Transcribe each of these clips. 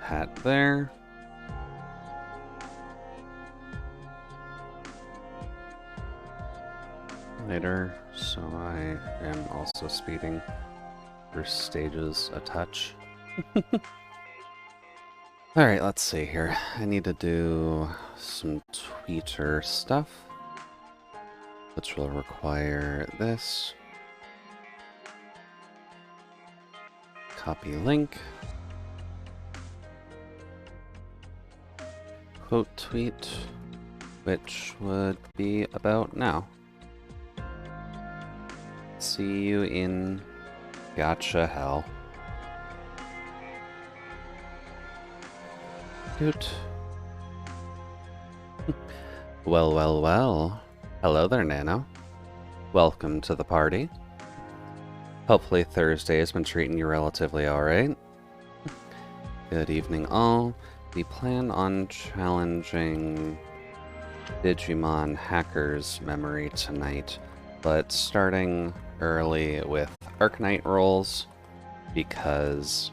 Hat there. Later, so I am also speeding through stages a touch. Alright, let's see here. I need to do some tweeter stuff, which will require this. Copy link. Quote tweet, which would be about now. See you in gotcha hell. Good. Well, well, well. Hello there, Nano. Welcome to the party. Hopefully Thursday has been treating you relatively alright. Good evening, all. We plan on challenging Digimon HackersMemory tonight, but starting early with Arknight rolls, because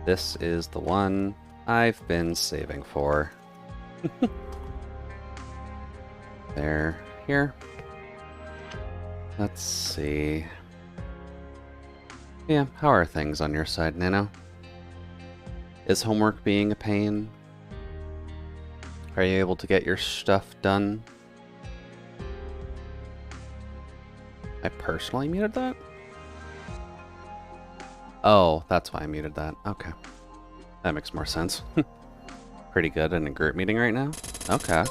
this is the one I've been saving for. There, here. Let's see. Yeah, how are things on your side, Nano? Is homework being a pain? Are you able to get your stuff done? I personally muted that? Oh, that's why I muted that. Okay. That makes more sense. Pretty good in a group meeting right now? Okay.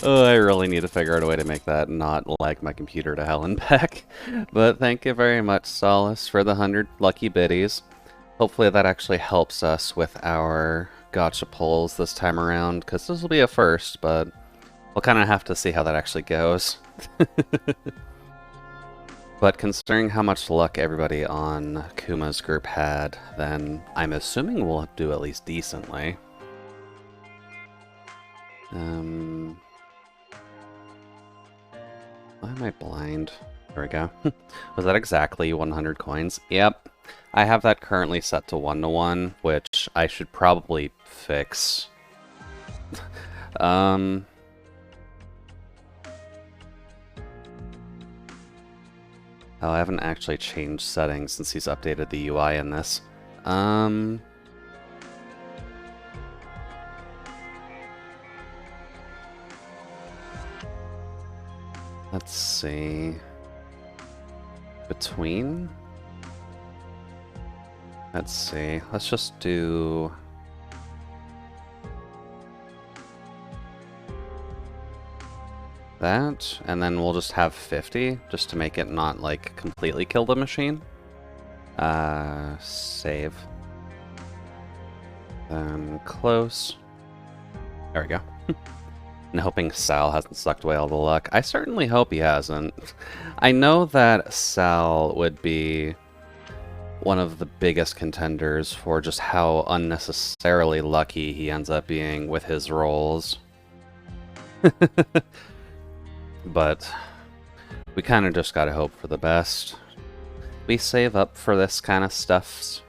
Oh, I really need to figure out a way to make that not lag my computer to hell and back. But thank you very much, Solace, for the 100 lucky biddies. Hopefully that actually helps us with our gotcha pulls this time around, because this will be a first, but we'll kind of have to see how that actually goes. But considering how much luck everybody on Kuma's group had, then I'm assuming we'll do at least decently. Why am I blind? There we go. Was that exactly 100 coins? Yep. I have that currently set to 1-to-1, which I should probably fix. Oh, I haven't actually changed settings since he's updated the UI in this. Let's see. Between? Let's see. Let's just do... that, and then we'll just have 50, just to make it not, like, completely kill the machine. Save. Then close. There we go. And hoping Sal hasn't sucked away all the luck. I certainly hope he hasn't. I know that Sal would be one of the biggest contenders for just how unnecessarily lucky he ends up being with his rolls. But we kind of just gotta hope for the best. We save up for this kind of stuff,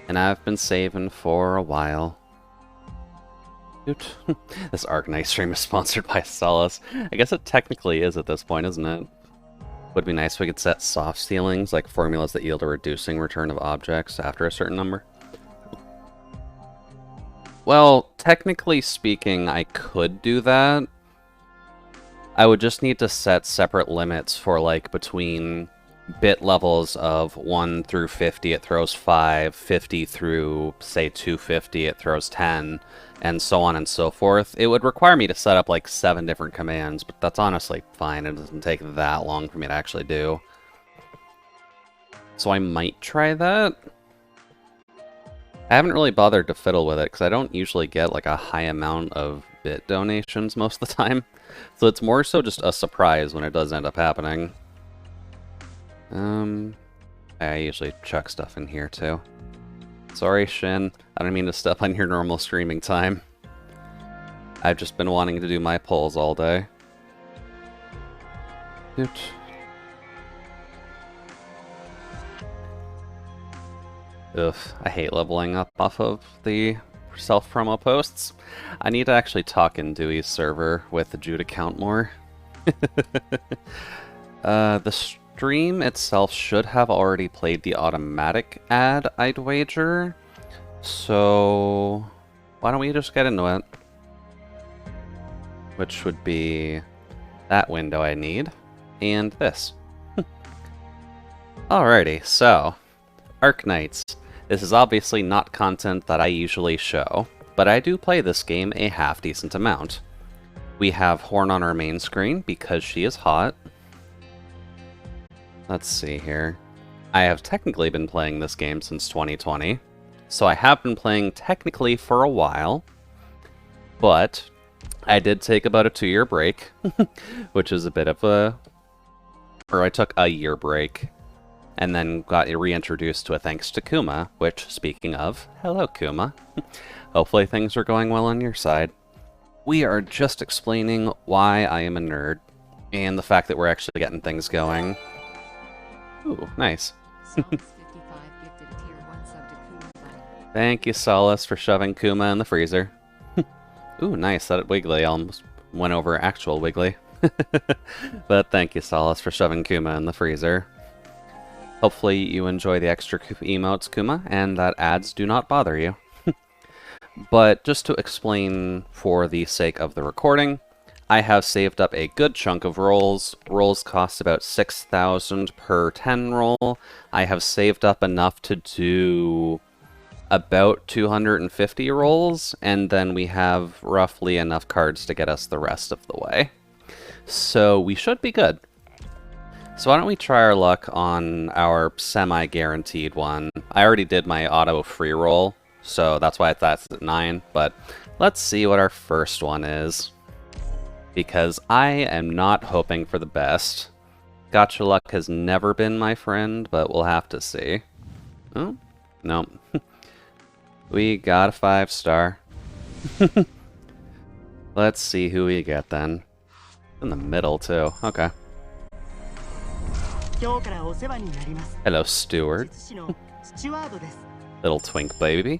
and I've been saving for a while. This Arknight stream is sponsored by Solace. I guess it technically is at this point, isn't it? Would be nice if we could set soft ceilings, like formulas that yield a reducing return of objects after a certain number. Well, technically speaking, I could do that. I would just need to set separate limits for, like, between bit levels of 1 through 50, it throws 5, 50 through, say, 250, it throws 10, and so on and so forth. It would require me to set up, like, 7 different commands, but that's honestly fine. It doesn't take that long for me to actually do. So I might try that. I haven't really bothered to fiddle with it, because I don't usually get, like, a high amount of bit donations most of the time. So it's more so just a surprise when it does end up happening. I usually chuck stuff in here too. Sorry, Shin. I don't mean to step on your normal streaming time. I've just been wanting to do my polls all day. Doot. Ugh, I hate leveling up off of the self-promo posts. I need to actually talk in Dewey's server with the Jude account more. The stream itself should have already played the automatic ad, I'd wager. So why don't we just get into it? Which would be that window I need, and this. Alrighty, so Arknights. This is obviously not content that I usually show, but I do play this game a half-decent amount. We have Horn on our main screen because she is hot. Let's see here. I have technically been playing this game since 2020, so I have been playing technically for a while, but I did take about a 2-year break, which is a bit of a... or I took a year break, and then got reintroduced to it thanks to Kuma, which, speaking of, hello Kuma. Hopefully things are going well on your side. We are just explaining why I am a nerd, and the fact that we're actually getting things going. Ooh, nice. Thank you, Solace, for shoving Kuma in the freezer. Ooh, nice, that Wiggly almost went over actual Wiggly. But thank you, Solace, for shoving Kuma in the freezer. Hopefully you enjoy the extra emotes, Kuma, and that ads do not bother you. But just to explain for the sake of the recording, I have saved up a good chunk of rolls. Rolls cost about 6,000 per 10 roll. I have saved up enough to do about 250 rolls, and then we have roughly enough cards to get us the rest of the way. So we should be good. So why don't we try our luck on our semi-guaranteed one. I already did my auto free roll, so that's why that's at 9, but let's see what our first one is. Because I am not hoping for the best. Gotcha luck has never been my friend, but we'll have to see. Oh, no. We got a 5-star. Let's see who we get then. In the middle, too. Okay. Hello, Steward. Little twink baby.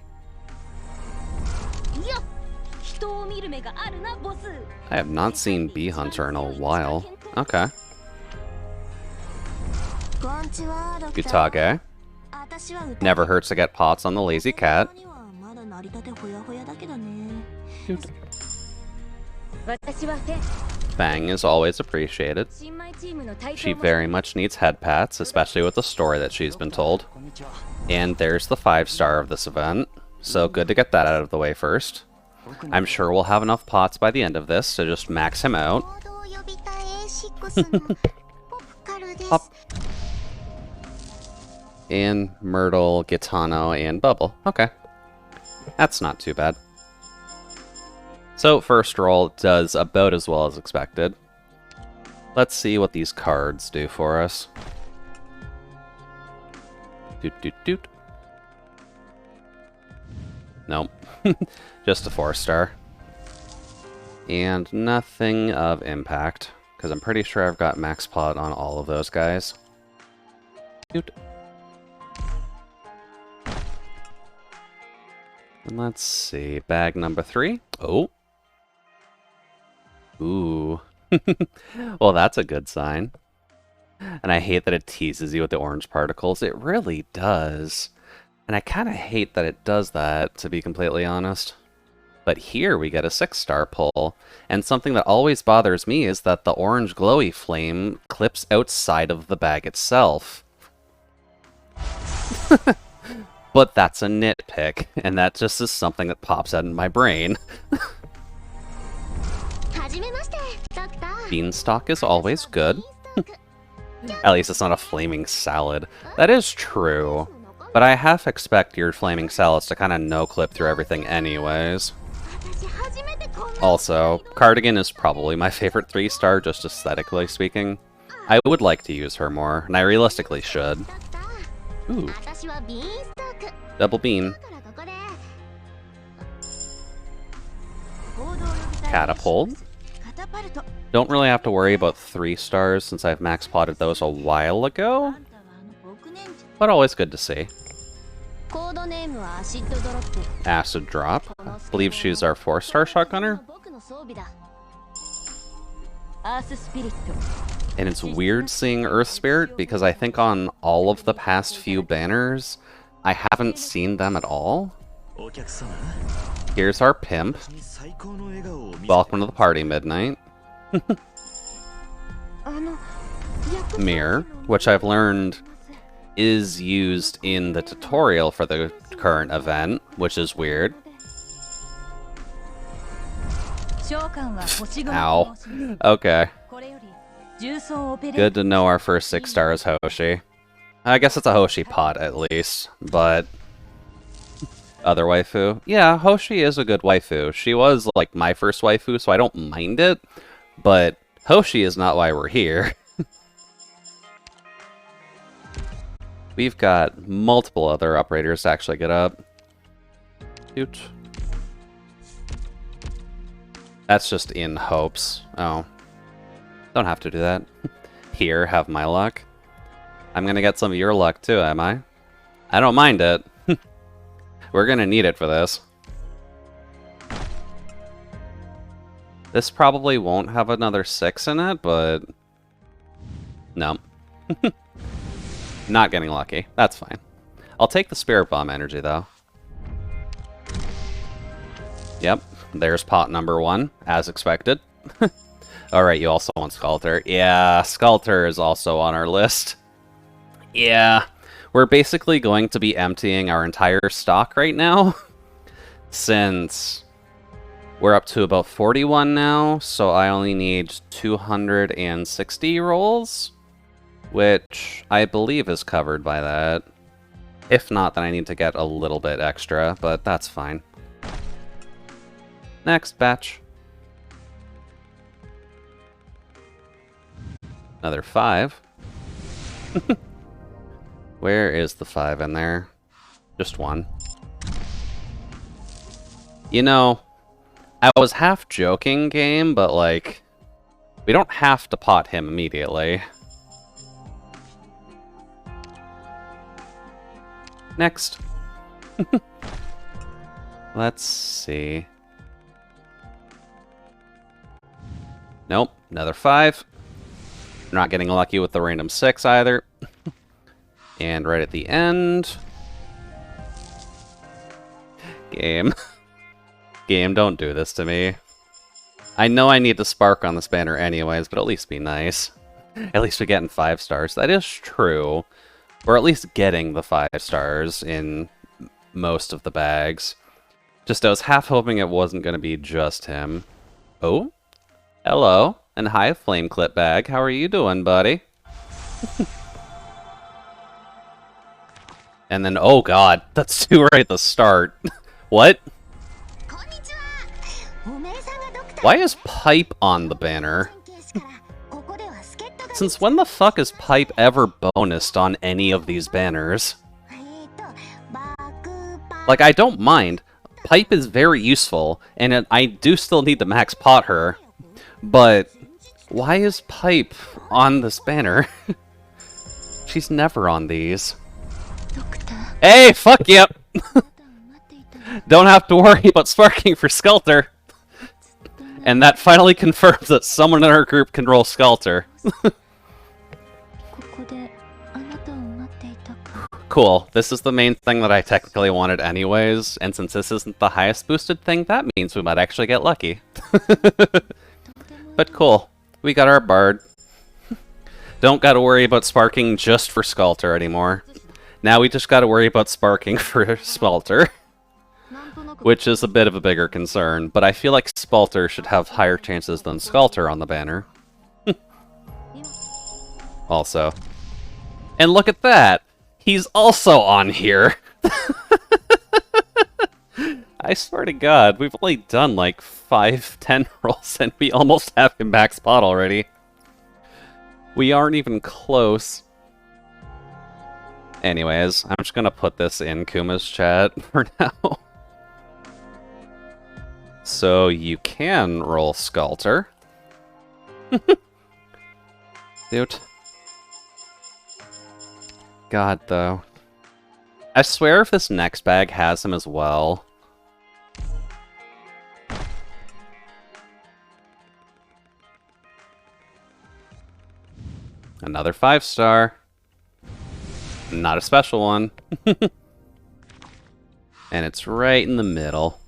I have not seen Bee Hunter in a while. Okay. Utage. Never hurts to get pots on the lazy cat. Fang is always appreciated. She very much needs head pats, especially with the story that she's been told. And there's the 5-star of this event, so good to get that out of the way first. I'm sure we'll have enough pots by the end of this to just max him out. Pop. And Myrtle, Gitano, and Bubble. Okay. That's not too bad. So, first roll does about as well as expected. Let's see what these cards do for us. Doot doot doot. Nope. Just a 4-star. And nothing of impact, because I'm pretty sure I've got max pot on all of those guys. Doot. And let's see, bag number 3. Oh. Ooh. Well, that's a good sign. And I hate that it teases you with the orange particles. It really does. And I kind of hate that it does that, to be completely honest. But here we get a 6-star pull. And something that always bothers me is that the orange glowy flame clips outside of the bag itself. But that's a nitpick, and that just is something that pops out in my brain. Beanstalk is always good. At least it's not a flaming salad. That is true. But I half expect your flaming salads to kind of no-clip through everything anyways. Also, Cardigan is probably my favorite 3-star, just aesthetically speaking. I would like to use her more, and I realistically should. Ooh. Double beam. Catapult. Don't really have to worry about 3 stars since I've max potted those a while ago. But always good to see. Acid Drop. I believe she's our 4-star shotgunner. And it's weird seeing Earth Spirit because I think on all of the past few banners, I haven't seen them at all. Here's our pimp. Welcome to the party, Midnight. Mirror, which I've learned is used in the tutorial for the current event, which is weird. Ow. Okay. Good to know our first 6 stars Hoshi. I guess it's a Hoshi pot at least, but... Other waifu? Yeah, Hoshi is a good waifu. She was, like, my first waifu, so I don't mind it, but Hoshi is not why we're here. We've got multiple other operators to actually get up. Shoot. That's just in hopes. Oh. Don't have to do that. Here, have my luck. I'm gonna get some of your luck too, am I? I don't mind it. We're gonna need it for this. This probably won't have another 6 in it, but... No. Not getting lucky. That's fine. I'll take the Spirit Bomb energy, though. Yep. There's pot number 1, as expected. Alright, you also want Sculptor. Yeah, Sculptor is also on our list. Yeah. We're basically going to be emptying our entire stock right now. Since we're up to about 41 now, so I only need 260 rolls. Which I believe is covered by that. If not, then I need to get a little bit extra, but that's fine. Next batch. Another 5. Where is the 5 in there? Just 1. You know, I was half joking, game, but like, we don't have to pot him immediately. Next. Let's see. Nope, another 5. Not getting lucky with the random 6 either. And right at the end... Game. Game, don't do this to me. I know I need to spark on this banner anyways, but at least be nice. At least we're getting 5 stars. That is true. Or at least getting the 5 stars in most of the bags. Just I was half hoping it wasn't going to be just him. Oh? Hello. And hi, Flame Clip Bag. How are you doing, buddy? And then, oh god, that's 2 right at the start. What? Why is Pipe on the banner? Since when the fuck is Pipe ever bonused on any of these banners? Like, I don't mind. Pipe is very useful, and I do still need to max pot her. But why is Pipe on this banner? She's never on these. Hey, fuck yep! Don't have to worry about sparking for Sculptor. And that finally confirms that someone in our group can roll Sculptor. Cool. This is the main thing that I technically wanted anyways, and since this isn't the highest boosted thing, that means we might actually get lucky. But cool. We got our Bard. Don't gotta worry about sparking just for Sculptor anymore. Now we just gotta worry about sparking for Sculptor. Which is a bit of a bigger concern, but I feel like Sculptor should have higher chances than Sculptor on the banner. Also. And look at that! He's also on here! I swear to god, we've only done like 5-10 rolls and we almost have him back spot already. We aren't even close. Anyways, I'm just gonna put this in Kuma's chat for now. So you can roll Sculptor. Dude. God, though. I swear if this next bag has him as well. Another 5-star. Not a special one. And it's right in the middle.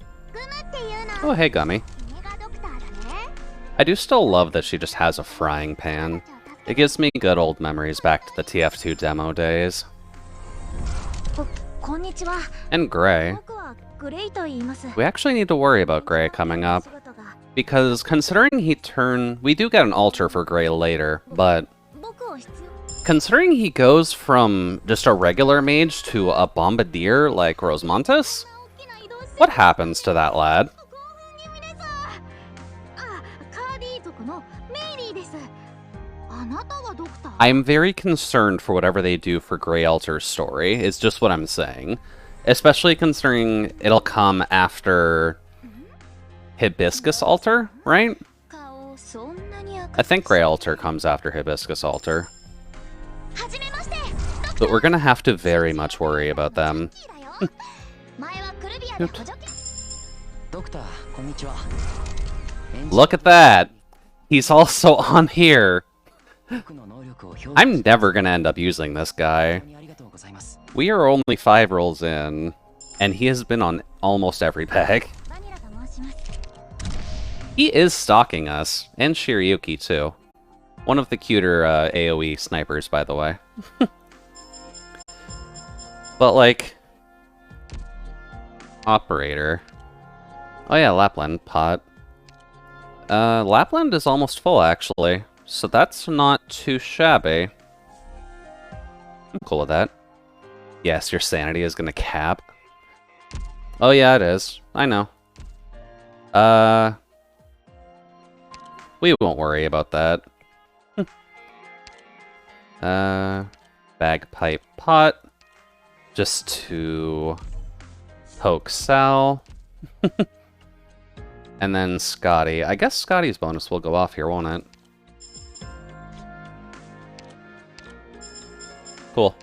Oh, hey, Gummy. I do still love that she just has a frying pan. It gives me good old memories back to the TF2 demo days. And Gray. We actually need to worry about Gray coming up. Because considering we do get an altar for Gray later, but considering he goes from just a regular mage to a bombardier like Rosemontis, what happens to that lad? I'm very concerned for whatever they do for Grey Altar's story, is just what I'm saying. Especially considering it'll come after Hibiscus Altar, right? I think Grey Altar comes after Hibiscus Altar. But we're gonna have to very much worry about them. Look at that! He's also on here! I'm never gonna end up using this guy. We are only 5 rolls in, and he has been on almost every bag. He is stalking us, and Shiryuki too. One of the cuter AoE snipers, by the way. But like... Operator. Oh yeah, Lapland pot. Lapland is almost full, actually. So that's not too shabby. I'm cool with that. Yes, your sanity is gonna cap. Oh yeah, it is. I know. We won't worry about that. Bagpipe pot. Just to poke Sal. And then Scotty. I guess Scotty's bonus will go off here, won't it? Cool.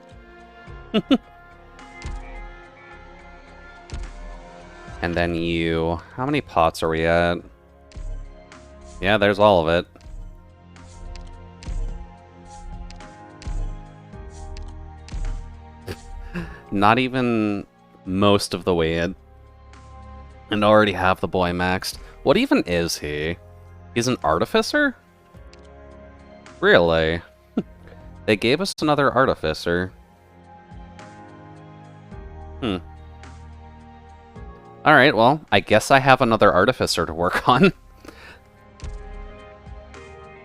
And then you... How many pots are we at? Yeah, there's all of it. Not even most of the way in. And already have the boy maxed. What even is he? He's an artificer? Really? They gave us another artificer. Alright, well, I guess I have another artificer to work on.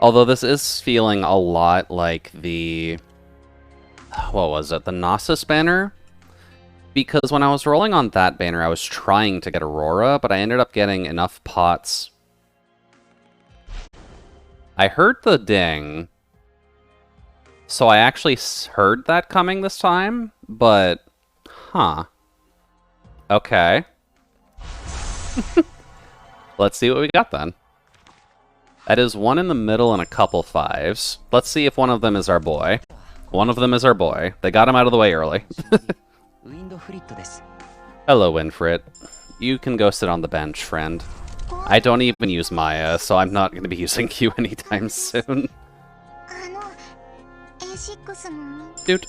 Although this is feeling a lot like the... What was it? The Gnosis banner? Because when I was rolling on that banner, I was trying to get Aurora, but I ended up getting enough pots. I heard the ding. So I actually heard that coming this time, but... Huh. Okay. Let's see what we got then. That is one in the middle and a couple 5s. Let's see if one of them is our boy. One of them is our boy. They got him out of the way early. Hello, Winfrit. You can go sit on the bench, friend. I don't even use Maya, so I'm not going to be using you anytime soon. Dude.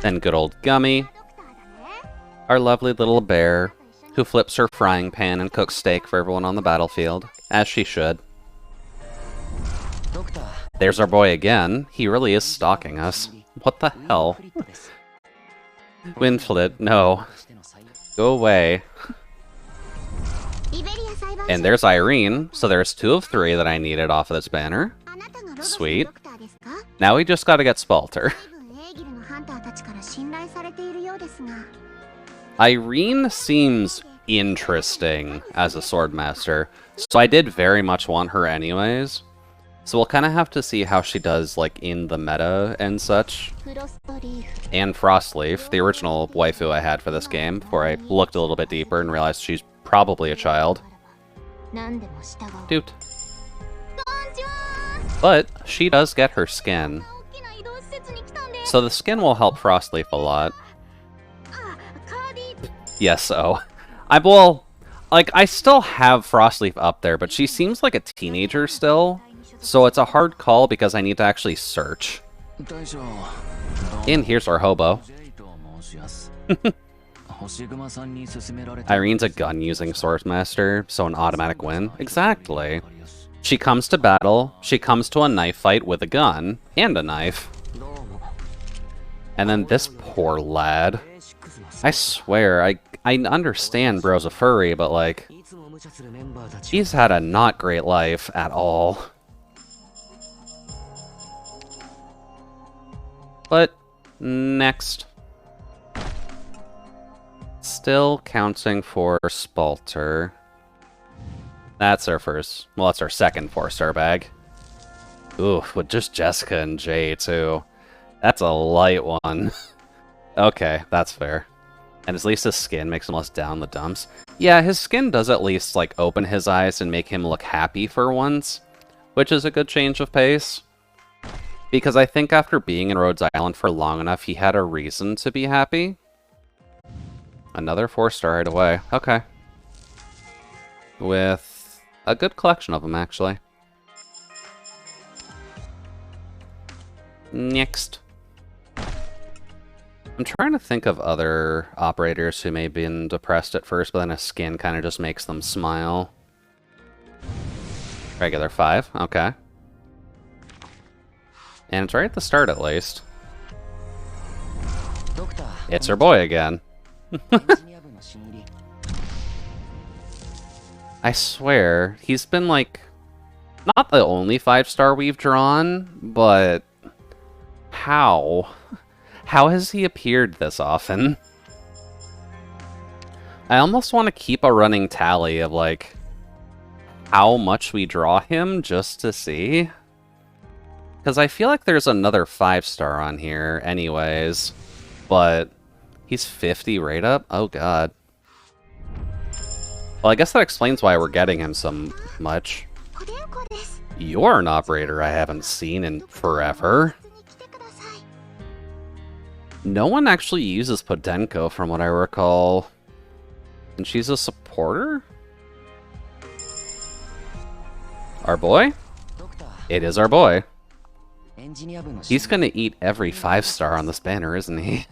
Then good old Gummy. Our lovely little bear, who flips her frying pan and cooks steak for everyone on the battlefield, as she should. There's our boy again. He really is stalking us. What the hell? Winflit, no. Go away. And there's Irene, so there's 2 of 3 that I needed off of this banner. Sweet. Now we just gotta get Spalter. Irene seems interesting as a swordmaster, so I did very much want her anyways. So we'll kind of have to see how she does, like, in the meta and such. And Frostleaf, the original waifu I had for this game, before I looked a little bit deeper and realized she's probably a child. Doot. But she does get her skin. So the skin will help Frostleaf a lot. Yes, so. I still have Frostleaf up there, but she seems like a teenager still. So it's a hard call because I need to actually search. And here's our hobo. Irene's a gun-using Swordmaster, so an automatic win. Exactly. She comes to battle, she comes to a knife fight with a gun, and a knife. And then this poor lad. I swear, I understand bro's a furry, but like, he's had a not great life at all. But, next. Still counting for Spalter. That's our first, well, that's our second 4-star bag. Oof, with just Jessica and Jay, too. That's a light one. Okay, that's fair. And at least his skin makes him less down the dumps. Yeah, his skin does at least, like, open his eyes and make him look happy for once, which is a good change of pace. Because I think after being in Rhodes Island for long enough, he had a reason to be happy. Another 4-star right away. Okay. With a good collection of them, actually. Next. I'm trying to think of other operators who may have been depressed at first, but then a skin kind of just makes them smile. Regular 5, okay. And it's right at the start, at least. It's her boy again. I swear, he's been, like, not the only 5-star we've drawn, but how? How has he appeared this often? I almost want to keep a running tally of, like, how much we draw him just to see. Because I feel like there's another 5-star on here anyways, but he's 50 right up? Oh god. Well, I guess that explains why we're getting him so much. You're an operator I haven't seen in forever. No one actually uses Podenko from what I recall. And she's a supporter? Our boy? It is our boy. He's gonna eat every 5-star on this banner, isn't he?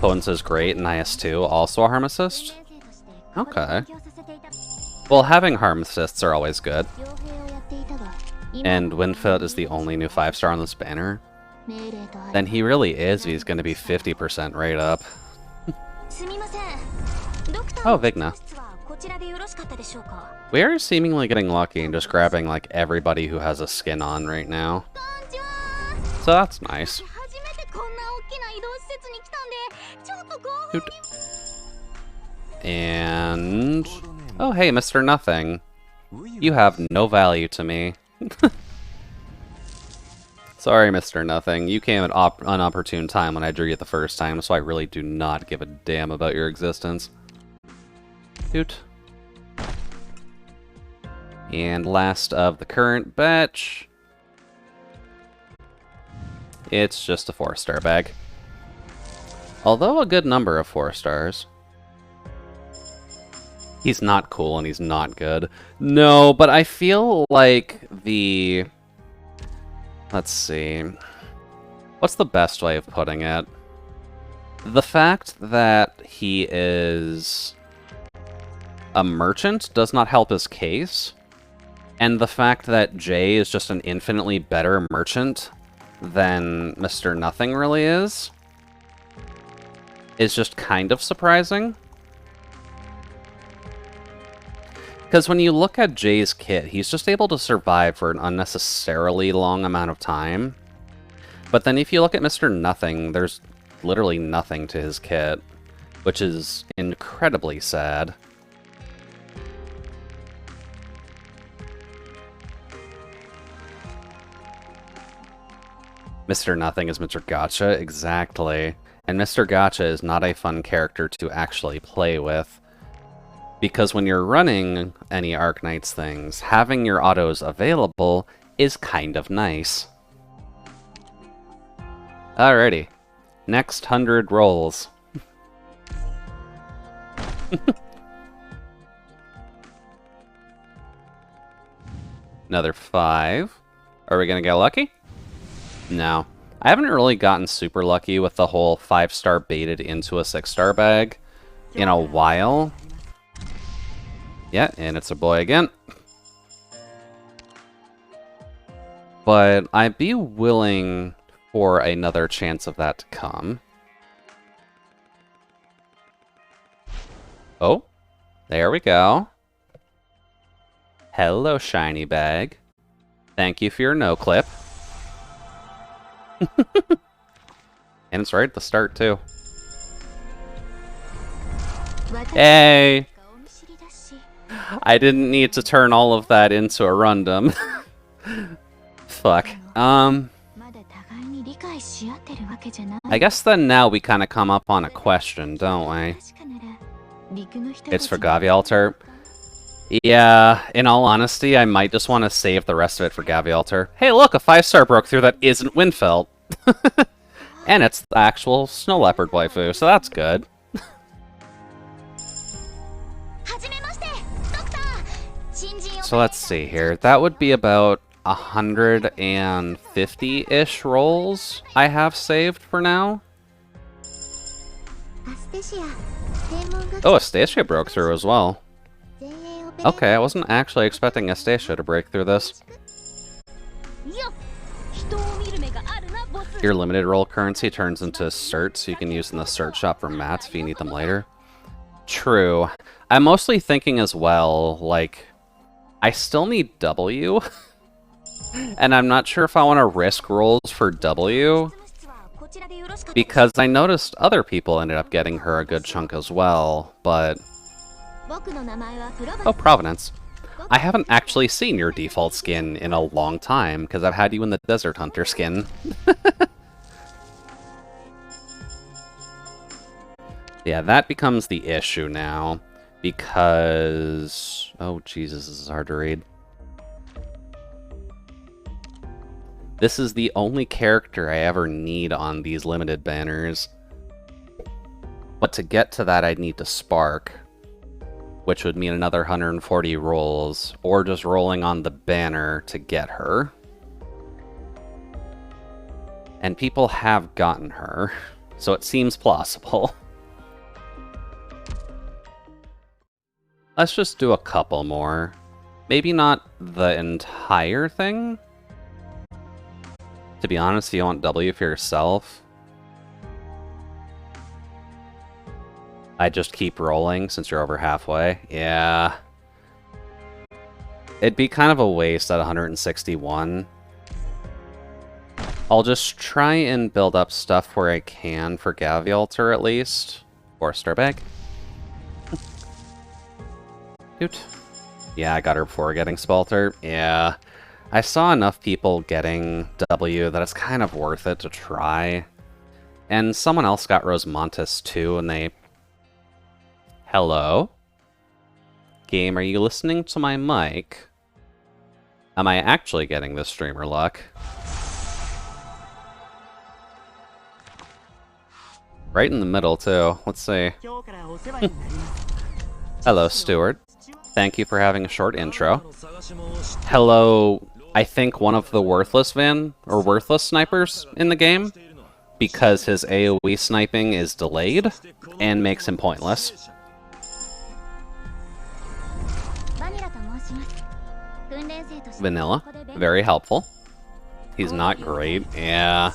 Potence is great, and IS2 also a harm assist? Okay. Well, having harm assists are always good. And Winfoot is the only new 5-star on this banner. Then he really is, he's gonna be 50% right up. Oh, Vigna. We are seemingly getting lucky and just grabbing, like, everybody who has a skin on right now. So that's nice. Hoot. And... oh, hey, Mr. Nothing. You have no value to me. Sorry, Mr. Nothing. You came at an opportune time when I drew you the first time, so I really do not give a damn about your existence. Hoot. And last of the current batch. It's just a 4-star bag. Although a good number of 4 stars. He's not cool and he's not good. No, but I feel like the... let's see. What's the best way of putting it? The fact that he is a merchant does not help his case. And the fact that Jay is just an infinitely better merchant than Mr. Nothing really is just kind of surprising. Because when you look at Jay's kit, he's just able to survive for an unnecessarily long amount of time. But then if you look at Mr. Nothing, there's literally nothing to his kit, which is incredibly sad. Mr. Nothing is Mr. Gotcha, exactly. And Mr. Gotcha is not a fun character to actually play with. Because when you're running any Arknights things, having your autos available is kind of nice. Alrighty. Next 100 rolls. Another 5. Are we gonna get lucky? No. I haven't really gotten super lucky with the whole 5-star baited into a 6-star bag in a while. Yeah, and it's a boy again. But I'd be willing for another chance of that to come. Oh, there we go. Hello, shiny bag. Thank you for your no-clip. And it's right at the start, too. Hey! I didn't need to turn all of that into a rundum. Fuck. I guess then now we kind of come up on a question, don't we? It's for Gavialter. Yeah, in all honesty, I might just want to save the rest of it for Gavialter. Hey, look, a 5-star broke through that isn't Windfeld. And it's the actual Snow Leopard waifu, so that's good. So let's see here. That would be about 150-ish rolls I have saved for now. Oh, Astacia broke through as well. Okay, I wasn't actually expecting Astacia to break through this. Your limited roll currency turns into certs, so you can use in the cert shop for mats if you need them later. True. I'm mostly thinking as well, like, I still need W. And I'm not sure if I want to risk rolls for W. Because I noticed other people ended up getting her a good chunk as well, but... Oh, Providence. I haven't actually seen your default skin in a long time, because I've had you in the Desert Hunter skin. Yeah, that becomes the issue now, because... Oh, Jesus, this is hard to read. This is the only character I ever need on these limited banners. But to get to that, I'd need to Spark, which would mean another 140 rolls, or just rolling on the banner to get her. And people have gotten her, so it seems plausible. Let's just do a couple more. Maybe not the entire thing. To be honest, you want W for yourself. I just keep rolling since you're over halfway. Yeah. It'd be kind of a waste at 161. I'll just try and build up stuff where I can for Gavialter at least. Or Star Bag. Dude. Yeah, I got her before getting Spalter. Yeah. I saw enough people getting W that it's kind of worth it to try. And someone else got Rosemontis too, and they... Hello? Game, are you listening to my mic? Am I actually getting this streamer luck? Right in the middle, too. Let's see. Hello, Stuart. Thank you for having a short intro. Hello, I think one of the worthless snipers in the game, because his AoE sniping is delayed and makes him pointless. Vanilla, very helpful. He's not great, yeah.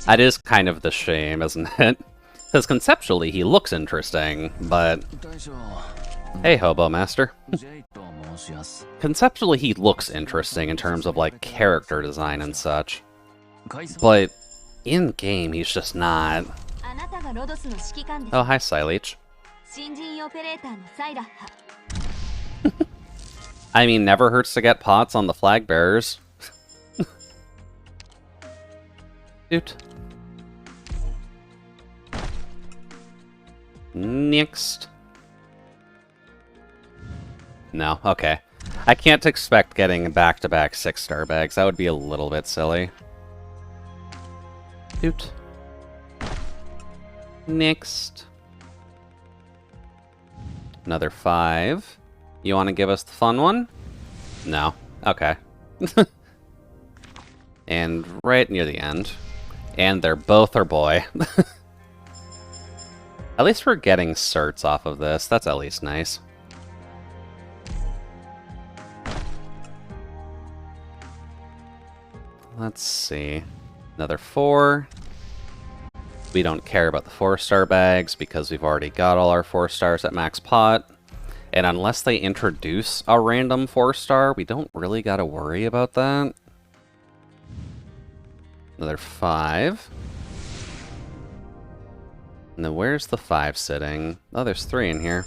That is kind of the shame, isn't it? Because conceptually he looks interesting, but... Hey, Hobo Master. Conceptually he looks interesting in terms of, like, character design and such. But in-game he's just not. Oh, hi, Sileach. I mean, never hurts to get pots on the flag bearers. Doot. Next. No, okay. I can't expect getting back-to-back 6-star bags. That would be a little bit silly. Doot. Next. Another 5. You want to give us the fun one? No. Okay. And right near the end. And they're both our boy. At least we're getting certs off of this. That's at least nice. Let's see. Another 4. We don't care about the 4-star bags because we've already got all our 4 stars at max pot. And unless they introduce a random 4-star, we don't really gotta worry about that. Another 5. And then where's the 5 sitting? Oh, there's 3 in here.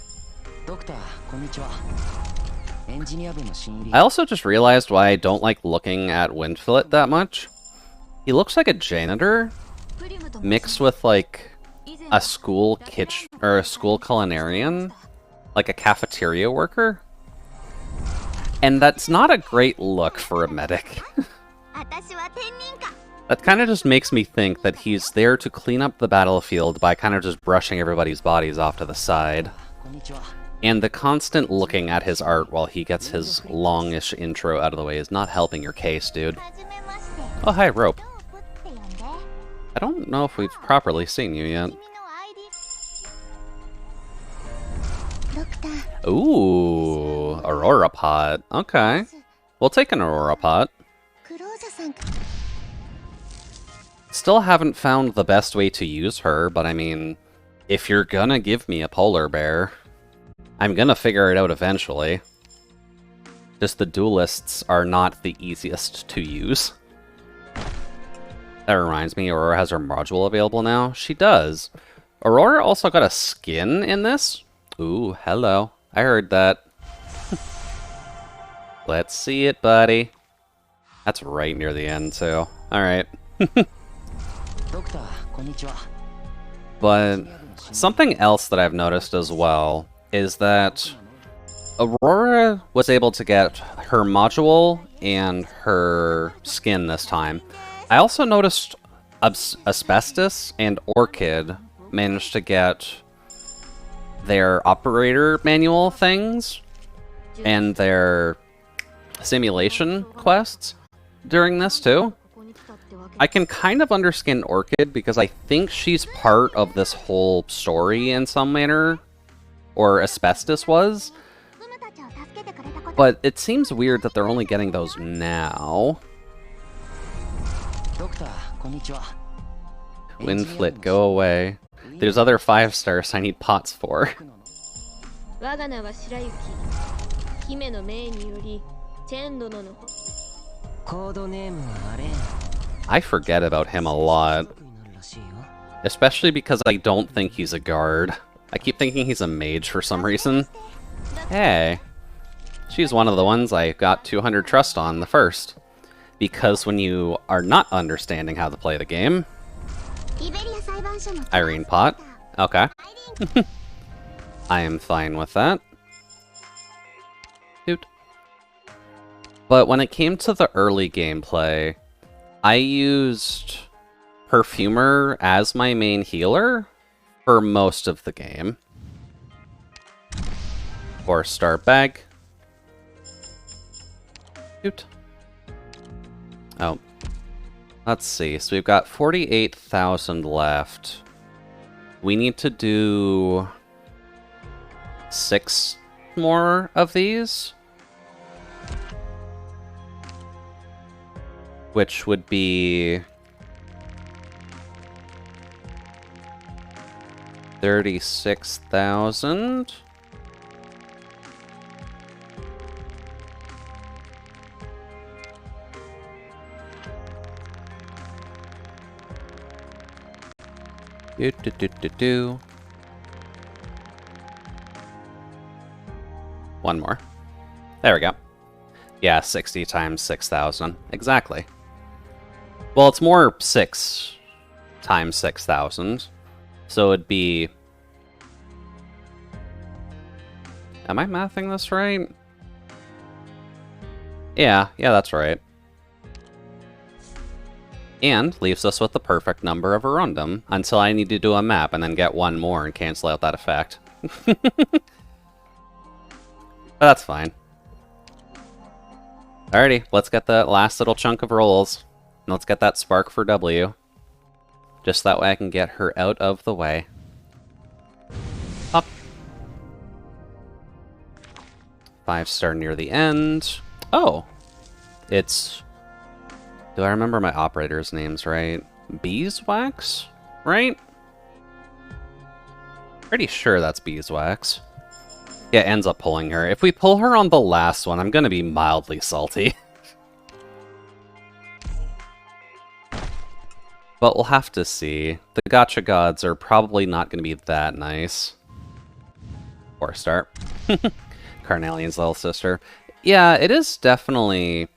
I also just realized why I don't like looking at Windfillet that much. He looks like a janitor mixed with like a school kitchen or a school culinarian, like a cafeteria worker. And that's not a great look for a medic. That kind of just makes me think that he's there to clean up the battlefield by kind of just brushing everybody's bodies off to the side. And the constant looking at his art while he gets his longish intro out of the way is not helping your case, dude. Oh, hi, Rope. I don't know if we've properly seen you yet. Ooh, Aurora Pot. Okay. We'll take an Aurora Pot. Still haven't found the best way to use her, but I mean, if you're gonna give me a polar bear, I'm gonna figure it out eventually. Just the duelists are not the easiest to use. That reminds me, Aurora has her module available now. She does. Aurora also got a skin in this. Ooh, hello. I heard that. Let's see it, buddy. That's right near the end, too. Alright. But something else that I've noticed as well is that Aurora was able to get her module and her skin this time. I also noticed Asbestos and Orchid managed to get their operator manual things and their simulation quests during this too. I can kind of understand Orchid because I think she's part of this whole story in some manner, or Asbestos was, but it seems weird that they're only getting those now. Windflit, go away. There's other 5-stars I need pots for. I forget about him a lot. Especially because I don't think he's a guard. I keep thinking he's a mage for some reason. Hey. She's one of the ones I got 200 trust on the first. Because when you are not understanding how to play the game... Irene Pot. Okay. I am fine with that. Doot. But when it came to the early gameplay, I used Perfumer as my main healer for most of the game. 4-star bag. Doot. Oh. Let's see. So we've got 48,000 left. We need to do 6 more of these. Which would be 36,000. One more. There we go. Yeah, 60 times 6,000. Exactly. Well, it's more 6 times 6,000. So it'd be... Am I mathing this right? Yeah, that's right. And leaves us with the perfect number of Arundum, until I need to do a map and then get one more and cancel out that effect. But that's fine. Alrighty, let's get the last little chunk of rolls. And let's get that spark for W. Just that way I can get her out of the way. Up. 5-star near the end. Oh! It's... Do I remember my operator's names right? Beeswax? Right? Pretty sure that's Beeswax. Yeah, it ends up pulling her. If we pull her on the last one, I'm gonna be mildly salty. But we'll have to see. The gacha gods are probably not gonna be that nice. 4-star. Carnelian's little sister. Yeah, it is definitely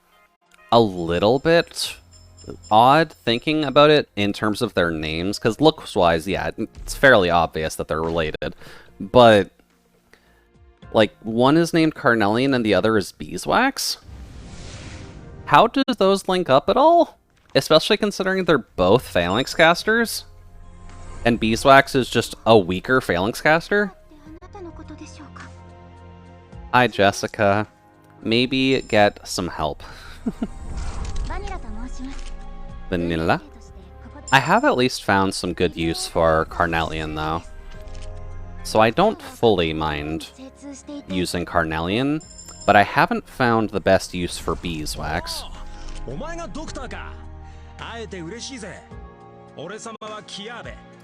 a little bit odd thinking about it in terms of their names, because looks-wise, yeah, it's fairly obvious that they're related. But, like, one is named Carnelian and the other is Beeswax? How do those link up at all? Especially considering they're both Phalanx casters? And Beeswax is just a weaker Phalanx caster? Hi, Jessica. Maybe get some help. Vanilla. I have at least found some good use for Carnelian, though. So I don't fully mind using Carnelian, but I haven't found the best use for Beeswax.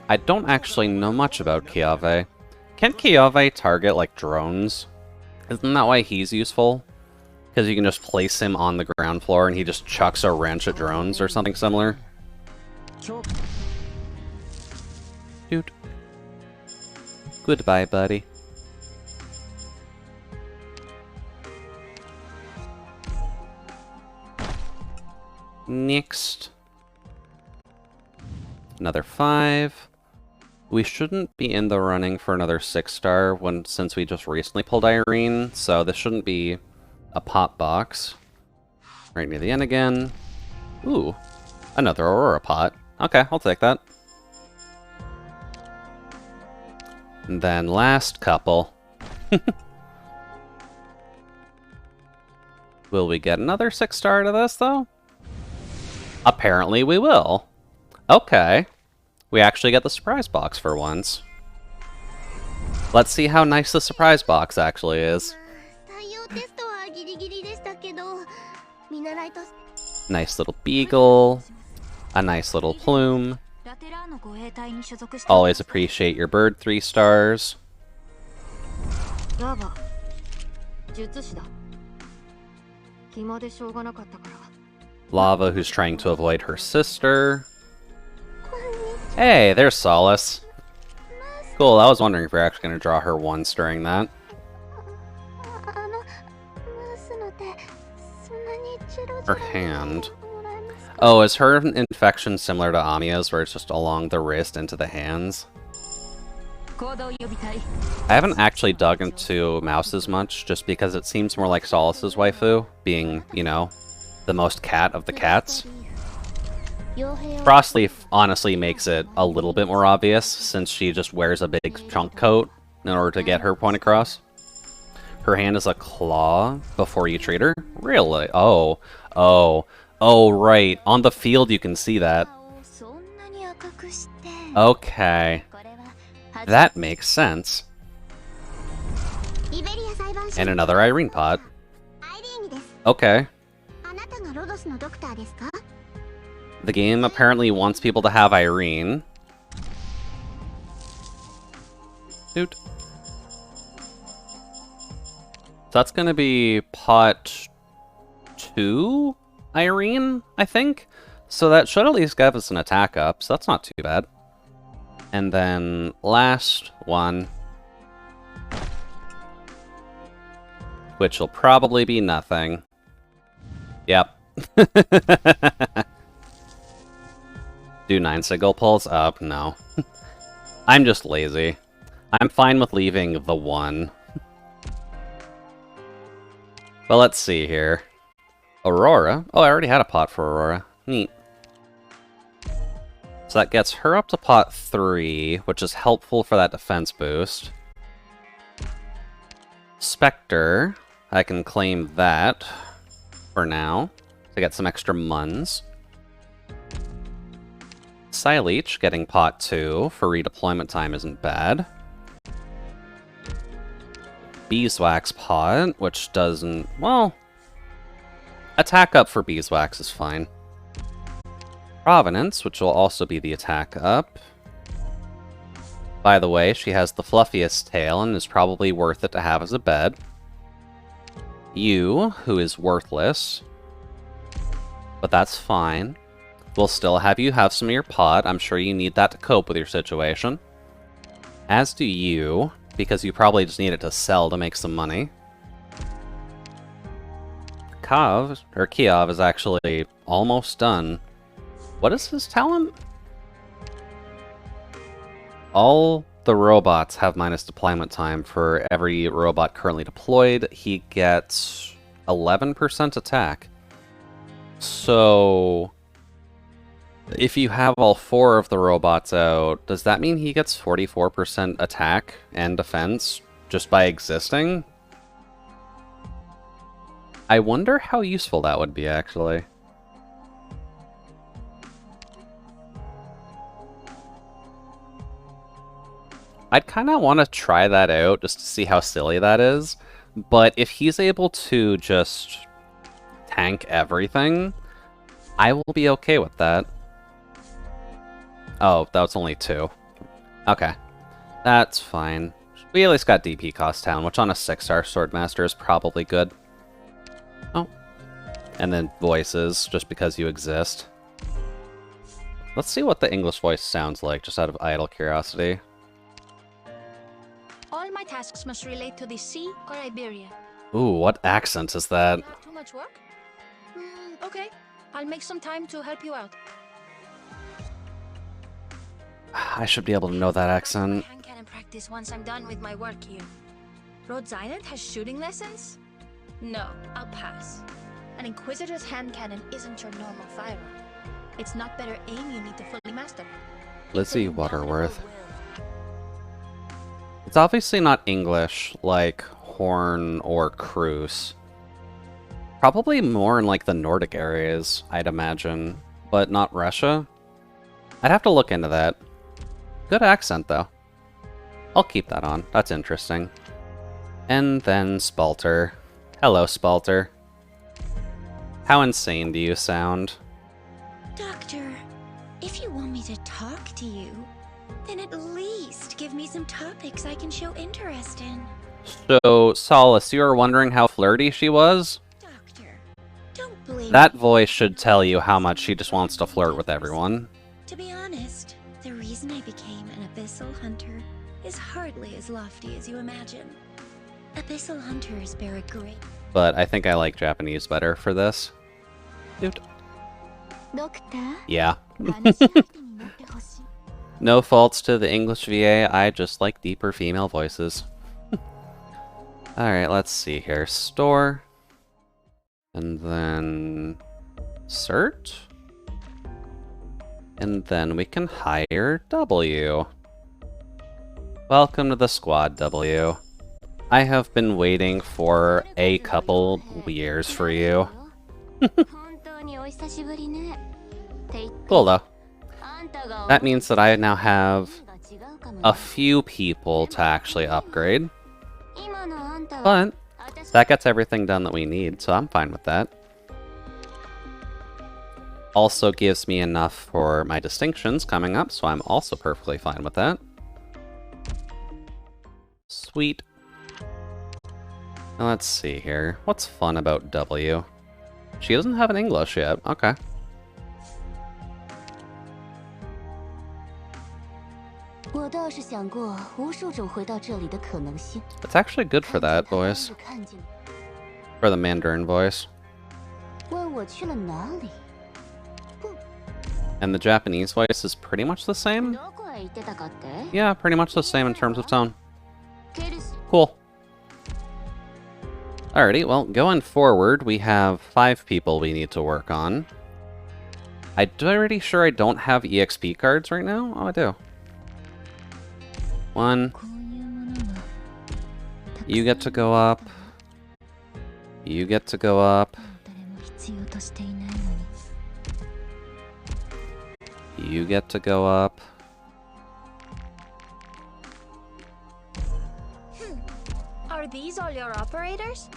I don't actually know much about Kiave. Can Kiave target, like, drones? Isn't that why he's useful? Because you can just place him on the ground floor and he just chucks a wrench at drones or something similar. Dude. Goodbye, buddy. Next. Another 5. We shouldn't be in the running for another 6-star since we just recently pulled Irene, so this shouldn't be a pop box. Right near the end again. Ooh, another Aurora pot. Okay, I'll take that. And then last couple. Will we get another 6-star to this, though? Apparently we will. Okay. We actually get the surprise box for once. Let's see how nice the surprise box actually is. Nice little beagle. A nice little plume. Always appreciate your bird 3 stars. Lava, who's trying to avoid her sister. Hey, there's Solace. Cool, I was wondering if we're actually going to draw her once during that. Her hand. Oh, is her infection similar to Amiya's, where it's just along the wrist into the hands? I haven't actually dug into Mouse's much, just because it seems more like Solace's waifu, being, you know, the most cat of the cats. Frostleaf honestly makes it a little bit more obvious, since she just wears a big chunk coat in order to get her point across. Her hand is a claw before you treat her? Really? Oh, right. On the field you can see that. Okay. That makes sense. And another Irene pot. Okay. The game apparently wants people to have Irene. Dude. So that's gonna be pot 2 Irene, I think? So that should at least give us an attack up, so that's not too bad. And then last one. Which will probably be nothing. Yep. Do 9 signal pulls? No. I'm just lazy. I'm fine with leaving the 1. But let's see here. Aurora? Oh, I already had a pot for Aurora. Neat. So that gets her up to pot 3, which is helpful for that defense boost. Spectre, I can claim that for now to get some extra muns. Psyleech getting pot 2 for redeployment time isn't bad. Beeswax pot, which doesn't... well... attack up for Beeswax is fine. Provenance, which will also be the attack up. By the way, she has the fluffiest tail and is probably worth it to have as a bed. You, who is worthless. But that's fine. We'll still have you have some of your pot. I'm sure you need that to cope with your situation. As do you, because you probably just need it to sell to make some money. Kiev is actually almost done. What is his talent? All the robots have minus deployment time. For every robot currently deployed, he gets 11% attack. So, if you have all 4 of the robots out, does that mean he gets 44% attack and defense just by existing? I wonder how useful that would be, actually. I'd kind of want to try that out just to see how silly that is, but if he's able to just tank everything, I will be okay with that. Oh, that was only 2. Okay. That's fine. We at least got DP cost down, which on a 6-star Swordmaster is probably good. Oh. And then voices, just because you exist. Let's see what the English voice sounds like, just out of idle curiosity. All my tasks must relate to the sea or Iberia. Ooh, what accent is that? Not too much work? Okay. I'll make some time to help you out. I should be able to know that accent. Hand cannon practice once I'm done with my work here. Rhodes Island has shooting lessons? No, I'll pass. An Inquisitor's hand cannon isn't your normal firearm. It's not better aim you need to fully master. Lizzie Waterworth. It's obviously not English, like Horn or Cruz. Probably more in like the Nordic areas, I'd imagine, but not Russia. I'd have to look into that. Good accent, though. I'll keep that on. That's interesting. And then Spalter. Hello, Spalter. How insane do you sound? Doctor, if you want me to talk to you, then at least give me some topics I can show interest in. So, Solace, you were wondering how flirty she was? Doctor, don't blame That me. voice should tell you how much she just wants to flirt with everyone. To be honest, the reason I became an Abyssal Hunter is hardly as lofty as you imagine. Abyssal Hunters bear a great... But I think I like Japanese better for this. Dude. Doctor? Yeah. No faults to the English VA, I just like deeper female voices. Alright, let's see here. Store. And then... Cert? And then we can hire W. Welcome to the squad, W. I have been waiting for a couple years for you. Cool, though. That means that I now have a few people to actually upgrade. But that gets everything done that we need, so I'm fine with that. Also gives me enough for my distinctions coming up, so I'm also perfectly fine with that. Sweet. Now let's see here. What's fun about W? She doesn't have an English yet. Okay. It's actually good for that voice. For the Mandarin voice. And the Japanese voice is pretty much the same? Yeah, pretty much the same in terms of tone. Cool. Alrighty, well, going forward, we have 5 people we need to work on. I'm pretty sure I don't have EXP cards right now. Oh, I do. 1. You get to go up. You get to go up. You get to go up. Are these all your operators?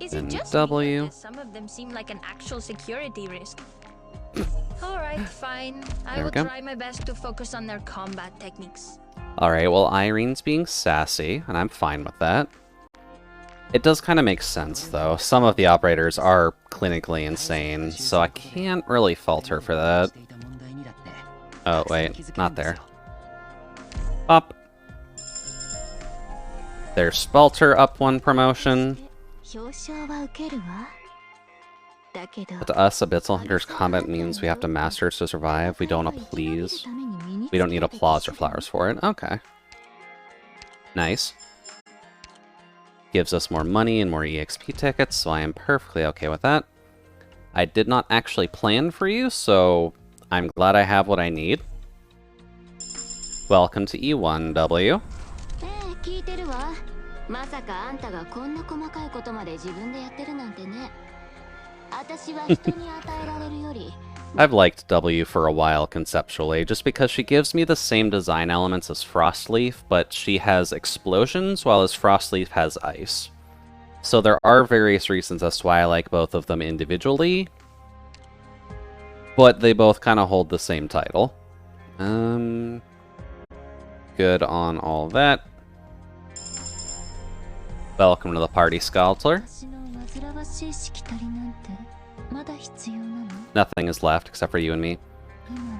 Is it And just W. me that some of them seem like an actual security risk? Alright, fine. I There we will go. try my best to focus on their combat techniques. Alright, well, Irene's being sassy, and I'm fine with that. It does kind of make sense, though. Some of the operators are clinically insane, so I can't really fault her for that. Oh, wait, not there. Up. There's Spalter up 1 promotion. But to us, Abyssal Hunter's combat means we have to master to survive. We don't please. We don't need applause or flowers for it. Okay. Nice. Gives us more money and more EXP tickets, so I am perfectly okay with that. I did not actually plan for you, so I'm glad I have what I need. Welcome to E1W. I've liked W for a while conceptually, just because she gives me the same design elements as Frostleaf, but she has explosions, while as Frostleaf has ice. So there are various reasons as to why I like both of them individually, but they both kind of hold the same title. Good on all that. Welcome to the party, Sculptor. Nothing is left except for you and me.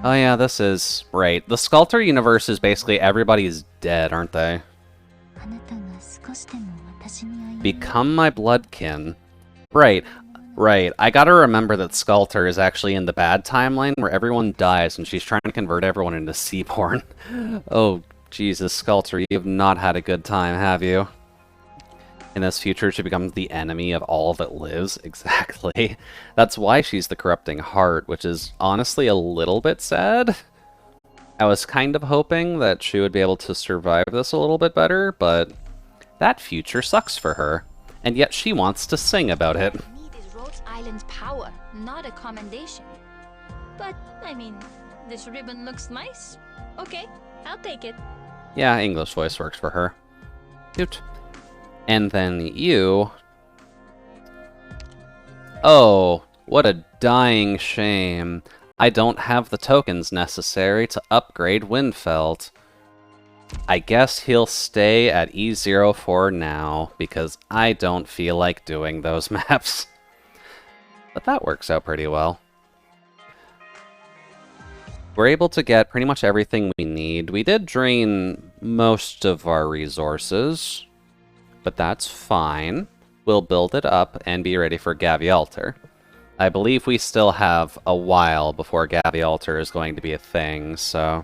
Oh yeah, this is... right. The Sculptor universe is basically everybody's dead, aren't they? Become my bloodkin. Right. Right. I gotta remember that Sculptor is actually in the bad timeline where everyone dies and she's trying to convert everyone into Seaborn. Oh, Jesus, Sculptor, you have not had a good time, have you? In this future, she becomes the enemy of all that lives. Exactly. That's why she's the corrupting heart, which is honestly a little bit sad. I was kind of hoping that she would be able to survive this a little bit better, but that future sucks for her. And yet she wants to sing about it. What I need is Rhodes Island's power, not a commendation. But, I mean, this ribbon looks nice. Okay, I'll take it. Yeah, English voice works for her. Cute. And then you... oh, what a dying shame. I don't have the tokens necessary to upgrade Windfeld. I guess he'll stay at E0 for now, because I don't feel like doing those maps. But that works out pretty well. We're able to get pretty much everything we need. We did drain most of our resources, but that's fine. We'll build it up and be ready for Gavialter. I believe we still have a while before Gavialter is going to be a thing, so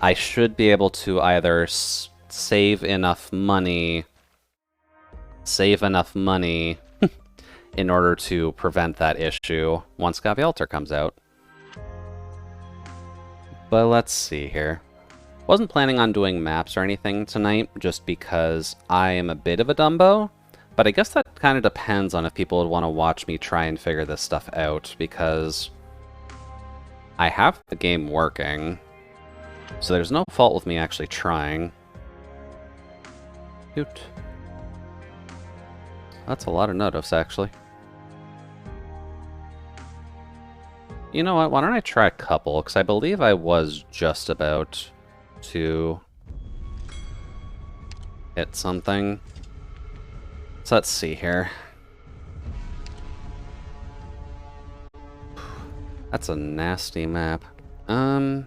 I should be able to either save enough money in order to prevent that issue once Gavialter comes out. But let's see here. Wasn't planning on doing maps or anything tonight, just because I am a bit of a Dumbo. But I guess that kind of depends on if people would want to watch me try and figure this stuff out, because I have the game working, so there's no fault with me actually trying. Cute. That's a lot of notifs, actually. You know what, why don't I try a couple, because I believe I was just about to hit something. So let's see here. That's a nasty map. I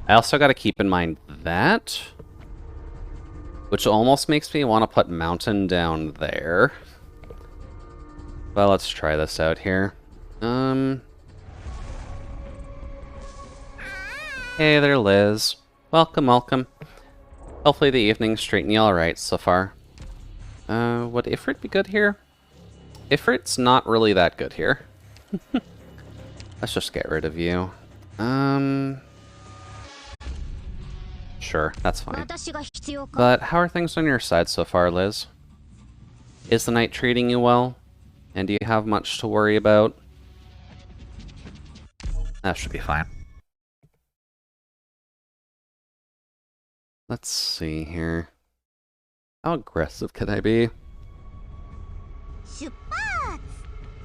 also gotta keep in mind that, which almost makes me want to put mountain down there. Well, let's try this out here. Hey there, Liz. Welcome, welcome. Hopefully the evening's treating you alright so far. Would Ifrit be good here? Ifrit's not really that good here. Let's just get rid of you. Sure, that's fine. But how are things on your side so far, Liz? Is the night treating you well? And do you have much to worry about? That should be fine. Let's see here. How aggressive could I be?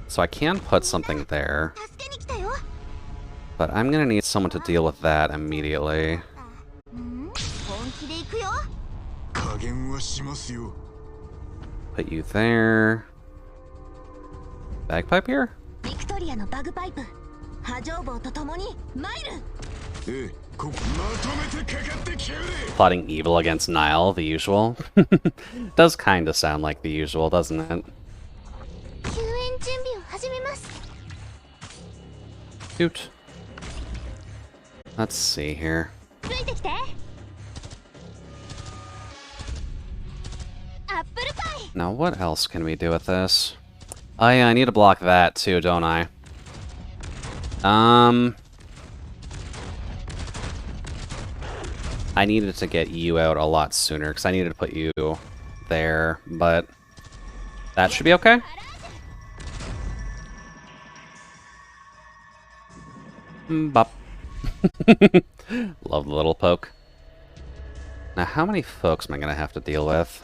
So I can put something there. But I'm gonna need someone to deal with that immediately. Put you there. Bagpipe here? Plotting evil against Nile, the usual. Does kinda sound like the usual, doesn't it? Shoot. Let's see here. Now what else can we do with this? Oh yeah, I need to block that too, don't I? I needed to get you out a lot sooner, because I needed to put you there, but that should be okay. Bop. Love the little poke. Now, how many folks am I going to have to deal with?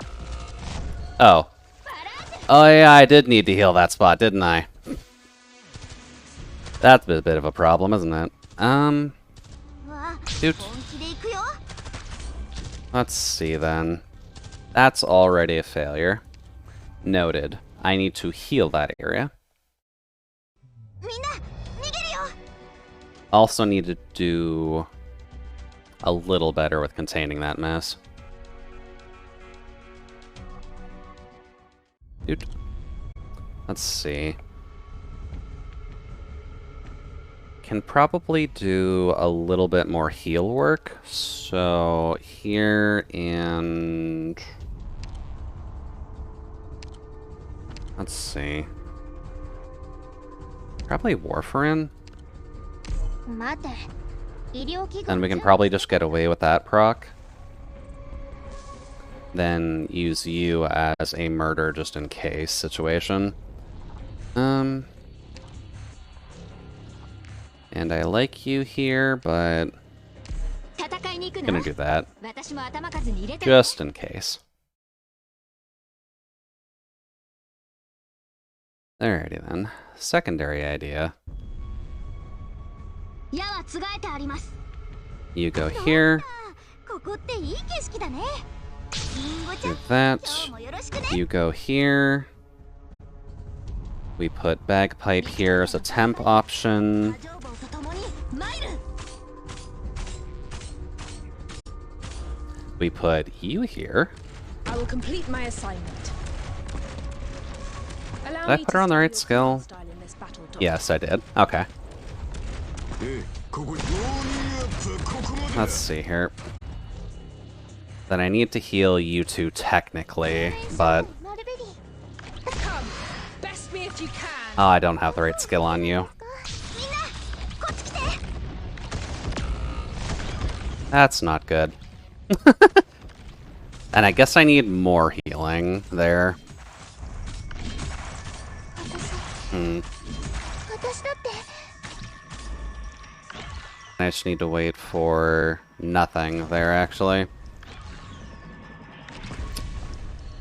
Oh. Oh yeah, I did need to heal that spot, didn't I? That's a bit of a problem, isn't it? Shoot. Let's see then. That's already a failure. Noted. I need to heal that area. Also need to do a little better with containing that mess. Dude. Let's see. Can probably do a little bit more heal work. So here and let's see. Probably Warfarin. And we can probably just get away with that proc. Then use you as a murder just in case situation. And I like you here, but I'm gonna do that just in case. Alrighty then. Secondary idea. You go here. Do that. You go here. We put Bagpipe here as a temp option. We put you here. I will complete my assignment. Did I put her on the right skill? Yes, I did. Okay. Let's see here. Then I need to heal you two technically, but oh, I don't have the right skill on you. That's not good. And I guess I need more healing there. I just need to wait for nothing there, actually.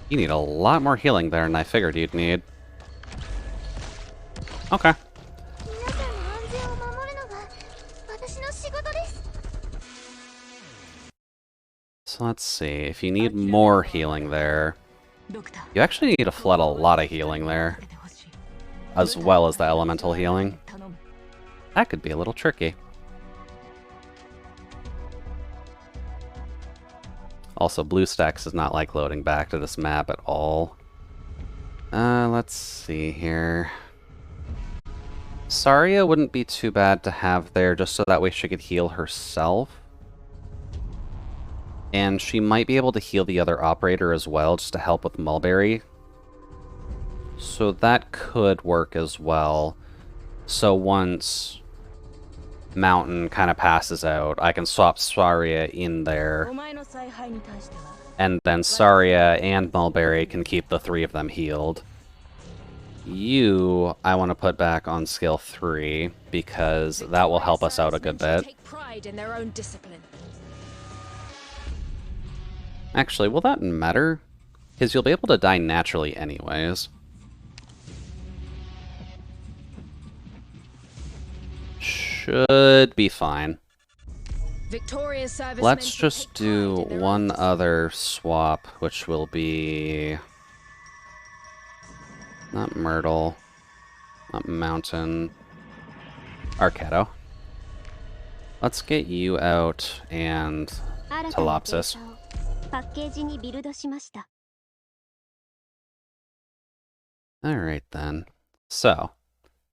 You need a lot more healing there than I figured you'd need. Okay. So let's see, if you need more healing there, you actually need to flood a lot of healing there, as well as the elemental healing. That could be a little tricky. Also, BlueStacks does not like loading back to this map at all. Let's see here. Saria wouldn't be too bad to have there, just so that way she could heal herself. And she might be able to heal the other operator as well, just to help with Mulberry. So that could work as well. So once Mountain kind of passes out, I can swap Saria in there. And then Saria and Mulberry can keep the 3 of them healed. You, I want to put back on skill 3, because that will help us out a good bit. Take pride in their own discipline. Actually, will that matter? Because you'll be able to die naturally anyways. Should be fine. Victoria's servicemen Let's should just take do pride in their one own other swap, which will be... not Myrtle, not Mountain, Arcato. Let's get you out and Telopsis. Alright then. So,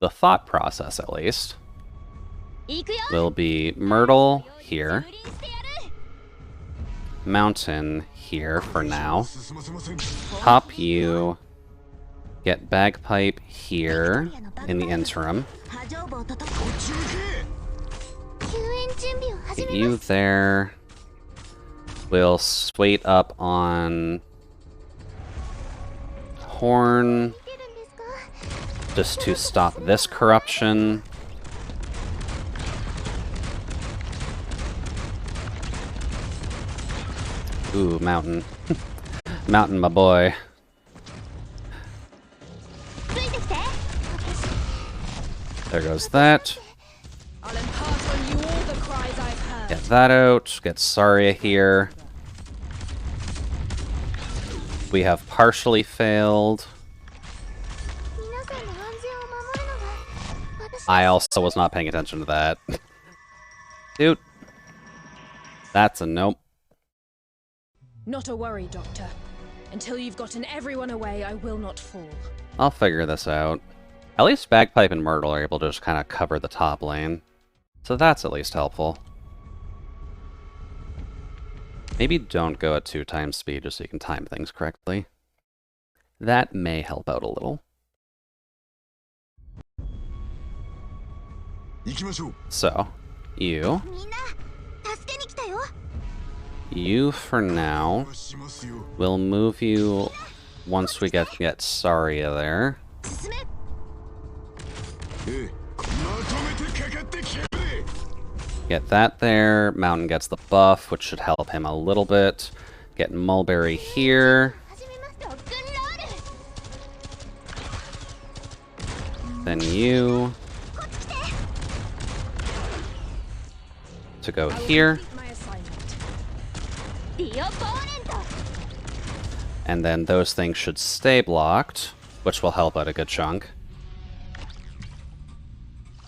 the thought process at least will be Myrtle here, Mountain here for now, pop you, get Bagpipe here in the interim, get you there, we'll wait up on Horn just to stop this corruption. Ooh, Mountain. Mountain, my boy. There goes that. I'll impart on you all the cries I've heard. Get that out. Get Saria here. We have partially failed. I also was not paying attention to that. Dude. That's a nope. Not a worry, Doctor. Until you've gotten everyone away, I will not fall. I'll figure this out. At least Bagpipe and Myrtle are able to just kind of cover the top lane. So that's at least helpful. Maybe don't go at 2 times speed just so you can time things correctly. That may help out a little. So, you for now. We'll move you once we get Saria there. Get that there. Mountain gets the buff, which should help him a little bit. Get Mulberry here. Then you to go here. And then those things should stay blocked, which will help out a good chunk.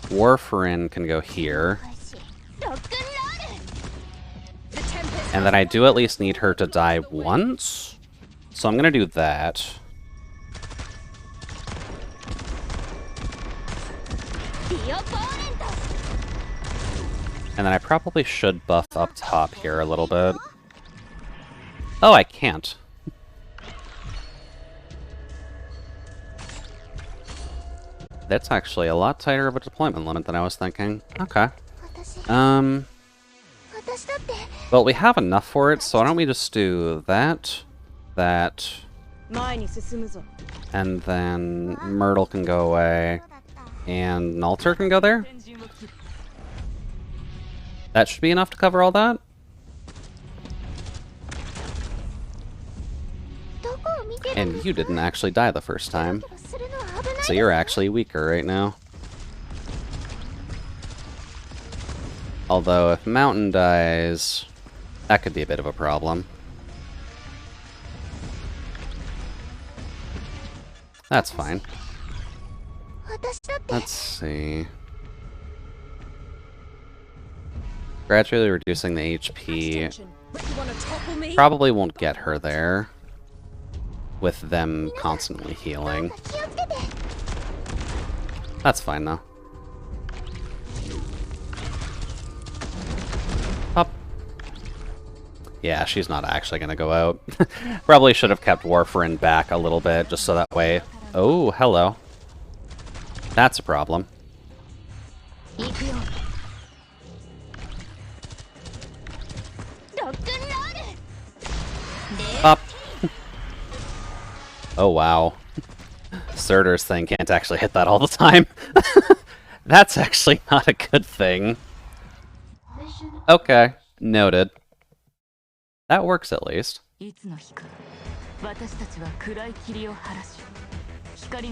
Warfarin can go here. And then I do at least need her to die once. So I'm going to do that. And then I probably should buff up top here a little bit. Oh, I can't. That's actually a lot tighter of a deployment limit than I was thinking. Okay. Well, we have enough for it, so why don't we just do that, that, and then Myrtle can go away, and Nalter can go there? That should be enough to cover all that? And you didn't actually die the first time. So you're actually weaker right now. Although if Mountain dies, that could be a bit of a problem. That's fine. Let's see. Gradually reducing the HP probably won't get her there with them constantly healing. That's fine though. Yeah, she's not actually going to go out. Probably should have kept Warfarin back a little bit, just so that way... Oh, hello. That's a problem. Up. Oh, wow. Surtur's thing can't actually hit that all the time. That's actually not a good thing. Okay, noted. That works at least.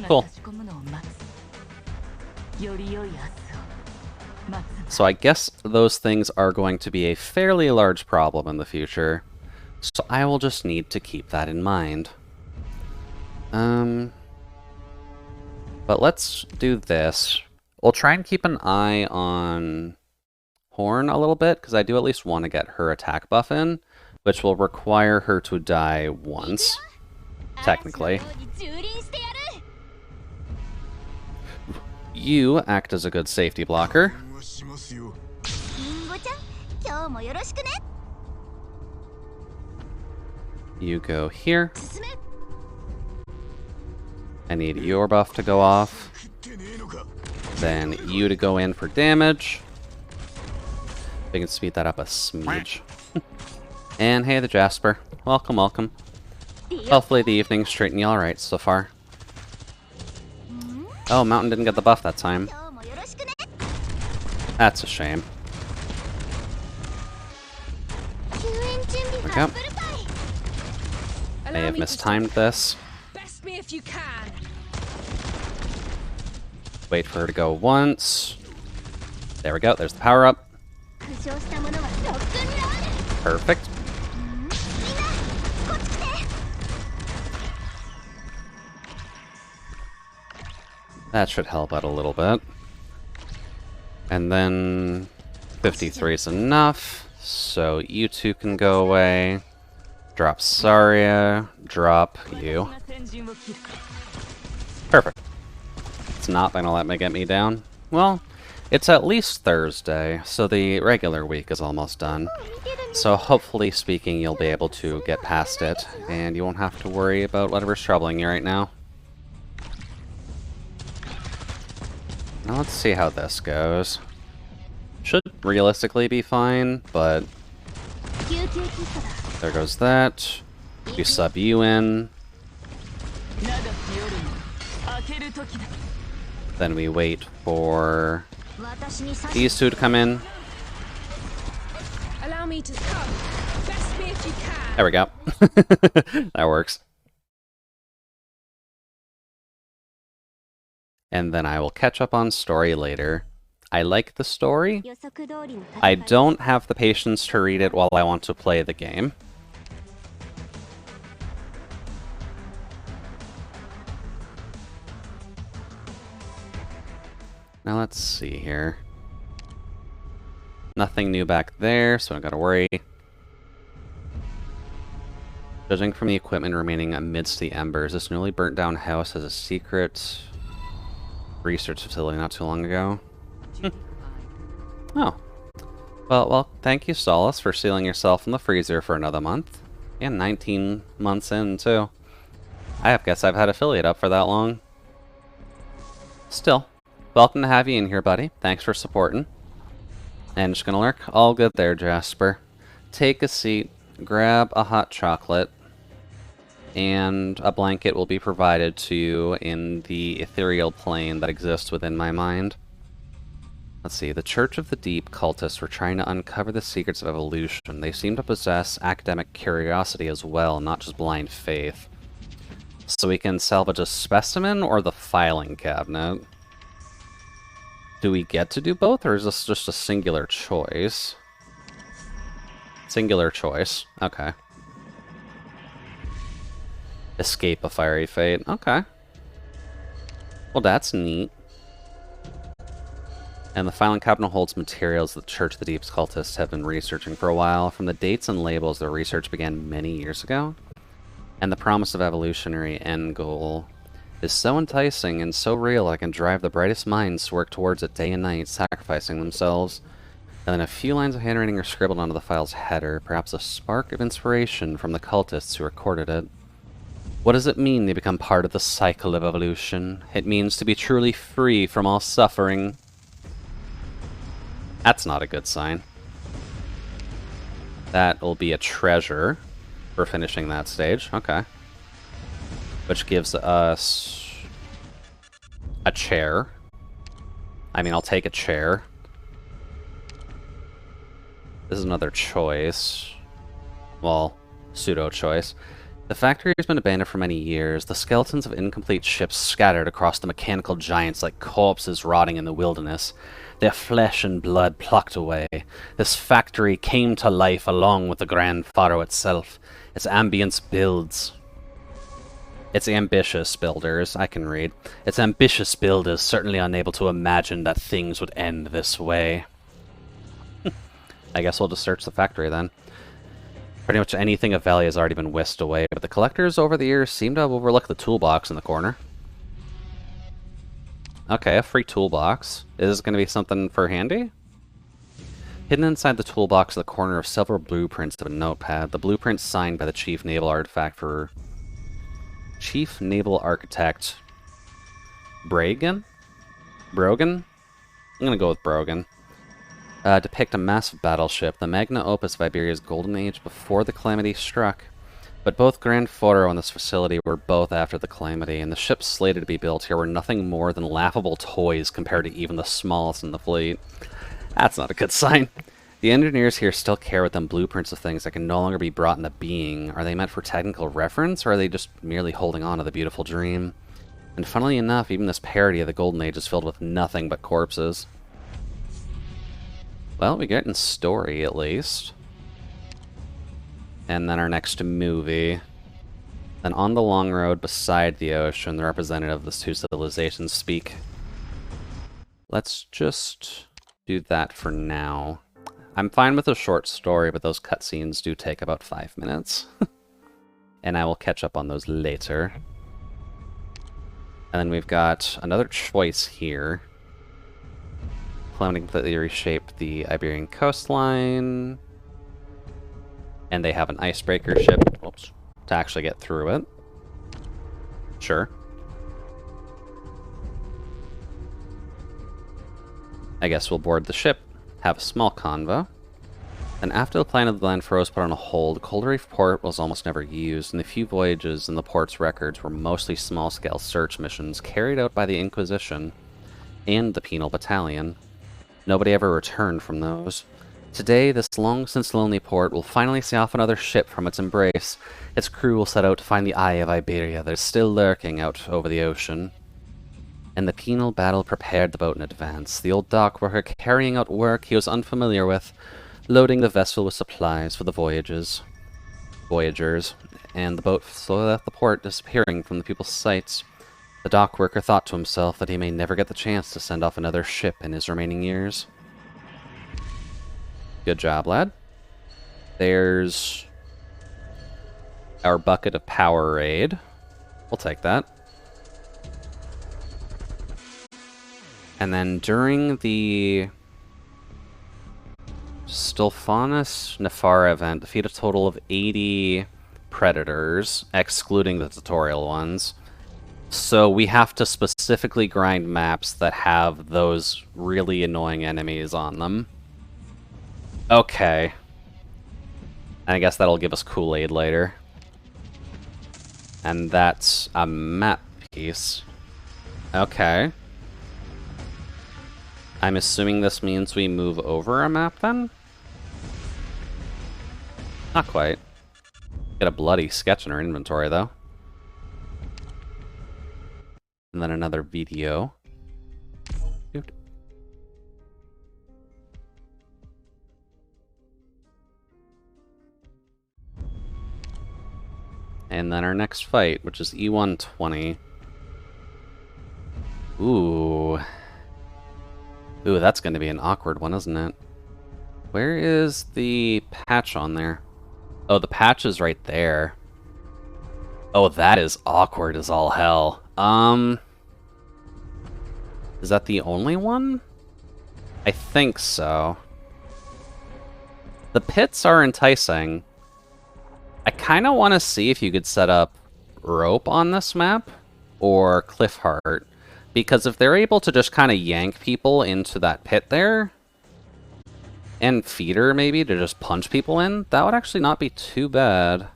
Cool. So I guess those things are going to be a fairly large problem in the future. So I will just need to keep that in mind. But let's do this. We'll try and keep an eye on Horn a little bit, because I do at least want to get her attack buff in, which will require her to die once, technically. You act as a good safety blocker. You go here. I need your buff to go off. Then you to go in for damage. We can speed that up a smidge. And hey, the Jasper. Welcome, welcome. Hopefully the evening's treating you alright so far. Oh, Mountain didn't get the buff that time. That's a shame. There we go. May have mistimed this. Best me if you can. Wait for her to go once. There we go, there's the power up. Perfect. That should help out a little bit. And then 53 is enough, so you two can go away. Drop Saria, drop you. Perfect. It's not gonna get me down. Well, it's at least Thursday, so the regular week is almost done. So hopefully speaking, you'll be able to get past it, and you won't have to worry about whatever's troubling you right now. Now let's see how this goes. Should realistically be fine, but... There goes that. You sub you in. Then we wait for these two to come in. Allow me to come. Best me if you can. There we go. That works. And then I will catch up on story later. I like the story. I don't have the patience to read it while I want to play the game. Now let's see here. Nothing new back there, so I don't gotta worry. Judging from the equipment remaining amidst the embers, this newly burnt down house has a secret research facility not too long ago. Oh. Well, thank you, Solace, for sealing yourself in the freezer for another month. And 19 months in, too. I guess I've had affiliate up for that long. Still, welcome to have you in here, buddy. Thanks for supporting. And just gonna lurk. All good there, Jasper. Take a seat, grab a hot chocolate, and a blanket will be provided to you in the ethereal plane that exists within my mind. Let's see, the Church of the Deep cultists were trying to uncover the secrets of evolution. They seem to possess academic curiosity as well, not just blind faith. So we can salvage a specimen or the filing cabinet. Do we get to do both, or is this just a singular choice? Singular choice. Okay. Escape a fiery fate. Okay. Well, that's neat. And the filing cabinet holds materials that the Church of the Deep's cultists have been researching for a while. From the dates and labels, their research began many years ago. And the promise of evolutionary end goal is so enticing and so real I can drive the brightest minds to work towards it day and night, sacrificing themselves. And then a few lines of handwriting are scribbled onto the file's header, perhaps a spark of inspiration from the cultists who recorded it. What does it mean they become part of the cycle of evolution? It means to be truly free from all suffering. That's not a good sign. That will be a treasure for finishing that stage. Okay. Which gives us a chair. I mean, I'll take a chair. This is another choice. Well, pseudo-choice. The factory has been abandoned for many years. The skeletons of incomplete ships scattered across the mechanical giants like corpses rotting in the wilderness. Their flesh and blood plucked away. This factory came to life along with the Grand Faro itself. Its ambience builds. Its ambitious builders, I can read. Its ambitious builders certainly unable to imagine that things would end this way. I guess we'll just search the factory then. Pretty much anything of value has already been whisked away, but the collectors over the years seem to have overlooked the toolbox in the corner. Okay, a free toolbox. Is this going to be something for handy? Hidden inside the toolbox in the corner of several blueprints of a notepad. The blueprints signed by the Chief Naval Architect Brogan? I'm going to go with Brogan. Depict a massive battleship, the magna opus of Iberia's golden age before the calamity struck. But both Grand Foro and this facility were both after the calamity, and the ships slated to be built here were nothing more than laughable toys compared to even the smallest in the fleet. That's not a good sign. The engineers here still care with them blueprints of things that can no longer be brought into being. Are they meant for technical reference, or are they just merely holding on to the beautiful dream? And funnily enough, even this parody of the Golden Age is filled with nothing but corpses. Well, we get in story, at least. And then our next movie. Then on the long road beside the ocean, the representative of the two civilizations speak. Let's just do that for now. I'm fine with a short story, but those cutscenes do take about 5 minutes. And I will catch up on those later. And then we've got another choice here. Calamity completely reshaped the Iberian coastline. And they have an icebreaker ship, oops, to actually get through it. Sure. I guess we'll board the ship, have a small convo. And after the plan of the Land was put on a hold, Cold Reef Port was almost never used, and the few voyages in the port's records were mostly small-scale search missions carried out by the Inquisition and the Penal Battalion. Nobody ever returned from those. Today, this long-since-lonely port will finally see off another ship from its embrace. Its crew will set out to find the Eye of Iberia that is still lurking out over the ocean. And the penal battle prepared the boat in advance. The old dock worker carrying out work he was unfamiliar with, loading the vessel with supplies for the voyagers, and the boat slowly left the port, disappearing from the people's sights. The dock worker thought to himself that he may never get the chance to send off another ship in his remaining years. Good job, lad. There's our bucket of Powerade. We'll take that. And then during the Stolfanus Nefara event, defeat a total of 80 predators, excluding the tutorial ones. So we have to specifically grind maps that have those really annoying enemies on them. Okay. I guess that'll give us Kool-Aid later. And that's a map piece. Okay. I'm assuming this means we move over a map then? Not quite. Get a bloody sketch in our inventory though. And then another video. And then our next fight, which is E120. Ooh. Ooh, that's going to be an awkward one, isn't it? Where is the patch on there? Oh, the patch is right there. Oh, that is awkward as all hell. Is that the only one? I think so. The pits are enticing. I kind of want to see if you could set up rope on this map or cliff heart, because if they're able to just kind of yank people into that pit there, and feeder maybe to just punch people in, that would actually not be too bad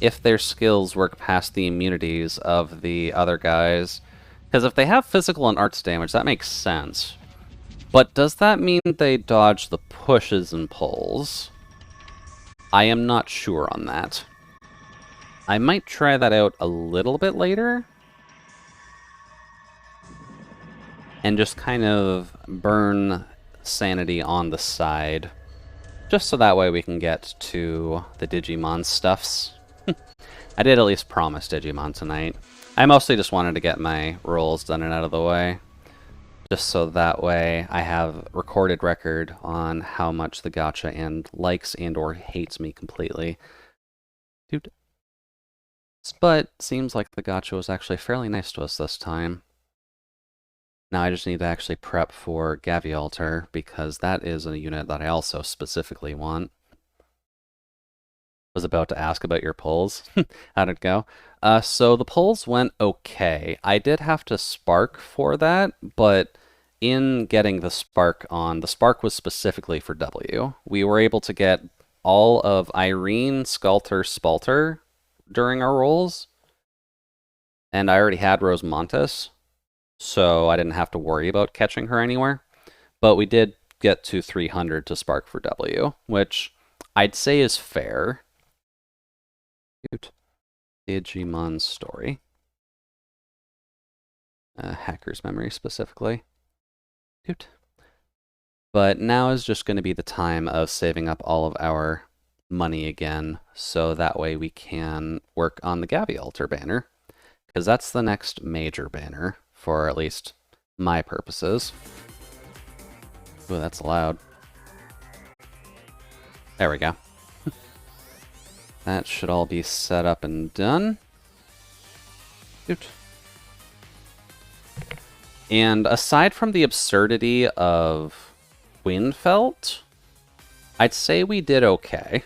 if their skills work past the immunities of the other guys. Because if they have physical and arts damage, that makes sense. But does that mean they dodge the pushes and pulls? I am not sure on that. I might try that out a little bit later. And just kind of burn sanity on the side. Just so that way we can get to the Digimon stuffs. I did at least promise Digimon tonight. I mostly just wanted to get my rolls done and out of the way. Just so that way I have recorded record on how much the gacha and likes and or hates me completely. Dude. But seems like the gacha was actually fairly nice to us this time. Now I just need to actually prep for Gavialter, because that is a unit that I also specifically want. Was about to ask about your pulls. How'd it go? So the pulls went okay. I did have to spark for that, but in getting the spark on, the spark was specifically for W. We were able to get all of Irene, Sculter, Spalter during our rolls, and I already had Rose Montes, so I didn't have to worry about catching her anywhere. But we did get to 300 to spark for W, which I'd say is fair. Digimon story. HackersMemory specifically. But now is just going to be the time of saving up all of our money again, so that way we can work on the Gavialter banner, because that's the next major banner, for at least my purposes. Ooh, that's loud. There we go. That should all be set up and done. And aside from the absurdity of Windfelt, I'd say we did okay.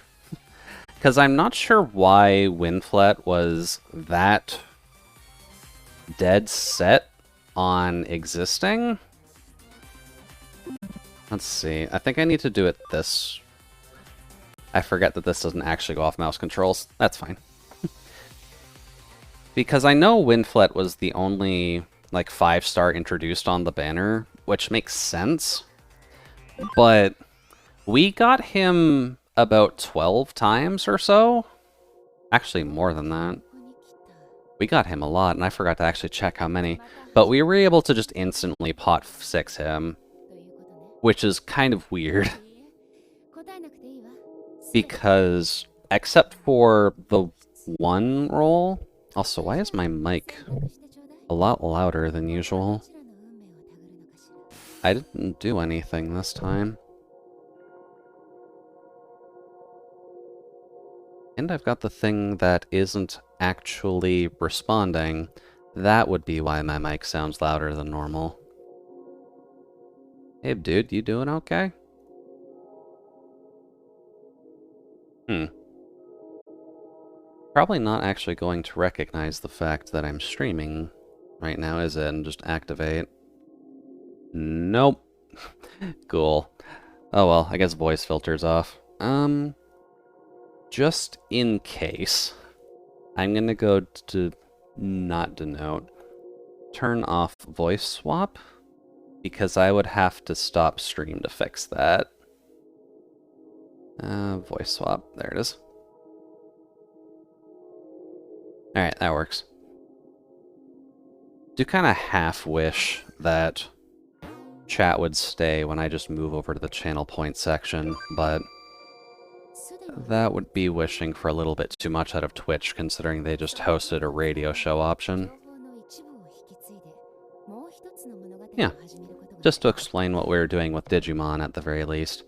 Because I'm not sure why Windflet was that dead set on existing. Let's see. I think I need to do it this. I forget that this doesn't actually go off mouse controls. That's fine. Because I know Windflet was the only, like, 5-star introduced on the banner, which makes sense. But we got him about 12 times or so. Actually, more than that. We got him a lot, and I forgot to actually check how many. But we were able to just instantly pot 6 him, which is kind of weird. Because, except for the one roll... Also, why is my mic a lot louder than usual? I didn't do anything this time. And I've got the thing that isn't actually responding. That would be why my mic sounds louder than normal. Hey, dude, you doing okay? Probably not actually going to recognize the fact that I'm streaming right now, is it? And just activate. Nope. Cool. Oh well, I guess voice filter's off. Just in case, I'm gonna go to not denote. Turn off voice swap, because I would have to stop stream to fix that. Voice swap, there it is. Alright, that works. Do kind of half wish that chat would stay when I just move over to the channel point section, but that would be wishing for a little bit too much out of Twitch, considering they just hosted a radio show option. Yeah, just to explain what we were doing with Digimon at the very least.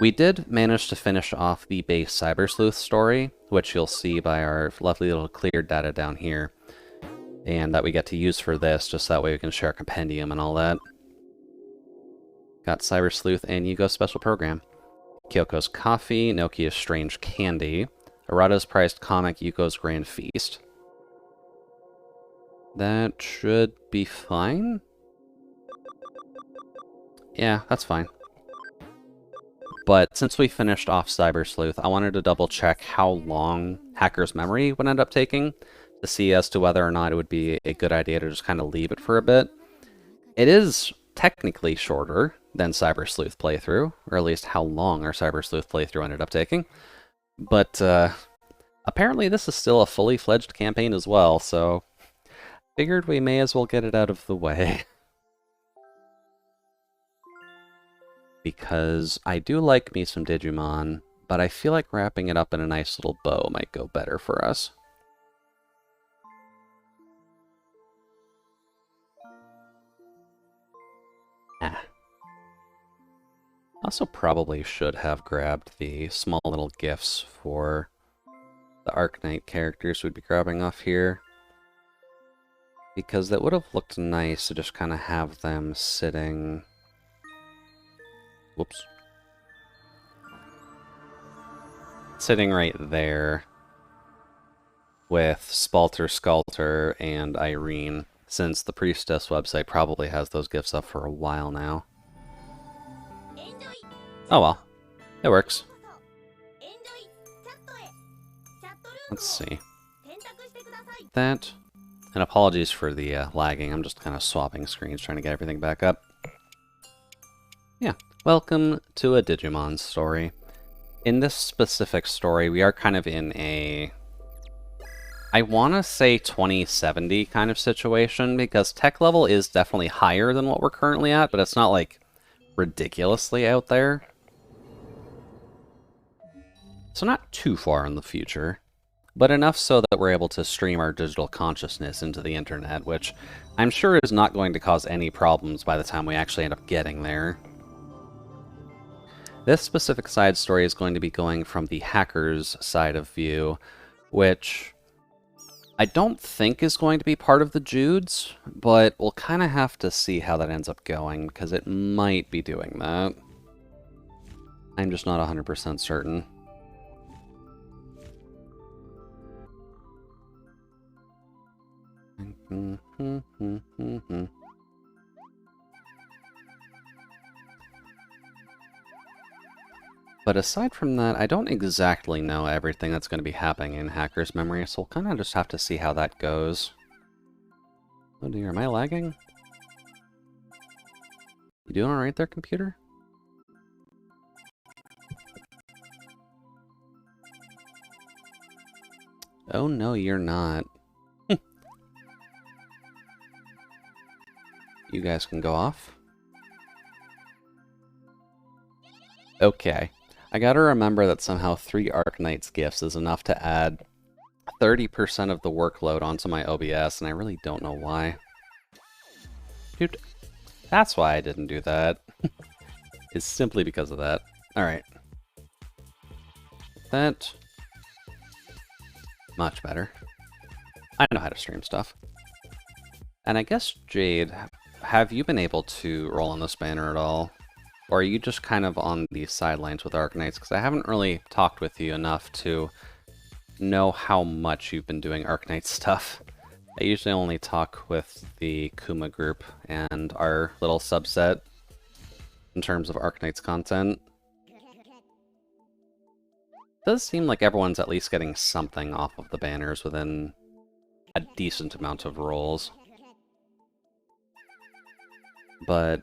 We did manage to finish off the base Cyber Sleuth story, which you'll see by our lovely little cleared data down here, and that we get to use for this, just that way we can share compendium and all that. Got Cyber Sleuth and Yugo Special Program. Kyoko's Coffee, Nokia's Strange Candy, Arata's Prized Comic, Yuko's Grand Feast. That should be fine. Yeah, that's fine. But since we finished off Cyber Sleuth, I wanted to double check how long HackersMemory would end up taking to see as to whether or not it would be a good idea to just kind of leave it for a bit. It is technically shorter than Cyber Sleuth playthrough, or at least how long our Cyber Sleuth playthrough ended up taking. But apparently this is still a fully fledged campaign as well, so figured we may as well get it out of the way. Because I do like me some Digimon, but I feel like wrapping it up in a nice little bow might go better for us. Also probably should have grabbed the small little gifts for the Arknight characters we'd be grabbing off here. Because that would have looked nice to just kind of have them sitting... Whoops. Sitting right there with Spalter, Sculptor, and Irene, since the Priestess website probably has those gifts up for a while now. Oh well, it works. Let's see. That, and apologies for the lagging, I'm just kind of swapping screens trying to get everything back up. Yeah, welcome to a Digimon story. In this specific story, we are kind of in a... I want to say 2070 kind of situation, because tech level is definitely higher than what we're currently at, but it's not, like, ridiculously out there. So not too far in the future, but enough so that we're able to stream our digital consciousness into the internet, which I'm sure is not going to cause any problems by the time we actually end up getting there. This specific side story is going to be going from the hacker's side of view, which I don't think is going to be part of the Jude's, but we'll kind of have to see how that ends up going, because it might be doing that. I'm just not 100% certain. But aside from that, I don't exactly know everything that's going to be happening in HackersMemory, so we'll kind of just have to see how that goes. Oh dear, am I lagging? You doing alright there, computer? Oh no, you're not. You guys can go off. Okay. I gotta remember that somehow 3 Arknights gifts is enough to add 30% of the workload onto my OBS, and I really don't know why. Dude, that's why I didn't do that. It's simply because of that. Alright. That... much better. I know how to stream stuff. And I guess, Jade, have you been able to roll on this banner at all? Or are you just kind of on the sidelines with Arknights? Because I haven't really talked with you enough to know how much you've been doing Arknight stuff. I usually only talk with the Kuma group and our little subset in terms of Arknights content. It does seem like everyone's at least getting something off of the banners within a decent amount of rolls. But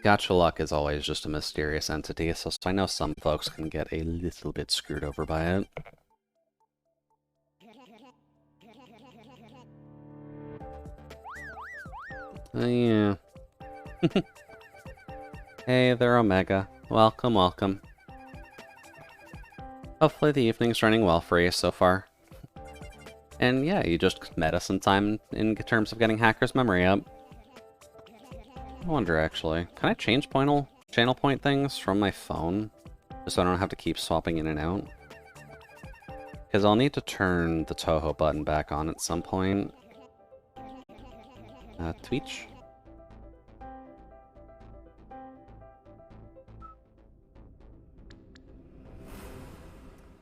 Gacha luck is always just a mysterious entity, so I know some folks can get a little bit screwed over by it. Yeah. Hey there, Omega. Welcome, welcome. Hopefully the evening's running well for you so far. And yeah, you just met us in time in terms of getting HackersMemory up. I wonder, actually, can I change channel point things from my phone? Just so I don't have to keep swapping in and out? Because I'll need to turn the Touhou button back on at some point. Twitch?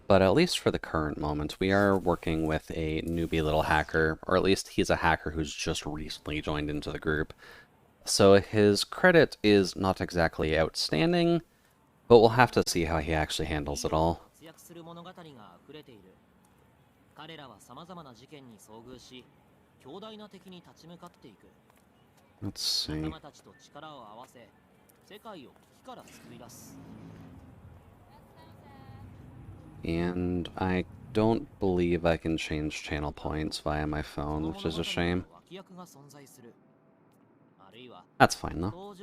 But at least for the current moment, we are working with a newbie little hacker, or at least he's a hacker who's just recently joined into the group. So his credit is not exactly outstanding, but we'll have to see how he actually handles it all. Let's see. And I don't believe I can change channel points via my phone, which is a shame. That's fine, though.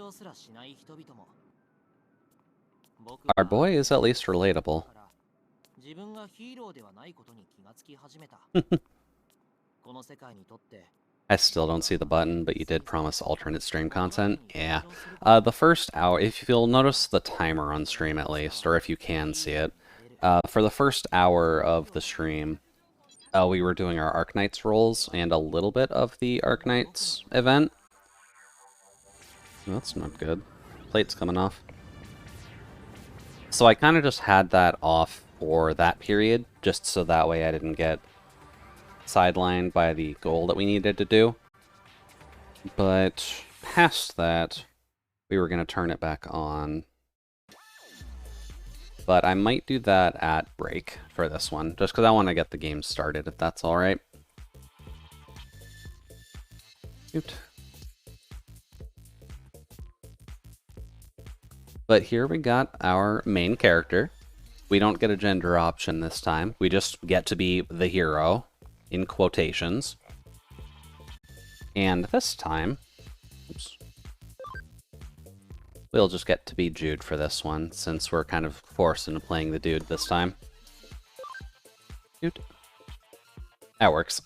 Our boy is at least relatable. I still don't see the button, but you did promise alternate stream content. Yeah. The first hour, if you'll notice the timer on stream at least, or if you can see it, for the first hour of the stream, we were doing our Arknights rolls and a little bit of the Arknights event. That's not good. Plate's coming off. So I kind of just had that off for that period, just so that way I didn't get sidelined by the goal that we needed to do. But past that, we were going to turn it back on. But I might do that at break for this one, just because I want to get the game started, if that's alright. Shoot. But here we got our main character. We don't get a gender option this time. We just get to be the hero, in quotations. And this time, oops, we'll just get to be Jude for this one, since we're kind of forced into playing the dude this time. Dude. That works.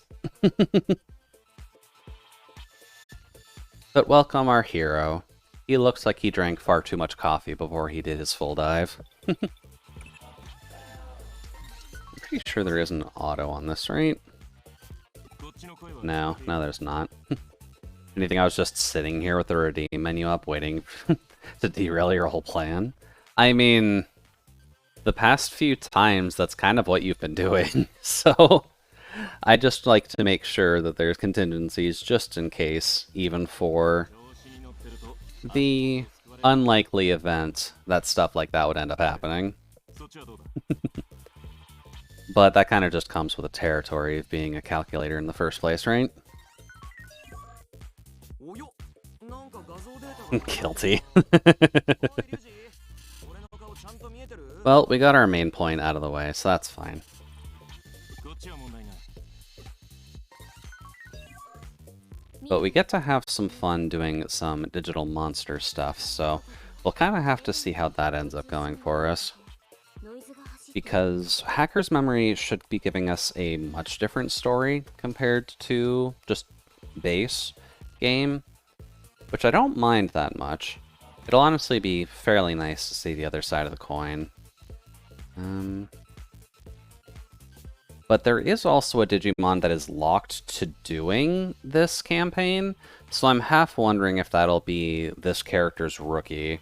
But welcome our hero. He looks like he drank far too much coffee before he did his full dive. I'm pretty sure there is an auto on this, right? No, there's not. Anything, I was just sitting here with the redeem menu up waiting to derail your whole plan. I mean, the past few times, that's kind of what you've been doing. So, I just like to make sure that there's contingencies just in case, even for the unlikely event that stuff like that would end up happening. But that kind of just comes with the territory of being a calculator in the first place, right? Guilty. Well, we got our main point out of the way, so that's fine. But we get to have some fun doing some digital monster stuff, so we'll kind of have to see how that ends up going for us. Because HackersMemory should be giving us a much different story compared to just base game, which I don't mind that much. It'll honestly be fairly nice to see the other side of the coin. But there is also a Digimon that is locked to doing this campaign, so I'm half wondering if that'll be this character's rookie.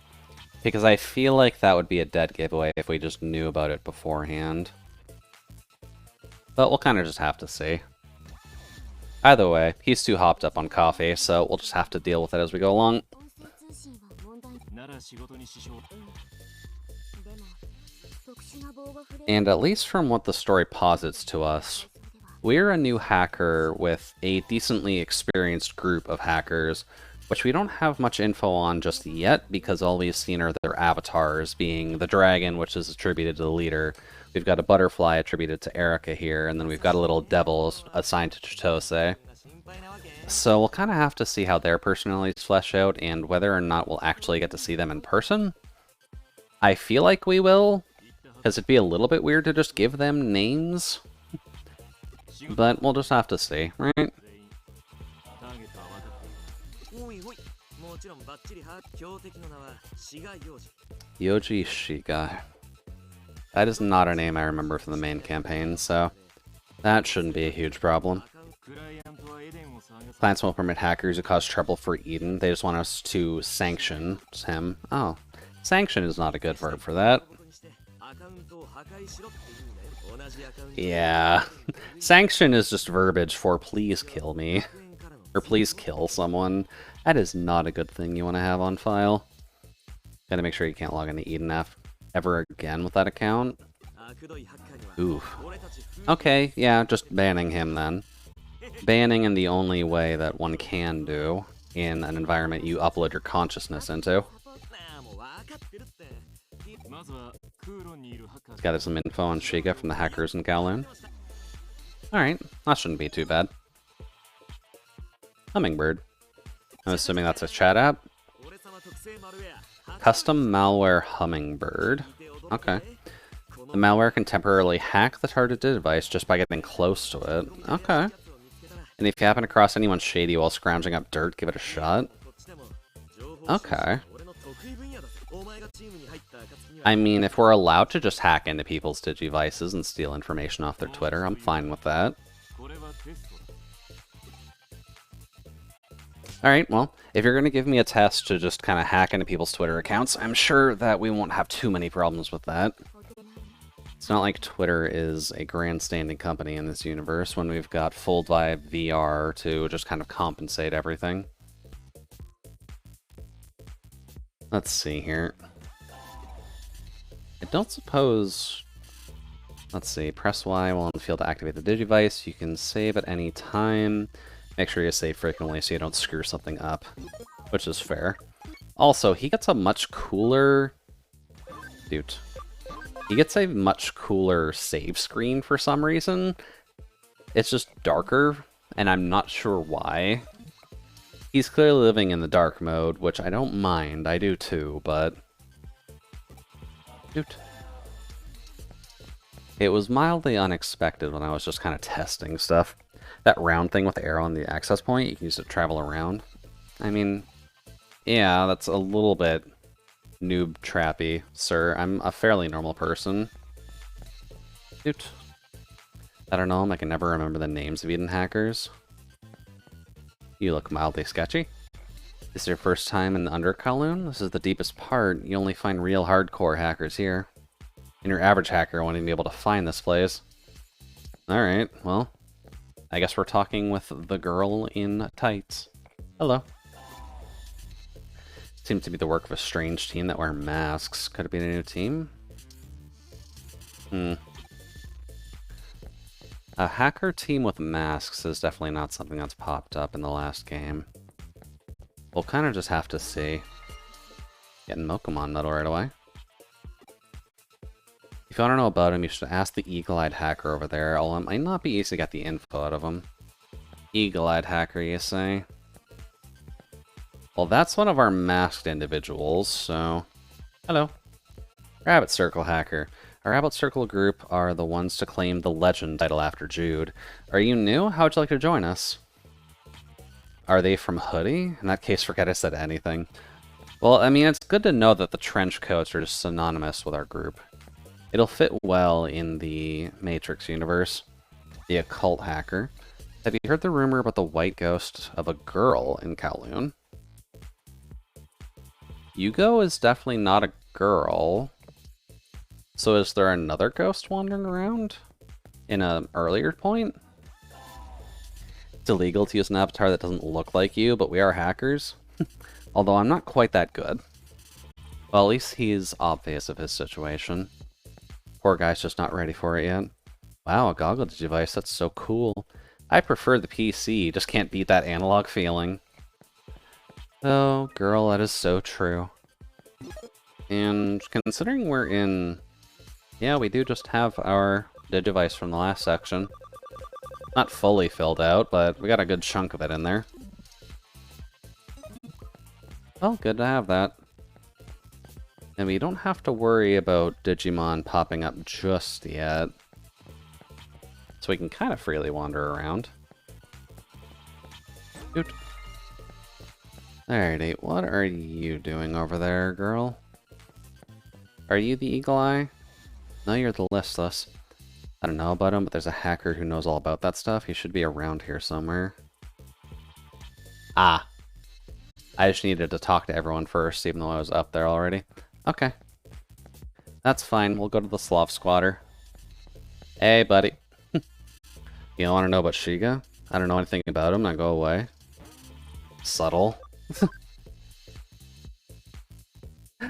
Because I feel like that would be a dead giveaway if we just knew about it beforehand. But we'll kind of just have to see. Either way, he's too hopped up on coffee, so we'll just have to deal with it as we go along. And at least from what the story posits to us, we're a new hacker with a decently experienced group of hackers, which we don't have much info on just yet, because all we've seen are their avatars, being the dragon, which is attributed to the leader. We've got a butterfly attributed to Erica here, and then we've got a little devil assigned to Chitose. So we'll kind of have to see how their personalities flesh out, and whether or not we'll actually get to see them in person. I feel like we will, because it'd be a little bit weird to just give them names. But we'll just have to see, right? Yoji Shiga. That is not a name I remember from the main campaign, so that shouldn't be a huge problem. Plants won't permit hackers who cause trouble for Eden. They just want us to sanction him. Oh, sanction is not a good verb for that. Yeah. Sanction is just verbiage for please kill me. Or please kill someone. That is not a good thing you want to have on file. Gotta make sure you can't log into Eden ever again with that account. Oof. Okay, yeah, just banning him then. Banning in the only way that one can do in an environment you upload your consciousness into. Got some info on Shiga from the hackers in Kowloon. Alright, that shouldn't be too bad. Hummingbird. I'm assuming that's a chat app. Custom malware Hummingbird. Okay. The malware can temporarily hack the targeted device just by getting close to it. Okay. And if you happen across anyone shady while scrounging up dirt, give it a shot. Okay. I mean, if we're allowed to just hack into people's Digivices and steal information off their Twitter, I'm fine with that. Alright, well, if you're going to give me a test to just kind of hack into people's Twitter accounts, I'm sure that we won't have too many problems with that. It's not like Twitter is a grandstanding company in this universe when we've got full Vive VR to just kind of compensate everything. Let's see here. I don't suppose... Let's see, press Y while in the field to activate the Digivice. You can save at any time. Make sure you save frequently so you don't screw something up, which is fair. Also, he gets a much cooler... Dude. He gets a much cooler save screen for some reason. It's just darker, and I'm not sure why. He's clearly living in the dark mode, which I don't mind. I do too, but... Dude. It was mildly unexpected when I was just kind of testing stuff. That round thing with the arrow on the access point, you can use it to travel around. I mean, yeah, that's a little bit noob trappy, sir. I'm a fairly normal person. Dude. I don't know, I can never remember the names of Eden hackers. You look mildly sketchy. This is your first time in the Underkowloon? This is the deepest part. You only find real hardcore hackers here. And your average hacker won't even be able to find this place. Alright, well, I guess we're talking with the girl in tights. Hello. Seems to be the work of a strange team that wear masks. Could it be a new team? A hacker team with masks is definitely not something that's popped up in the last game. We'll kind of just have to see. Getting Mokomon medal right away. If you want to know about him, you should ask the eagle-eyed hacker over there, although it might not be easy to get the info out of him. Eagle-eyed hacker, you say? Well, that's one of our masked individuals, so... Hello. Rabbit Circle hacker. Our Rabbit Circle group are the ones to claim the legend title after Jude. Are you new? How would you like to join us? Are they from Hoodie? In that case, forget I said anything. Well, I mean, it's good to know that the trench coats are just synonymous with our group. It'll fit well in the Matrix universe. The occult hacker. Have you heard the rumor about the white ghost of a girl in Kowloon? Yugo is definitely not a girl. So is there another ghost wandering around? In an earlier point? It's illegal to use an avatar that doesn't look like you, but we are hackers. Although I'm not quite that good. Well, at least he's obvious of his situation. Poor guy's just not ready for it yet. Wow, a goggle device, that's so cool. I prefer the PC, just can't beat that analog feeling. Oh, girl, that is so true. And considering we're in... Yeah, we do just have our Digivice from the last section. Not fully filled out, but we got a good chunk of it in there. Well, good to have that. And we don't have to worry about Digimon popping up just yet. So we can kind of freely wander around. Dude. Alrighty, what are you doing over there, girl? Are you the Eagle Eye? No, you're the Listless. I don't know about him, but there's a hacker who knows all about that stuff. He should be around here somewhere. Ah. I just needed to talk to everyone first, even though I was up there already. Okay. That's fine, we'll go to the Slav Squatter. Hey, buddy. You don't want to know about Shiga? I don't know anything about him. Now go away. Subtle.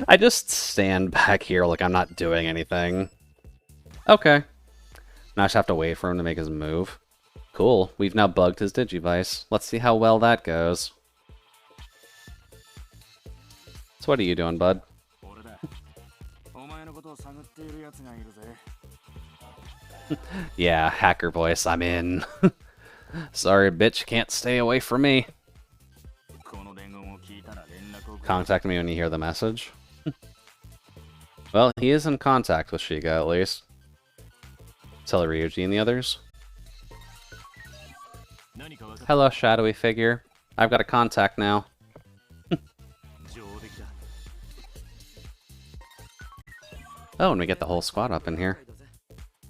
I just stand back here like I'm not doing anything. Okay. Now I just have to wait for him to make his move. Cool. We've now bugged his Digivice. Let's see how well that goes. So what are you doing, bud? Yeah, hacker voice, I'm in. Sorry, bitch, can't stay away from me. Contact me when you hear the message. Well, he is in contact with Shiga, at least. Tell Ryuji and the others. Hello, shadowy figure. I've got a contact now. Oh, and we get the whole squad up in here.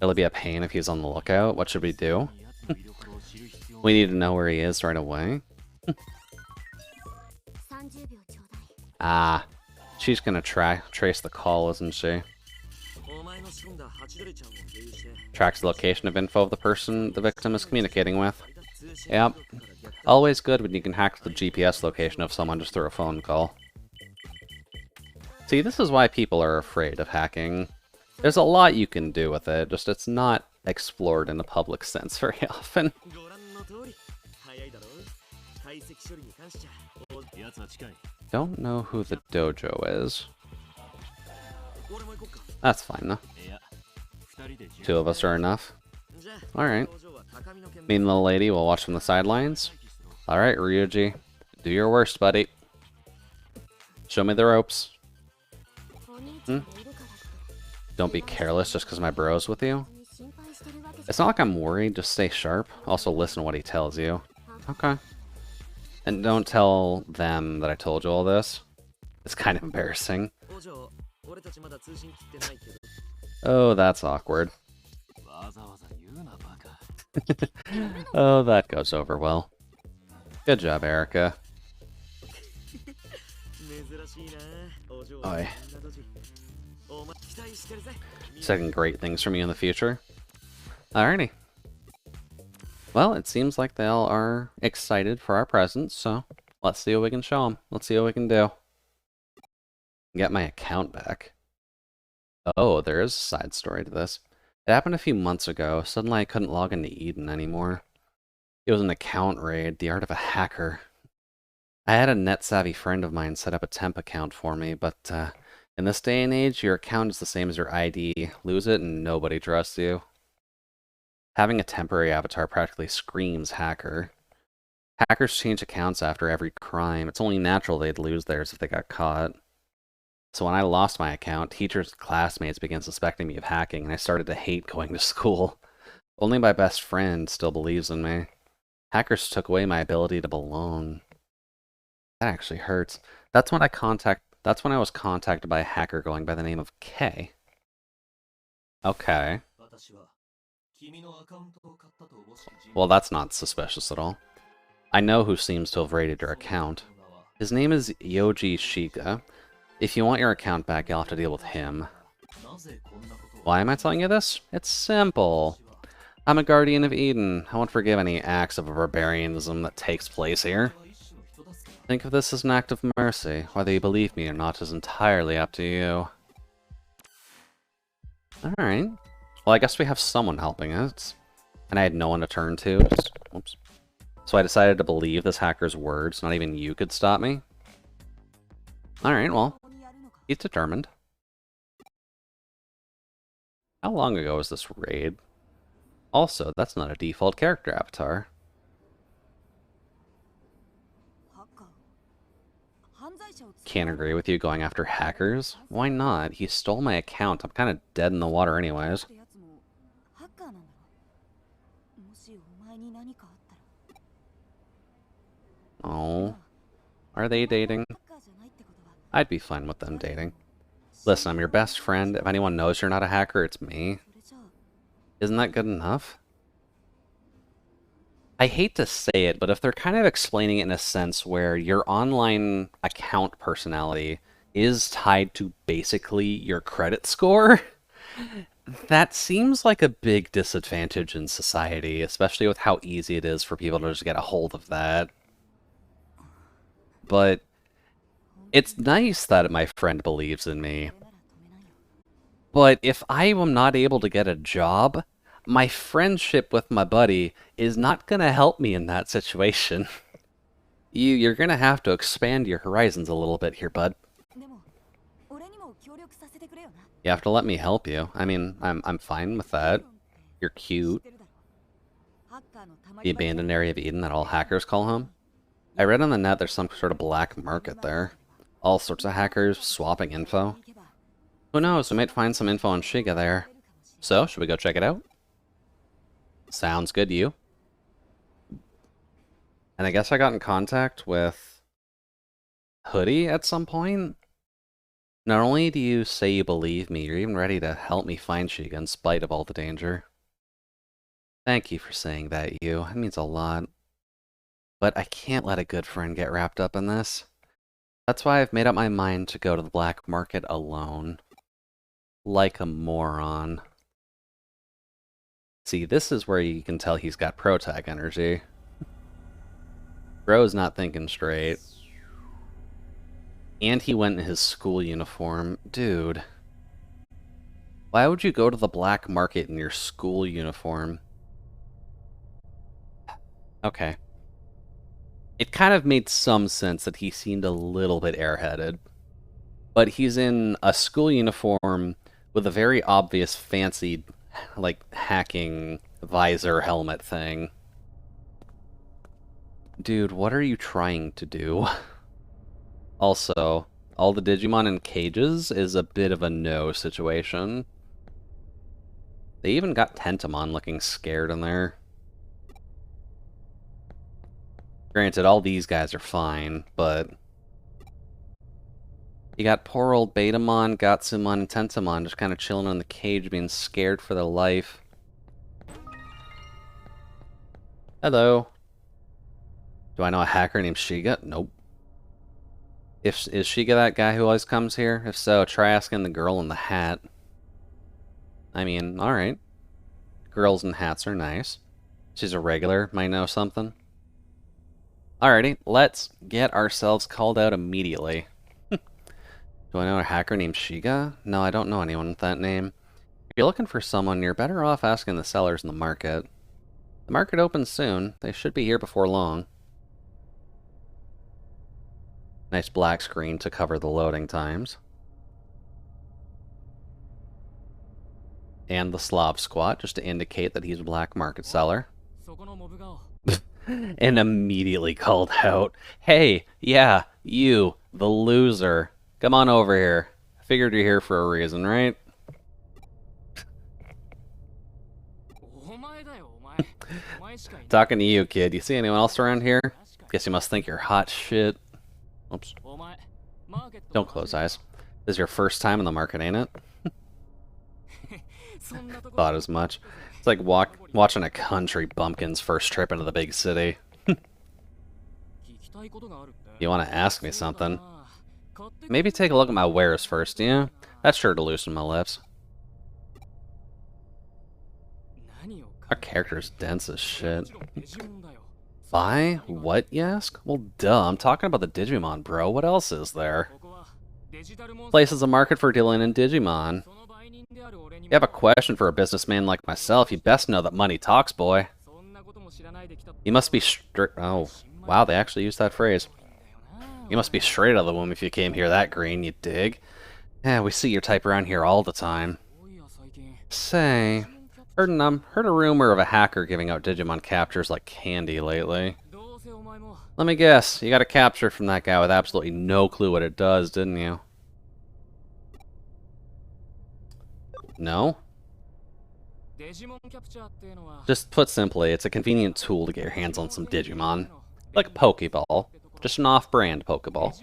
It'll be a pain if he's on the lookout. What should we do? We need to know where he is right away. Ah, she's gonna trace the call, isn't she? Tracks the location of info of the person the victim is communicating with. Yep. Always good when you can hack the GPS location of someone just through a phone call. See, this is why people are afraid of hacking. There's a lot you can do with it, just it's not explored in a public sense very often. Don't know who the dojo is. That's fine though. 2 of us are enough. Alright. Me and little lady will watch from the sidelines. Alright, Ryuji. Do your worst, buddy. Show me the ropes. Don't be careless just because my bro's with you. It's not like I'm worried, just stay sharp. Also listen to what he tells you. Okay. And don't tell them that I told you all this. It's kind of embarrassing. Oh, that's awkward. Oh, that goes over well. Good job, Erica. Oi. Second great things from you in the future. Alrighty. Well, it seems like they all are excited for our presence, so let's see what we can show them. Let's see what we can do. Get my account back. Oh, there is a side story to this. It happened a few months ago. Suddenly I couldn't log into Eden anymore. It was an account raid, the art of a hacker. I had a net-savvy friend of mine set up a temp account for me, but in this day and age, your account is the same as your ID. Lose it and nobody trusts you. Having a temporary avatar practically screams hacker. Hackers change accounts after every crime. It's only natural they'd lose theirs if they got caught. So when I lost my account, teachers and classmates began suspecting me of hacking, and I started to hate going to school. Only my best friend still believes in me. Hackers took away my ability to belong. That actually hurts. That's when I was contacted by a hacker going by the name of K. Okay. Well, that's not suspicious at all. I know who seems to have raided your account. His name is Yoji Shiga. If you want your account back, you'll have to deal with him. Why am I telling you this? It's simple. I'm a guardian of Eden. I won't forgive any acts of barbarianism that takes place here. Think of this as an act of mercy. Whether you believe me or not is entirely up to you. Alright. Well, I guess we have someone helping us. And I had no one to turn to. Oops. So I decided to believe this hacker's words. Not even you could stop me. Alright, well. He's determined. How long ago was this raid? Also, that's not a default character avatar. Can't agree with you going after hackers. Why not? He stole my account. I'm kind of dead in the water anyways. Oh. Are they dating? I'd be fine with them dating. Listen, I'm your best friend. If anyone knows you're not a hacker, it's me. Isn't that good enough? I hate to say it, but if they're kind of explaining it in a sense where your online account personality is tied to basically your credit score, That seems like a big disadvantage in society, especially with how easy it is for people to just get a hold of that. But it's nice that my friend believes in me. But if I am not able to get a job, my friendship with my buddy is not going to help me in that situation. You're going to have to expand your horizons a little bit here, bud. You have to let me help you. I mean, I'm fine with that. You're cute. The abandoned area of Eden that all hackers call home. I read on the net there's some sort of black market there. All sorts of hackers swapping info. Who knows, we might find some info on Shiga there. So, should we go check it out? Sounds good to you. And I guess I got in contact with Hoodie at some point. Not only do you say you believe me, you're even ready to help me find Shiga in spite of all the danger. Thank you for saying that, you. It means a lot. But I can't let a good friend get wrapped up in this. That's why I've made up my mind to go to the black market alone. Like a moron. See, this is where you can tell he's got protag energy. Bro's not thinking straight. And he went in his school uniform. Dude. Why would you go to the black market in your school uniform? Okay. It kind of made some sense that he seemed a little bit airheaded. But he's in a school uniform with a very obvious fancy, like, hacking visor helmet thing. Dude, what are you trying to do? Also, all the Digimon in cages is a bit of a no situation. They even got Tentamon looking scared in there. Granted, all these guys are fine, but you got poor old Betamon, Gatsumon, and Tentamon just kind of chilling in the cage being scared for their life. Hello. Do I know a hacker named Shiga? Nope. Is Shiga that guy who always comes here? If so, try asking the girl in the hat. I mean, alright. Girls in hats are nice. She's a regular, might know something. Alrighty, let's get ourselves called out immediately. Do I know a hacker named Shiga? No, I don't know anyone with that name. If you're looking for someone, you're better off asking the sellers in the market. The market opens soon. They should be here before long. Nice black screen to cover the loading times. And the Slav squat, just to indicate that he's a black market seller. And immediately called out, "Hey, yeah, you, the loser. Come on over here. I figured you're here for a reason, right?" Talking to you, kid. You see anyone else around here? Guess you must think you're hot shit. Oops. Don't close eyes. This is your first time in the market, ain't it? Thought as much. It's like watching a country bumpkin's first trip into the big city. You want to ask me something? Maybe take a look at my wares first, yeah? That's sure to loosen my lips. Our character's dense as shit. Buy? What, you ask? Well, duh, I'm talking about the Digimon, bro. What else is there? Place is a market for dealing in Digimon. You have a question for a businessman like myself, you best know that money talks, boy. You must be oh, wow, they actually used that phrase. You must be straight out of the womb if you came here that green, you dig? Yeah, we see your type around here all the time. Say, heard a rumor of a hacker giving out Digimon captures like candy lately. Let me guess, you got a capture from that guy with absolutely no clue what it does, didn't you? No? Just put simply, it's a convenient tool to get your hands on some Digimon. Like a Pokeball, just an off-brand Pokeball.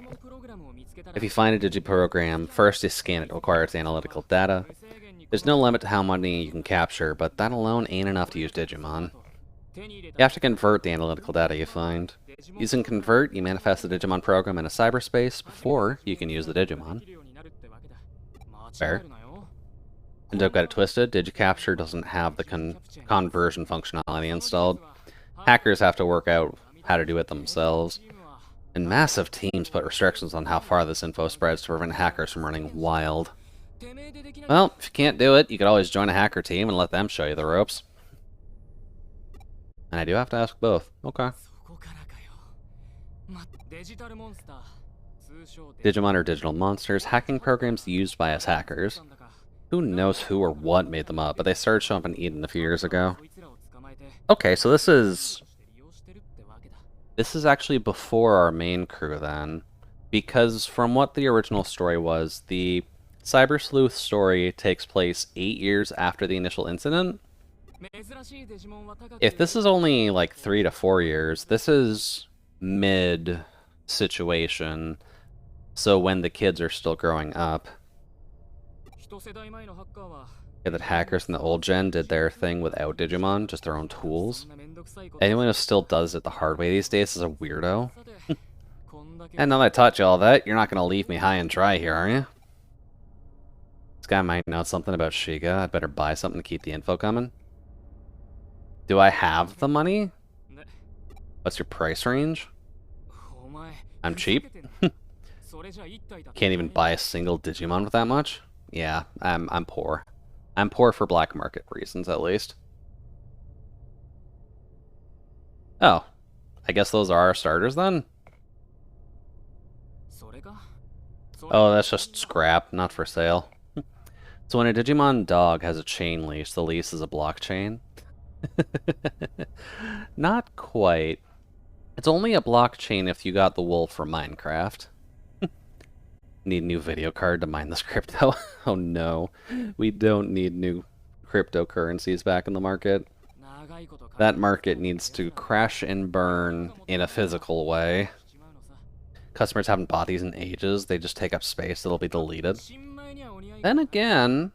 If you find a Digiprogram, first you scan it to acquire its analytical data. There's no limit to how many you can capture, but that alone ain't enough to use Digimon. You have to convert the analytical data you find. Using Convert, you manifest the Digimon program in a cyberspace before you can use the Digimon. Fair. And don't get it twisted, Digicapture doesn't have the conversion functionality installed. Hackers have to work out how to do it themselves. And massive teams put restrictions on how far this info spreads to prevent hackers from running wild. Well, if you can't do it, you could always join a hacker team and let them show you the ropes. And I do have to ask both. Okay. Digimon are digital monsters, hacking programs used by us hackers. Who knows who or what made them up, but they started showing up in Eden a few years ago. Okay, so this is actually before our main crew then. Because from what the original story was, the Cyber Sleuth story takes place 8 years after the initial incident. If this is only like 3 to 4 years, this is mid-situation. So when the kids are still growing up. Yeah, that hackers in the old gen did their thing without Digimon, just their own tools. Anyone who still does it the hard way these days is a weirdo. And now that I taught you all that, you're not going to leave me high and dry here, are you? This guy might know something about Shiga. I'd better buy something to keep the info coming. Do I have the money? What's your price range? I'm cheap? Can't even buy a single Digimon with that much? Yeah, I'm poor. I'm poor for black market reasons, at least. Oh, I guess those are our starters then? Oh, that's just scrap, not for sale. So when a Digimon dog has a chain leash, the leash is a blockchain? Not quite. It's only a blockchain if you got the wool from Minecraft. Need a new video card to mine this crypto? Oh no, we don't need new cryptocurrencies back in the market. That market needs to crash and burn in a physical way. Customers haven't bought these in ages, they just take up space, it'll be deleted. Then again,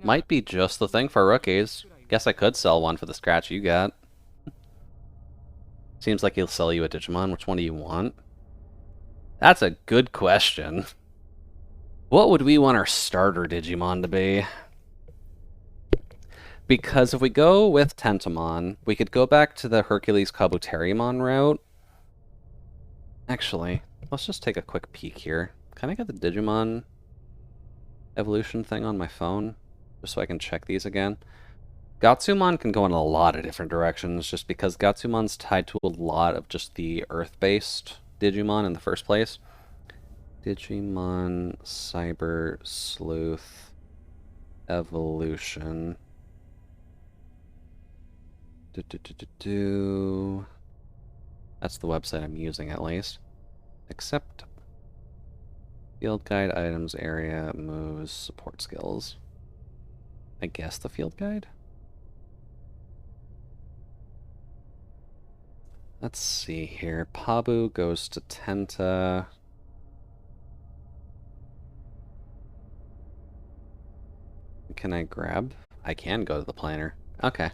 might be just the thing for rookies. Guess I could sell one for the scratch you got. Seems like he'll sell you a Digimon. Which one do you want? That's a good question. What would we want our starter Digimon to be? Because if we go with Tentomon, we could go back to the Hercules Kabuterimon route. Actually, let's just take a quick peek here. Can I get the Digimon evolution thing on my phone? Just so I can check these again. Gatsumon can go in a lot of different directions, just because Gatsumon's tied to a lot of just the Earth-based Digimon in the first place. Digimon Cyber Sleuth Evolution. That's the website I'm using, at least. Except field guide, items, area, moves, support skills. I guess the field guide? Let's see here. Pabu goes to Tenta. Can I grab? I can go to the planner. Okay.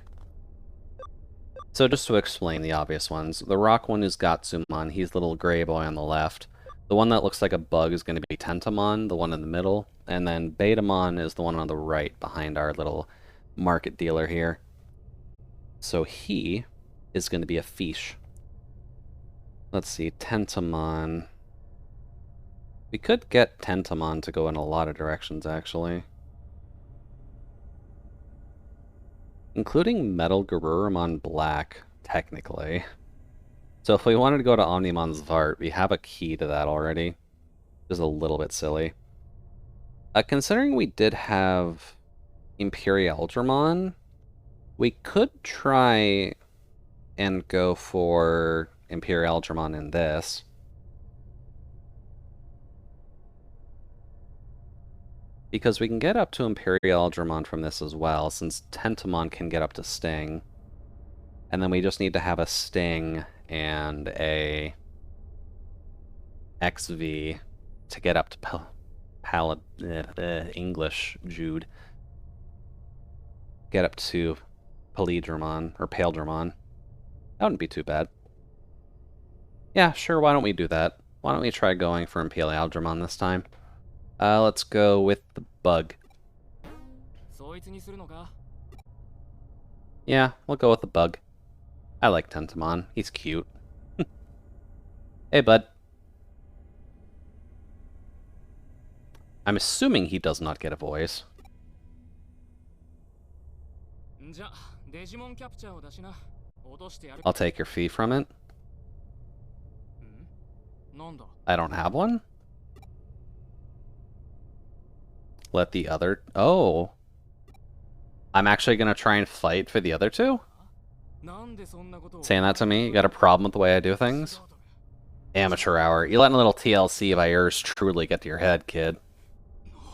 So just to explain the obvious ones, the rock one is Gatsumon. He's the little gray boy on the left. The one that looks like a bug is going to be Tentomon, the one in the middle. And then Betamon is the one on the right behind our little market dealer here. So he is going to be a fish. Let's see, Tentomon. We could get Tentomon to go in a lot of directions, actually. Including Metal Garurumon Black, technically. So if we wanted to go to Omnimon's Vart, we have a key to that already. Just a little bit silly. Considering we did have Imperial Dramon, we could try and go for Imperial Dramon in this. Because we can get up to Imperial Dramon from this as well, since Tentomon can get up to Sting. And then we just need to have a Sting and a XV to get up to English Jude. Get up to Palidramon, or Paledramon. That wouldn't be too bad. Yeah, sure, why don't we do that? Why don't we try going for Imperial Dramon this time? Let's go with the bug. Yeah, we'll go with the bug. I like Tentamon. He's cute. Hey, bud. I'm assuming he does not get a voice. I'll take your fee from it. I don't have one? Let the other... Oh. I'm actually gonna try and fight for the other two? Saying that to me? You got a problem with the way I do things? Amateur hour. You're letting a little TLC by yours truly get to your head, kid.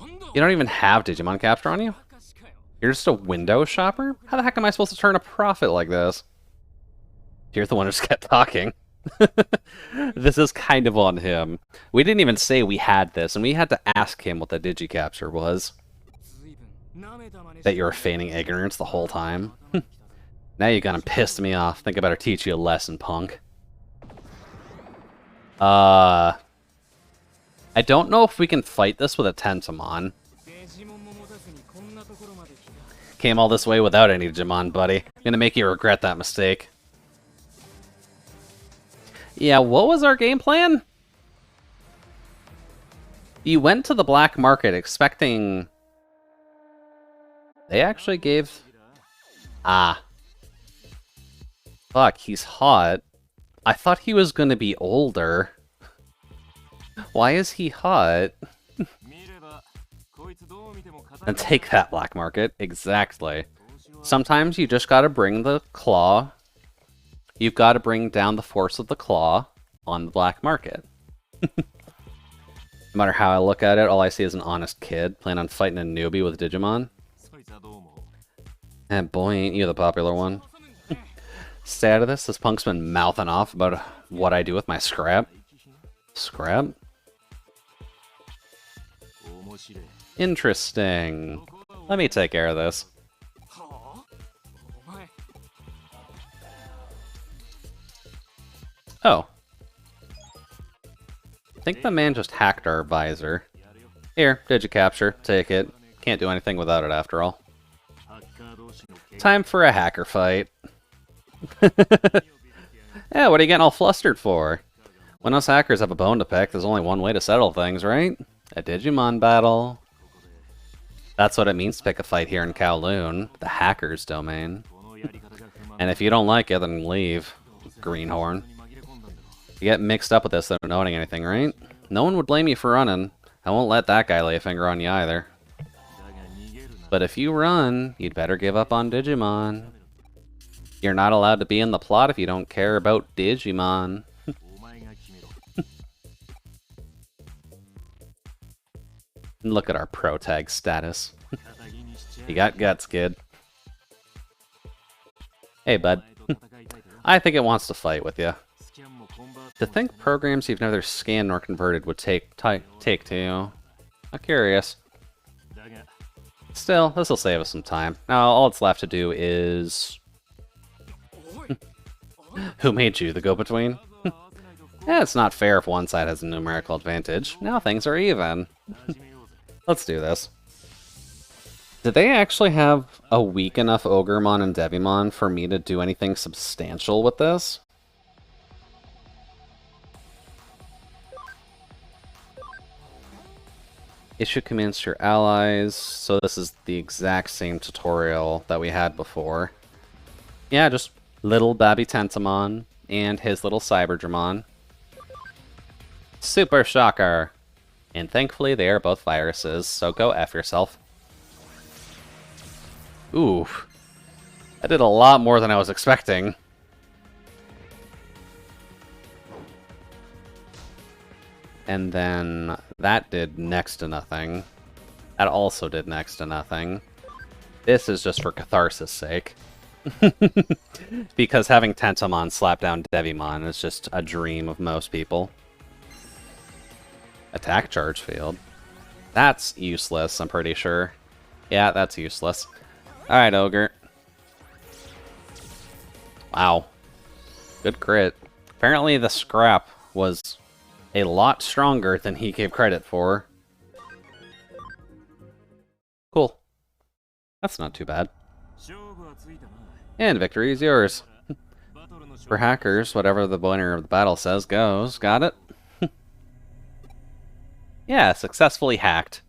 You don't even have Digimon capture on you? You're just a window shopper? How the heck am I supposed to turn a profit like this? You're the one who just kept talking. This is kind of on him. We didn't even say we had this, and we had to ask him what the Digicapture was. That you were feigning ignorance the whole time. Now you got him pissed me off. Think I better teach you a lesson, punk. I don't know if we can fight this with a Tentamon. Came all this way without any Digimon, buddy. Gonna make you regret that mistake. Yeah, what was our game plan? You went to the black market expecting... They actually gave... Ah. Fuck, he's hot. I thought he was gonna be older. Why is he hot? And take that, black market. Exactly. Sometimes you just gotta bring the claw. You've got to bring down the force of the claw on the black market. No matter how I look at it, all I see is an honest kid planning on fighting a newbie with Digimon. And boy, ain't you the popular one. Sad of this punk's been mouthing off about what I do with my scrap. Scrap? Interesting. Let me take care of this. Oh. I think the man just hacked our visor. Here, Digicapture. Take it. Can't do anything without it after all. Time for a hacker fight. Yeah, what are you getting all flustered for? When us hackers have a bone to pick, there's only one way to settle things, right? A Digimon battle. That's what it means to pick a fight here in Kowloon, the hacker's domain. And if you don't like it, then leave, greenhorn. You get mixed up with this without knowing anything, right? No one would blame you for running. I won't let that guy lay a finger on you either. But if you run, you'd better give up on Digimon. You're not allowed to be in the plot if you don't care about Digimon. Look at our pro tag status. You got guts, kid. Hey, bud. I think it wants to fight with you. To think programs you've neither scanned nor converted would take to you. I'm curious. Still, this will save us some time. Now, all it's left to do is... Who made you, the go-between? Yeah, it's not fair if one side has a numerical advantage. Now things are even. Let's do this. Did they actually have a weak enough Ogremon and Devimon for me to do anything substantial with this? Issue commands to your allies. So this is the exact same tutorial that we had before. Yeah, just little Babby Tentamon and his little Cyberdramon. Super Shocker! And thankfully they are both viruses, so go F yourself. Ooh. That did a lot more than I was expecting. And then that did next to nothing. That also did next to nothing. This is just for catharsis' sake. Because having Tentamon slap down Devimon is just a dream of most people. Attack charge field. That's useless, I'm pretty sure. Yeah, that's useless. Alright, Ogre. Wow. Good crit. Apparently the scrap was a lot stronger than he gave credit for. Cool. That's not too bad. And victory is yours. For hackers, whatever the winner of the battle says goes. Got it? Yeah, successfully hacked.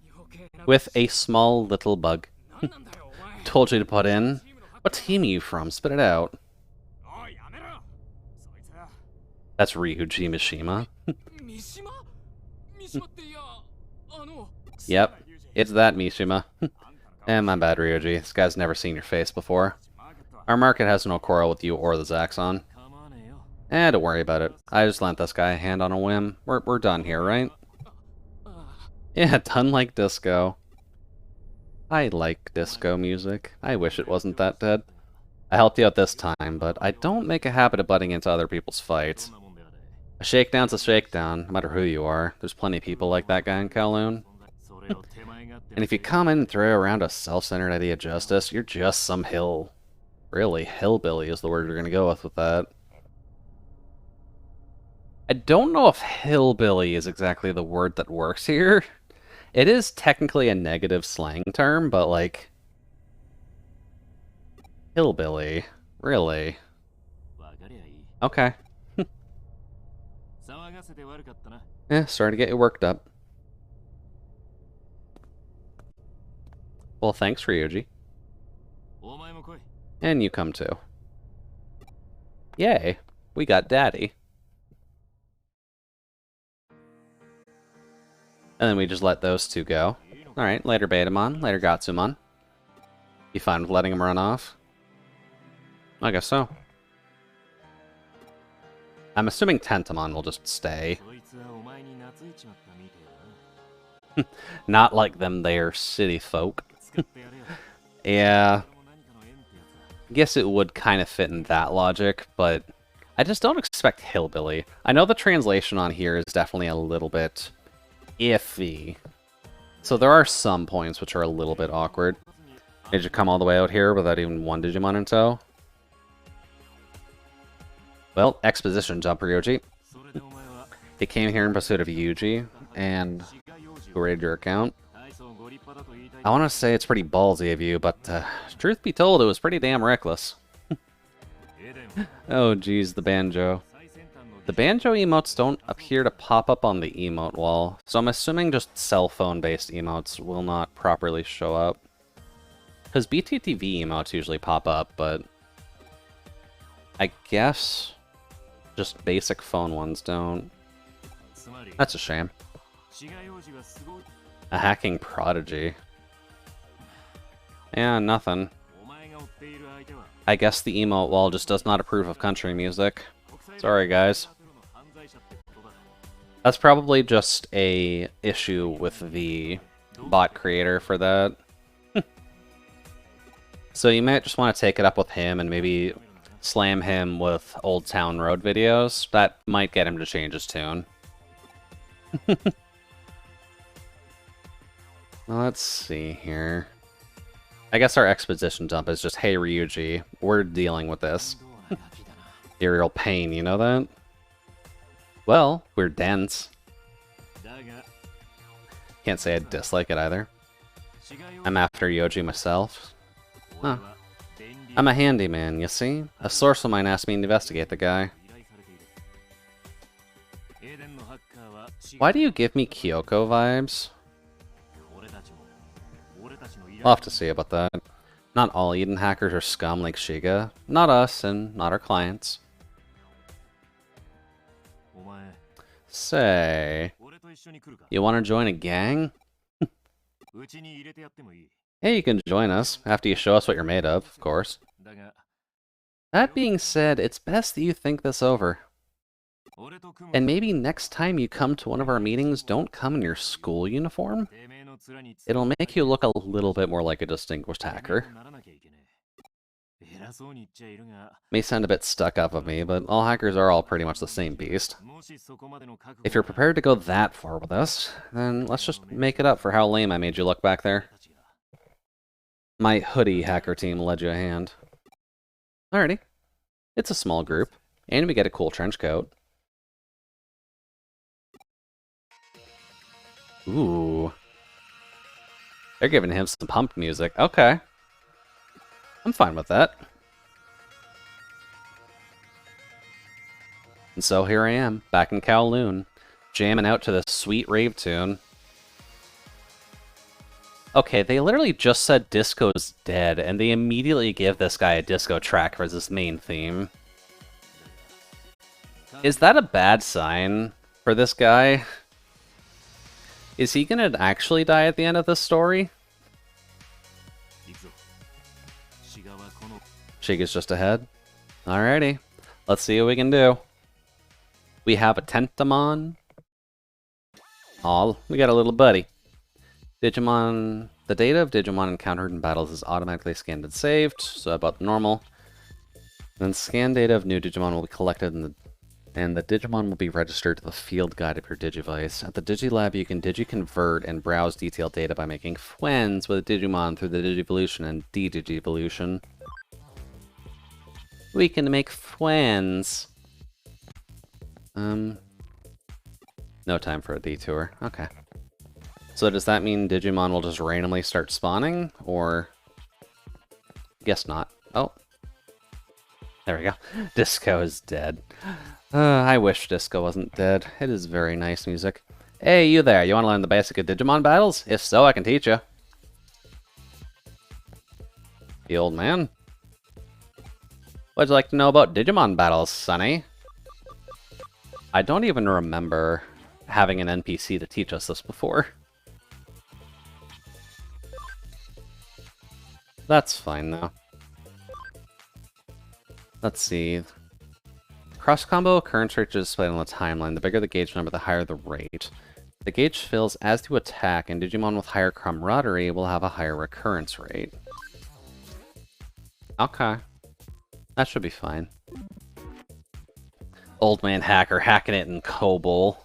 With a small little bug. Told you to put in. What team are you from? Spit it out. That's Ryuji Mishima. Yep, it's that Mishima. My bad, Ryuji. This guy's never seen your face before. Our market has no quarrel with you or the Zaxxon. Don't worry about it. I just lent this guy a hand on a whim. We're done here, right? Yeah, done like disco. I like disco music. I wish it wasn't that dead. I helped you out this time, but I don't make a habit of butting into other people's fights. A shakedown's a shakedown, no matter who you are. There's plenty of people like that guy in Kowloon. And if you come in and throw around a self-centered idea of justice, you're just some really, hillbilly is the word you're gonna go with that. I don't know if hillbilly is exactly the word that works here. It is technically a negative slang term, but like... hillbilly? Really? Okay. Sorry to get you worked up. Well, thanks, Ryuji. And you come too. Yay, we got Daddy. And then we just let those two go. Alright, later Betamon, later Gatsumon. You fine with letting him run off? I guess so. I'm assuming Tentamon will just stay. Not like them there city folk. Yeah. I guess it would kind of fit in that logic, but I just don't expect hillbilly. I know the translation on here is definitely a little bit iffy. So there are some points which are a little bit awkward. Did you come all the way out here without even one Digimon in tow? Well, exposition jump, Ryuji. He came here in pursuit of Yuji, and who raided your account. I want to say it's pretty ballsy of you, but truth be told, it was pretty damn reckless. Oh geez, the banjo. The banjo emotes don't appear to pop up on the emote wall, so I'm assuming just cell phone-based emotes will not properly show up. Because BTTV emotes usually pop up, but I guess just basic phone ones don't. That's a shame. A hacking prodigy. Yeah, nothing. I guess the emote wall just does not approve of country music. Sorry, guys. That's probably just a issue with the bot creator for that. So you might just want to take it up with him and maybe slam him with Old Town Road videos. That might get him to change his tune. Let's see here. I guess our exposition dump is just, hey Ryuji, we're dealing with this. You're real pain, you know that? Well, we're dense. Can't say I dislike it either. I'm after Yoji myself. Huh. I'm a handyman, you see? A source of mine asked me to investigate the guy. Why do you give me Kyoko vibes? I'll have to see about that. Not all Eden hackers are scum like Shiga. Not us, and not our clients. Say, you want to join a gang? Hey, you can join us, after you show us what you're made of course. That being said, it's best that you think this over. And maybe next time you come to one of our meetings, don't come in your school uniform. It'll make you look a little bit more like a distinguished hacker. May sound a bit stuck up of me, but all hackers are all pretty much the same beast. If you're prepared to go that far with us, then let's just make it up for how lame I made you look back there. My hoodie hacker team led you a hand. Alrighty. It's a small group, and we get a cool trench coat. Ooh. They're giving him some pumped music. Okay. I'm fine with that. And so here I am, back in Kowloon, jamming out to this sweet rave tune. Okay, they literally just said disco's dead, and they immediately give this guy a disco track for his main theme. Is that a bad sign for this guy? Is he gonna actually die at the end of this story? Shiga's just ahead. Alrighty, let's see what we can do. We have a Tentamon. Aw, we got a little buddy. Digimon. The data of Digimon encountered in battles is automatically scanned and saved, so about normal. Then scan data of new Digimon will be collected and the Digimon will be registered to the field guide of your Digivice. At the Digilab, you can Digiconvert and browse detailed data by making friends with Digimon through the Digivolution and De-Digivolution. We can make friends. No time for a detour. Okay. So does that mean Digimon will just randomly start spawning, or... Guess not. Oh. There we go. Disco is dead. I wish Disco wasn't dead. It is very nice music. Hey, you there, you want to learn the basic of Digimon battles? If so, I can teach you. The old man. What'd you like to know about Digimon battles, Sonny? I don't even remember having an NPC to teach us this before. That's fine, though. Let's see. Cross-combo occurrence rate is displayed on the timeline. The bigger the gauge number, the higher the rate. The gauge fills as you attack, and Digimon with higher camaraderie will have a higher recurrence rate. Okay. That should be fine. Old man hacker hacking it in COBOL.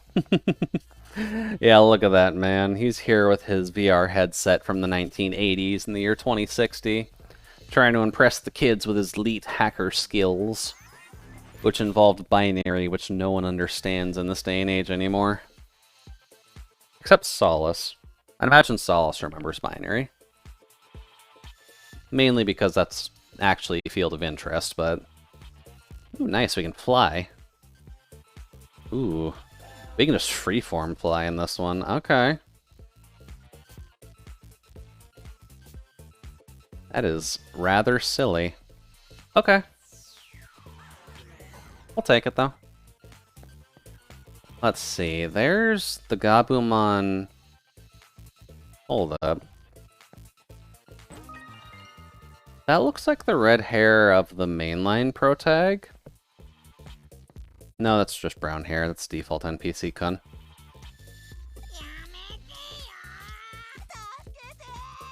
Yeah, look at that man. He's here with his VR headset from the 1980s in the year 2060, trying to impress the kids with his elite hacker skills, which involved binary, which no one understands in this day and age anymore. Except Solace. I'd imagine Solace remembers binary. Mainly because that's actually a field of interest, but... Ooh, nice, we can fly. Ooh. We can just freeform fly in this one. Okay. That is rather silly. Okay. I'll take it, though. Let's see. There's the Gabumon... Hold up. That looks like the red hair of the mainline protag. No, that's just brown hair. That's default NPC kun.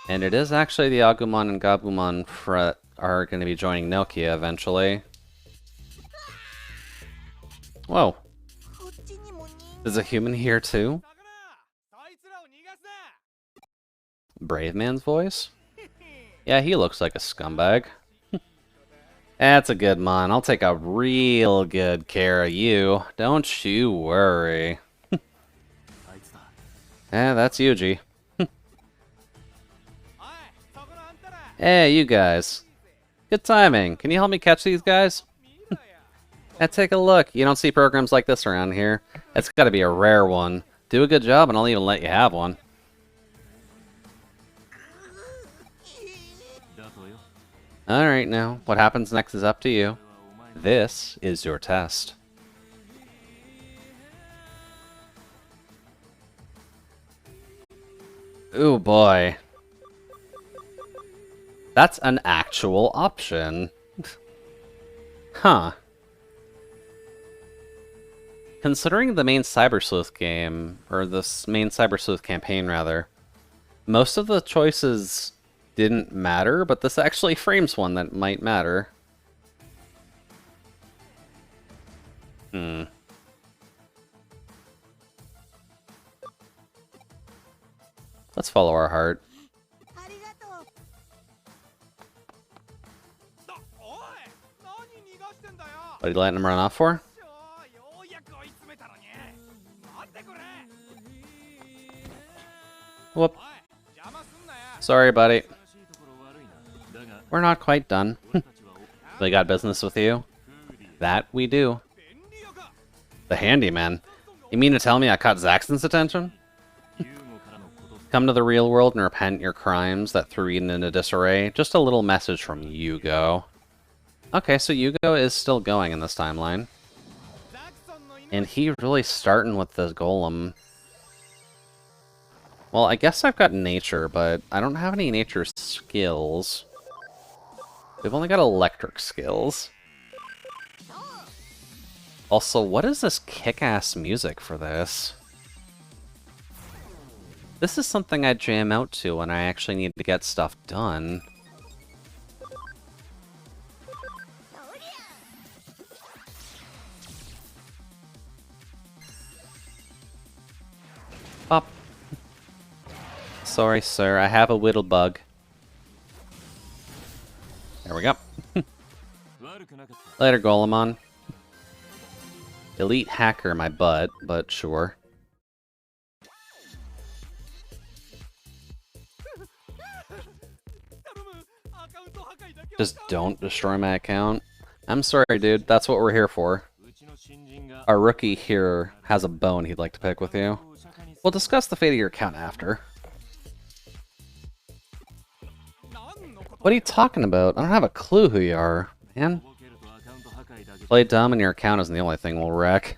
And it is actually the Agumon and Gabumon that are going to be joining Nokia eventually. Whoa. There's a human here too? Brave man's voice? Yeah, he looks like a scumbag. That's a good mon. I'll take a real good care of you. Don't you worry. That's Yuji. Hey, you guys. Good timing. Can you help me catch these guys? Take a look. You don't see programs like this around here. It's gotta be a rare one. Do a good job and I'll even let you have one. Alright now, what happens next is up to you. This is your test. Ooh boy. That's an actual option. Huh. Considering the main Cyber Sleuth game, or the main Cyber Sleuth campaign rather, most of the choices didn't matter, but this actually frames one that might matter. Let's follow our heart. What are you letting him run off for? Whoop. Sorry, buddy. we're not quite done. We got business with you? That we do. The handyman? You mean to tell me I caught Zaxton's attention? Come to the real world and repent your crimes that threw Eden into disarray. Just a little message from Yugo. Okay, so Yugo is still going in this timeline. And he really starting with the golem. Well, I guess I've got nature, but I don't have any nature skills. We've only got electric skills. Also, what is this kick-ass music for this? This is something I jam out to when I actually need to get stuff done. Pop. Sorry, sir. I have a whittle bug. There we go. Later, Golemon. Elite hacker my butt, but sure. Just don't destroy my account. I'm sorry, dude. That's what we're here for. Our rookie here has a bone he'd like to pick with you. We'll discuss the fate of your account after. What are you talking about? I don't have a clue who you are, man. Play dumb and your account isn't the only thing we'll wreck.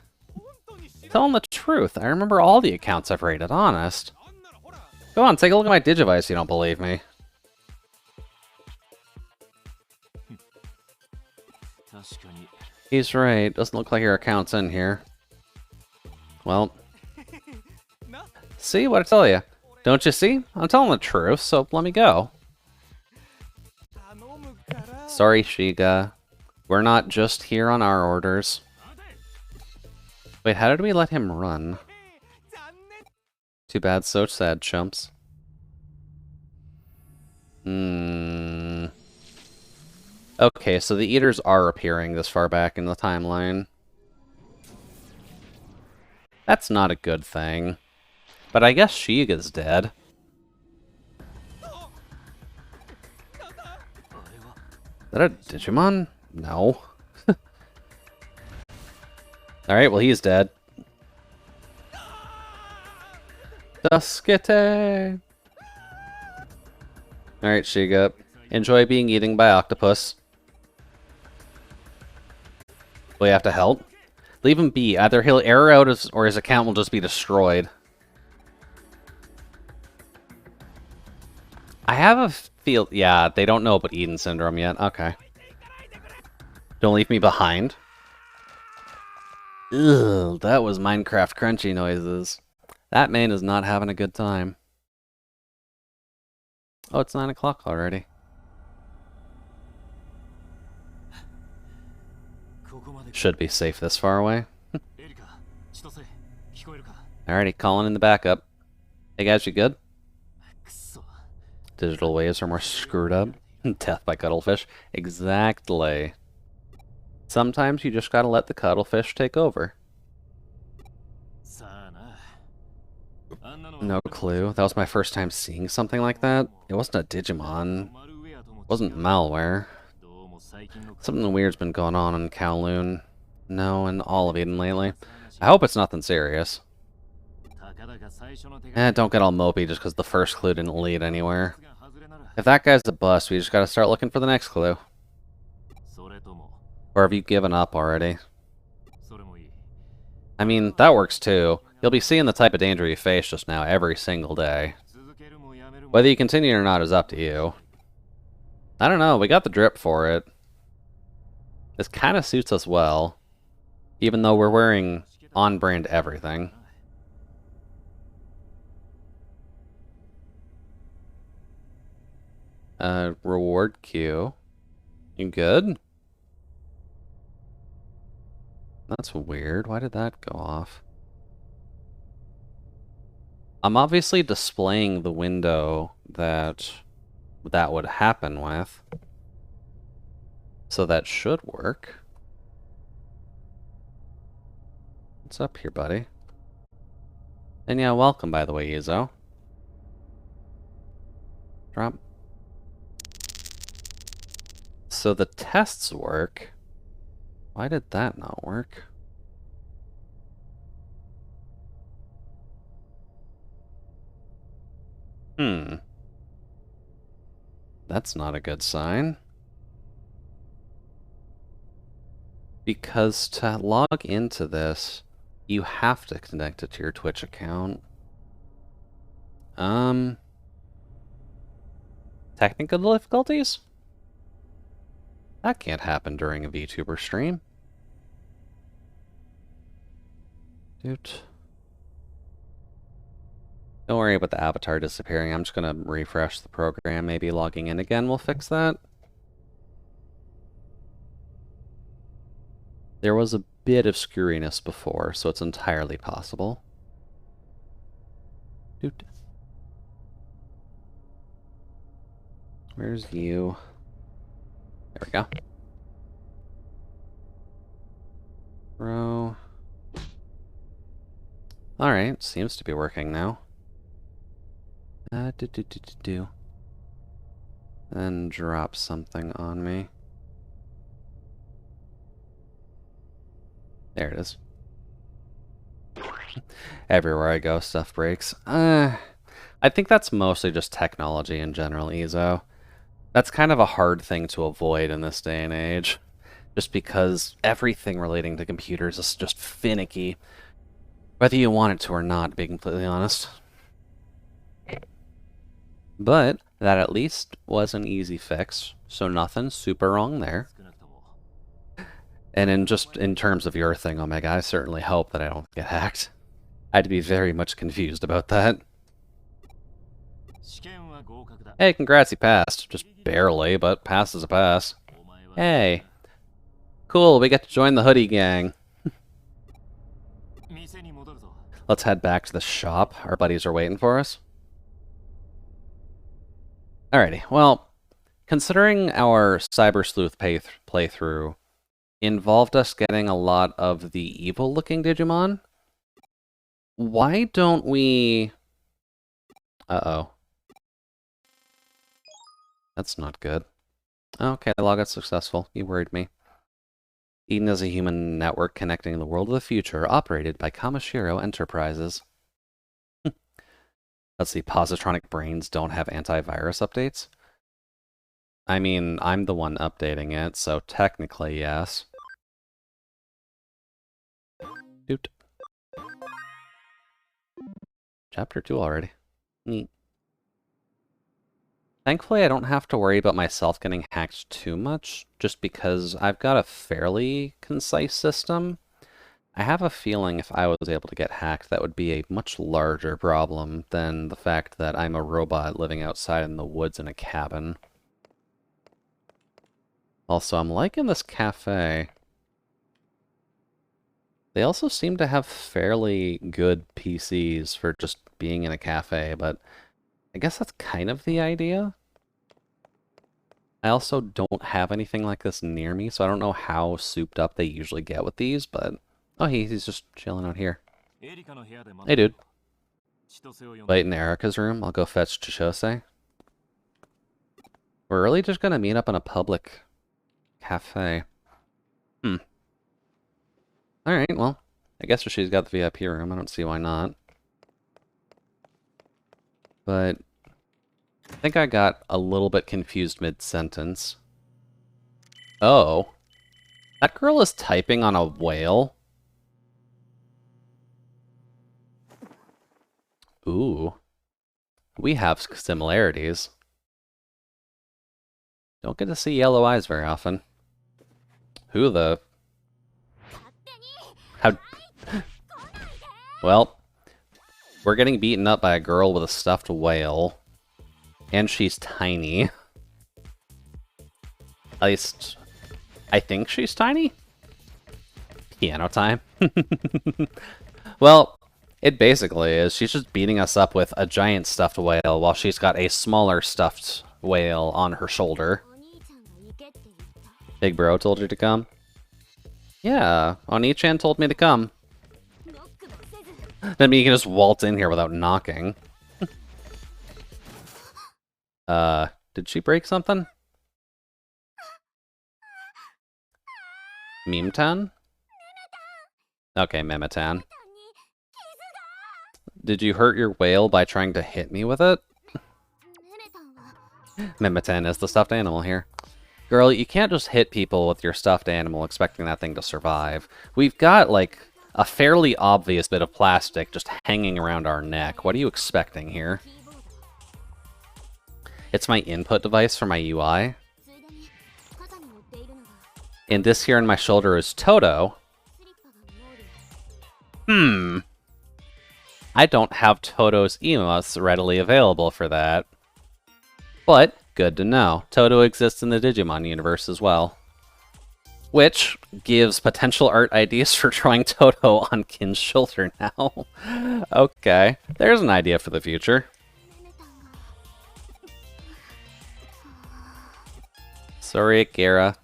Tell him the truth. I remember all the accounts I've raided, honest. Go on, take a look at my Digivice if you don't believe me. He's right. Doesn't look like your account's in here. Well. See what I tell you? Don't you see? I'm telling the truth, so let me go. Sorry, Shiga. We're not just here on our orders. Wait, how did we let him run? Too bad, so sad, chumps. Okay, so the Eaters are appearing this far back in the timeline. That's not a good thing. But I guess Shiga's dead. Is that a Digimon? No. Alright, well he's dead. Duskete! Alright, Shiga. Enjoy being eaten by octopus. Will you have to help? Leave him be. Either he'll error out or his account will just be destroyed. I have a feel... Yeah, they don't know about Eden Syndrome yet. Okay. Don't leave me behind. Ugh, that was Minecraft crunchy noises. That man is not having a good time. Oh, it's 9 o'clock already. Should be safe this far away. Alrighty, calling in the backup. Hey guys, you good? Digital waves are more screwed up. Death by cuttlefish. Exactly. Sometimes you just gotta let the cuttlefish take over. No clue. That was my first time seeing something like that. It wasn't a Digimon. It wasn't malware. Something weird's been going on in Kowloon. No, in all of Eden lately. I hope it's nothing serious. Don't get all mopey just because the first clue didn't lead anywhere. If that guy's a bust, we just gotta start looking for the next clue. Or have you given up already? I mean, that works too. You'll be seeing the type of danger you face just now every single day. Whether you continue or not is up to you. I don't know, we got the drip for it. This kind of suits us well, even though we're wearing on-brand everything. Reward queue. You good? That's weird. Why did that go off? I'm obviously displaying the window that would happen with. So that should work. What's up here, buddy? And yeah, welcome, by the way, Yuzo. Drop. so the tests work. Why did that not work? That's not a good sign. Because to log into this, you have to connect it to your Twitch account. Technical difficulties? That can't happen during a VTuber stream. Dude. Don't worry about the avatar disappearing. I'm just gonna refresh the program. Maybe logging in again will fix that. There was a bit of screwiness before, so it's entirely possible. Dude. Where's you? There we go. Bro. Alright, seems to be working now. Then drop something on me. There it is. Everywhere I go, stuff breaks. I think that's mostly just technology in general, Ezo. That's kind of a hard thing to avoid in this day and age. Just because everything relating to computers is just finicky. Whether you want it to or not, to be completely honest. But that at least was an easy fix, so nothing super wrong there. And in terms of your thing, Omega, I certainly hope that I don't get hacked. I'd be very much confused about that. Hey, congrats, you passed. Just barely, but pass is a pass. Hey. Cool, we get to join the hoodie gang. Let's head back to the shop. Our buddies are waiting for us. Alrighty, well, considering our Cyber Sleuth playthrough involved us getting a lot of the evil-looking Digimon, why don't we... Uh-oh. That's not good. Okay, the logout's successful. You worried me. Eden is a human network connecting the world of the future, operated by Kamashiro Enterprises. Let's see, positronic brains don't have antivirus updates? I mean, I'm the one updating it, so technically, yes. Doot. Chapter 2 already. Neat. Thankfully, I don't have to worry about myself getting hacked too much, just because I've got a fairly concise system. I have a feeling if I was able to get hacked, that would be a much larger problem than the fact that I'm a robot living outside in the woods in a cabin. Also, I'm liking this cafe. They also seem to have fairly good PCs for just being in a cafe, but I guess that's kind of the idea. I also don't have anything like this near me, so I don't know how souped up they usually get with these, but... Oh, he's just chilling out here. Hey, dude. Wait in Erica's room. I'll go fetch Chishose. We're really just gonna meet up in a public cafe. Alright, well, I guess if she's got the VIP room, I don't see why not. But I think I got a little bit confused mid-sentence. Oh. That girl is typing on a whale? Ooh. We have similarities. Don't get to see yellow eyes very often. Who the... How... Well, we're getting beaten up by a girl with a stuffed whale. And she's tiny. At least, I think she's tiny? Piano time. Well, it basically is. She's just beating us up with a giant stuffed whale while she's got a smaller stuffed whale on her shoulder. Big bro told you to come? Yeah, Oni-chan told me to come. That means you can just waltz in here without knocking. Did she break something? Meme-tan? Okay, Memetan. Did you hurt your whale by trying to hit me with it? Memetan is the stuffed animal here. Girl, you can't just hit people with your stuffed animal expecting that thing to survive. We've got, like, a fairly obvious bit of plastic just hanging around our neck. What are you expecting here? It's my input device for my UI. And this here on my shoulder is Touhou. I don't have Touhou's emotes readily available for that. But, good to know. Touhou exists in the Digimon universe as well. Which gives potential art ideas for drawing Touhou on Kin's shoulder now. Okay, there's an idea for the future. Sorry, Gara.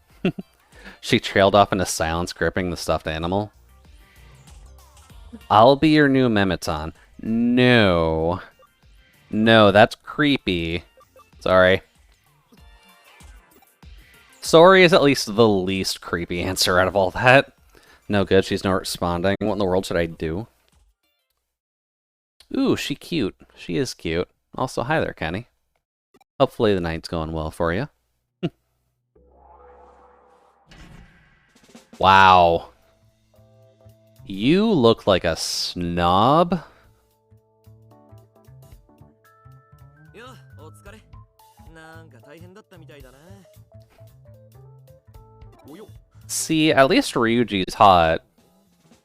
She trailed off into silence, gripping the stuffed animal. I'll be your new Memeton. No. No, that's creepy. Sorry. Sorry is at least the least creepy answer out of all that. No good, she's not responding. What in the world should I do? Ooh, she cute. She is cute. Also, hi there, Kenny. Hopefully the night's going well for you. Wow. You look like a snob. See, at least Ryuji's hot.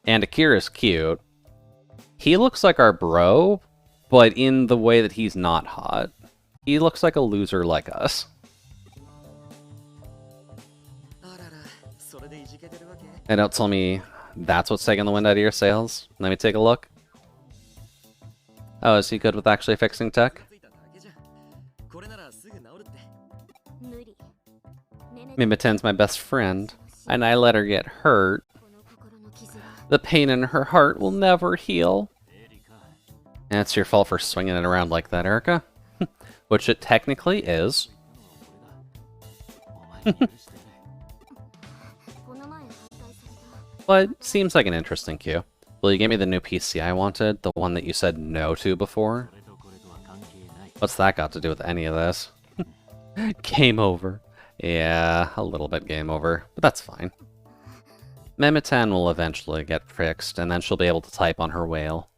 And Akira's cute. He looks like our bro, but in the way that he's not hot. He looks like a loser like us. And don't tell me that's what's taking the wind out of your sails. Let me take a look. Oh, is he good with actually fixing tech? Mimeten's my best friend, and I let her get hurt. The pain in her heart will never heal. And it's your fault for swinging it around like that, Erica. Which it technically is. But seems like an interesting cue. Will you get me the new PC I wanted? The one that you said no to before? What's that got to do with any of this? Game over. Yeah, a little bit game over, but that's fine. Memetan will eventually get fixed, and then she'll be able to type on her whale.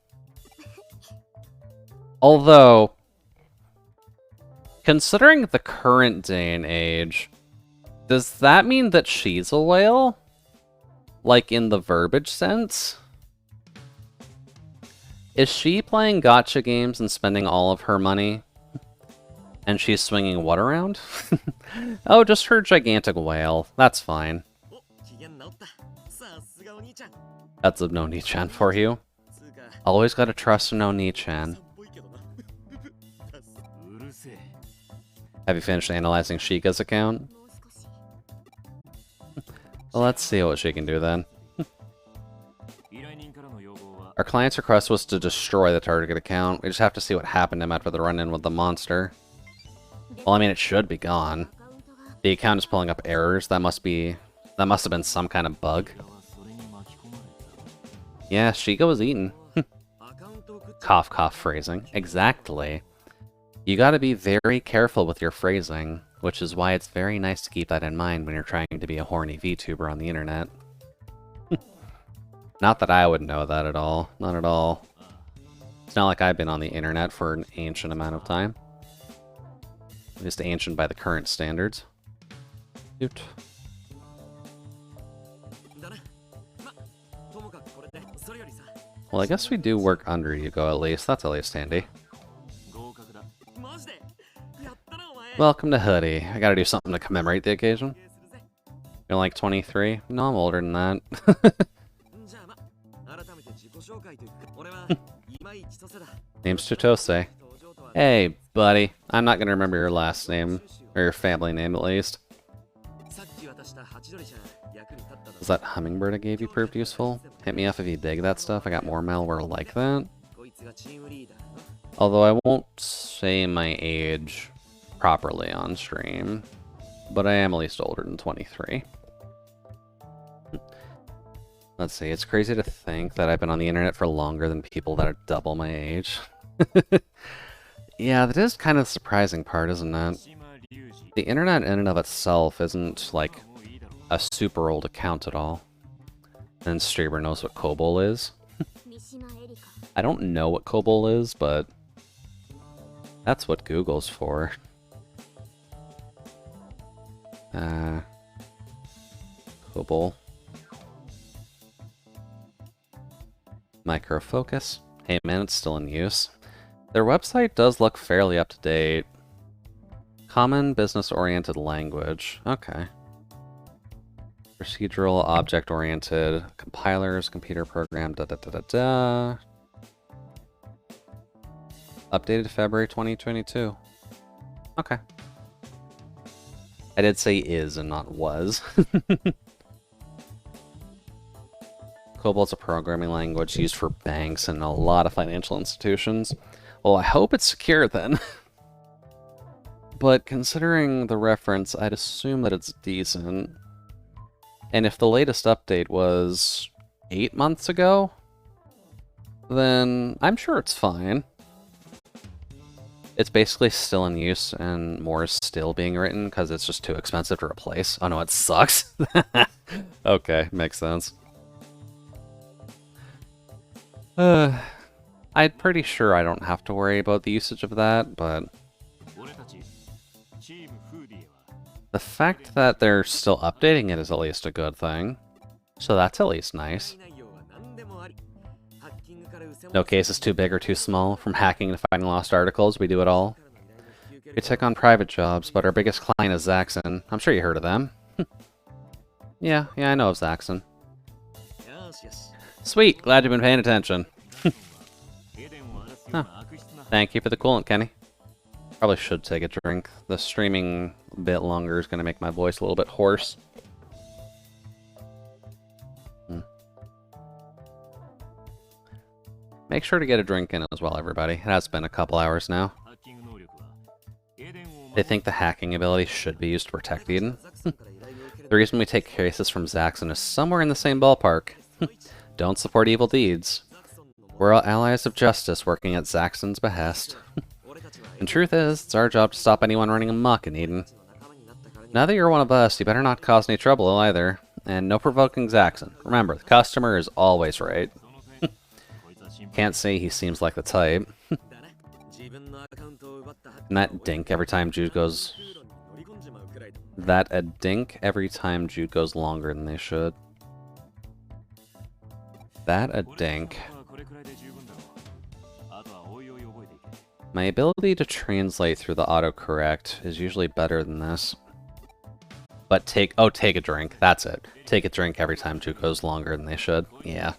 Although, considering the current day and age, does that mean that she's a whale? Like in the verbiage sense? Is she playing gacha games and spending all of her money? And she's swinging what around? Oh, just her gigantic whale. That's fine. That's a no-ni-chan for you. Always gotta trust a no-ni-chan. Have you finished analyzing Sheikah's account? Well, let's see what she can do then. Our client's request was to destroy the target account. We just have to see what happened to him after the run-in with the monster. Well, I mean, it should be gone. The account is pulling up errors. That must have been some kind of bug. Yeah, Sheikah was eaten. Cough, cough phrasing. Exactly. You gotta be very careful with your phrasing, which is why it's very nice to keep that in mind when you're trying to be a horny VTuber on the internet. Not that I would know that at all. Not at all. It's not like I've been on the internet for an ancient amount of time. At least ancient by the current standards. Cute. Well, I guess we do work under Yugo at least. That's at least handy. Welcome to Hoodie. I gotta do something to commemorate the occasion. You're like 23? No, I'm older than that. Name's Chitose. Hey, buddy. I'm not gonna remember your last name. Or your family name, at least. Was that hummingbird I gave you proved useful? Hit me up if you dig that stuff. I got more malware like that. Although I won't say my age properly on stream. But I am at least older than 23. Let's see, it's crazy to think that I've been on the internet for longer than people that are double my age. Yeah, that is kind of the surprising part, isn't it? The internet in and of itself isn't, like, a super old account at all. And Streamer knows what COBOL is. I don't know what COBOL is, but that's what Google's for. COBOL. Micro Focus. Hey man, it's still in use. Their website does look fairly up to date. Common business-oriented language. Okay. Procedural, object-oriented, compilers, computer program, da-da-da-da-da. Updated February 2022. Okay. I did say is and not was. COBOL's a programming language used for banks and a lot of financial institutions. Well, I hope it's secure then. But considering the reference, I'd assume that it's decent. And if the latest update was 8 months ago, then I'm sure it's fine. It's basically still in use, and more is still being written because it's just too expensive to replace. Oh no, it sucks. Okay, makes sense. I'm pretty sure I don't have to worry about the usage of that, but the fact that they're still updating it is at least a good thing. So that's at least nice. No case is too big or too small. From hacking to finding lost articles, we do it all. We take on private jobs, but our biggest client is Zaxxon. I'm sure you heard of them. Yeah, I know of Zaxxon. Sweet, glad you've been paying attention. Huh. Thank you for the coolant, Kenny. Probably should take a drink. The streaming a bit longer is going to make my voice a little bit hoarse. Make sure to get a drink in as well, everybody. It has been a couple hours now. They think the hacking ability should be used to protect Eden. The reason we take cases from Zaxxon is somewhere in the same ballpark. Don't support evil deeds. We're all allies of justice working at Zaxxon's behest. And truth is, it's our job to stop anyone running amok in Eden. Now that you're one of us, you better not cause any trouble either. And no provoking Zaxxon. Remember, the customer is always right. Can't say he seems like the type. And that dink every time Jude goes... That a dink every time Jude goes longer than they should. That a dink. My ability to translate through the autocorrect is usually better than this. But take a drink. That's it. Take a drink every time Jude goes longer than they should. Yeah.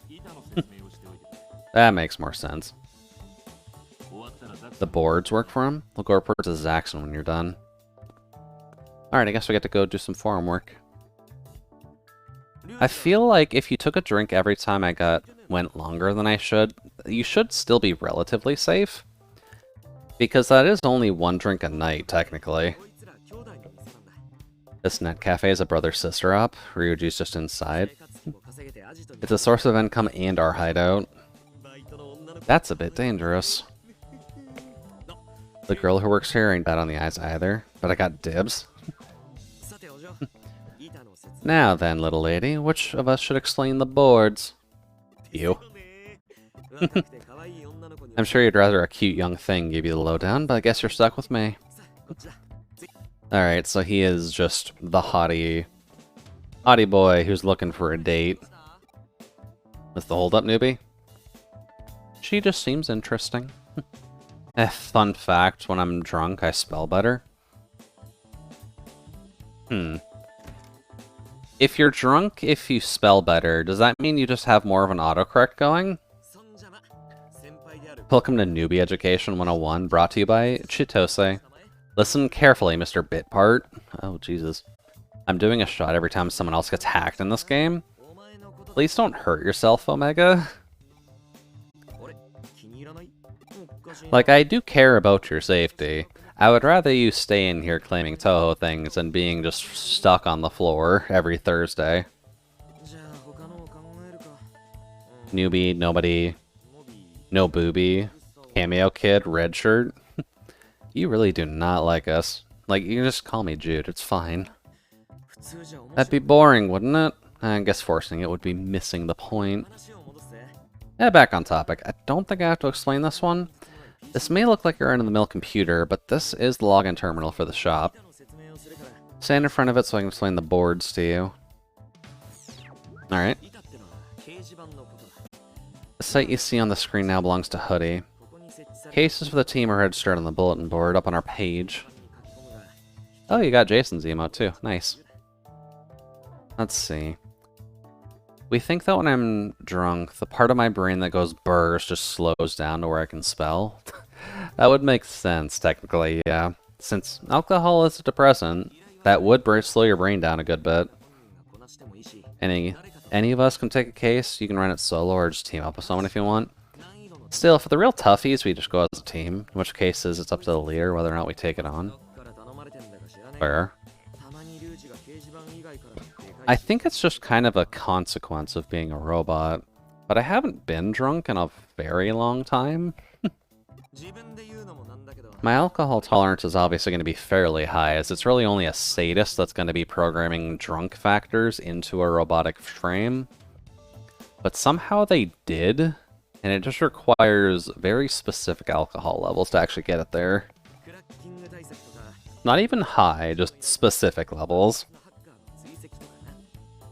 That makes more sense. The boards work for him? We'll go report to Zaxxon when you're done. Alright, I guess we get to go do some forum work. I feel like if you took a drink every time I went longer than I should, you should still be relatively safe. Because that is only one drink a night, technically. This net cafe is a brother-sister op. Ryuji's just inside. It's a source of income and our hideout. That's a bit dangerous. The girl who works here ain't bad on the eyes either, but I got dibs. Now then, little lady, which of us should explain the boards? You. I'm sure you'd rather a cute young thing give you the lowdown, but I guess you're stuck with me. Alright, so he is just the haughty boy who's looking for a date. That's the hold-up newbie? She just seems interesting. Fun fact, when I'm drunk, I spell better. If you're drunk, if you spell better, does that mean you just have more of an autocorrect going? Welcome to Newbie Education 101, brought to you by Chitose. Listen carefully, Mr. Bitpart. Oh, Jesus. I'm doing a shot every time someone else gets hacked in this game. Please don't hurt yourself, Omega. Like, I do care about your safety. I would rather you stay in here claiming Touhou things than being just stuck on the floor every Thursday. Newbie, nobody, no booby, cameo kid, red shirt. You really do not like us. Like, you can just call me Jude, it's fine. That'd be boring, wouldn't it? I guess forcing it would be missing the point. Yeah, back on topic. I don't think I have to explain this one. This may look like your run-of-the-mill computer, but this is the login terminal for the shop. Stand in front of it so I can explain the boards to you. Alright. The site you see on the screen now belongs to Hoodie. Cases for the team are registered on the bulletin board up on our page. Oh, you got Jason's emote too. Nice. Let's see. We think that when I'm drunk, the part of my brain that goes burrs just slows down to where I can spell. That would make sense, technically, yeah. Since alcohol is a depressant, that would slow your brain down a good bit. Any of us can take a case. You can run it solo or just team up with someone if you want. Still, for the real toughies, we just go as a team. In which cases, it's up to the leader whether or not we take it on. Fair. I think it's just kind of a consequence of being a robot. But I haven't been drunk in a very long time. My alcohol tolerance is obviously going to be fairly high, as it's really only a sadist that's going to be programming drunk factors into a robotic frame. But somehow they did, and it just requires very specific alcohol levels to actually get it there. Not even high, just specific levels.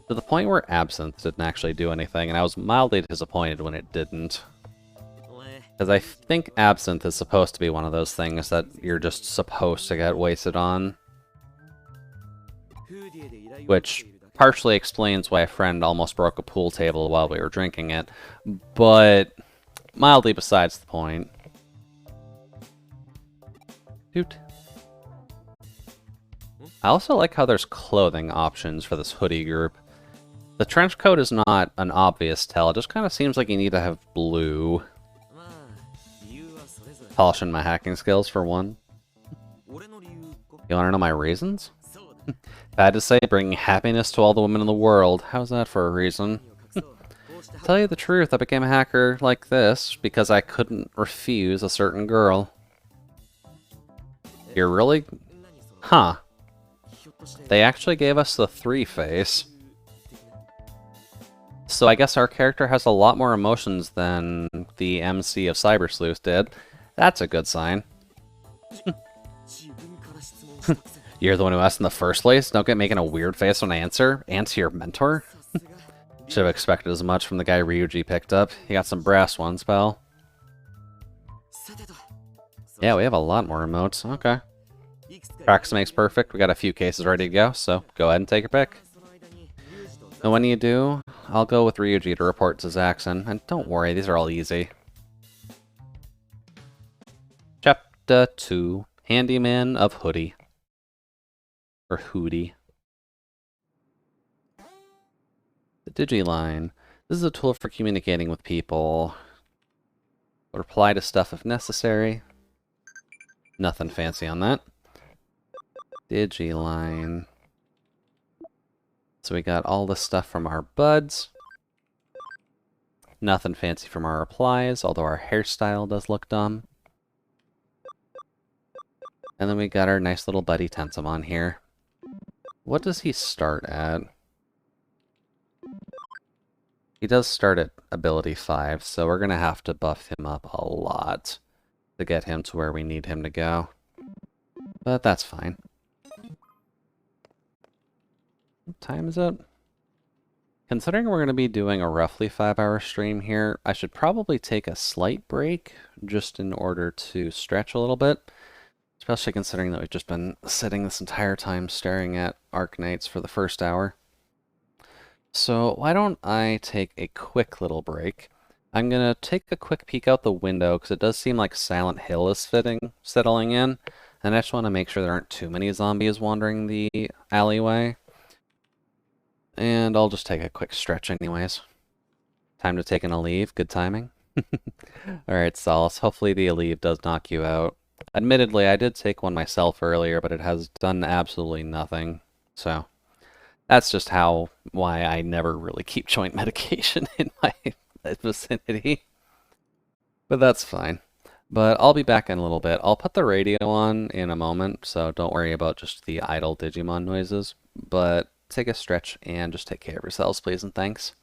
To the point where absinthe didn't actually do anything, and I was mildly disappointed when it didn't. Because I think absinthe is supposed to be one of those things that you're just supposed to get wasted on. Which partially explains why a friend almost broke a pool table while we were drinking it, but mildly besides the point. Doot. I also like how there's clothing options for this hoodie group. The trench coat is not an obvious tell, it just kind of seems like you need to have blue. Polishing my hacking skills for one. You want to know my reasons? If I had to say, bringing happiness to all the women in the world, how's that for a reason? To tell you the truth, I became a hacker like this because I couldn't refuse a certain girl. You're really... Huh. They actually gave us the 3-face. So I guess our character has a lot more emotions than the MC of Cyber Sleuth did. That's a good sign. You're the one who asked in the first place? Don't get making a weird face when I answer. Answer your mentor? Should have expected as much from the guy Ryuji picked up. He got some brass ones, pal. Yeah, we have a lot more emotes. Okay. Practice makes perfect. We got a few cases ready to go, so go ahead and take your pick. And when you do, I'll go with Ryuji to report to Zaxxon. And don't worry, these are all easy. Chapter 2, Handyman of Hoodie. Or Hootie. The Digiline. This is a tool for communicating with people. Reply to stuff if necessary. Nothing fancy on that. Digiline. So we got all the stuff from our buds. Nothing fancy from our replies, although our hairstyle does look dumb. And then we got our nice little buddy Tensamon here. What does he start at? He does start at ability 5, so we're going to have to buff him up a lot to get him to where we need him to go. But that's fine. What time is it? Considering we're going to be doing a roughly 5-hour stream here, I should probably take a slight break just in order to stretch a little bit. Especially considering that we've just been sitting this entire time staring at Arknights for the first hour. So why don't I take a quick little break. I'm going to take a quick peek out the window because it does seem like Silent Hill is settling in. And I just want to make sure there aren't too many zombies wandering the alleyway. And I'll just take a quick stretch anyways. Time to take an Aleve. Good timing. Alright, Solace. Hopefully the Aleve does knock you out. Admittedly, I did take one myself earlier, but it has done absolutely nothing. So, That's just why I never really keep joint medication in my vicinity. But that's fine. But I'll be back in a little bit. I'll put the radio on in a moment, so don't worry about just the idle Digimon noises. But take a stretch and just take care of yourselves, please, and thanks.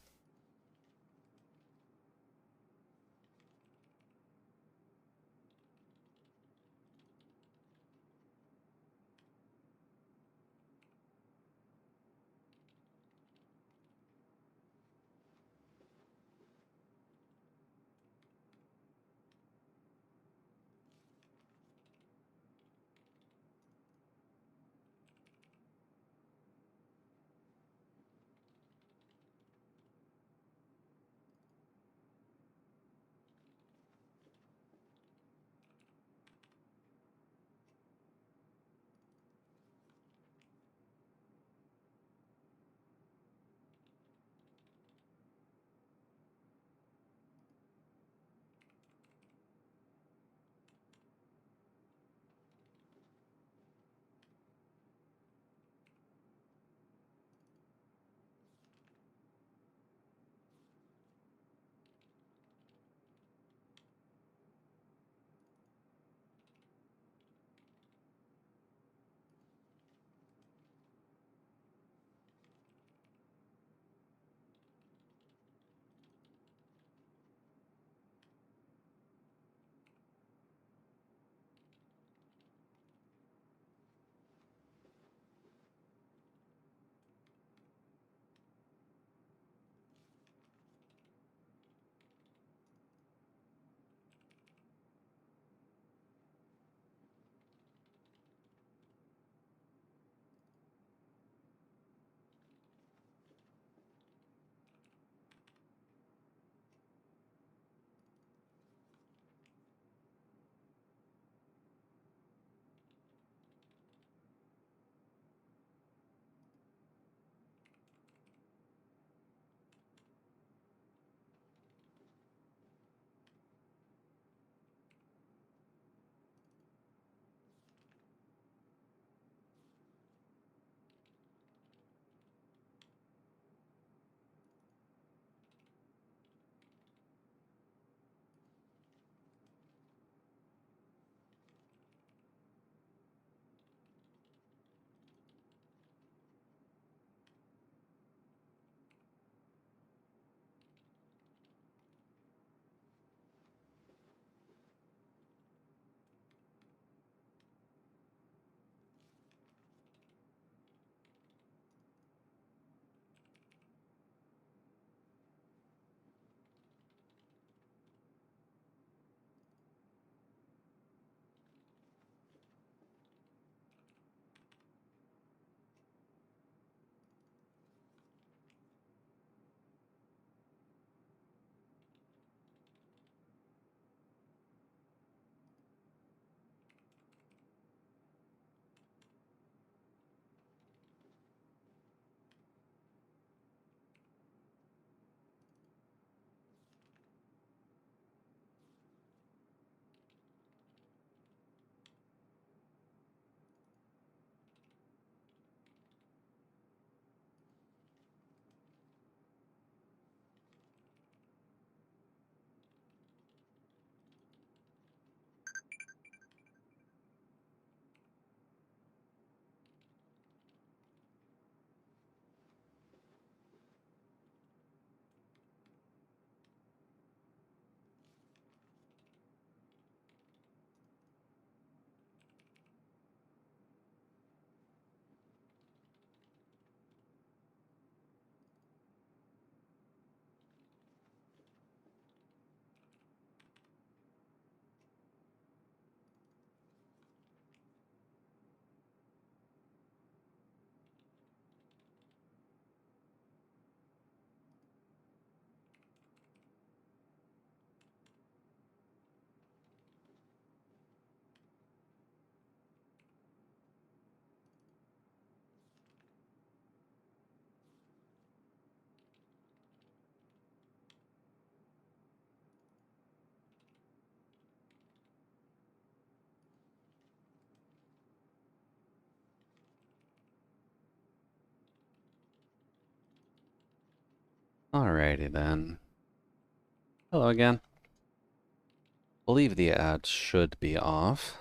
Alrighty then. Hello again. Believe the ads should be off.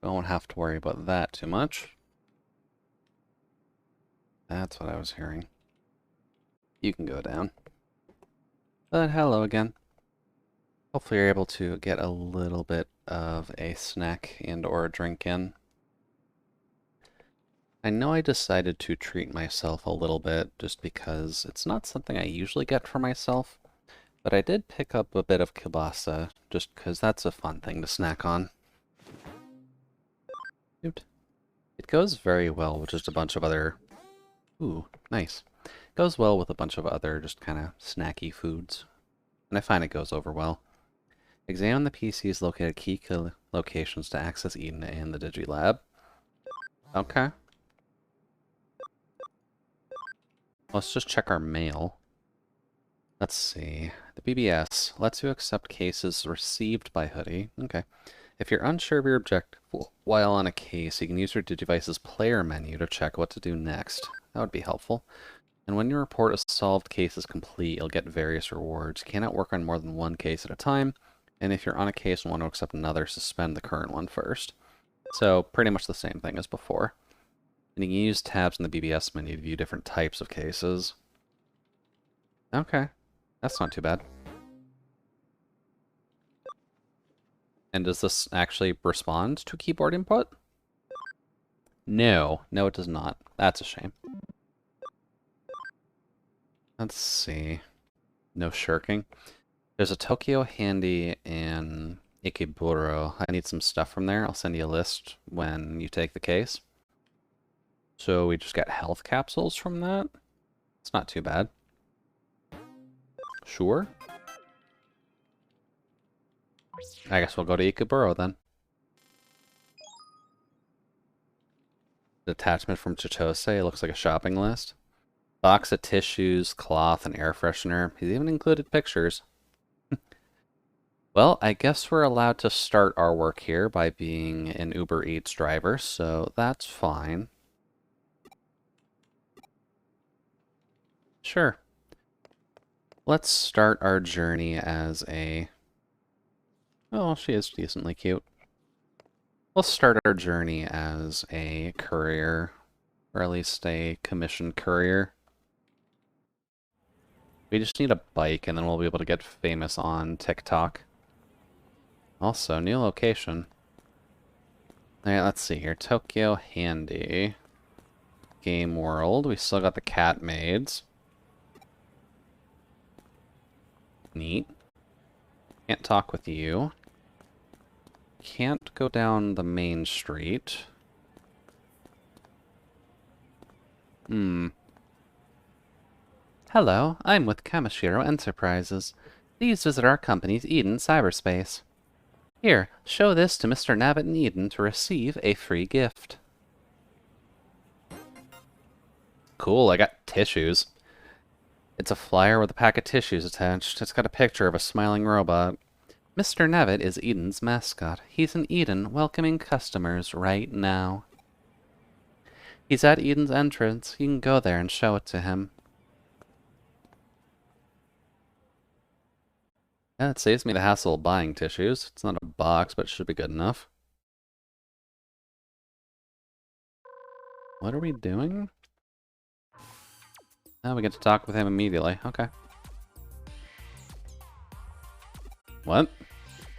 Don't have to worry about that too much. That's what I was hearing. You can go down. But hello again. Hopefully you're able to get a little bit of a snack and or a drink in. I know I decided to treat myself a little bit just because it's not something I usually get for myself, but I did pick up a bit of kielbasa just because that's a fun thing to snack on. It goes very well with just a bunch of other... Ooh, nice. It goes well with a bunch of other just kind of snacky foods, and I find it goes over well. Examine the PCs located at key locations to access Eden and the Digilab. Okay. Let's just check our mail. Let's see. The BBS lets you accept cases received by Hoodie. Okay. If you're unsure of your objective while on a case, you can use your Digivice's player menu to check what to do next. That would be helpful. And when your report of solved case is complete, you'll get various rewards. You cannot work on more than one case at a time. And if you're on a case and want to accept another, suspend the current one first. So, pretty much the same thing as before. And you can use tabs in the BBS menu to view different types of cases. Okay. That's not too bad. And does this actually respond to keyboard input? No. No, it does not. That's a shame. Let's see. No shirking. There's a Tokyo handy in Ikeburo. I need some stuff from there. I'll send you a list when you take the case. So we just got health capsules from that. It's not too bad. Sure. I guess we'll go to Ikeburo then. Detachment from Chitose. It looks like a shopping list. Box of tissues, cloth, and air freshener. He's even included pictures. Well, I guess we're allowed to start our work here by being an Uber Eats driver, so that's fine. Sure. Let's start our journey as a... Oh, she is decently cute. Let's start our journey as a courier, or at least a commissioned courier. We just need a bike, and then we'll be able to get famous on TikTok. Also, new location. Alright, let's see here. Tokyo Handy. Game World. We still got the cat maids. Neat. Can't talk with you. Can't go down the main street. Hello, I'm with Kamishiro Enterprises. Please visit our company's Eden cyberspace. Here, show this to Mr. Nabbit in Eden to receive a free gift. Cool, I got tissues. It's a flyer with a pack of tissues attached. It's got a picture of a smiling robot. Mr. Nabbit is Eden's mascot. He's in Eden welcoming customers right now. He's at Eden's entrance. You can go there and show it to him. Yeah, it saves me the hassle of buying tissues. It's not a box, but it should be good enough. What are we doing? Oh, we get to talk with him immediately. Okay. What?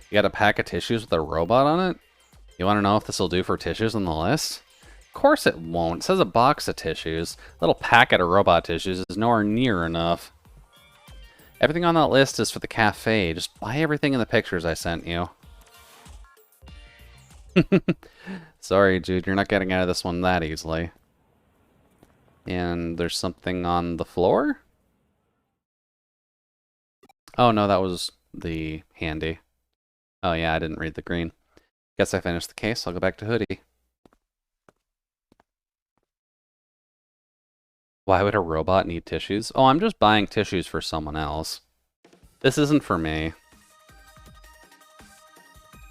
You got a pack of tissues with a robot on it? You want to know if this will do for tissues on the list? Of course it won't. It says a box of tissues. A little packet of robot tissues is nowhere near enough. Everything on that list is for the cafe. Just buy everything in the pictures I sent you. Sorry, Jude, you're not getting out of this one that easily. And there's something on the floor? Oh, no, that was the handy. Oh, yeah, I didn't read the green. Guess I finished the case. I'll go back to Hoodie. Why would a robot need tissues? Oh, I'm just buying tissues for someone else. This isn't for me.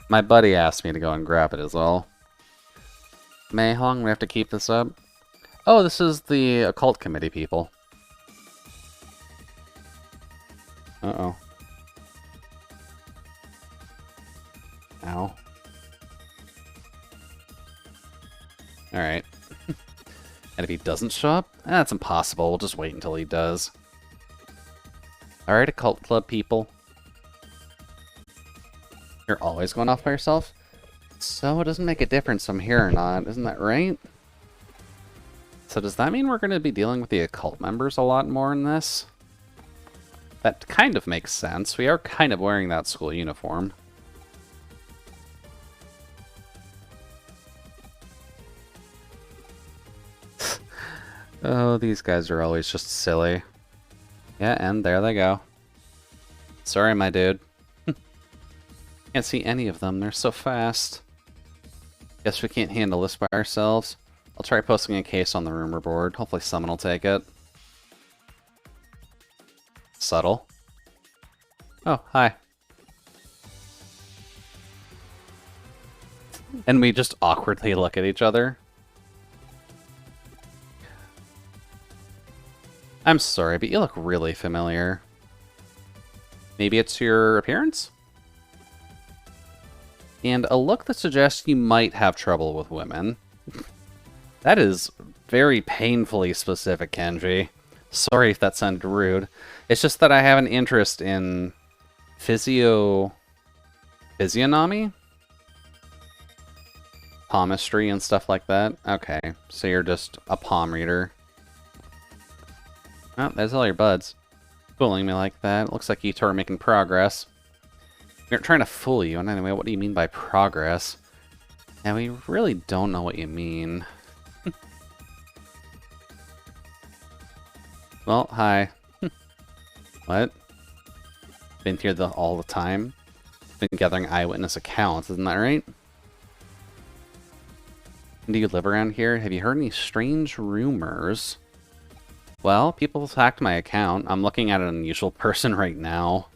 My buddy asked me to go and grab it as well. May, how long do we have to keep this up? Oh, this is the occult committee people. Uh-oh. Ow. Alright. And if he doesn't show up, that's impossible. We'll just wait until he does. Alright, occult club people. You're always going off by yourself? So it doesn't make a difference if I'm here or not, isn't that right? So does that mean we're going to be dealing with the occult members a lot more in this? That kind of makes sense. We are kind of wearing that school uniform. Oh, these guys are always just silly. Yeah, and there they go. Sorry, my dude. Can't see any of them. They're so fast. Guess we can't handle this by ourselves. I'll try posting a case on the rumor board. Hopefully someone will take it. Subtle. Oh, hi. And we just awkwardly look at each other. I'm sorry, but you look really familiar. Maybe it's your appearance? And a look that suggests you might have trouble with women. That is very painfully specific, Kenji. Sorry if that sounded rude. It's just that I have an interest in physiognomy? Palmistry and stuff like that? Okay, so you're just a palm reader. Oh, there's all your buds. Fooling me like that. Looks like you two are making progress. We aren't trying to fool you. And anyway, what do you mean by progress? And we really don't know what you mean. Well, hi. What? Been here all the time? Been gathering eyewitness accounts, isn't that right? Do you live around here? Have you heard any strange rumors? Well, people have hacked my account. I'm looking at an unusual person right now.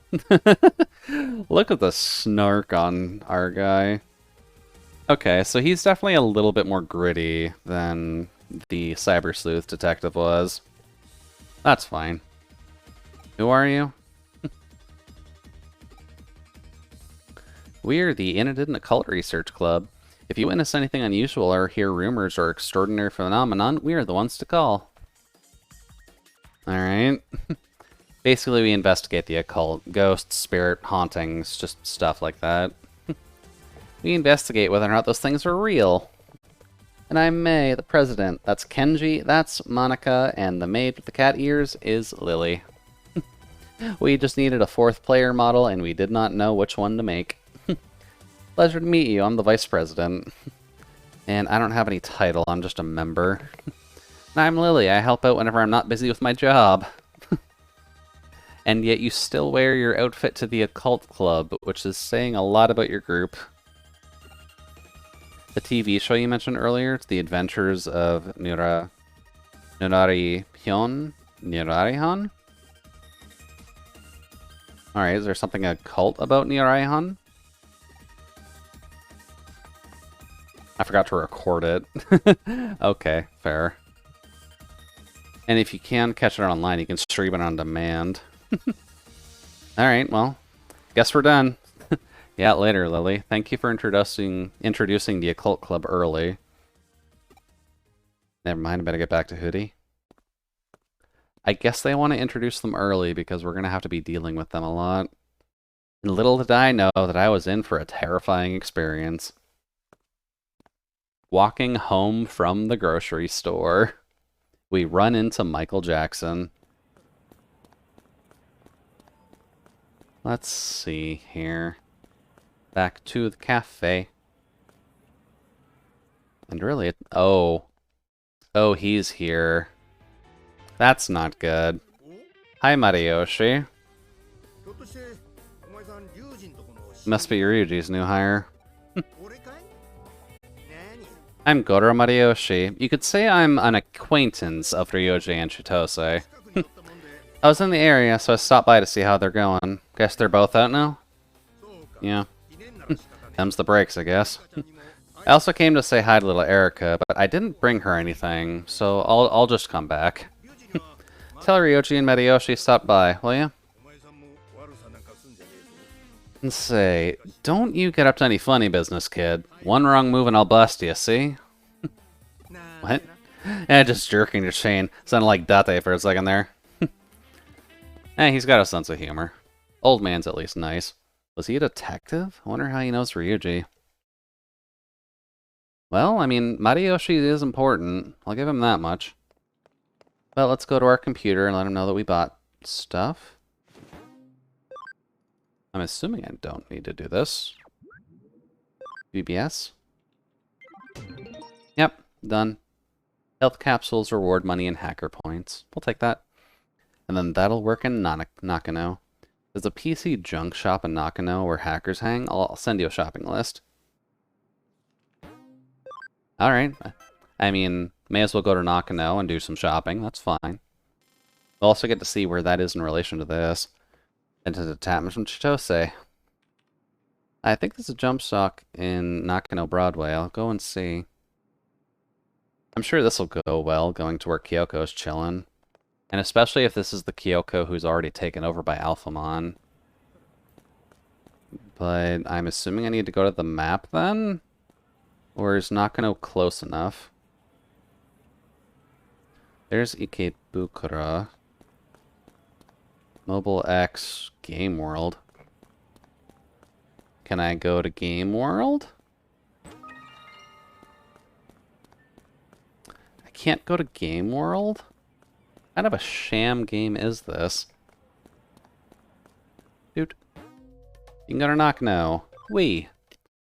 Look at the snark on our guy. Okay, so he's definitely a little bit more gritty than the cyber sleuth detective was. That's fine. Who are you? We're the Inundated Occult Research Club. If you witness anything unusual or hear rumors or extraordinary phenomenon, we are the ones to call. Alright. Basically, we investigate the occult. Ghosts, spirit, hauntings, just stuff like that. We investigate whether or not those things are real. And I'm May, the president. That's Kenji, that's Monica, and the maid with the cat ears is Lily. We just needed a fourth player model, and we did not know which one to make. Pleasure to meet you. I'm the vice president. And I don't have any title, I'm just a member. I'm Lily. I help out whenever I'm not busy with my job. And yet you still wear your outfit to the occult club, which is saying a lot about your group. The TV show you mentioned earlier, it's The Adventures of Nurari-hyon? Nurari-hon? Alright, is there something occult about Nurari-hon? I forgot to record it. Okay, fair. And if you can catch it online, you can stream it on demand. Alright, well, guess we're done. Yeah, later, Lily. Thank you for introducing the occult club early. Never mind, I better get back to Hoodie. I guess they want to introduce them early because we're going to have to be dealing with them a lot. And little did I know that I was in for a terrifying experience. Walking home from the grocery store, we run into Michael Jackson. Let's see here. Back to the cafe. And really, oh, he's here. That's not good. Hi, Mariyoshi. Must be Ryuji's new hire. I'm Goro Mariyoshi. You could say I'm an acquaintance of Ryuji and Chitose. I was in the area, so I stopped by to see how they're going. Guess they're both out now? Yeah. Them's the breaks, I guess. I also came to say hi to little Erica, but I didn't bring her anything, so I'll just come back. Tell Ryuji and Mariyoshi stopped by, will you? And say, don't you get up to any funny business, kid. One wrong move and I'll bust you, see? What? Eh, just jerking your chain. Sounded like Date for a second there. Eh, he's got a sense of humor. Old man's at least nice. Was he a detective? I wonder how he knows Ryuji. Well, I mean, Mariyoshi is important. I'll give him that much. Well, let's go to our computer and let him know that we bought stuff. I'm assuming I don't need to do this. BBS. Yep, done. Health capsules, reward money, and hacker points. We'll take that. And then that'll work in Nakano. There's a PC junk shop in Nakano where hackers hang. I'll send you a shopping list. Alright. I mean, may as well go to Nakano and do some shopping. That's fine. We'll also get to see where that is in relation to this. And to the detachment from Chitose. I think there's a jump stock in Nakano Broadway. I'll go and see. I'm sure this will go well, going to where Kyoko's chilling. And especially if this is the Kyoko who's already taken over by Alphamon. But I'm assuming I need to go to the map then? Or is Nakano close enough? There's Ikebukuro. Mobile X Game World. Can I go to Game World? I can't go to Game World? What kind of a sham game is this? Dude. You can go to Nakano. Wee.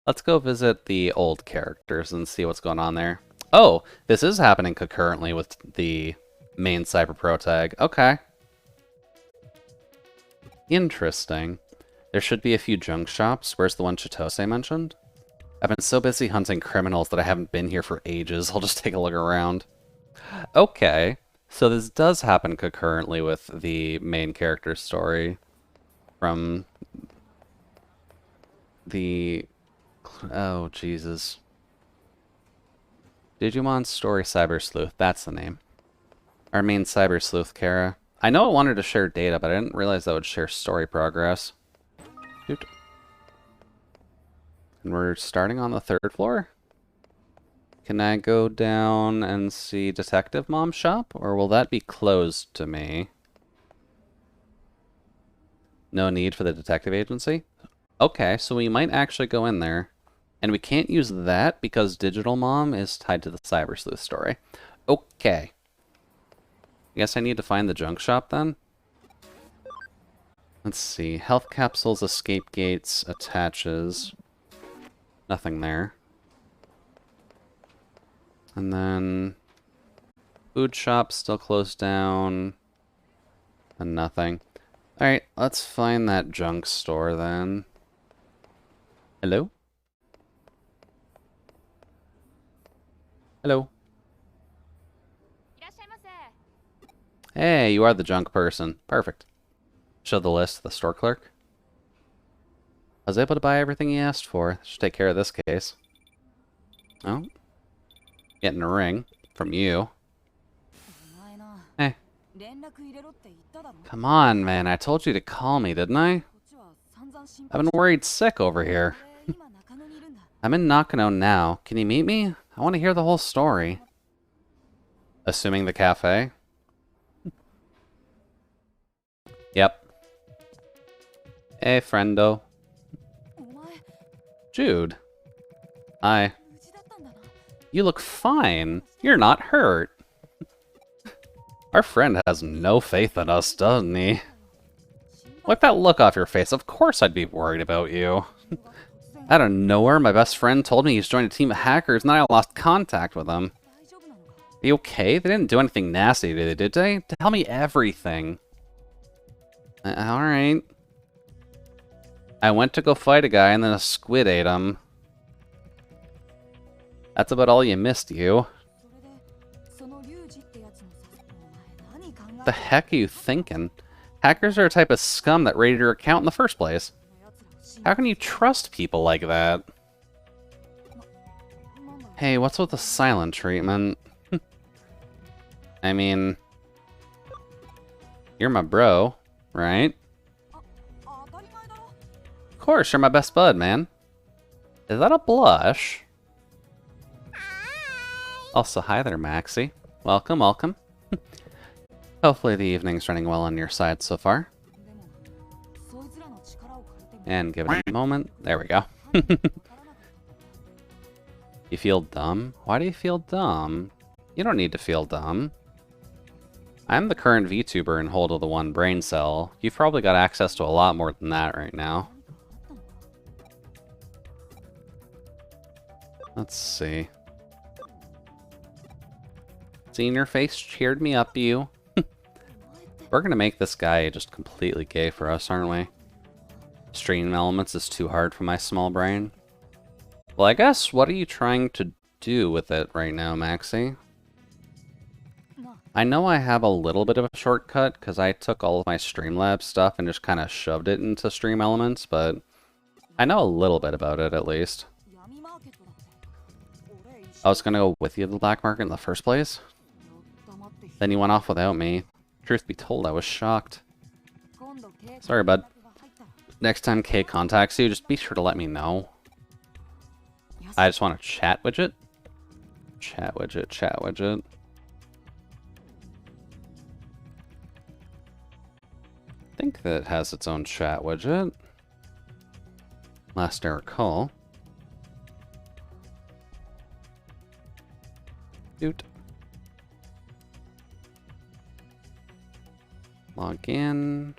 Let's go visit the old characters and see what's going on there. Oh, this is happening concurrently with the main Cyber Pro tag. Okay. Interesting. There should be a few junk shops. Where's the one Chitose mentioned? I've been so busy hunting criminals that I haven't been here for ages. I'll just take a look around. Okay. So this does happen concurrently with the main character story from the... Oh, Jesus. Digimon Story Cyber Sleuth. That's the name. Our main Cyber Sleuth, Kara. I know it wanted to share data, but I didn't realize that would share story progress. Dude. And we're starting on the 3rd floor? Can I go down and see Detective Mom's shop? Or will that be closed to me? No need for the detective agency? Okay, so we might actually go in there. And we can't use that because Digital Mom is tied to the Cyber Sleuth story. Okay. I guess I need to find the junk shop then? Let's see. Health capsules, escape gates, attaches. Nothing there. And then... food shop still closed down. And nothing. Alright, let's find that junk store then. Hello? Hello. Hey, you are the junk person. Perfect. Show the list to the store clerk. I was able to buy everything he asked for. Should take care of this case. Oh. Getting a ring from you. Hey. Come on, man. I told you to call me, didn't I? I've been worried sick over here. I'm in Nakano now. Can you meet me? I want to hear the whole story. Assuming the cafe? Yep. Hey, friendo. Jude. Hi. You look fine. You're not hurt. Our friend has no faith in us, doesn't he? Wipe that look off your face. Of course I'd be worried about you. Out of nowhere, my best friend told me he's joined a team of hackers, and then I lost contact with him. Are you okay? They didn't do anything nasty, did they? Tell me everything. Alright. I went to go fight a guy and then a squid ate him. That's about all you missed, you. What the heck are you thinking? Hackers are a type of scum that raided your account in the first place. How can you trust people like that? Hey, what's with the silent treatment? I mean... You're my bro, right? Of course, you're my best bud, man. Is that a blush? Also, hi there, Maxie. Welcome, welcome. Hopefully the evening's running well on your side so far. And give it a moment. There we go. You feel dumb? Why do you feel dumb? You don't need to feel dumb. I'm the current VTuber and hold of the one brain cell. You've probably got access to a lot more than that right now. Let's see. Seeing your face cheered me up, you. We're gonna make this guy just completely gay for us, aren't we? Stream elements is too hard for my small brain. Well, I guess, what are you trying to do with it right now, Maxie? I know I have a little bit of a shortcut, because I took all of my Streamlabs stuff and just kind of shoved it into Stream Elements, but I know a little bit about it, at least. I was gonna go with you to the black market in the first place. Then you went off without me. Truth be told, I was shocked. Sorry, bud. Next time Kay contacts you, just be sure to let me know. I just want a chat widget. Chat widget, chat widget. I think that it has its own chat widget. Last I recall. Doot. Log in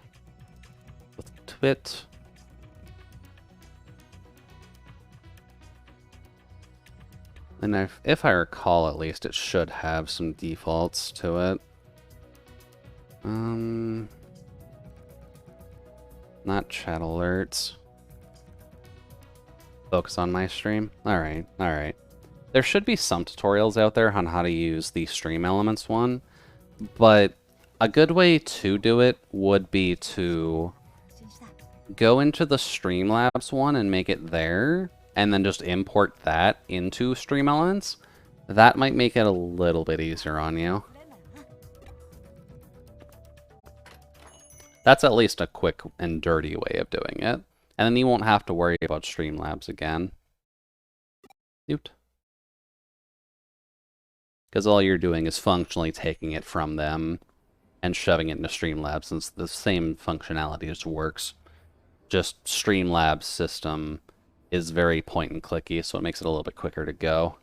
with Twit. And if I recall, at least, it should have some defaults to it. Not chat alerts. Focus on my stream. Alright, alright. There should be some tutorials out there on how to use the Stream Elements one, but a good way to do it would be to go into the Streamlabs one and make it there, and then just import that into Stream Elements. That might make it a little bit easier on you. That's at least a quick and dirty way of doing it. And then you won't have to worry about Streamlabs again. Because all you're doing is functionally taking it from them and shoving it into Streamlabs, since the same functionality just works. Just Streamlabs system is very point and clicky, so it makes it a little bit quicker to go.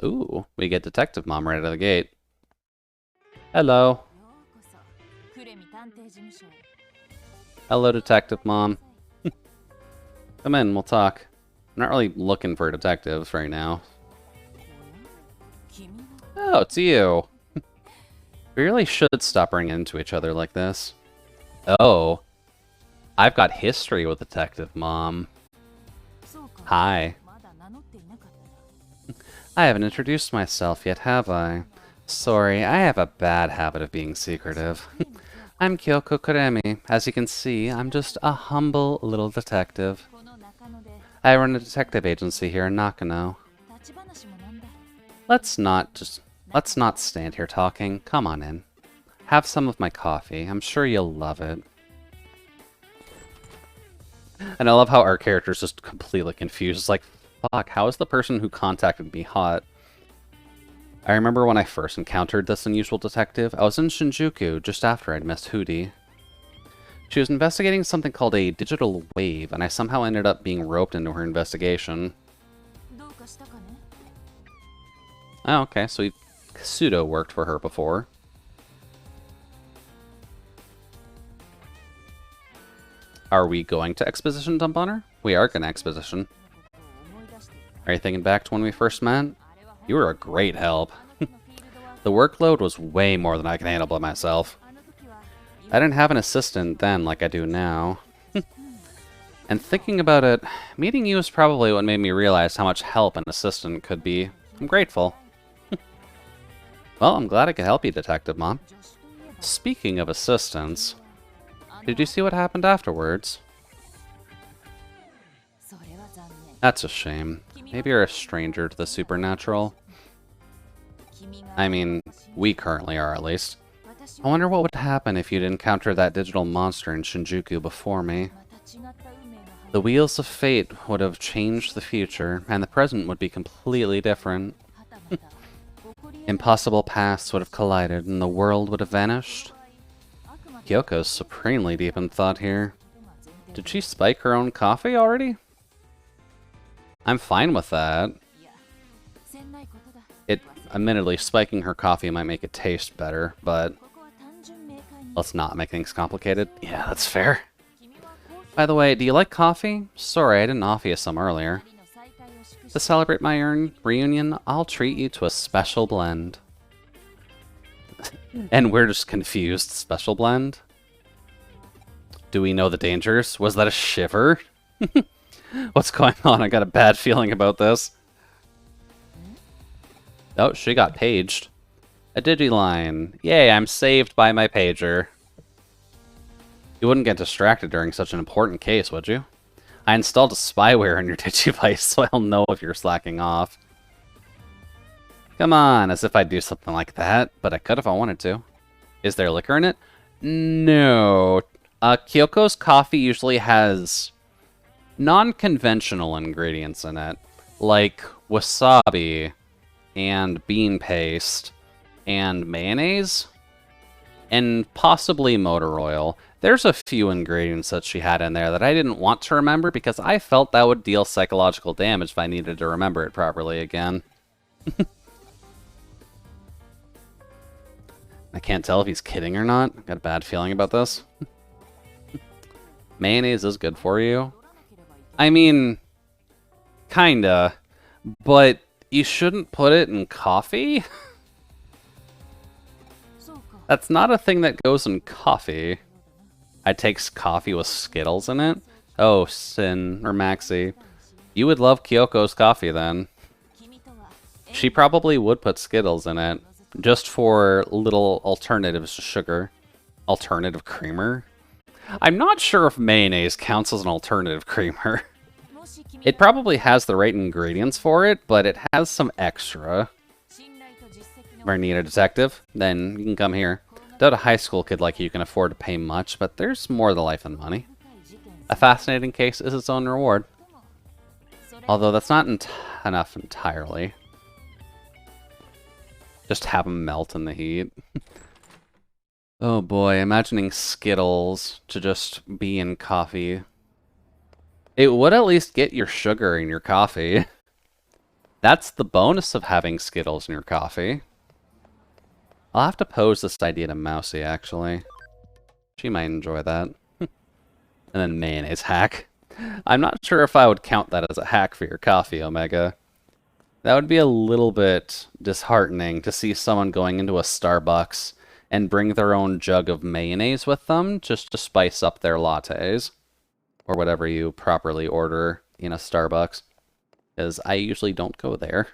Ooh, we get Detective Mom right out of the gate. Hello. Hello, Detective Mom. Come in, we'll talk. I'm not really looking for detectives right now. Oh, it's you. We really should stop running into each other like this. Oh. I've got history with Detective Mom. Hi. I haven't introduced myself yet, have I? Sorry, I have a bad habit of being secretive. I'm Kyoko Kuremi. As you can see, I'm just a humble little detective. I run a detective agency here in Nakano. Let's not stand here talking. Come on in. Have some of my coffee. I'm sure you'll love it. And I love how our character's just completely confused. It's like, fuck, how is the person who contacted me hot? I remember when I first encountered this unusual detective, I was in Shinjuku just after I'd missed Hootie. She was investigating something called a digital wave, and I somehow ended up being roped into her investigation. Oh, okay, so pseudo worked for her before. Are we going to exposition dump on her? We are going to exposition. Are you thinking back to when we first met? You were a great help. The workload was way more than I can handle by myself. I didn't have an assistant then like I do now. And thinking about it, meeting you is probably what made me realize how much help an assistant could be. I'm grateful. Well, I'm glad I could help you, Detective Mom. Speaking of assistants, did you see what happened afterwards? That's a shame. Maybe you're a stranger to the supernatural. I mean, we currently are, at least. I wonder what would happen if you'd encountered that digital monster in Shinjuku before me. The wheels of fate would have changed the future, and the present would be completely different. Impossible paths would have collided, and the world would have vanished. Kyoko's supremely deep in thought here. Did she spike her own coffee already? I'm fine with that. Admittedly, spiking her coffee might make it taste better, but let's not make things complicated. Yeah, that's fair. By the way, do you like coffee? Sorry, I didn't offer you some earlier. To celebrate my reunion, I'll treat you to a special blend. And we're just confused. Special blend? Do we know the dangers? Was that a shiver? What's going on? I got a bad feeling about this. Oh, she got paged. A digiline. Yay, I'm saved by my pager. You wouldn't get distracted during such an important case, would you? I installed a spyware on your Digivice, so I'll know if you're slacking off. Come on, as if I'd do something like that, but I could if I wanted to. Is there liquor in it? No. Kyoko's coffee usually has non-conventional ingredients in it, like wasabi, and bean paste, and mayonnaise, and possibly motor oil. There's a few ingredients that she had in there that I didn't want to remember because I felt that would deal psychological damage if I needed to remember it properly again. I can't tell if he's kidding or not. I've got a bad feeling about this. Mayonnaise is good for you. I mean, kinda, but you shouldn't put it in coffee? That's not a thing that goes in coffee. I take coffee with Skittles in it? Oh, Sin, or Maxie. You would love Kyoko's coffee then. She probably would put Skittles in it, just for little alternatives to sugar. Alternative creamer? I'm not sure if mayonnaise counts as an alternative creamer. It probably has the right ingredients for it, but it has some extra. Ever need a detective? Then you can come here. Doubt a high school kid like you can afford to pay much, but there's more to life than money. A fascinating case is its own reward. Although that's not enough entirely. Just have them melt in the heat. Oh boy, imagining Skittles to just be in coffee. It would at least get your sugar in your coffee. That's the bonus of having Skittles in your coffee. I'll have to pose this idea to Mousy, actually. She might enjoy that. And then mayonnaise hack. I'm not sure if I would count that as a hack for your coffee, Omega. That would be a little bit disheartening to see someone going into a Starbucks and bring their own jug of mayonnaise with them just to spice up their lattes. Or whatever you properly order in a Starbucks. Because I usually don't go there.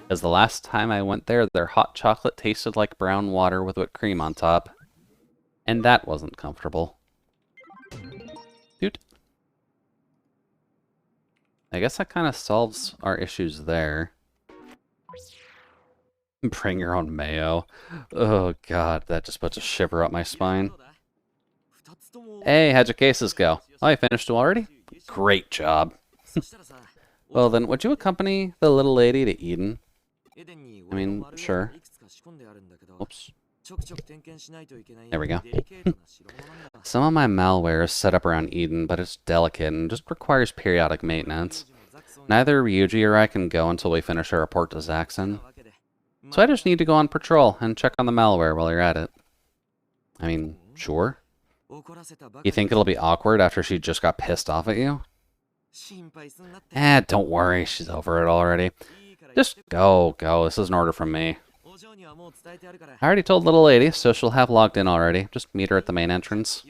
Because the last time I went there, their hot chocolate tasted like brown water with whipped cream on top. And that wasn't comfortable. Dude. I guess that kind of solves our issues there. Bring your own mayo. Oh god, that just puts a shiver up my spine. Hey, how'd your cases go? Oh, you finished already? Great job. Well then, would you accompany the little lady to Eden? I mean, sure. Oops. There we go. Some of my malware is set up around Eden, but it's delicate and just requires periodic maintenance. Neither Ryuji or I can go until we finish our report to Zaxxon. So I just need to go on patrol and check on the malware while you're at it. I mean, sure. You think it'll be awkward after she just got pissed off at you? Don't worry, she's over it already. Just go. This is an order from me. I already told little lady, so she'll have logged in already. Just meet her at the main entrance.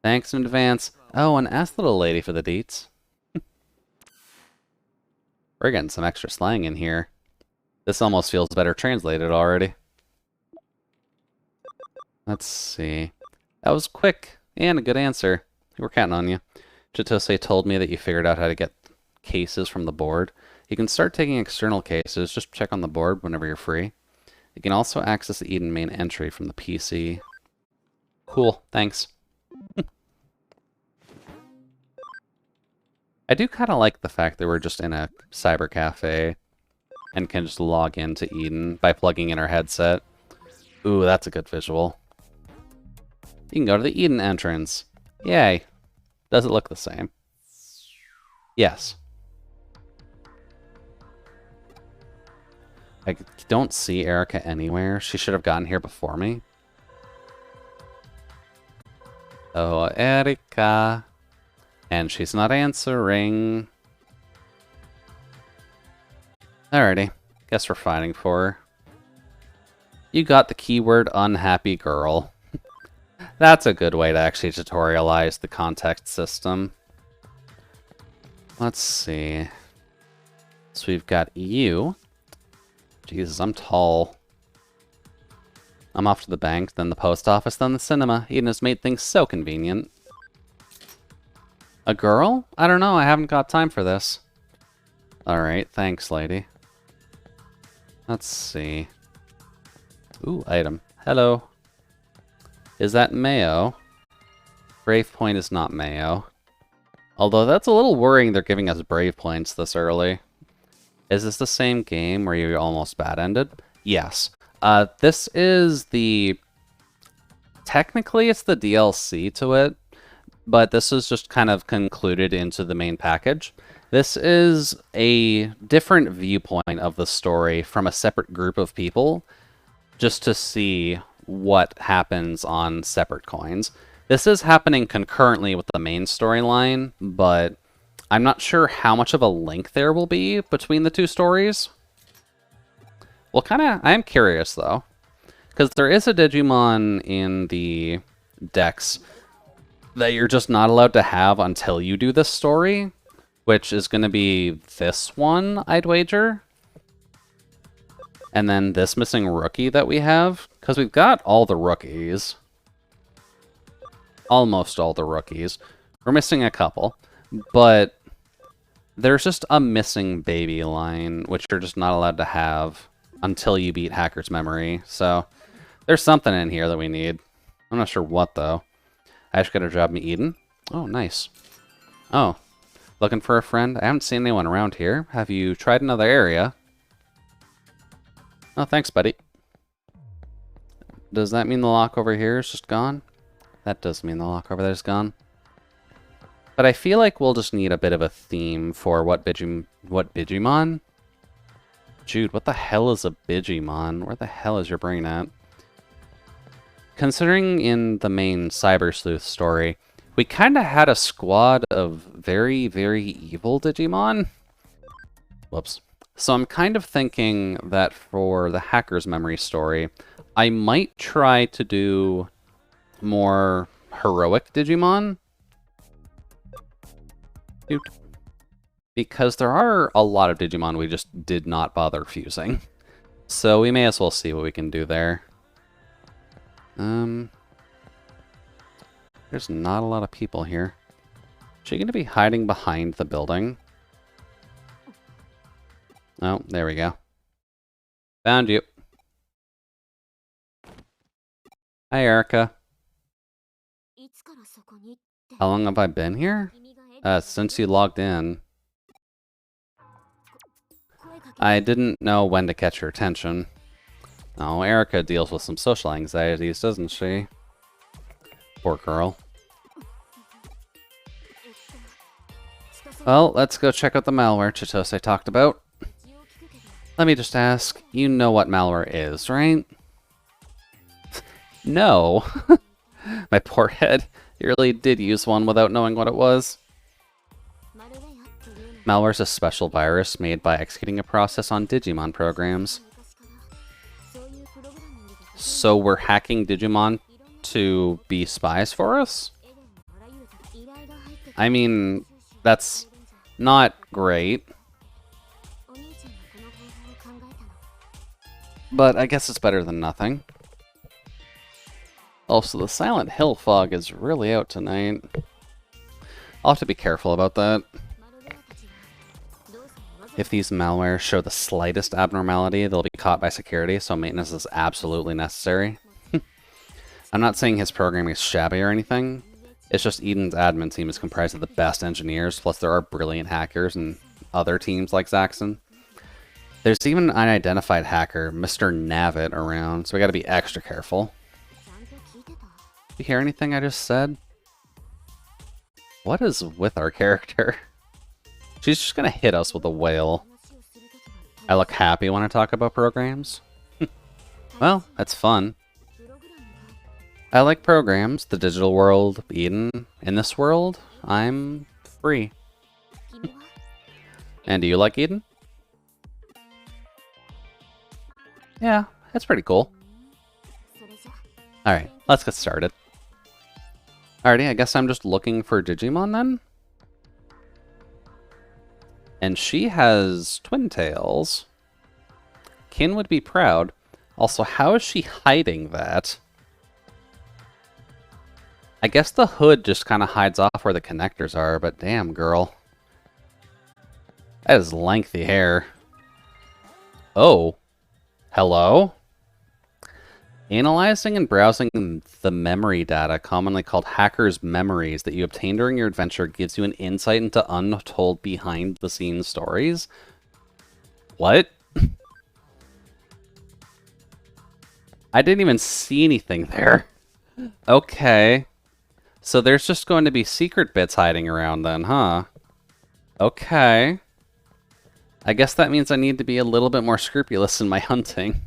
Thanks in advance. Oh, and ask little lady for the deets. We're getting some extra slang in here. This almost feels better translated already. Let's see. That was quick and a good answer. We're counting on you. Chitose told me that you figured out how to get cases from the board. You can start taking external cases. Just check on the board whenever you're free. You can also access the Eden main entry from the PC. Cool, thanks. I do kind of like the fact that we're just in a cyber cafe and can just log into Eden by plugging in our headset. Ooh, that's a good visual. You can go to the Eden entrance. Yay. Does it look the same? Yes. I don't see Erica anywhere. She should have gotten here before me. Oh, Erica. And she's not answering. Alrighty. Guess we're fighting for her. You got the keyword unhappy girl. That's a good way to actually tutorialize the context system. Let's see. So we've got you. Jesus, I'm tall. I'm off to the bank, then the post office, then the cinema. Eden has made things so convenient. A girl? I don't know, I haven't got time for this. Alright, thanks, lady. Let's see. Ooh, item. Hello. Is that Mayo? Brave Point is not Mayo. Although that's a little worrying they're giving us Brave Points this early. Is this the same game where you almost bad-ended? Yes. This is the... Technically, it's the DLC to it, but this is just kind of concluded into the main package. This is a different viewpoint of the story from a separate group of people, just to see what happens on separate coins. This is happening concurrently with the main storyline, but I'm not sure how much of a link there will be between the two stories. Well, I am curious, though. Because there is a Digimon in the decks that you're just not allowed to have until you do this story, which is going to be this one, I'd wager. And then this missing rookie that we have, because we've got all the rookies. Almost all the rookies. We're missing a couple, but there's just a missing baby line, which you're just not allowed to have until you beat HackersMemory. So there's something in here that we need. I'm not sure what, though. I just got a job in Eden. Oh, nice. Oh, looking for a friend? I haven't seen anyone around here. Have you tried another area? Oh, thanks, buddy. Does that mean the lock over here is just gone? That does mean the lock over there is gone. But I feel like we'll just need a bit of a theme for what Digimon? Jude, what the hell is a Digimon? Where the hell is your brain at? Considering in the main Cyber Sleuth story, we kind of had a squad of very, very evil Digimon. Whoops. So I'm kind of thinking that for the HackersMemory story, I might try to do more heroic Digimon. Dude. Because there are a lot of Digimon we just did not bother fusing. So we may as well see what we can do there. There's not a lot of people here. Is she going to be hiding behind the building? Oh, there we go. Found you. Hi, Erica. How long have I been here? Since you logged in. I didn't know when to catch your attention. Oh, Erica deals with some social anxieties, doesn't she? Poor girl. Well, let's go check out the malware Chitose talked about. Let me just ask, you know what malware is, right? No. My poor head. You really did use one without knowing what it was. Malware is a special virus made by executing a process on Digimon programs. So we're hacking Digimon to be spies for us? I mean, that's not great. But I guess it's better than nothing. Also, the Silent Hill fog is really out tonight. I'll have to be careful about that. If these malwares show the slightest abnormality, they'll be caught by security, so maintenance is absolutely necessary. I'm not saying his programming is shabby or anything. It's just Eden's admin team is comprised of the best engineers, plus there are brilliant hackers and other teams like Zaxxon. There's even an unidentified hacker, Mr. Navit, around, so we gotta be extra careful. You hear anything I just said? What is with our character? She's just gonna hit us with a whale. I look happy when I talk about programs. Well, that's fun. I like programs, the digital world, Eden. In this world, I'm free. And do you like Eden? Yeah, that's pretty cool. Alright, let's get started. Alrighty, I guess I'm just looking for Digimon then? And she has twin tails. Kin would be proud. Also, how is she hiding that? I guess the hood just kind of hides off where the connectors are, but damn, girl. That is lengthy hair. Oh. Hello? Analyzing and browsing the memory data, commonly called hackers' memories, that you obtain during your adventure gives you an insight into untold behind-the-scenes stories. What? I didn't even see anything there. Okay. So there's just going to be secret bits hiding around then, huh? Okay. I guess that means I need to be a little bit more scrupulous in my hunting.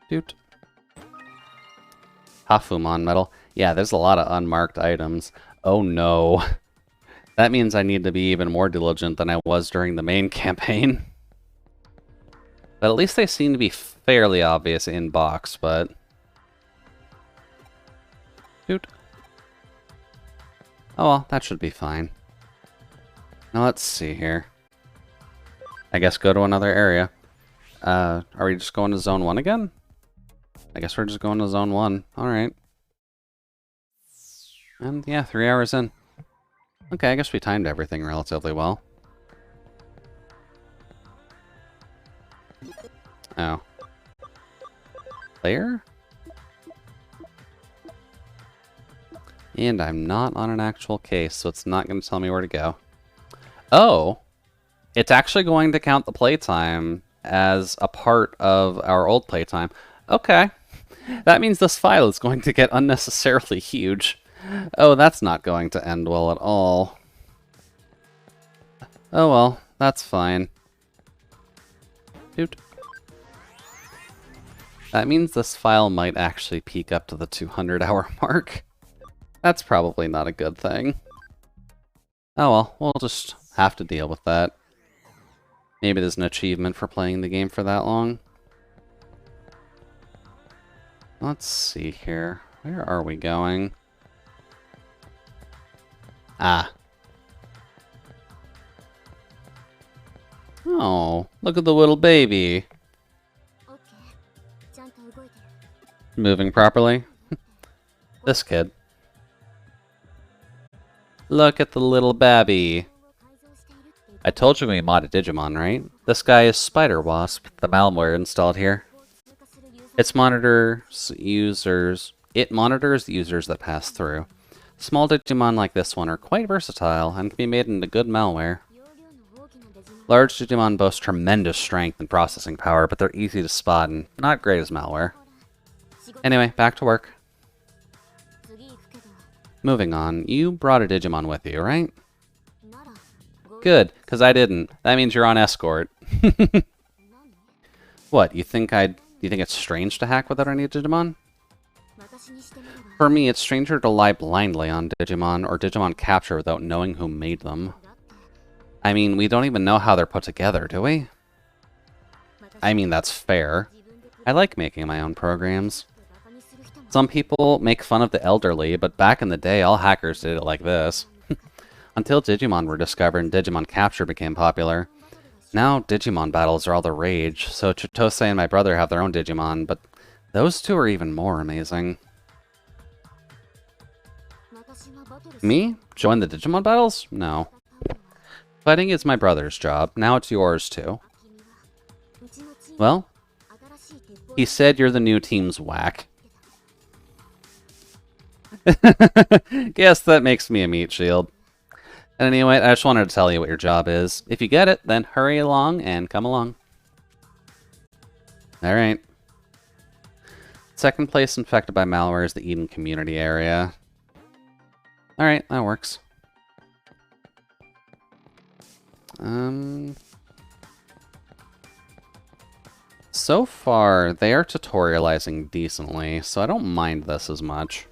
Doot. Hafumon medal. Yeah, there's a lot of unmarked items. Oh no. That means I need to be even more diligent than I was during the main campaign. But at least they seem to be fairly obvious in box, but... Doot. Oh well, that should be fine. Now let's see here. I guess go to another area. Are we just going to Zone 1 again? I guess we're just going to Zone 1. Alright. And yeah, 3 hours in. Okay, I guess we timed everything relatively well. Oh. Player? And I'm not on an actual case, so it's not going to tell me where to go. Oh! It's actually going to count the playtime as a part of our old playtime. Okay. That means this file is going to get unnecessarily huge. Oh, that's not going to end well at all. Oh well, that's fine. Doot. That means this file might actually peak up to the 200-hour mark. That's probably not a good thing. Oh well, we'll just have to deal with that. Maybe there's an achievement for playing the game for that long. Let's see here. Where are we going? Ah. Oh, look at the little baby. Moving properly? This kid. Look at the little babby. I told you we modded Digimon, right? This guy is Spider Wasp, the malware installed here. It monitors users that pass through. Small Digimon like this one are quite versatile and can be made into good malware. Large Digimon boast tremendous strength and processing power, but they're easy to spot and not great as malware. Anyway, back to work. Moving on, you brought a Digimon with you, right? Good, because I didn't. That means you're on escort. What, you think it's strange to hack without any Digimon? For me, it's stranger to lie blindly on Digimon or Digimon capture without knowing who made them. I mean, we don't even know how they're put together, do we? I mean, that's fair. I like making my own programs. Some people make fun of the elderly, but back in the day, all hackers did it like this. Until Digimon were discovered and Digimon capture became popular. Now, Digimon battles are all the rage, so Chitose and my brother have their own Digimon, but those two are even more amazing. Me? Join the Digimon battles? No. Fighting is my brother's job. Now it's yours too. Well, he said you're the new team's whack. Guess that makes me a meat shield. And anyway, I just wanted to tell you what your job is. If you get it, then hurry along and come along. Alright. Second place infected by malware is the Eden community area. Alright, that works. So far, they are tutorializing decently, so I don't mind this as much.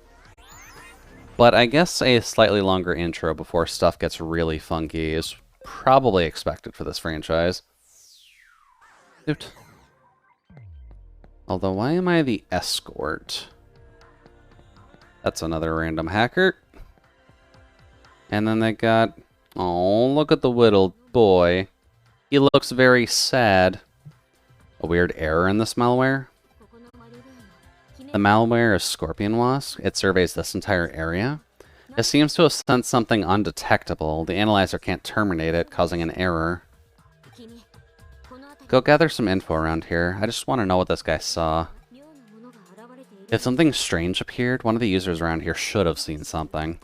But I guess a slightly longer intro before stuff gets really funky is probably expected for this franchise. Oot. Although, why am I the escort? That's another random hacker. And then they got... Oh, look at the little boy. He looks very sad. A weird error in this malware. The malware is Scorpion Wasp. It surveys this entire area. It seems to have sent something undetectable. The analyzer can't terminate it, causing an error. Go gather some info around here. I just want to know what this guy saw. If something strange appeared, one of the users around here should have seen something.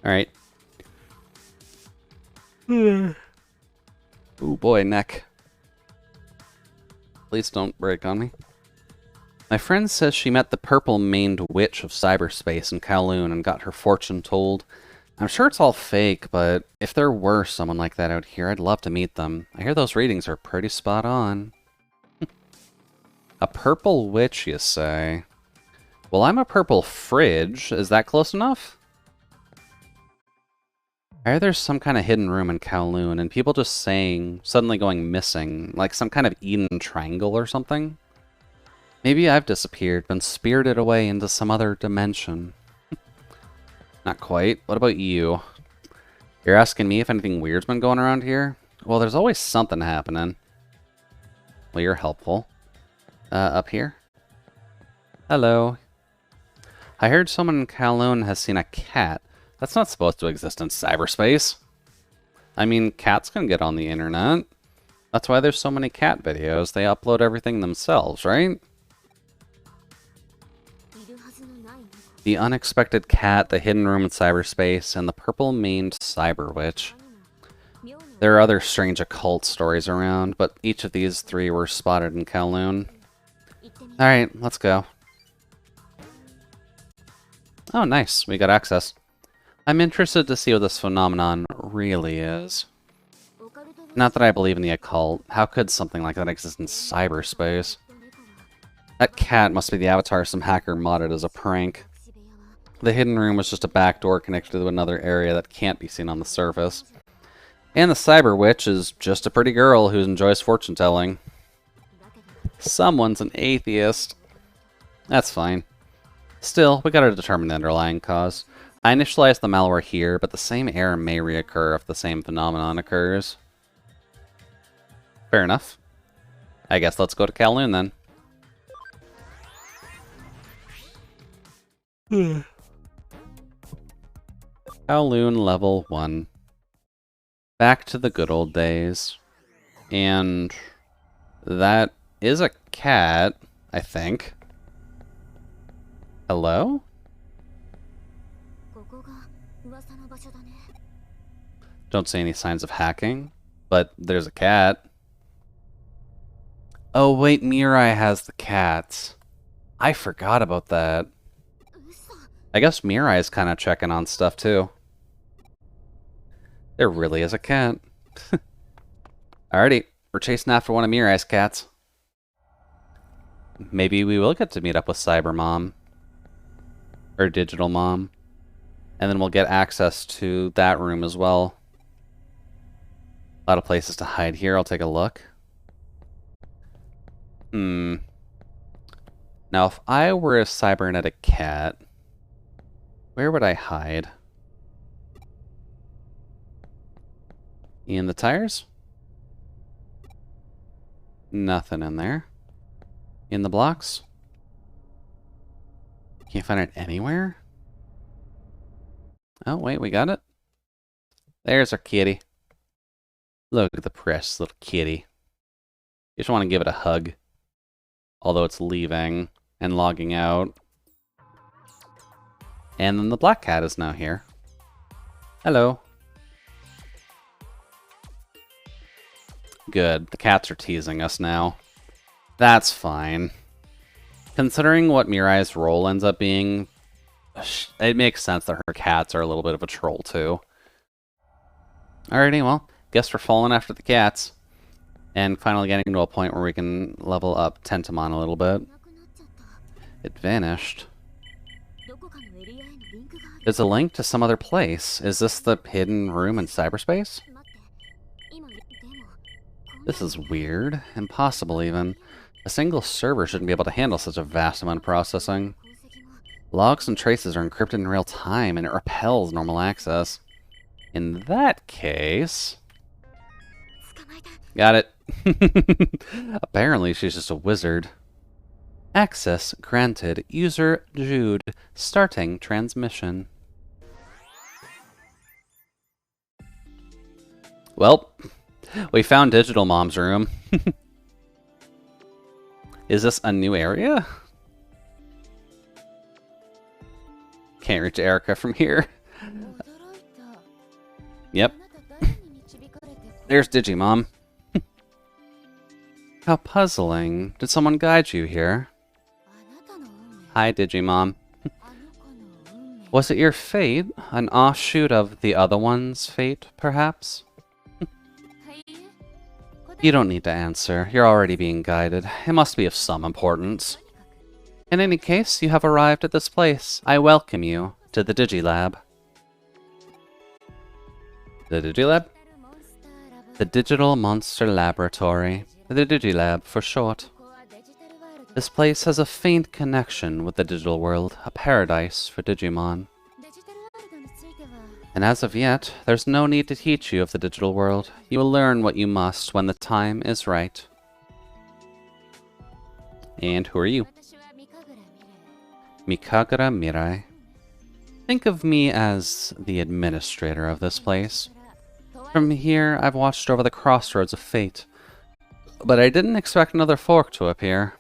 Alright. Ooh boy, neck. Please don't break on me. My friend says she met the purple-maned witch of cyberspace in Kowloon and got her fortune told. I'm sure it's all fake, but if there were someone like that out here, I'd love to meet them. I hear those readings are pretty spot on. A purple witch, you say? Well, I'm a purple fridge. Is that close enough? I hear there's some kind of hidden room in Kowloon, and people just saying, suddenly going missing, like some kind of Eden triangle or something. Maybe I've disappeared, been spirited away into some other dimension. Not quite. What about you? You're asking me if anything weird's been going around here? Well, there's always something happening. Well, you're helpful. Up here? Hello. I heard someone in Kowloon has seen a cat. That's not supposed to exist in cyberspace. I mean, cats can get on the internet. That's why there's so many cat videos. They upload everything themselves, right? The unexpected cat, the hidden room in cyberspace, and the purple-maned cyber witch. There are other strange occult stories around, but each of these three were spotted in Kowloon. Alright, let's go. Oh, nice. We got access. I'm interested to see what this phenomenon really is. Not that I believe in the occult. How could something like that exist in cyberspace? That cat must be the avatar some hacker modded as a prank. The hidden room was just a backdoor connected to another area that can't be seen on the surface. And the cyber witch is just a pretty girl who enjoys fortune telling. Someone's an atheist. That's fine. Still, we gotta determine the underlying cause. I initialized the malware here, but the same error may reoccur if the same phenomenon occurs. Fair enough. I guess let's go to Kowloon then. Kowloon level 1. Back to the good old days. And that is a cat, I think. Hello? Don't see any signs of hacking, but there's a cat. Oh wait, Mirai has the cats. I forgot about that. I guess Mirai is kind of checking on stuff too. There really is a cat. Alrighty, we're chasing after one of Mirai's cats. Maybe we will get to meet up with Cyber Mom. Or Digital Mom. And then we'll get access to that room as well. A lot of places to hide here. I'll take a look. Now, if I were a cybernetic cat, where would I hide? In the tires? Nothing in there. In the blocks? Can't find it anywhere? Oh, wait, we got it? There's our kitty. Look at the precious little kitty. You just want to give it a hug. Although it's leaving and logging out. And then the black cat is now here. Hello. Good. The cats are teasing us now. That's fine. Considering what Mirai's role ends up being, it makes sense that her cats are a little bit of a troll too. Alrighty, well, guess we're falling after the cats. And finally getting to a point where we can level up Tentamon a little bit. It vanished. There's a link to some other place. Is this the hidden room in cyberspace? This is weird. Impossible, even. A single server shouldn't be able to handle such a vast amount of processing. Logs and traces are encrypted in real time, and it repels normal access. In that case... Got it. Apparently, she's just a wizard. Access granted. User Jude. Starting transmission. Well, we found Digital Mom's room. Is this a new area? Can't reach Erica from here. Yep. There's Digimon. How puzzling. Did someone guide you here? Hi, Digimon. Was it your fate? An offshoot of the other one's fate, perhaps? You don't need to answer. You're already being guided. It must be of some importance. In any case, you have arrived at this place. I welcome you to the Digilab. The Digilab? The Digital Monster Laboratory. The Digilab, for short. This place has a faint connection with the digital world, a paradise for Digimon. And as of yet, there's no need to teach you of the digital world. You will learn what you must when the time is right. And who are you? Mikagura Mirai. Think of me as the administrator of this place. From here, I've watched over the crossroads of fate. But I didn't expect another fork to appear.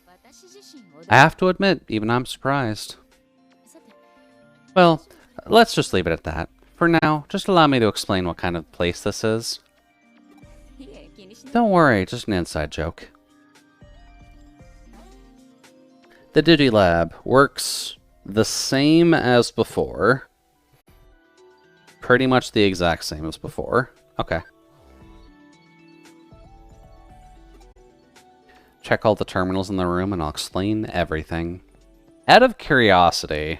I have to admit, even I'm surprised. Well, let's just leave it at that. For now, just allow me to explain what kind of place this is. Don't worry, just an inside joke. The Digilab works the same as before. Pretty much the exact same as before. Okay. Check all the terminals in the room and I'll explain everything. Out of curiosity...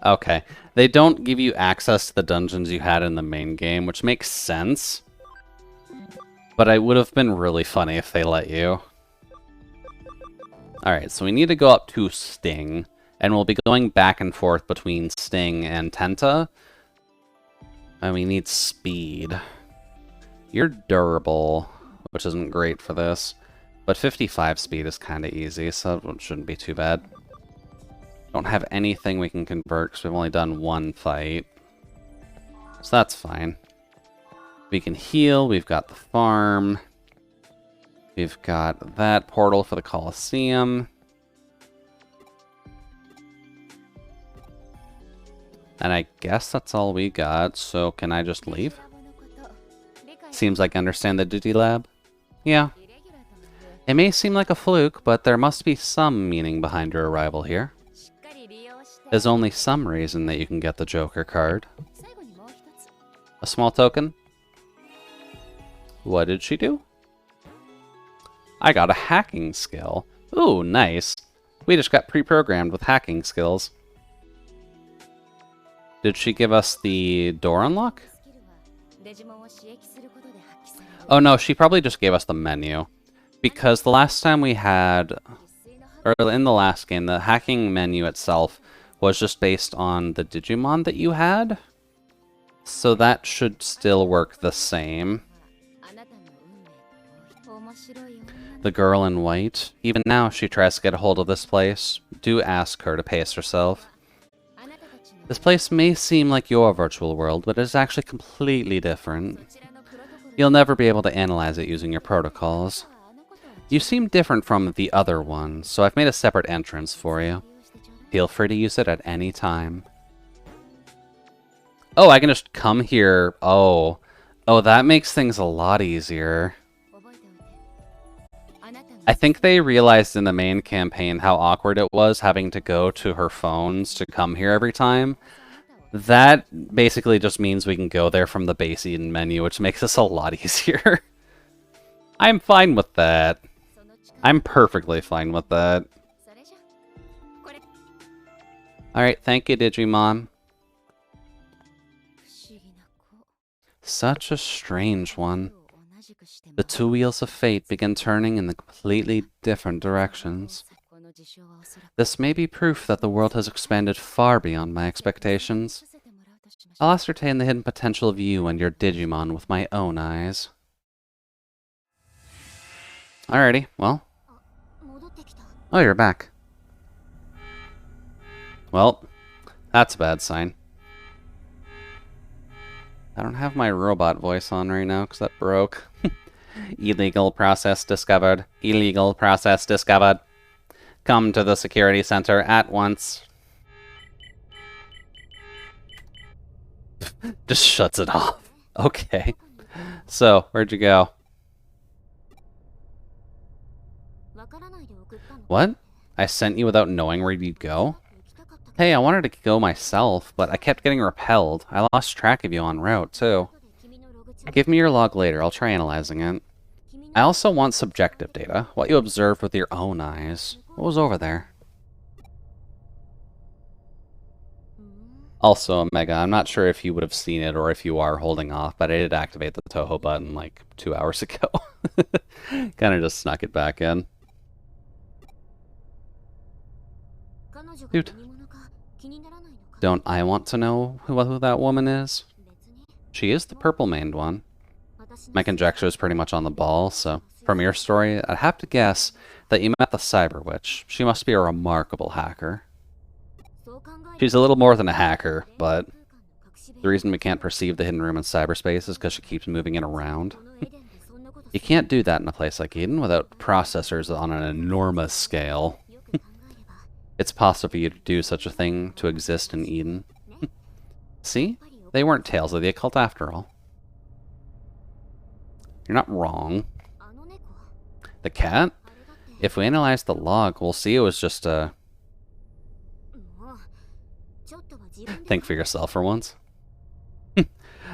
Okay, they don't give you access to the dungeons you had in the main game, which makes sense. But it would have been really funny if they let you. Alright, so we need to go up to Sting, and we'll be going back and forth between Sting and Tenta. And we need speed. You're durable, which isn't great for this. But 55 speed is kind of easy, so it shouldn't be too bad. Don't have anything we can convert because we've only done one fight. So that's fine. We can heal, we've got the farm. We've got that portal for the Colosseum. And I guess that's all we got, so can I just leave? Seems like I understand the Digilab. Yeah. It may seem like a fluke, but there must be some meaning behind your arrival here. There's only some reason that you can get the Joker card. A small token? What did she do? I got a hacking skill. Ooh, nice. We just got pre-programmed with hacking skills. Did she give us the door unlock? Oh no, she probably just gave us the menu. Because the last time we had... Or in the last game, the hacking menu itself was just based on the Digimon that you had. So that should still work the same. The girl in white. Even now, she tries to get a hold of this place. Do ask her to pace herself. This place may seem like your virtual world, but it is actually completely different. You'll never be able to analyze it using your protocols. You seem different from the other ones, so I've made a separate entrance for you. Feel free to use it at any time. Oh, I can just come here. Oh, that makes things a lot easier. I think they realized in the main campaign how awkward it was having to go to her phones to come here every time. That basically just means we can go there from the base Eden menu, which makes this a lot easier. I'm fine with that. I'm perfectly fine with that. Alright, thank you, Digimon. Such a strange one. The two wheels of fate begin turning in the completely different directions. This may be proof that the world has expanded far beyond my expectations. I'll ascertain the hidden potential of you and your Digimon with my own eyes. Alrighty, well. Oh, you're back. Well, that's a bad sign. I don't have my robot voice on right now because that broke. Illegal process discovered. Illegal process discovered. Come to the security center at once. Just shuts it off. Okay. So, where'd you go? What? I sent you without knowing where you'd go? Hey, I wanted to go myself, but I kept getting repelled. I lost track of you en route, too. Give me your log later. I'll try analyzing it. I also want subjective data. What you observed with your own eyes. What was over there? Also, Omega, I'm not sure if you would have seen it or if you are holding off, but I did activate the Touhou button like 2 hours ago. Kind of just snuck it back in. Dude. Don't I want to know who that woman is? She is the purple-maned one. My conjecture is pretty much on the ball, so from your story, I'd have to guess that you met the Cyber Witch. She must be a remarkable hacker. She's a little more than a hacker, but the reason we can't perceive the hidden room in cyberspace is because she keeps moving it around. You can't do that in a place like Eden without processors on an enormous scale. It's possible for you to do such a thing to exist in Eden. See? They weren't tales of the occult after all. You're not wrong. The cat? If we analyze the log, we'll see it was just a... Think for yourself for once.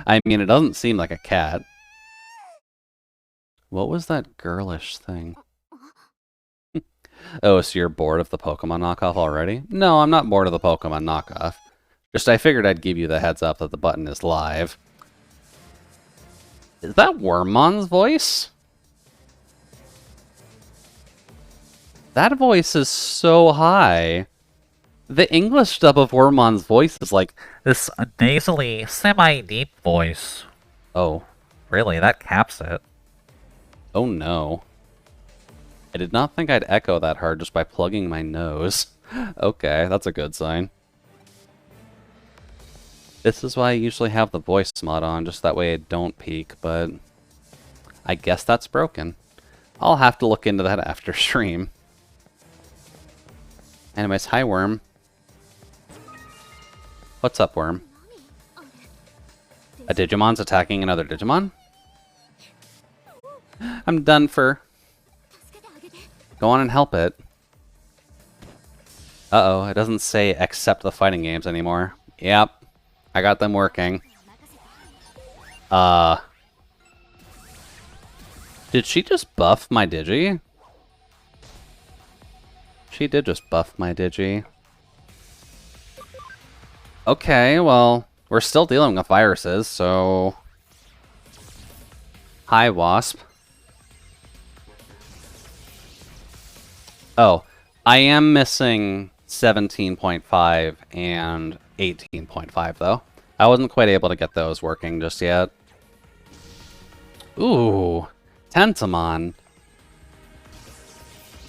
I mean, it doesn't seem like a cat. What was that girlish thing? Oh, so you're bored of the Pokemon knockoff already? No, I'm not bored of the Pokemon knockoff. Just I figured I'd give you the heads up that the button is live. Is that Wormmon's voice? That voice is so high. The English dub of Wormmon's voice is like this nasally, semi-deep voice. Oh, really? That caps it. Oh no. I did not think I'd echo that hard just by plugging my nose. Okay, that's a good sign. This is why I usually have the voice mod on, just that way I don't peak, but I guess that's broken. I'll have to look into that after stream. Anyways, hi Worm. What's up, Worm? A Digimon's attacking another Digimon? I'm done for. Go on and help it. Uh-oh, it doesn't say accept the fighting games anymore. Yep, I got them working. Did she just buff my Digi? She did just buff my Digi. Okay, well, we're still dealing with viruses, so... Hi, Wasp. Oh, I am missing 17.5 and 18.5, though. I wasn't quite able to get those working just yet. Ooh, Tentamon.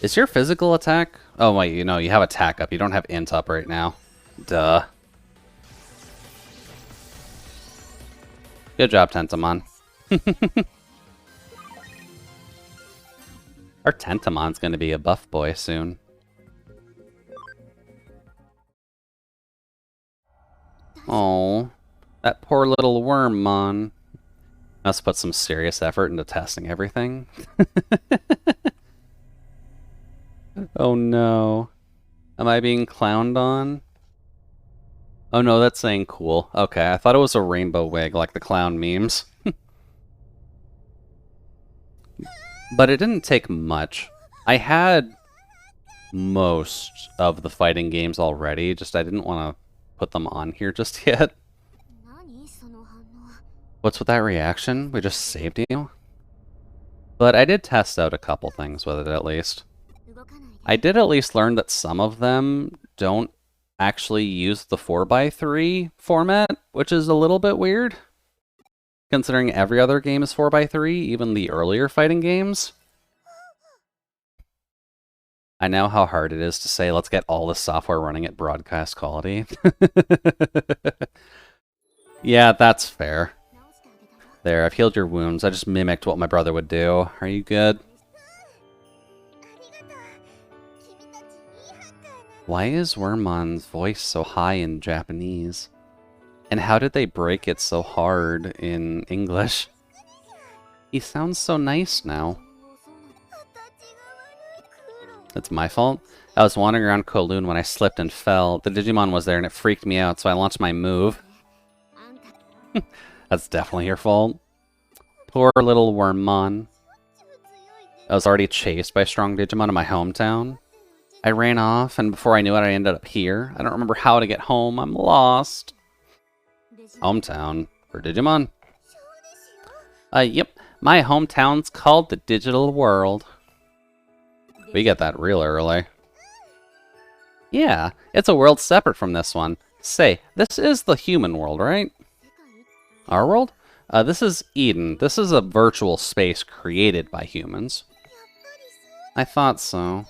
Is your physical attack? Oh, wait, you know, you have attack up. You don't have int up right now. Duh. Good job, Tentamon. Our Tentamon's gonna be a buff boy soon. Oh, that poor little Wormmon. Must put some serious effort into testing everything. Oh no. Am I being clowned on? Oh no, that's saying cool. Okay, I thought it was a rainbow wig like the clown memes. But it didn't take much. I had most of the fighting games already, just I didn't want to put them on here just yet. What's with that reaction? We just saved you? But I did test out a couple things with it at least. I did at least learn that some of them don't actually use the 4x3 format, which is a little bit weird, considering every other game is 4x3, even the earlier fighting games. I know how hard it is to say, let's get all this software running at broadcast quality. Yeah, that's fair. There, I've healed your wounds. I just mimicked what my brother would do. Are you good? Why is Wormmon's voice so high in Japanese? And how did they break it so hard in English? He sounds so nice now. It's my fault? I was wandering around Kowloon when I slipped and fell. The Digimon was there and it freaked me out, so I launched my move. That's definitely your fault. Poor little Wormmon. I was already chased by strong Digimon in my hometown. I ran off, and before I knew it, I ended up here. I don't remember how to get home. I'm lost. Hometown for Digimon? Yep. My hometown's called the digital world. We get that real early. Yeah, it's a world separate from this one. Say, this is the human world, right? Our world? This is Eden. This is a virtual space created by humans. I thought so.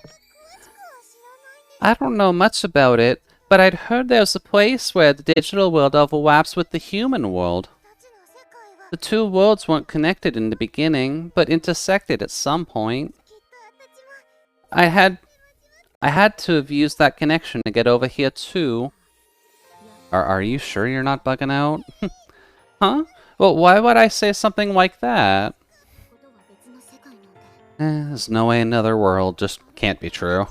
I don't know much about it, but I'd heard there's a place where the digital world overlaps with the human world. The two worlds weren't connected in the beginning, but intersected at some point. I had to have used that connection to get over here too. Are you sure you're not bugging out? Huh? Well, why would I say something like that? There's no way another world just can't be true.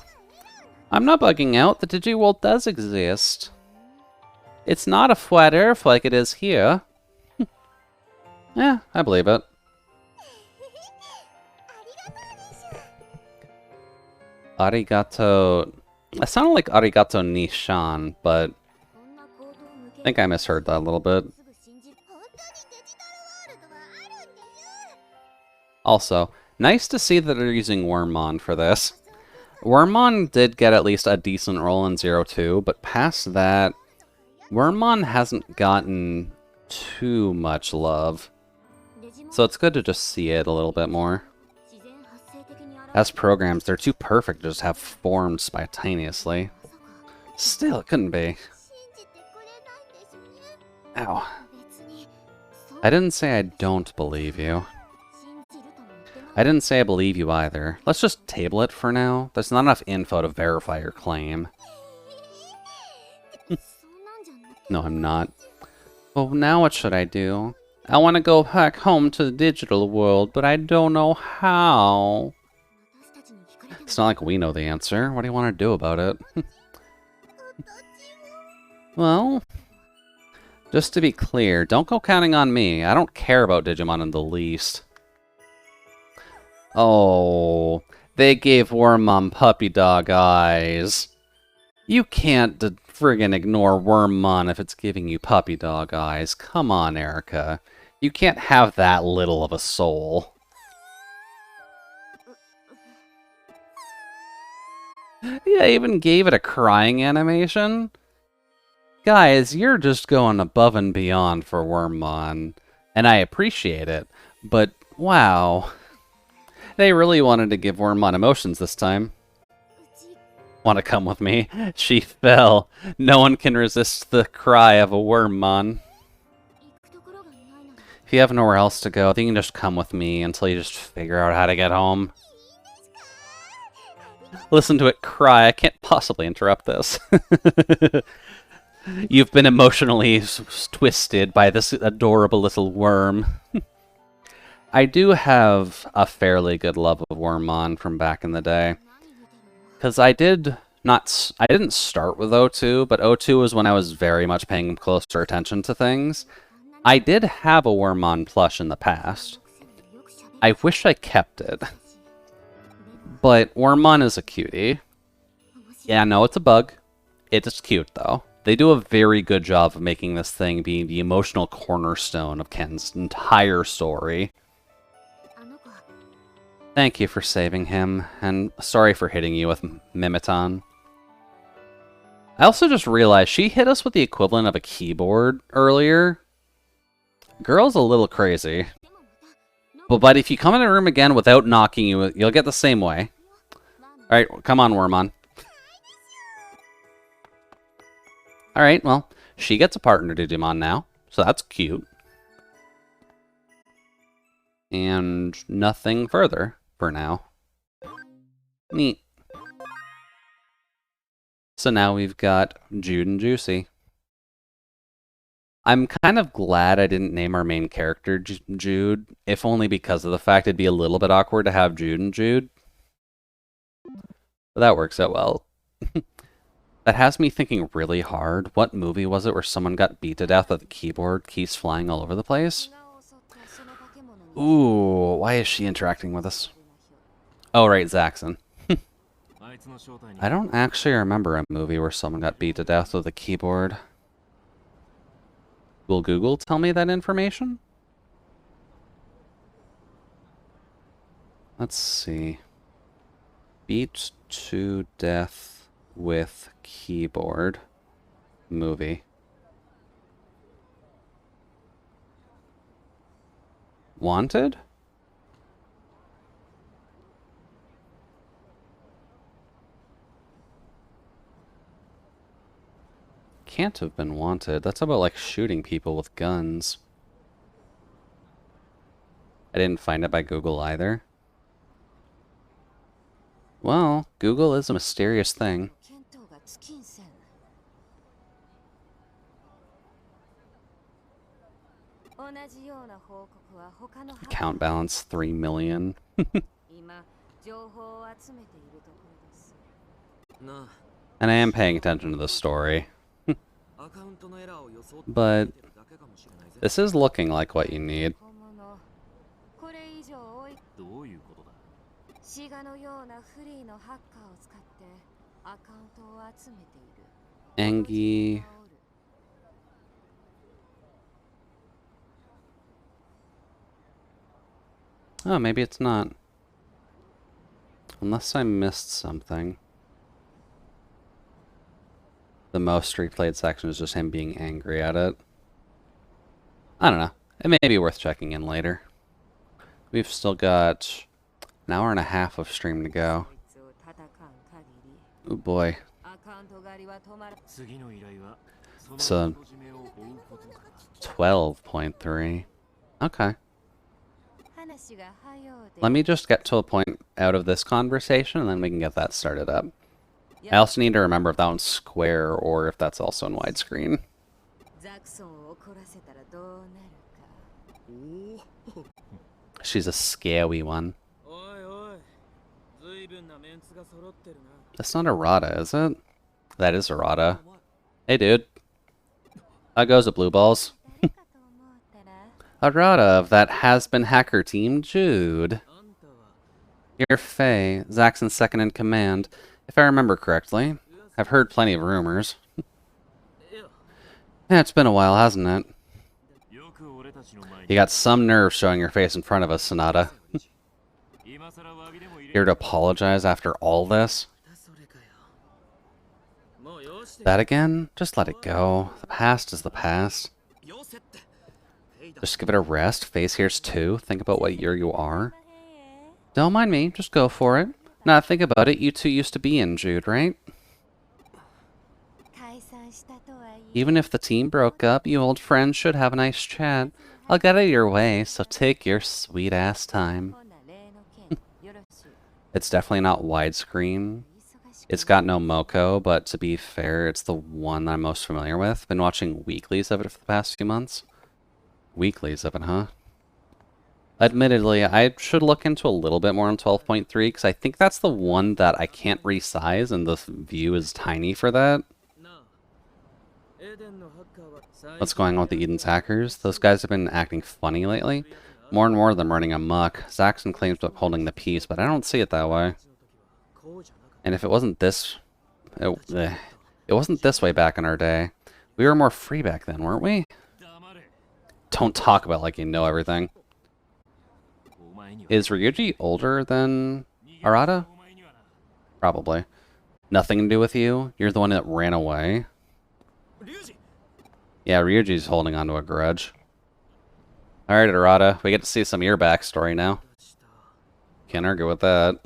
I'm not bugging out. The Digiworld does exist. It's not a flat earth like it is here. Yeah, I believe it. Arigato... It sounded like Arigato Nishan, but... I think I misheard that a little bit. Also, nice to see that they're using Wormmon for this. Wormmon did get at least a decent role in 02, but past that, Wormmon hasn't gotten too much love. So it's good to just see it a little bit more. As programs, they're too perfect to just have formed spontaneously. Still, it couldn't be. Ow. I didn't say I don't believe you. I didn't say I believe you either. Let's just table it for now. There's not enough info to verify your claim. No, I'm not. Well, now what should I do? I want to go back home to the digital world, but I don't know how. It's not like we know the answer. What do you want to do about it? Well, just to be clear, don't go counting on me. I don't care about Digimon in the least. Oh, they gave Wormmon puppy dog eyes. You can't friggin' ignore Wormmon if it's giving you puppy dog eyes. Come on, Erica. You can't have that little of a soul. Yeah, I even gave it a crying animation. Guys, you're just going above and beyond for Wormmon, and I appreciate it, but wow. They really wanted to give Wormmon emotions this time. Want to come with me? She fell. No one can resist the cry of a wormmon. If you have nowhere else to go, then you can just come with me until you just figure out how to get home. Listen to it cry. I can't possibly interrupt this. You've been emotionally twisted by this adorable little worm. I do have a fairly good love of Wormmon from back in the day. Because I didn't start with O2, but O2 was when I was very much paying closer attention to things. I did have a Wormmon plush in the past. I wish I kept it. But Wormmon is a cutie. Yeah, no, it's a bug. It's cute, though. They do a very good job of making this thing be the emotional cornerstone of Ken's entire story. Thank you for saving him, and sorry for hitting you with Mimiton. I also just realized she hit us with the equivalent of a keyboard earlier. Girl's a little crazy. But if you come in the room again without knocking you, you'll get the same way. Alright, come on, Wormmon. Alright, well, she gets a partner Digimon now, so that's cute. And nothing further for now. Neat. So now we've got Jude and Juicy. I'm kind of glad I didn't name our main character Jude, if only because of the fact it'd be a little bit awkward to have Jude and Jude. But that works out well. That has me thinking really hard. What movie was it where someone got beat to death with a keyboard, keys flying all over the place? Ooh, why is she interacting with us? Oh, right, Zaxxon. I don't actually remember a movie where someone got beat to death with a keyboard. Will Google tell me that information? Let's see. Beat to death with keyboard movie. Wanted? Can't have been Wanted. That's about like shooting people with guns. I didn't find it by Google either. Well, Google is a mysterious thing. Account balance 3 million. And I am paying attention to the story. But this is looking like what you need. Engie. Oh, maybe it's not. Unless I missed something. The most replayed section is just him being angry at it. I don't know. It may be worth checking in later. We've still got an hour and a half of stream to go. Oh boy. So 12.3. Okay. Let me just get to a point out of this conversation and then we can get that started up. I also need to remember if that one's square or if that's also in widescreen. She's a scary one. That's not Arata, is it? That is Arata. Hey, dude. How goes it, Blue Balls? Arata of that has-been hacker team, Jude. You're Faye, Zaxxon's second in command. If I remember correctly. I've heard plenty of rumors. Yeah, it's been a while, hasn't it? You got some nerve showing your face in front of us, Sonata. Here to apologize after all this? That again? Just let it go. The past is the past. Just give it a rest. Face here's 2. Think about what year you are. Don't mind me. Just go for it. Now think about it. You two used to be in Jude, right? Even if the team broke up, you old friends should have a nice chat. I'll get it your way, so take your sweet-ass time. It's definitely not widescreen. It's got no Moko, but to be fair, it's the one I'm most familiar with. Been watching weeklies of it for the past few months. Weeklies of it, huh? Admittedly, I should look into a little bit more on 12.3, because I think that's the one that I can't resize, and the view is tiny for that. What's going on with the Eden's hackers? Those guys have been acting funny lately. More and more of them running amok. Zaxxon claims to upholding the peace, but I don't see it that way. And if it wasn't this... It wasn't this way back in our day. We were more free back then, weren't we? Don't talk about like you know everything. Is Ryuji older than Arata? Probably. Nothing to do with you? You're the one that ran away? Yeah, Ryuji's holding on to a grudge. Alright, Arata, we get to see some of your backstory now. Can't argue with that.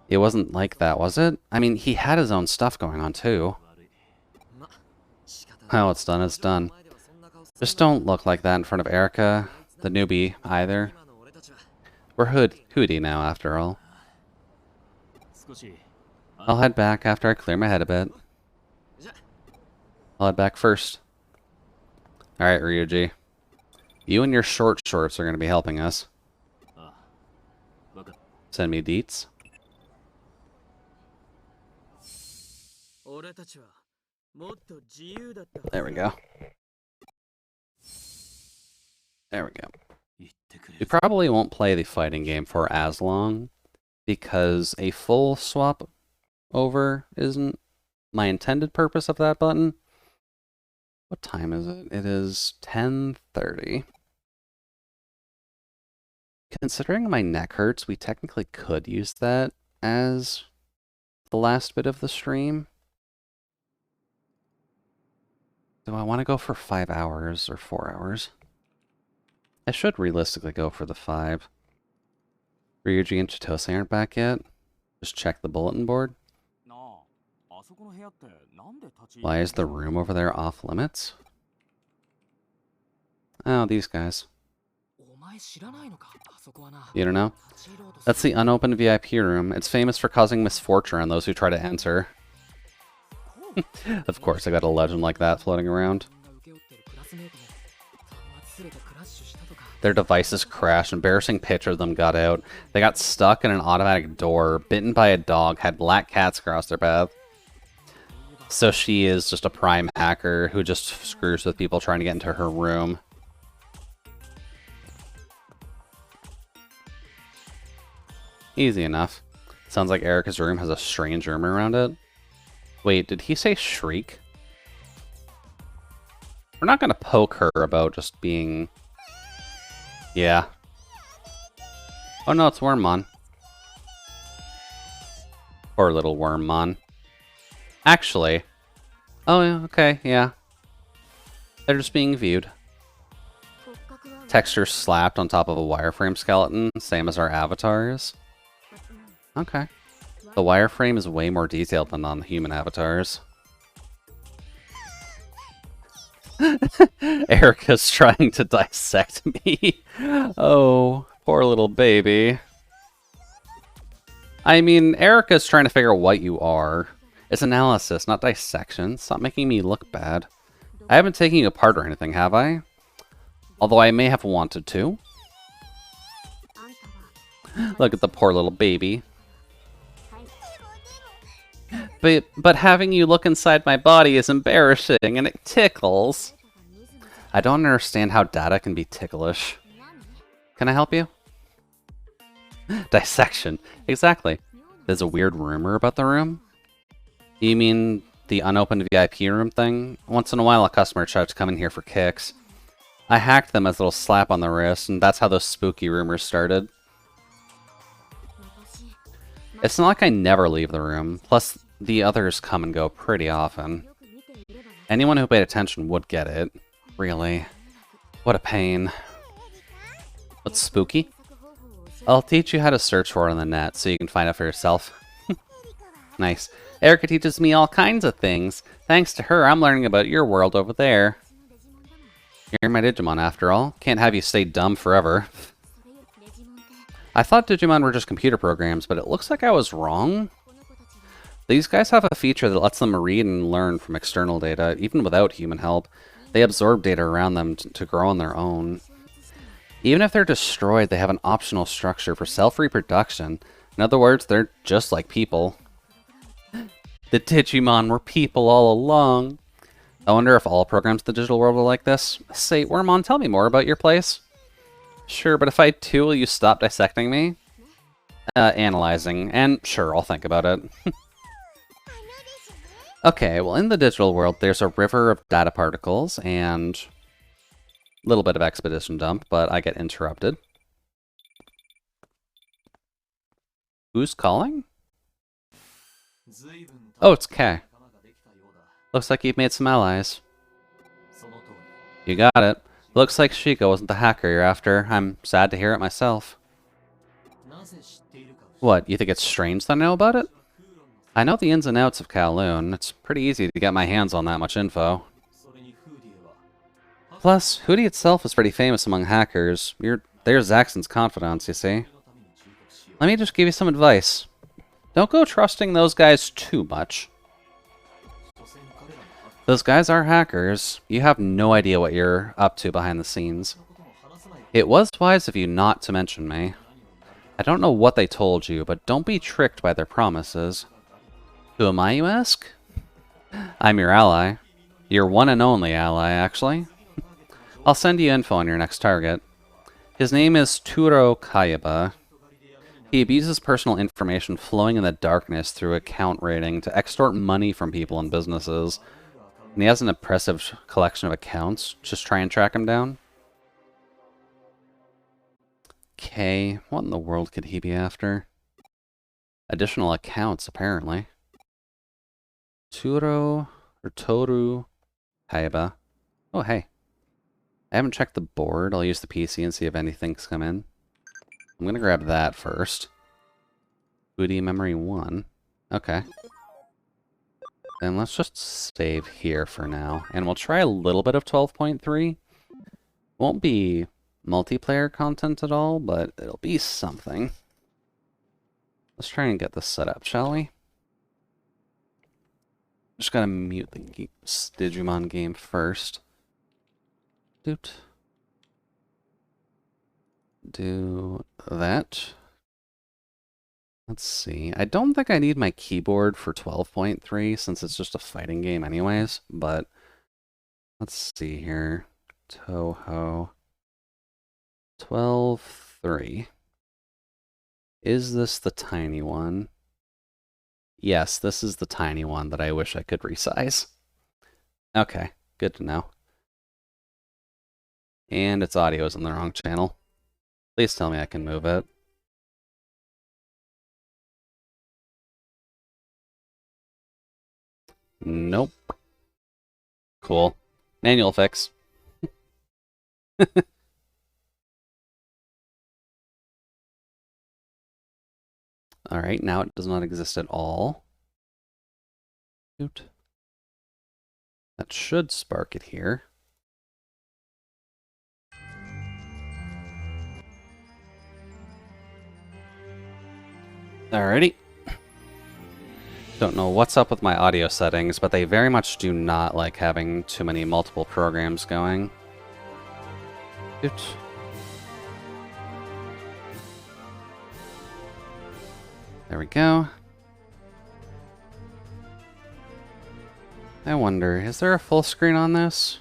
It wasn't like that, was it? I mean, he had his own stuff going on, too. Well, it's done, it's done. Just don't look like that in front of Erica, the newbie, either. We're Hootie now, after all. I'll head back after I clear my head a bit. I'll head back first. Alright, Ryuji. You and your short shorts are going to be helping us. Send me deets. There we go. There we go. We probably won't play the fighting game for as long, because a full swap over isn't my intended purpose of that button. What time is it? It is 10:30. Considering my neck hurts, we technically could use that as the last bit of the stream. Do I want to go for 5 hours or 4 hours? I should realistically go for the 5. Ryuji and Chitose aren't back yet. Just check the bulletin board. Why is the room over there off limits? Oh, these guys. You don't know? That's the unopened VIP room. It's famous for causing misfortune on those who try to enter. Of course, I got a legend like that floating around. Their devices crashed. Embarrassing picture of them got out. They got stuck in an automatic door, bitten by a dog, had black cats cross their path. So she is just a prime hacker who just screws with people trying to get into her room. Easy enough. Sounds like Erica's room has a strange room around it. Wait, did he say shriek? We're not gonna poke her about just being... Yeah. Oh no, it's Wormmon. Poor little Wormmon. Actually... Oh, yeah, okay, yeah. They're just being viewed. Texture slapped on top of a wireframe skeleton, same as our avatars. Okay. The wireframe is way more detailed than on human avatars. Erica's trying to dissect me. Oh, poor little baby. I mean, Erica's trying to figure out what you are. It's analysis, not dissection. Stop making me look bad. I haven't taken you apart or anything, have I? Although I may have wanted to. Look at the poor little baby. But having you look inside my body is embarrassing, and it tickles. I don't understand how data can be ticklish. Can I help you? Dissection. Exactly. There's a weird rumor about the room? You mean the unopened VIP room thing? Once in a while a customer tries to come in here for kicks. I hacked them as a little slap on the wrist, and that's how those spooky rumors started. It's not like I never leave the room, plus the others come and go pretty often. Anyone who paid attention would get it. Really. What a pain. What's spooky? I'll teach you how to search for it on the net so you can find it for yourself. Nice. Erica teaches me all kinds of things. Thanks to her, I'm learning about your world over there. You're my Digimon, after all. Can't have you stay dumb forever. I thought Digimon were just computer programs, but it looks like I was wrong. These guys have a feature that lets them read and learn from external data, even without human help. They absorb data around them to grow on their own. Even if they're destroyed, they have an optional structure for self-reproduction. In other words, they're just like people. The Digimon were people all along. I wonder if all programs in the digital world are like this. Say, Wormmon, tell me more about your place. Sure, but if I do, will you stop dissecting me? Analyzing. And sure, I'll think about it. Okay, well, in the digital world, there's a river of data particles and a little bit of expedition dump, but I get interrupted. Who's calling? Oh, it's Kay. Looks like you've made some allies. You got it. Looks like Shika wasn't the hacker you're after. I'm sad to hear it myself. What, you think it's strange that I know about it? I know the ins and outs of Kowloon. It's pretty easy to get my hands on that much info. Plus, Hootie itself is pretty famous among hackers. They're Zaxxon's confidants, you see. Let me just give you some advice. Don't go trusting those guys too much. Those guys are hackers. You have no idea what you're up to behind the scenes. It was wise of you not to mention me. I don't know what they told you, but don't be tricked by their promises. Who am I, you ask? I'm your ally. Your one and only ally, actually. I'll send you info on your next target. His name is Touhou Kayaba. He abuses personal information flowing in the darkness through account rating to extort money from people and businesses. And he has an impressive collection of accounts. Just try and track him down. Okay, what in the world could he be after? Additional accounts, apparently. Tohou Kayaba. Oh, hey. I haven't checked the board. I'll use the PC and see if anything's come in. I'm gonna grab that first. Booty memory 1. Okay. Then let's just save here for now. And we'll try a little bit of 12.3. Won't be multiplayer content at all, but it'll be something. Let's try and get this set up, shall we? Just gotta mute the Digimon game first. Doot. Do that. Let's see. I don't think I need my keyboard for 12.3 since it's just a fighting game anyways, but let's see here. Touhou 12.3. Is this the tiny one? Yes, this is the tiny one that I wish I could resize. Okay, good to know. And its audio is in the wrong channel. Please tell me I can move it. Nope. Cool. Manual fix. Alright, now it does not exist at all. Shoot. That should spark it here. Alrighty. Don't know what's up with my audio settings, but they very much do not like having too many multiple programs going. Shoot. There we go. I wonder, is there a full screen on this?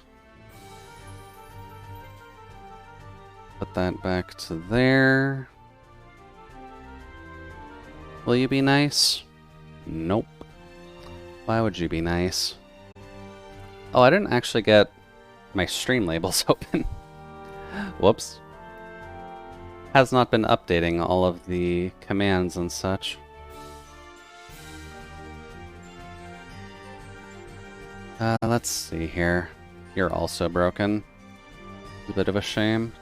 Put that back to there. Will you be nice? Nope. Why would you be nice? Oh, I didn't actually get my stream labels open. Whoops. Has not been updating all of the commands and such. Let's see here. You're also broken. A bit of a shame.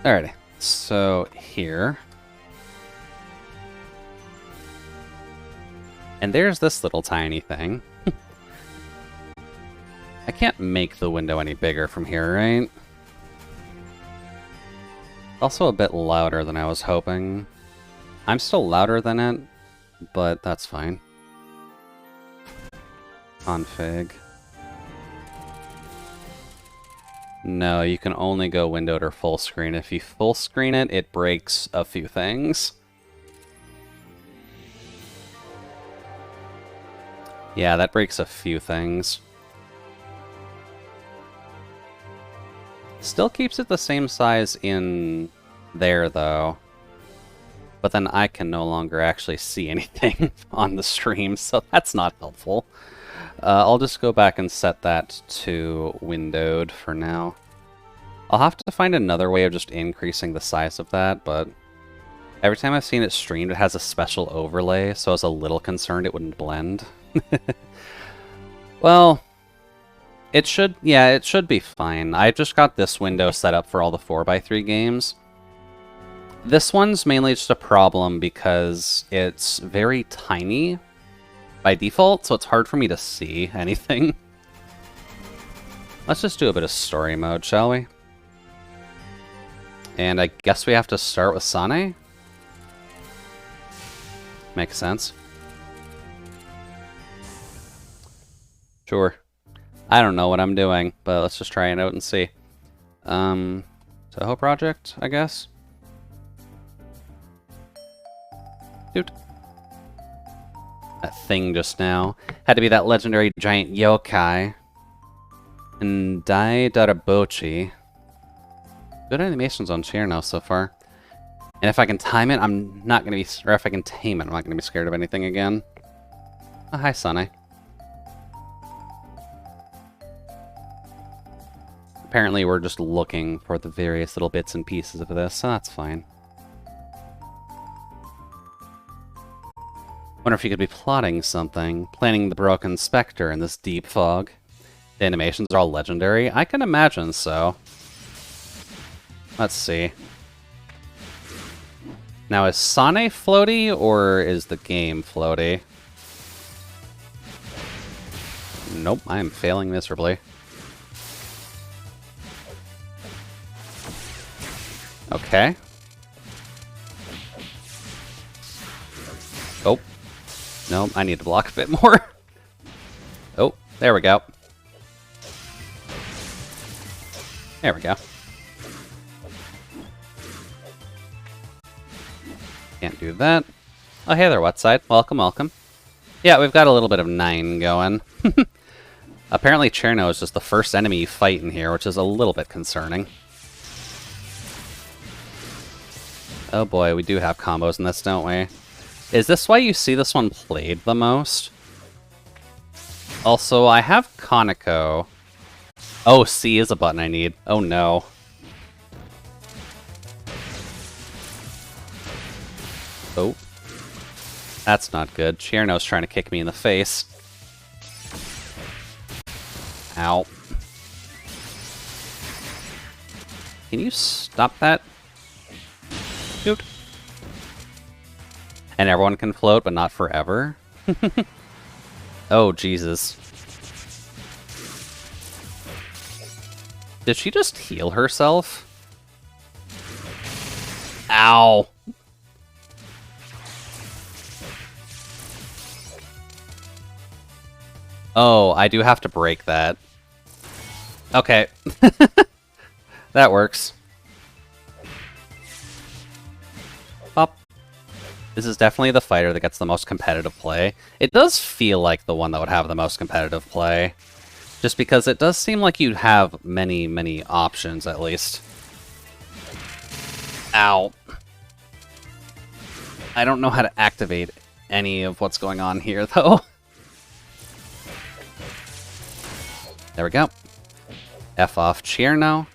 Alrighty. So here. And there's this little tiny thing. I can't make the window any bigger from here, right? Also a bit louder than I was hoping. I'm still louder than it, but that's fine. Config. No, you can only go windowed or full screen. If you full screen it, it breaks a few things. Yeah, that breaks a few things. Still keeps it the same size in there, though. But then I can no longer actually see anything on the stream, so that's not helpful. I'll just go back and set that to windowed for now. I'll have to find another way of just increasing the size of that, but every time I've seen it streamed, it has a special overlay, so I was a little concerned it wouldn't blend. Well, it should be fine. I just got this window set up for all the 4x3 games. This one's mainly just a problem because it's very tiny by default, so it's hard for me to see anything. Let's just do a bit of story mode, shall we? And I guess we have to start with Sane? Makes sense. Sure. I don't know what I'm doing, but let's just try it out and see. Touhou project, I guess? Dude. That thing just now. Had to be that legendary giant yokai. And Dai Darabochi. Good animations on Chierno so far. And if I can time it, I'm not gonna be... Or if I can tame it, I'm not gonna be scared of anything again. Oh, hi, Sane. Apparently we're just looking for the various little bits and pieces of this, so that's fine. Wonder if you could be plotting something, planning the broken specter in this deep fog. The animations are all legendary? I can imagine so. Let's see. Now, is Sane floaty, or is the game floaty? Nope, I am failing miserably. Okay. Oh. No, I need to block a bit more. Oh, there we go. There we go. Can't do that. Oh, hey there, Whatside. Welcome, welcome. Yeah, we've got a little bit of 9 going. Apparently Cherno is just the first enemy you fight in here, which is a little bit concerning. Oh boy, we do have combos in this, don't we? Is this why you see this one played the most? Also, I have Koneko. Oh, C is a button I need. Oh no. Oh. That's not good. Chierno's trying to kick me in the face. Ow. Can you stop that? Shoot. And everyone can float, but not forever? Oh, Jesus. Did she just heal herself? Ow. Oh, I do have to break that. Okay. That works. Pop. This is definitely the fighter that gets the most competitive play. It does feel like the one that would have the most competitive play. Just because it does seem like you'd have many, many options, at least. Ow. I don't know how to activate any of what's going on here, though. There we go. F off Chierno.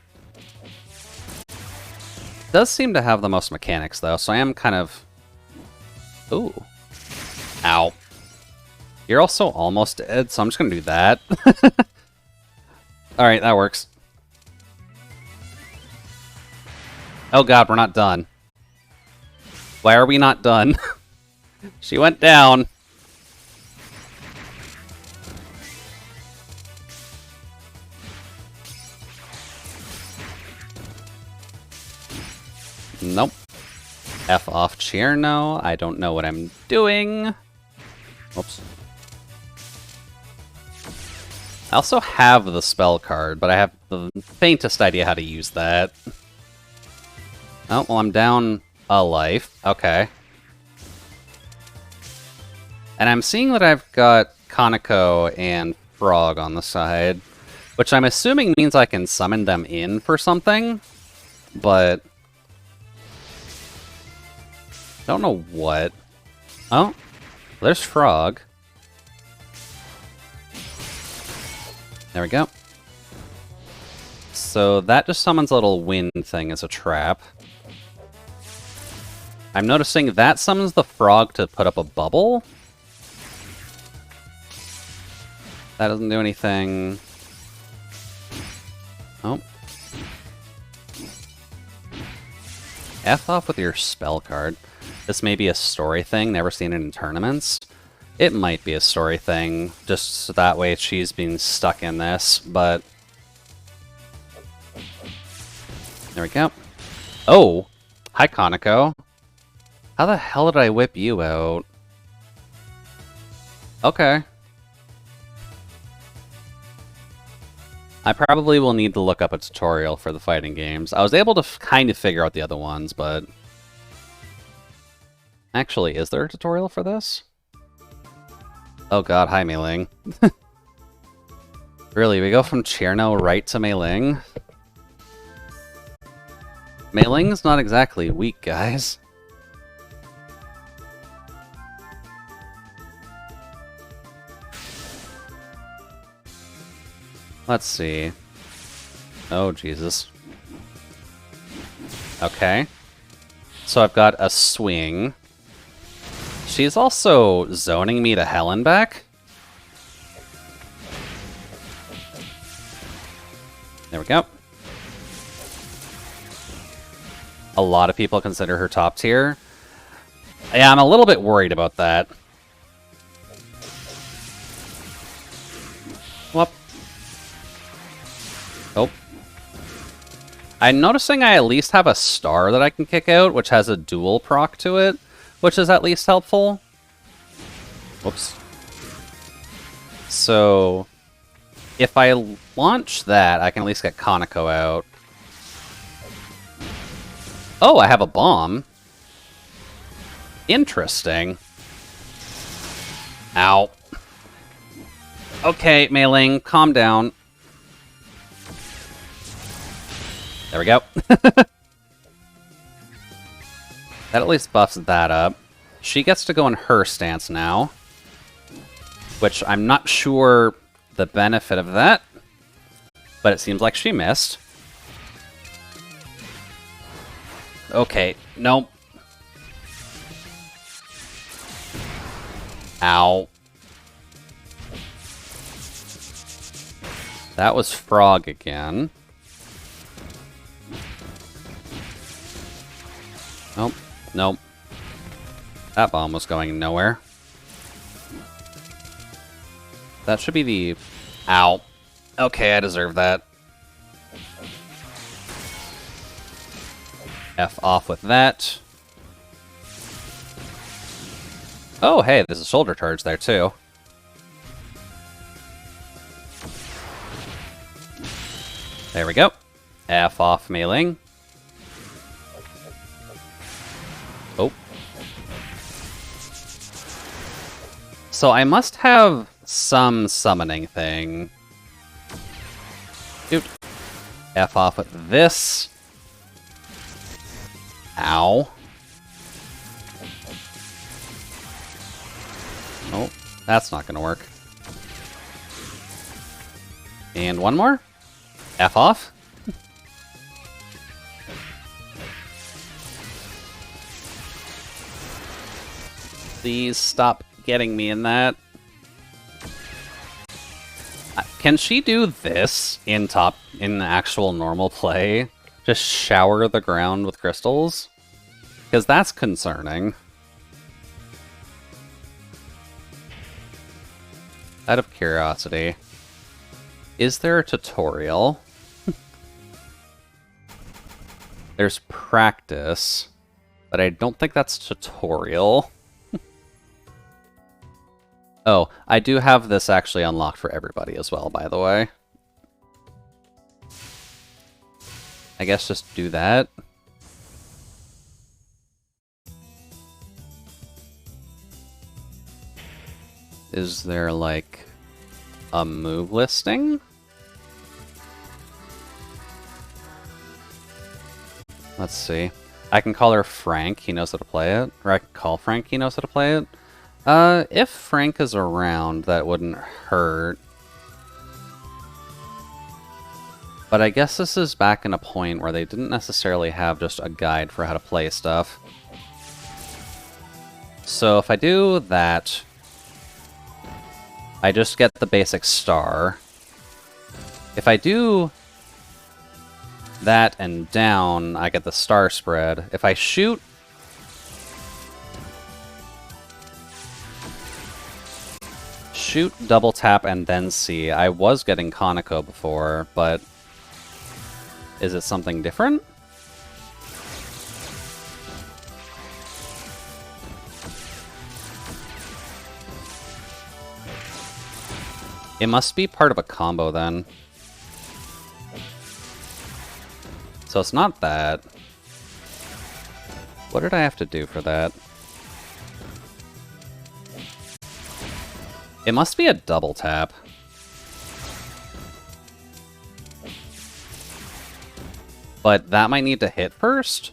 Does seem to have the most mechanics, though, so I am kind of... Ooh. Ow. You're also almost dead, so I'm just gonna do that. Alright, that works. Oh god, we're not done. Why are we not done? She went down. Nope. F off Cherno. I don't know what I'm doing. Whoops. I also have the spell card, but I have the faintest idea how to use that. Oh, well, I'm down a life. Okay. And I'm seeing that I've got Kaneko and Frog on the side, which I'm assuming means I can summon them in for something, but don't know what. Oh, there's Frog. There we go. So that just summons a little wind thing as a trap. I'm noticing that summons the Frog to put up a bubble. That doesn't do anything. Oh. F off with your spell card. This may be a story thing, never seen it in tournaments. It might be a story thing, just so that way she's being stuck in this, but... There we go. Oh! Hi, Kaneko. How the hell did I whip you out? Okay. I probably will need to look up a tutorial for the fighting games. I was able to kind of figure out the other ones, but... Actually, is there a tutorial for this? Oh god, hi Mei Ling. Really, we go from Cherno right to Mei Ling? Mei Ling's not exactly weak, guys. Let's see. Oh, Jesus. Okay. So I've got a swing. She's also zoning me to hell and back. There we go. A lot of people consider her top tier. Yeah, I'm a little bit worried about that. Whoop. Oh. I'm noticing I at least have a star that I can kick out, which has a dual proc to it, which is at least helpful. Whoops. So, if I launch that, I can at least get Kaneko out. Oh, I have a bomb. Interesting. Ow. Okay, Mei Ling, calm down. There we go. That at least buffs that up. She gets to go in her stance now, which I'm not sure the benefit of that, but it seems like she missed. Okay, nope. Ow. That was Frog again. Nope, nope. That bomb was going nowhere. That should be the... Ow. Okay, I deserve that. F off with that. Oh, hey, there's a shoulder charge there, too. There we go. F off Mei Ling. Oh. So I must have some summoning thing. Dude. F off with this. Ow. Oh, that's not gonna work. And one more. F off. Please stop getting me in that. Can she do this in actual normal play? Just shower the ground with crystals? Because that's concerning. Out of curiosity, is there a tutorial? There's practice, but I don't think that's tutorial. Oh, I do have this actually unlocked for everybody as well, by the way. I guess just do that. Is there, like, a move listing? Let's see. I can call her Frank, he knows how to play it. Or I can call Frank, he knows how to play it. If Frank is around, that wouldn't hurt. But I guess this is back in a point where they didn't necessarily have just a guide for how to play stuff. So if I do that, I just get the basic star. If I do that and down, I get the star spread. If I shoot double tap and then C. I was getting Konako before, but is it something different? It must be part of a combo then. So it's not that. What did I have to do for that? It must be a double tap. But that might need to hit first?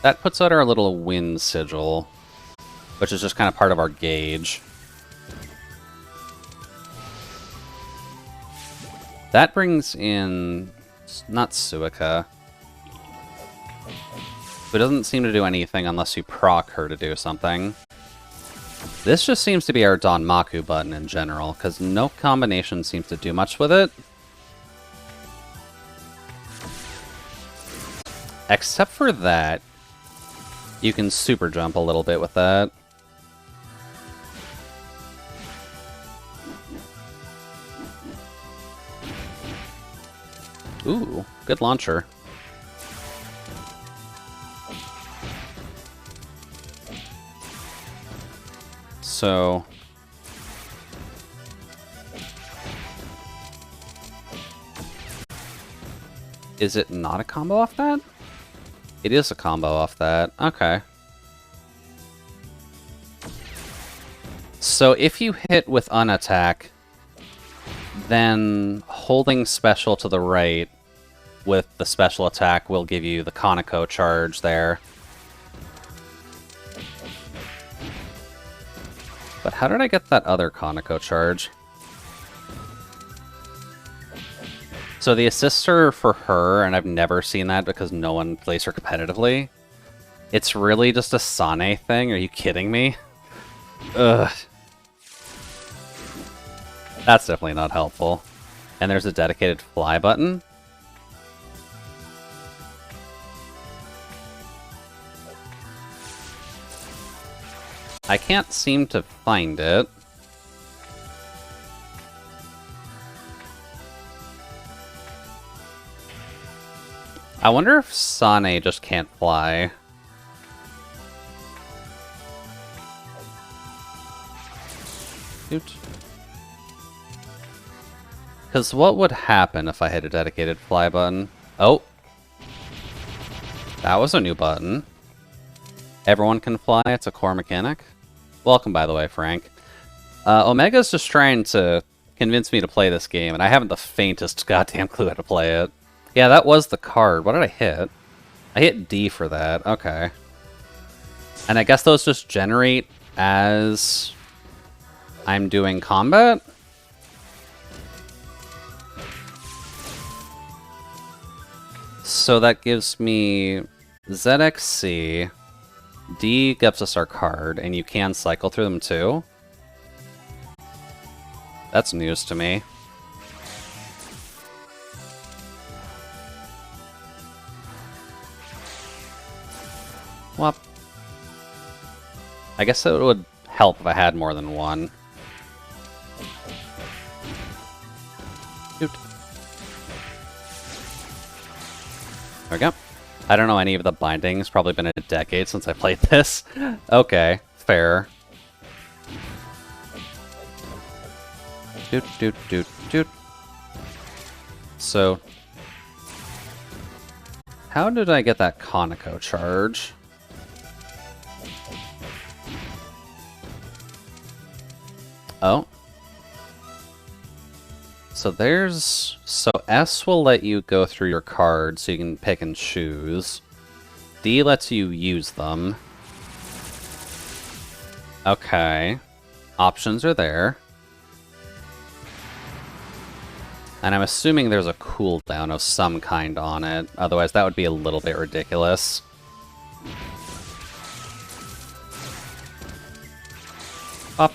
That puts out our little win sigil, which is just kind of part of our gauge. That brings in, not Suika, who doesn't seem to do anything unless you proc her to do something. This just seems to be our Danmaku button in general, because no combination seems to do much with it. Except for that, you can super jump a little bit with that. Ooh, good launcher. So is it not a combo off that? It is a combo off that. Okay. So if you hit with unattack, then holding special to the right with the special attack will give you the Konako charge there. But how did I get that other Konako charge? So the assists are for her, and I've never seen that because no one plays her competitively. It's really just a Sane thing? Are you kidding me? Ugh. That's definitely not helpful. And there's a dedicated fly button. I can't seem to find it. I wonder if Sane just can't fly. Because what would happen if I hit a dedicated fly button? Oh! That was a new button. Everyone can fly, it's a core mechanic. Welcome, by the way, Frank. Omega's just trying to convince me to play this game, and I haven't the faintest goddamn clue how to play it. Yeah, that was the card. What did I hit? I hit D for that. Okay. And I guess those just generate as I'm doing combat? So that gives me ZXC, D gives us our card, and you can cycle through them too? That's news to me. Whop. I guess it would help if I had more than one. Shoot. There we go. I don't know any of the bindings. Probably been a decade since I played this. Okay, fair. Doot, doot, doot, doot. So, how did I get that Conoco charge? Oh. So there's... So S will let you go through your cards so you can pick and choose. D lets you use them. Okay. Options are there. And I'm assuming there's a cooldown of some kind on it. Otherwise, that would be a little bit ridiculous. Up.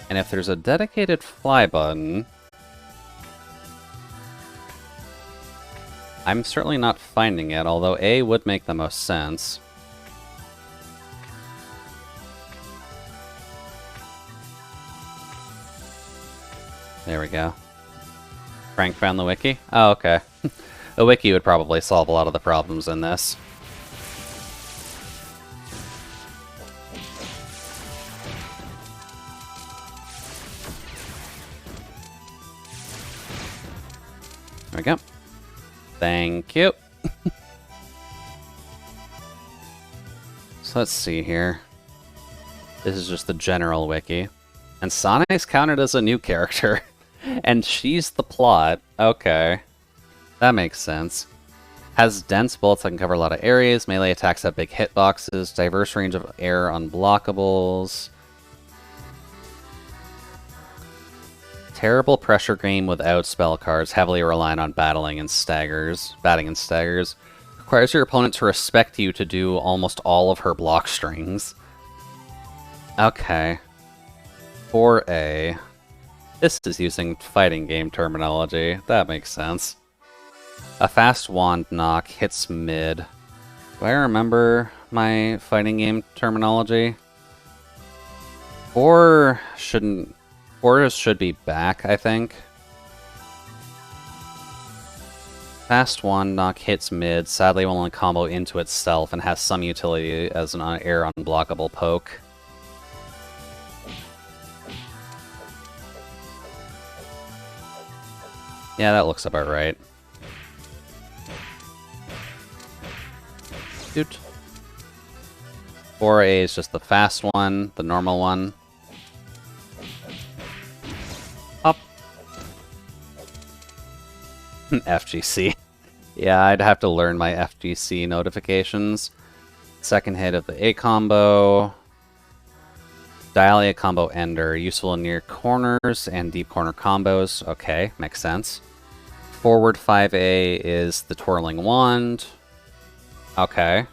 And if there's a dedicated fly button... I'm certainly not finding it, although A would make the most sense. There we go. Frank found the wiki? Oh, okay. A wiki would probably solve a lot of the problems in this. There we go. Thank you. So let's see here. This is just the general wiki. And Sane's counted as a new character. And she's the plot. Okay. That makes sense. Has dense bullets that can cover a lot of areas. Melee attacks have big hitboxes. Diverse range of air unblockables. Terrible pressure game without spell cards. Heavily reliant on batting and staggers. Requires your opponent to respect you to do almost all of her block strings. Okay. 4A. This is using fighting game terminology. That makes sense. A fast wand knock hits mid. Do I remember my fighting game terminology? 4 should be back, I think. Fast wand knock hits mid. Sadly, will only combo into itself and has some utility as an air unblockable poke. Yeah, that looks about right. Dude. 4A is just the fast one, the normal one. Up. FGC. Yeah, I'd have to learn my FGC notifications. Second hit of the A combo. Dahlia combo ender. Useful in near corners and deep corner combos. Okay, makes sense. Forward 5A is the twirling wand. Okay.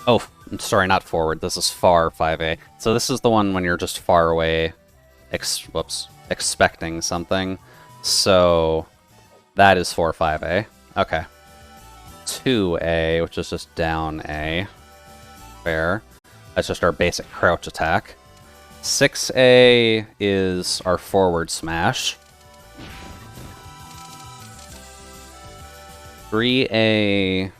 Oh, I'm sorry, not forward. This is far 5A. So this is the one when you're just far away, expecting something. So that is 4-5A. Okay. 2A, which is just down A. Fair. That's just our basic crouch attack. 6A is our forward smash. 3A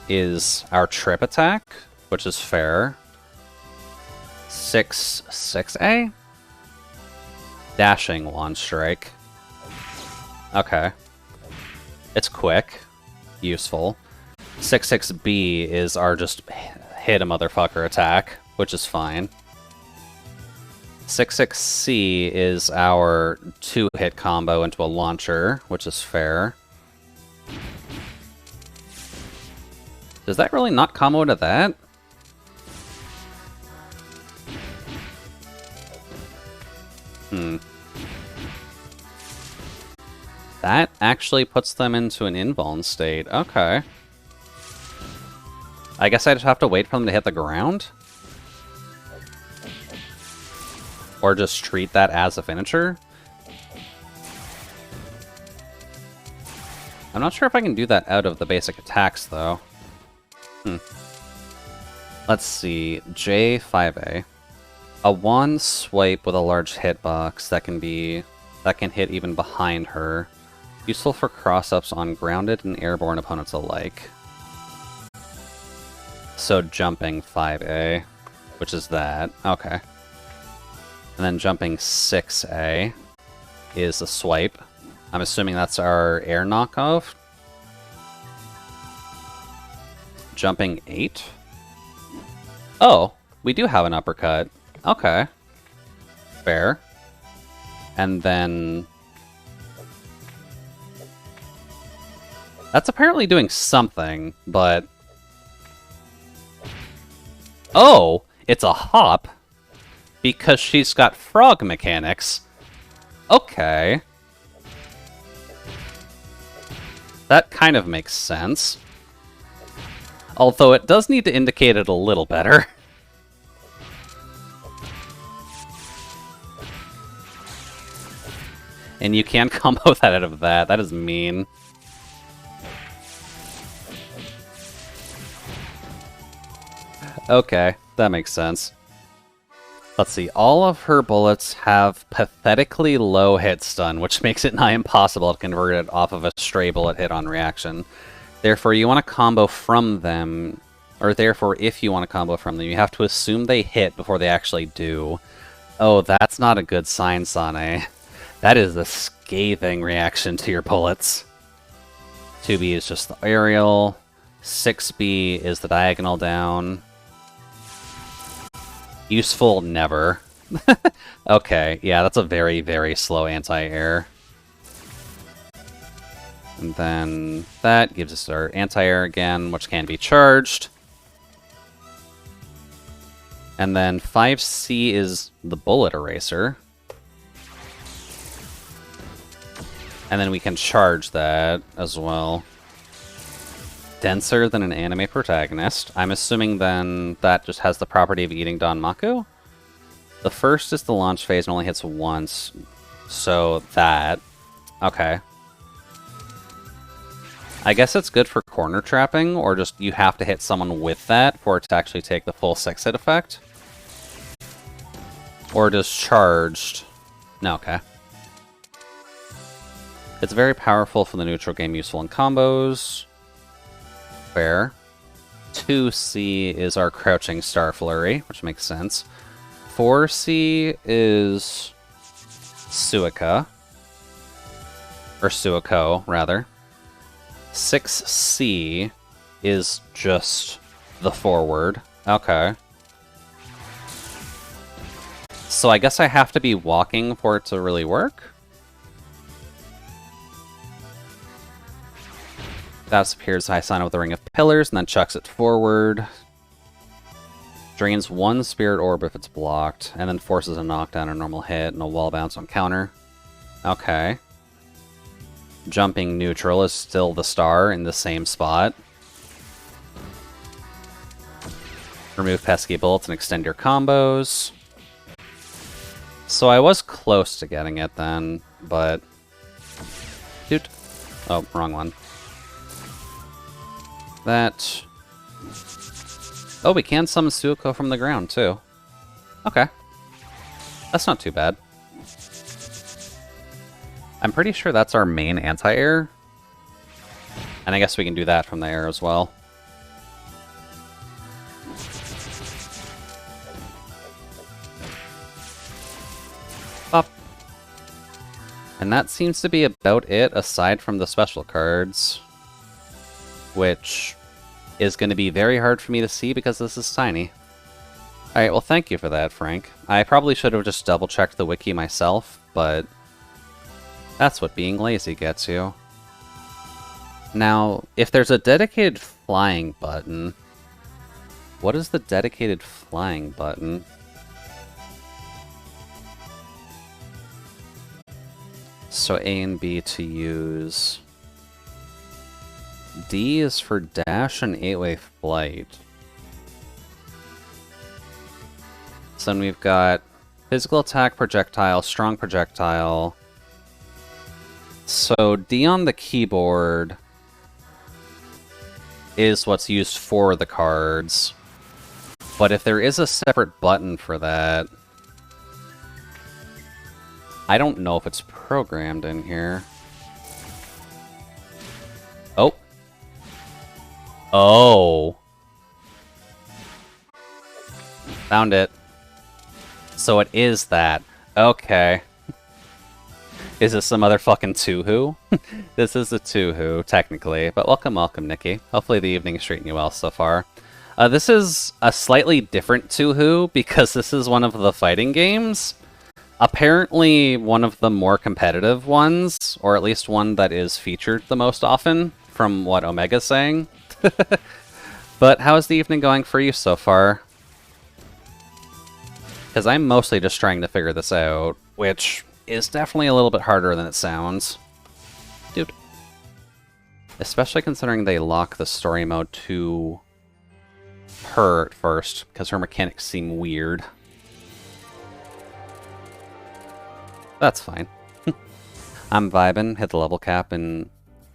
is our trip attack, which is fair. 6A? Dashing wand strike. Okay. It's quick. Useful. 6B is our just hit a motherfucker attack, which is fine. 6C is our 2-hit combo into a launcher, which is fair. Does that really not combo to that? That actually puts them into an invuln state. Okay. I guess I just have to wait for them to hit the ground? Or just treat that as a finisher. I'm not sure if I can do that out of the basic attacks, though. Let's see. J5A. A 1 swipe with a large hitbox that can hit even behind her. Useful for cross-ups on grounded and airborne opponents alike. So jumping 5A, which is that. Okay. And then jumping 6A is a swipe. I'm assuming that's our air knockoff. Jumping 8. Oh, we do have an uppercut. Okay. Fair. And then... that's apparently doing something, but... oh! It's a hop! Because she's got frog mechanics. Okay. That kind of makes sense. Although it does need to indicate it a little better. And you can combo that out of that. That is mean. Okay, that makes sense. Let's see, all of her bullets have pathetically low hit stun, which makes it nigh impossible to convert it off of a stray bullet hit on reaction. Therefore, you want to combo from them, or therefore, if you want to combo from them, you have to assume they hit before they actually do. Oh, that's not a good sign, Sane. That is a scathing reaction to your bullets. 2B is just the aerial, 6B is the diagonal down. Useful, never. Okay, yeah, that's a very, very slow anti-air. And then that gives us our anti-air again, which can be charged. And then 5C is the bullet eraser. And then we can charge that as well. Denser than an anime protagonist. I'm assuming then that just has the property of eating Danmaku. The first is the launch phase and only hits once. So that. Okay. I guess it's good for corner trapping, or just you have to hit someone with that for it to actually take the full 6-hit effect. Or just charged. No, okay. It's very powerful for the neutral game, useful in combos. Fair. 2C is our Crouching Star Flurry, which makes sense. 4C is Suika. Or Suiko, rather. 6C is just the forward. Okay. So I guess I have to be walking for it to really work? That appears I sign with a Ring of Pillars and then chucks it forward. Drains 1 Spirit Orb if it's blocked, and then forces a knockdown or normal hit and a wall bounce on counter. Okay. Jumping neutral is still the star in the same spot. Remove pesky bullets and extend your combos. So I was close to getting it then, but... Dude. Oh, wrong one. That... oh, we can summon Suiko from the ground, too. Okay. That's not too bad. I'm pretty sure that's our main anti-air. And I guess we can do that from the air as well. Up. And that seems to be about it, aside from the special cards. Which is going to be very hard for me to see because this is tiny. Alright, well thank you for that, Frank. I probably should have just double-checked the wiki myself, but that's what being lazy gets you. Now, if there's a dedicated flying button, what is the dedicated flying button? So A and B to use. D is for dash and 8-way flight. So then we've got Physical attack, projectile, strong projectile. So D on the keyboard is what's used for the cards. But if there is a separate button for that, I don't know if it's programmed in here. Oh. Oh. Found it. So it is that. Okay. Is this some motherfucking Touhou? This is a Touhou, technically. But welcome, welcome, Nikki. Hopefully the evening is treating you well so far. This is a slightly different Touhou, because this is one of the fighting games. Apparently one of the more competitive ones, or at least one that is featured the most often, from what Omega's saying. But how is the evening going for you so far? Because I'm mostly just trying to figure this out, which is definitely a little bit harder than it sounds. Dude. Especially considering they lock the story mode to her at first, because her mechanics seem weird. That's fine. I'm vibing. Hit the level cap in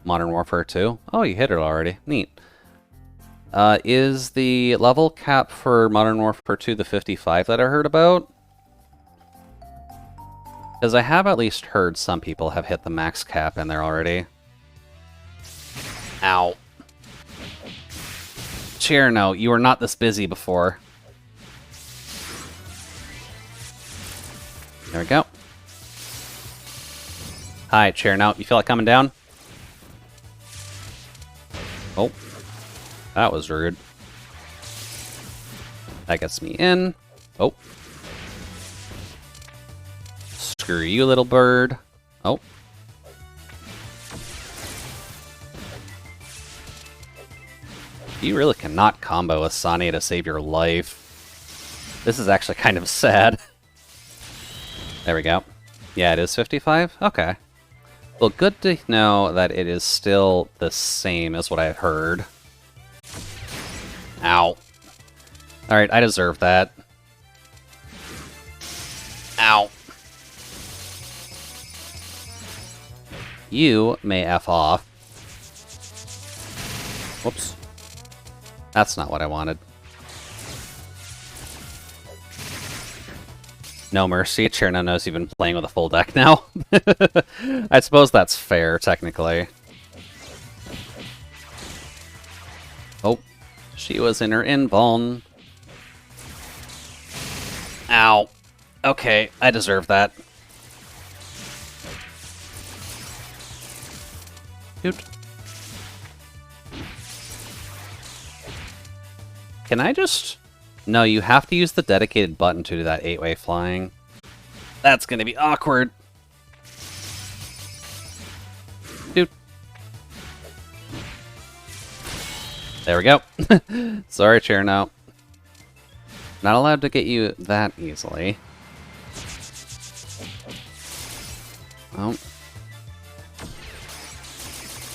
Modern Warfare 2. Oh, you hit it already. Neat. Is the level cap for Modern Warfare 2 the 55 that I heard about? Because I have at least heard some people have hit the max cap in there already. Ow. Cherno, you were not this busy before. There we go. Hi, Cherno. You feel like coming down? Oh. That was rude. That gets me in. Oh. Screw you, little bird. Oh. You really cannot combo with Sane to save your life. This is actually kind of sad. There we go. Yeah, it is 55? Okay. Well, good to know that it is still the same as what I had heard. Ow. Alright, I deserve that. Ow. You may F off. Whoops. That's not what I wanted. No mercy. Cherno knows you've been playing with a full deck now. I suppose that's fair, technically. Oh. She was in her invuln. Ow. Okay, I deserve that. Dude. Can I just... No, you have to use the dedicated button to do that 8-way flying. That's gonna be awkward. Dude. There we go. Sorry, Cherno. Not allowed to get you that easily. Oh.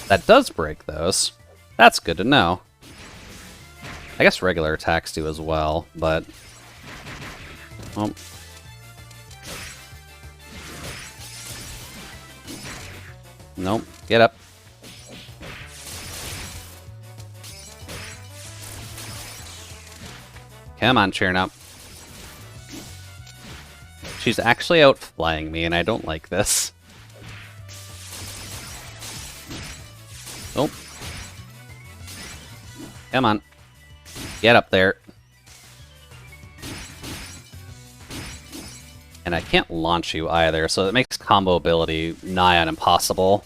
That does break those. That's good to know. I guess regular attacks do as well, but... Oh. Nope. Get up. Come on, Cherno. She's actually out flying me, and I don't like this. Oh. Come on. Get up there. And I can't launch you either, so it makes combo ability nigh on impossible.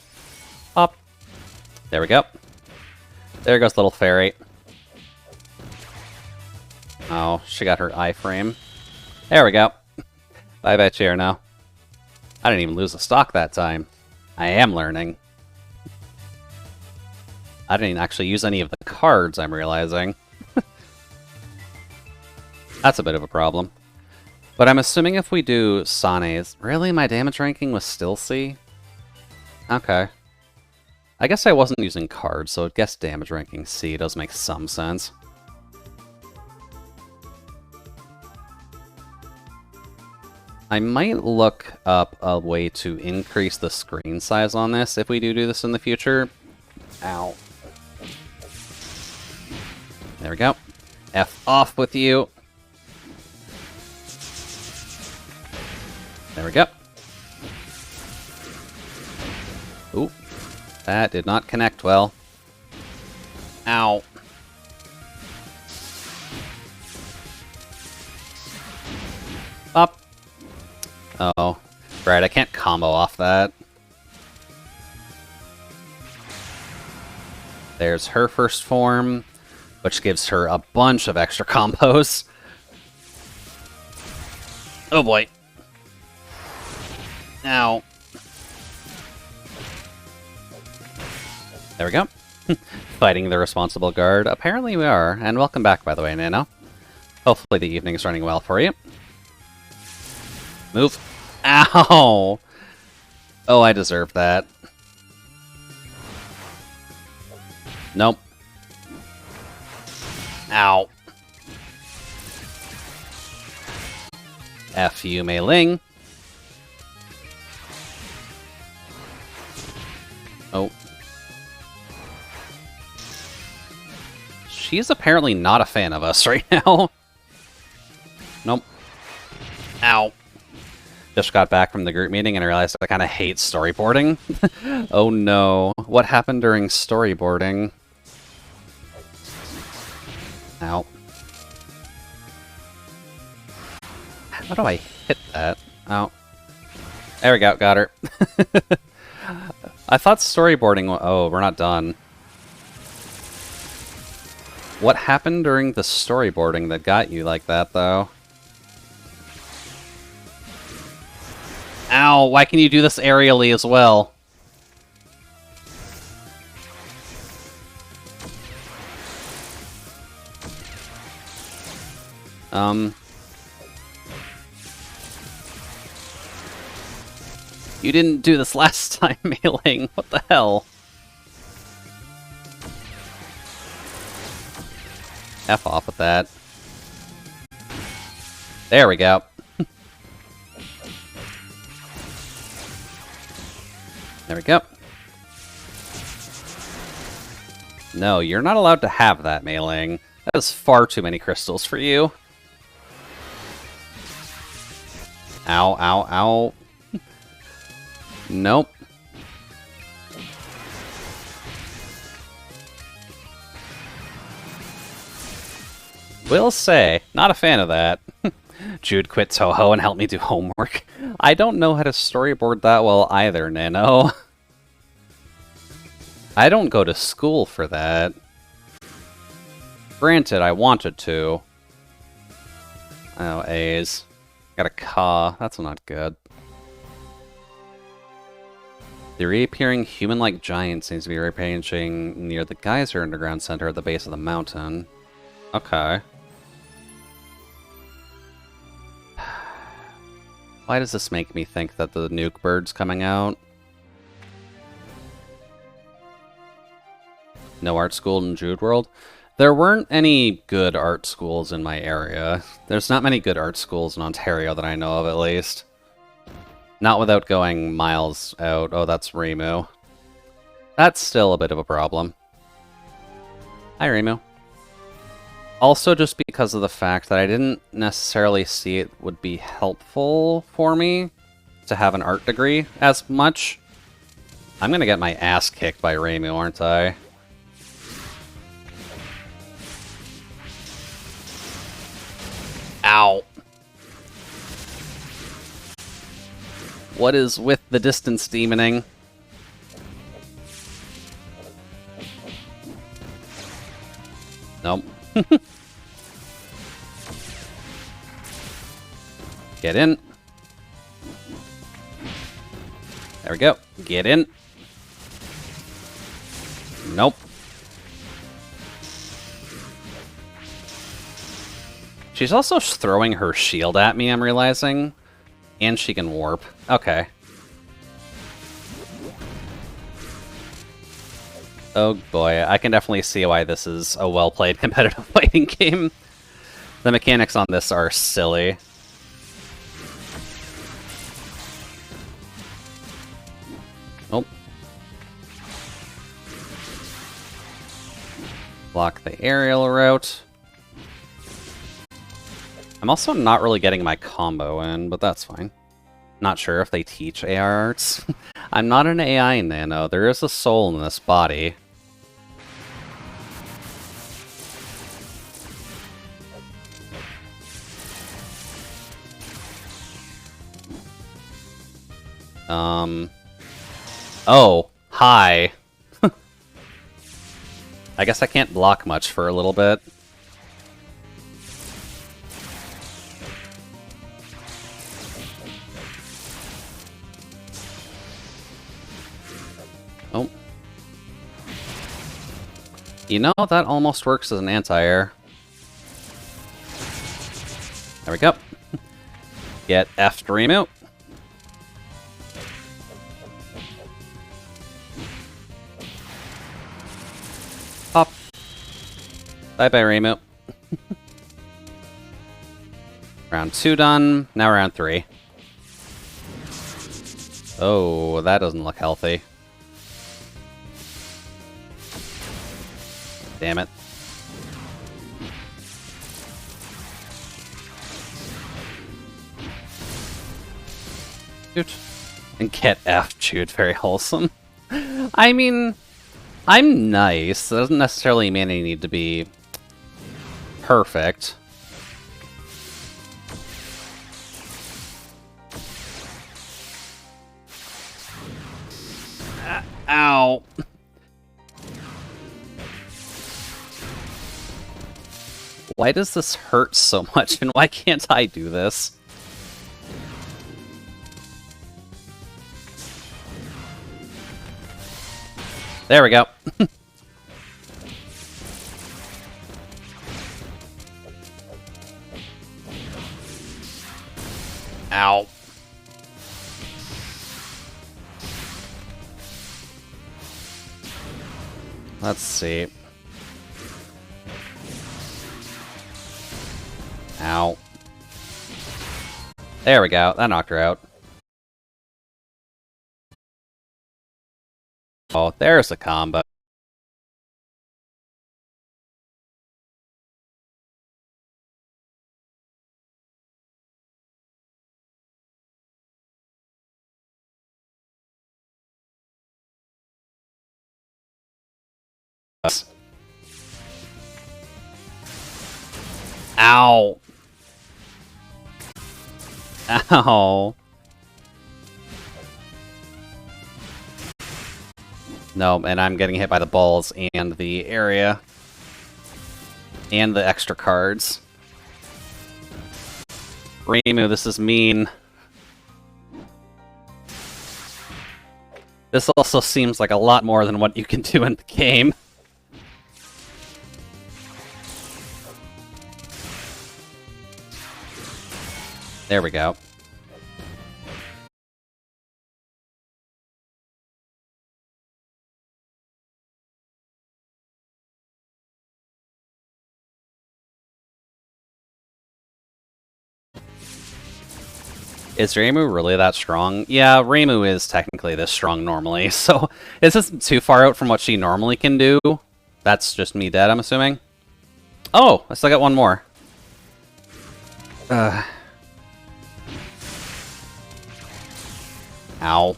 Up. There we go. There goes little fairy. Oh, she got her iframe. There we go. Bye-bye, Cherno. I didn't even lose a stock that time. I am learning. I didn't actually use any of the cards, I'm realizing. That's a bit of a problem. But I'm assuming if we do Sane's... Really? My damage ranking was still C? Okay. I guess I wasn't using cards, so I guess damage ranking C does make some sense. I might look up a way to increase the screen size on this if we do this in the future. Ow. There we go. F off with you. There we go. Ooh. That did not connect well. Ow. Up. Oh. Right, I can't combo off that. There's her first form, which gives her a bunch of extra combos. Oh boy. Ow. There we go. Fighting the responsible guard. Apparently we are. And welcome back, by the way, Nano. Hopefully the evening is running well for you. Move. Ow! Oh, I deserve that. Nope. Ow. F you, Mei Ling. Oh. She's apparently not a fan of us right now. Nope. Ow. Just got back from the group meeting and I realized I kind of hate storyboarding. Oh no. What happened during storyboarding? Ow. How do I hit that? Oh. There we go, got her. I thought storyboarding... Oh, we're not done. What happened during the storyboarding that got you like that, though? Ow, why can you do this aerially as well? You didn't do this last time, Mei Ling. What the hell? F off with that. There we go. There we go. No, you're not allowed to have that, Mei Ling. That is far too many crystals for you. Ow, ow, ow. Nope. Will say, not a fan of that. Jude quit Touhou and helped me do homework. I don't know how to storyboard that well either, Nano. I don't go to school for that. Granted, I wanted to. Oh, A's. Got a Ka. That's not good. The reappearing human-like giant seems to be reappearing near the Geyser Underground Center at the base of the mountain. Okay. Why does this make me think that the nuke bird's coming out? No art school in Jude World? There weren't any good art schools in my area. There's not many good art schools in Ontario that I know of, at least. Not without going miles out. Oh, that's Rimu. That's still a bit of a problem. Hi, Rimu. Also, just because of the fact that I didn't necessarily see it would be helpful for me to have an art degree as much. I'm gonna get my ass kicked by Rimu, aren't I? Ow. What is with the distance demoning? Nope. Get in. There we go. Get in. Nope. She's also throwing her shield at me, I'm realizing. And she can warp. Okay. Oh boy, I can definitely see why this is a well-played competitive fighting game. The mechanics on this are silly. Block the aerial route. I'm also not really getting my combo in, but that's fine. Not sure if they teach AR arts. I'm not an AI nano. There is a soul in this body. Oh, hi. I guess I can't block much for a little bit. Oh. You know, that almost works as an anti-air. There we go. Get F'd Reimu. Pop. Bye-bye, Reimu. Round 2 done. Now round 3. Oh, that doesn't look healthy. Damn it. Shoot. And get F chewed, very wholesome. I mean, I'm nice. That doesn't necessarily mean I need to be perfect. Ow. Why does this hurt so much, and why can't I do this? There we go. Ow. Let's see. Ow. There we go. That knocked her out. Oh, there's a combo. Ow. Ow. No, and I'm getting hit by the balls and the area. And the extra cards. Reimu, this is mean. This also seems like a lot more than what you can do in the game. There we go. Is Reimu really that strong? Yeah, Reimu is technically this strong normally, so is this too far out from what she normally can do? That's just me dead, I'm assuming. Oh, I still got one more. Ow.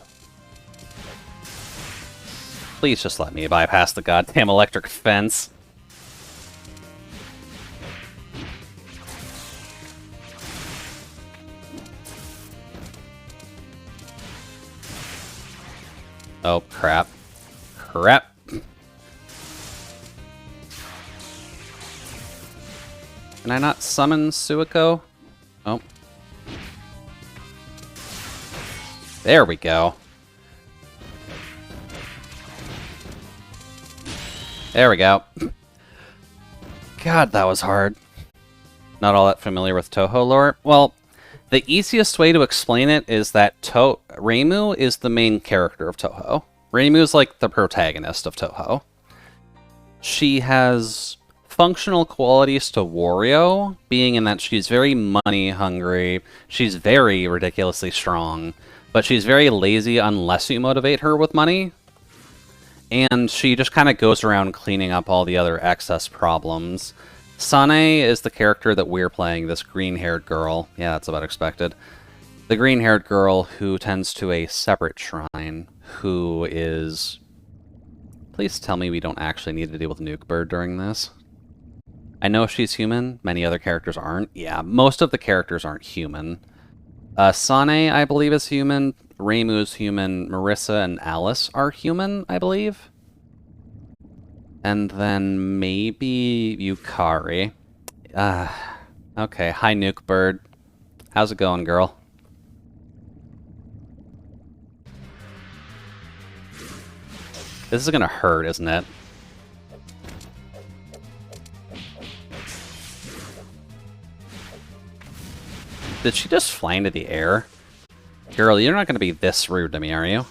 Please just let me bypass the goddamn electric fence. Oh, crap. Crap. Can I not summon Suiko? Oh. There we go. There we go. God, that was hard. Not all that familiar with Touhou lore. Well, the easiest way to explain it is that Reimu is the main character of Touhou. Reimu is like the protagonist of Touhou. She has functional qualities to Wario, being in that she's very money hungry, she's very ridiculously strong, but she's very lazy unless you motivate her with money. And she just kind of goes around cleaning up all the other excess problems. Sane is the character that we're playing, this green-haired girl. Yeah, that's about expected. The green-haired girl who tends to a separate shrine, who is... Please tell me we don't actually need to deal with Nuke Bird during this. I know she's human, many other characters aren't. Yeah, most of the characters aren't human. Sane, I believe, is human. Reimu's human. Marissa and Alice are human, I believe. And then maybe Yukari. Okay, hi Nuke Bird. How's it going, girl? This is gonna hurt, isn't it? Did she just fly into the air? Girl, you're not gonna be this rude to me, are you?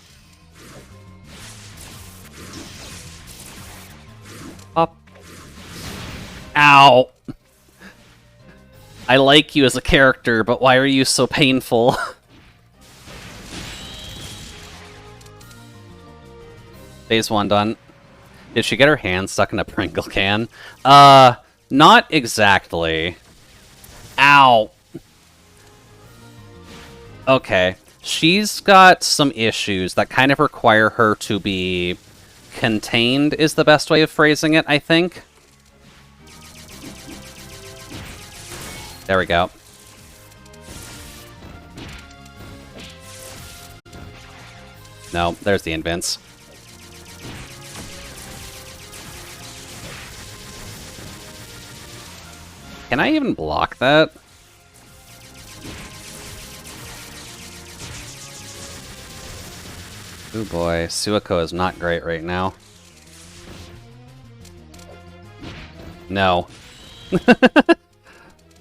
Up. Ow! I like you as a character, but why are you so painful? Phase 1 done. Did she get her hand stuck in a Pringle can? Not exactly. Ow! Okay. She's got some issues that kind of require her to be contained, is the best way of phrasing it, I think. There we go. No, there's the invince. Can I even block that? Oh boy, Suiko is not great right now. No. Alright,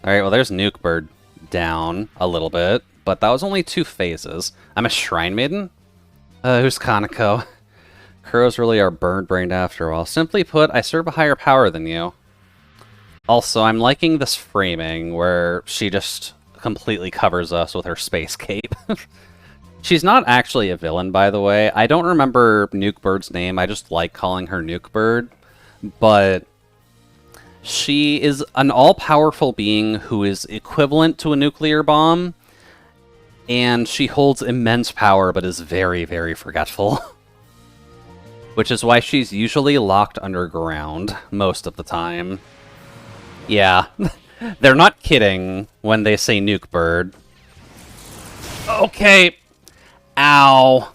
well there's Nuke Bird down a little bit, but that was only 2 phases. I'm a Shrine Maiden? Who's Kaneko? Kuro's really are bird-brained after all. Simply put, I serve a higher power than you. Also, I'm liking this framing where she just completely covers us with her space cape. She's not actually a villain, by the way. I don't remember Nuke Bird's name. I just like calling her Nuke Bird. But she is an all-powerful being who is equivalent to a nuclear bomb. And she holds immense power, but is very, very forgetful. Which is why she's usually locked underground most of the time. Yeah, they're not kidding when they say Nuke Bird. Okay. Ow.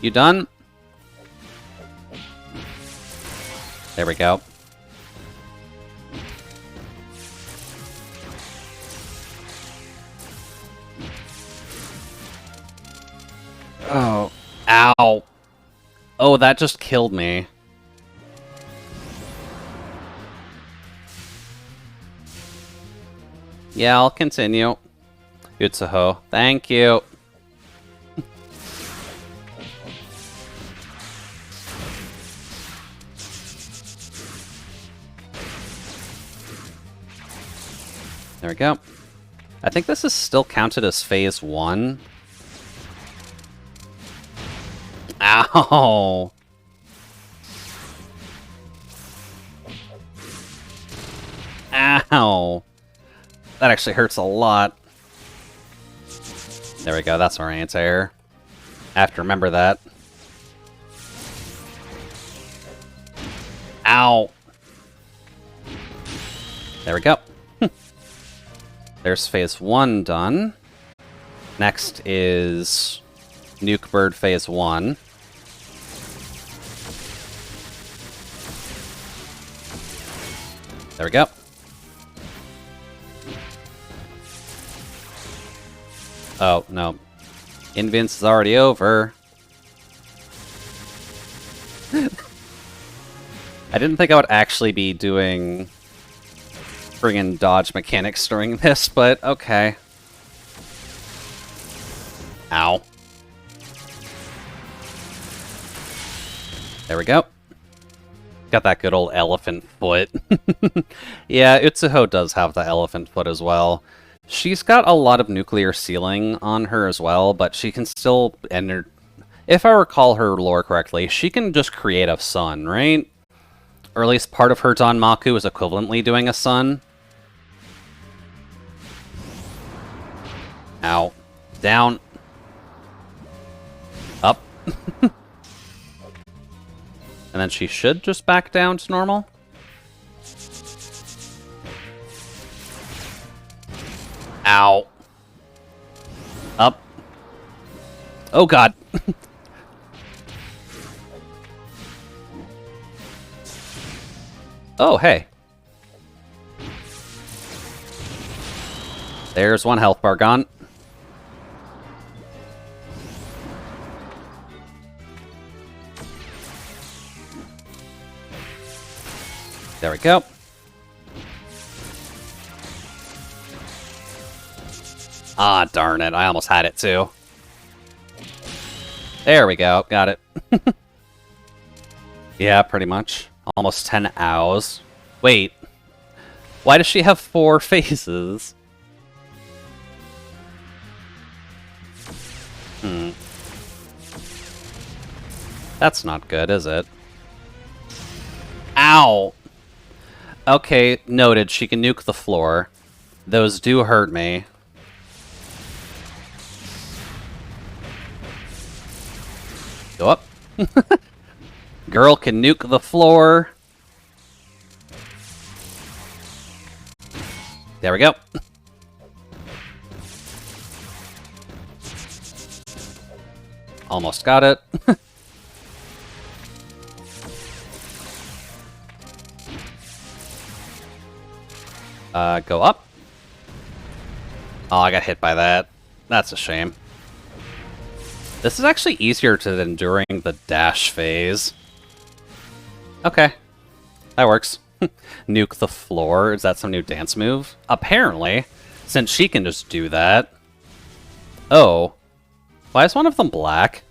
You done? There we go. Oh. Ow. Oh, that just killed me. Yeah, I'll continue. Utsuho, thank you. There we go. I think this is still counted as phase 1. Ow! Ow! That actually hurts a lot. There we go, that's our anti-air. I have to remember that. Ow! There we go. There's phase 1 done. Next is Nuke Bird phase 1. There we go. Oh, no. Invince is already over. I didn't think I would actually be doing friggin' dodge mechanics during this, but okay. Ow. There we go. Got that good old elephant foot. Yeah, Utsuho does have the elephant foot as well. She's got a lot of nuclear sealing on her as well, but she can still enter... If I recall her lore correctly, she can just create a sun, right? Or at least part of her Danmaku is equivalently doing a sun. Ow. Down. Up. And then she should just back down to normal. Ow. Up. Oh god. Oh, hey. There's one health bar gone. There we go. Ah, darn it. I almost had it, too. There we go. Got it. Yeah, pretty much. Almost 10 ows. Wait. Why does she have 4 faces? That's not good, is it? Ow! Okay, noted. She can nuke the floor. Those do hurt me. Go up. Girl can nuke the floor. There we go. Almost got it. Go up. Oh, I got hit by that. That's a shame. This is actually easier than during the dash phase. Okay. That works. Nuke the floor. Is that some new dance move? Apparently. Since she can just do that. Oh. Why is one of them black?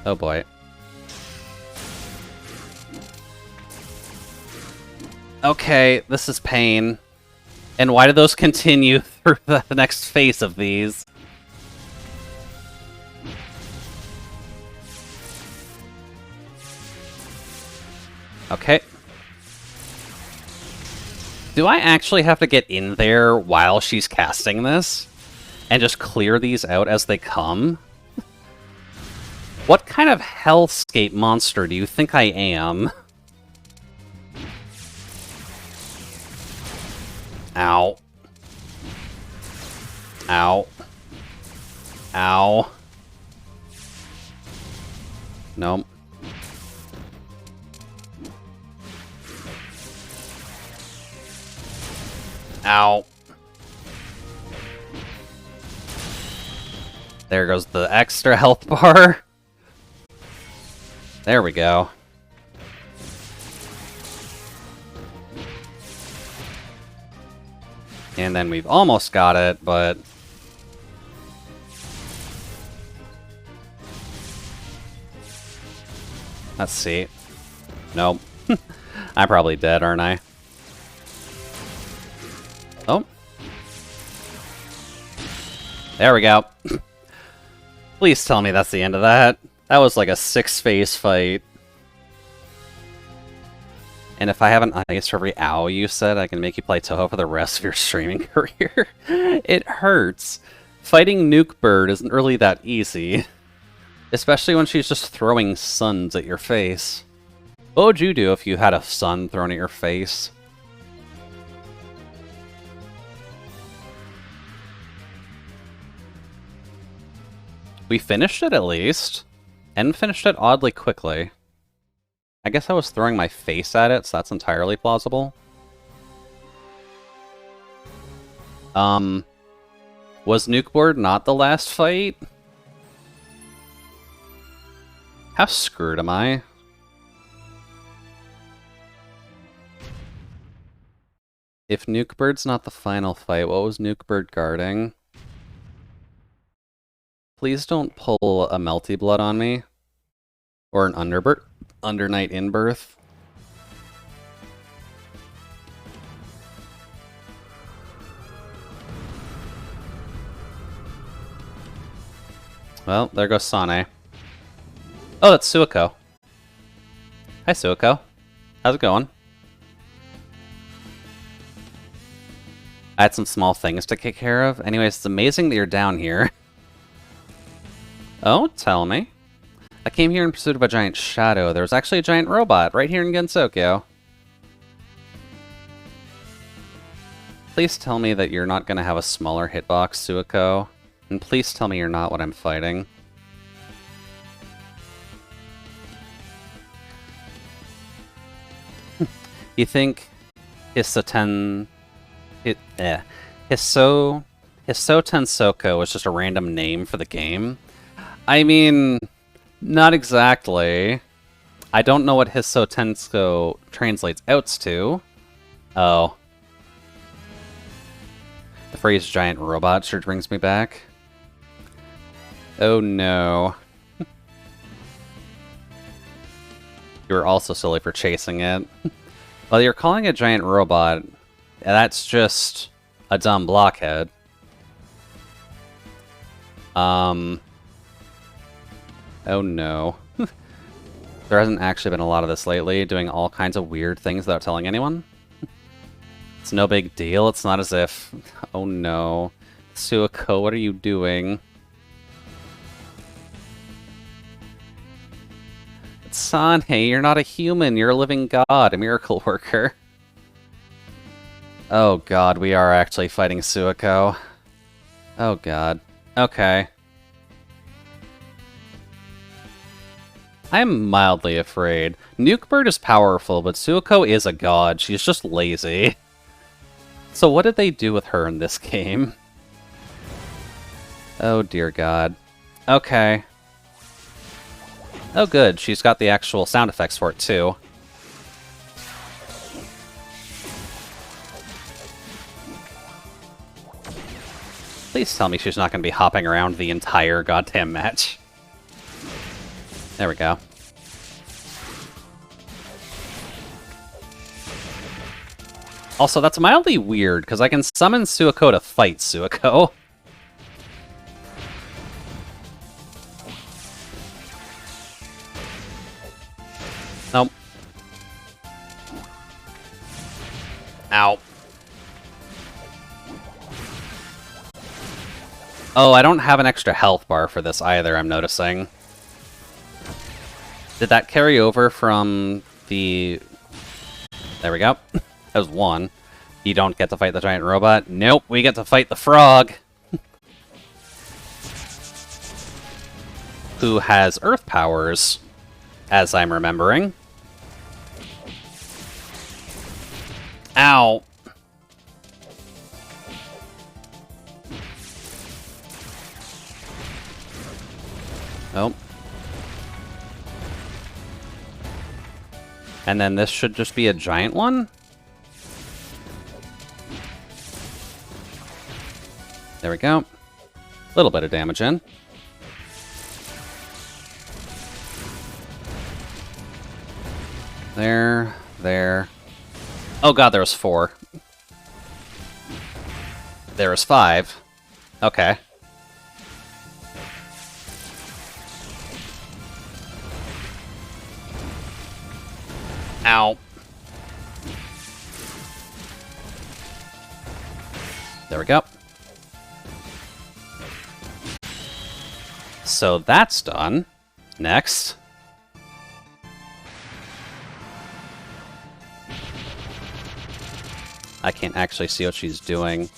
Oh boy. Okay, this is pain. And why do those continue through the next phase of these? Okay. Do I actually have to get in there while she's casting this? And just clear these out as they come? What kind of hellscape monster do you think I am? Ow. Ow. Ow. Nope. Ow. There goes the extra health bar. There we go. And then we've almost got it, but... Let's see. Nope. I'm probably dead, aren't I? Oh. There we go. Please tell me that's the end of that. That was like a 6-phase fight. And if I have an ice for every ow you said, I can make you play Touhou for the rest of your streaming career. It hurts. Fighting Nuke Bird isn't really that easy. Especially when she's just throwing suns at your face. What would you do if you had a sun thrown at your face? We finished it at least. And finished it oddly quickly. I guess I was throwing my face at it, so that's entirely plausible. Was Nukeboard not the last fight? How screwed am I? If Nukebird's not the final fight, what was Nukebird guarding? Please don't pull a Melty Blood on me. Or an Undernight Inbirth. Well, there goes Sane. Oh, that's Suiko. Hi, Suiko. How's it going? I had some small things to take care of. Anyways, it's amazing that you're down here. Oh, tell me. I came here in pursuit of a giant shadow. There was actually a giant robot right here in Gensokyo. Please tell me that you're not going to have a smaller hitbox, Suiko. And please tell me you're not what I'm fighting. You think Hisoten... Hiso Tensoko was just a random name for the game? I mean, not exactly. I don't know what Hiso Tenso translates out to. Oh. The phrase giant robot sure brings me back. Oh no. You were also silly for chasing it. Well, you're calling it a giant robot. That's just a dumb blockhead. Oh no. There hasn't actually been a lot of this lately, doing all kinds of weird things without telling anyone. It's no big deal. It's not as if... Oh no. Suiko, what are you doing? Sane, you're not a human. You're a living god, a miracle worker. Oh god, we are actually fighting Suiko. Oh god. Okay. I'm mildly afraid. Nukebird is powerful, but Suiko is a god. She's just lazy. So what did they do with her in this game? Oh dear god. Okay. Oh good, she's got the actual sound effects for it too. Please tell me she's not going to be hopping around the entire goddamn match. There we go. Also, that's mildly weird, because I can summon Suiko to fight Suiko. Nope. Ow. Oh, I don't have an extra health bar for this either, I'm noticing. Did that carry over from the... There we go. That was one. You don't get to fight the giant robot? Nope, we get to fight the frog! Who has earth powers, as I'm remembering. Ow! Oh. And then this should just be a giant one? There we go. A little bit of damage in. There, there. Oh god, there was 4. There was 5. Okay. Ow. There we go. So that's done. Next. I can't actually see what she's doing.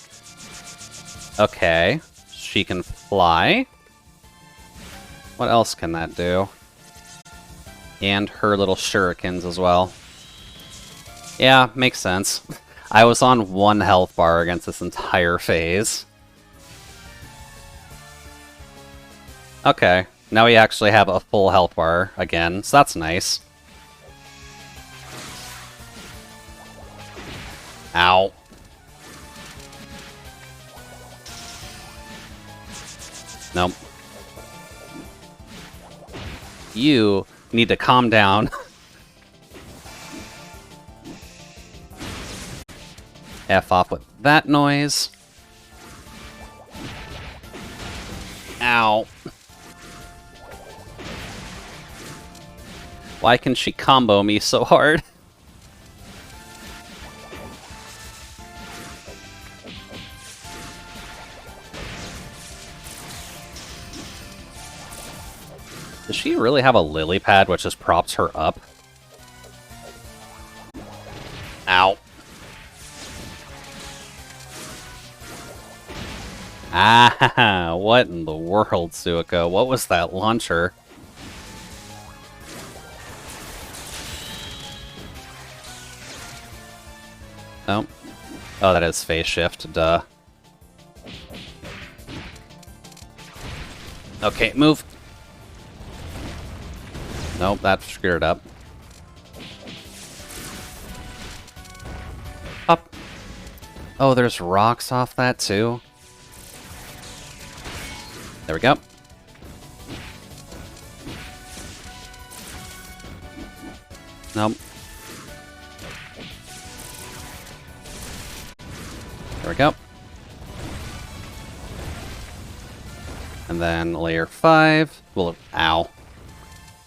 Okay. She can fly. What else can that do? And her little shurikens as well. Yeah, makes sense. I was on 1 health bar against this entire phase. Okay, now we actually have a full health bar again, so that's nice. Ow. Nope. You need to calm down. F off with that noise. Ow. Why can she combo me so hard? Does she really have a lily pad which just props her up? Ow. Ah, what in the world, Suiko? What was that launcher? Oh. Oh, that is phase shift, duh. Okay, move. Nope, that screwed it up. Up. Oh, there's rocks off that too. There we go. Nope. There we go. And then layer 5. Well, ow.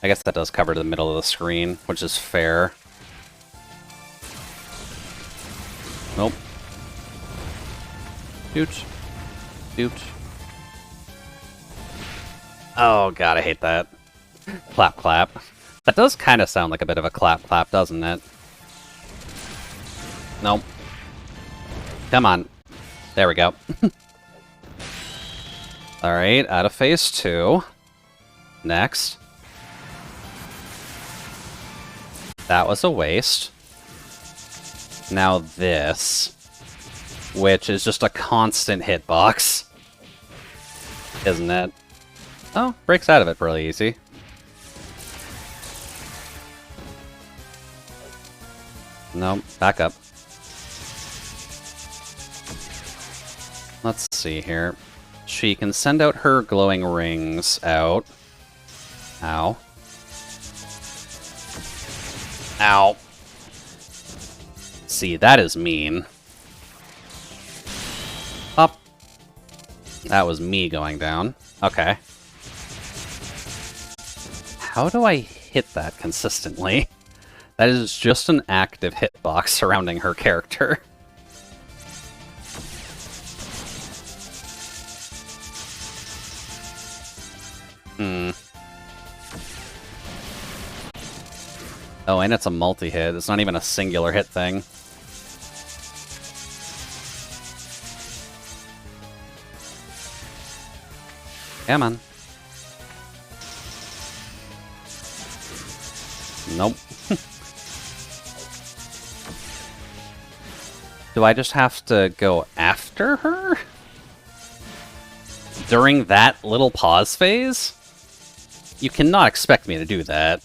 I guess that does cover the middle of the screen, which is fair. Nope. Doot. Doot. Oh god, I hate that. Clap, clap. That does kind of sound like a bit of a clap, clap, doesn't it? Nope. Come on. There we go. Alright, out of phase 2. Next. That was a waste. Now this, which is just a constant hitbox, isn't it? Oh, breaks out of it really easy. Nope, back up. Let's see here. She can send out her glowing rings out. Ow. Ow. See, that is mean. Up. That was me going down. Okay. How do I hit that consistently? That is just an active hitbox surrounding her character. Oh, and it's a multi-hit. It's not even a singular hit thing. Come on. Nope. Do I just have to go after her? During that little pause phase? You cannot expect me to do that.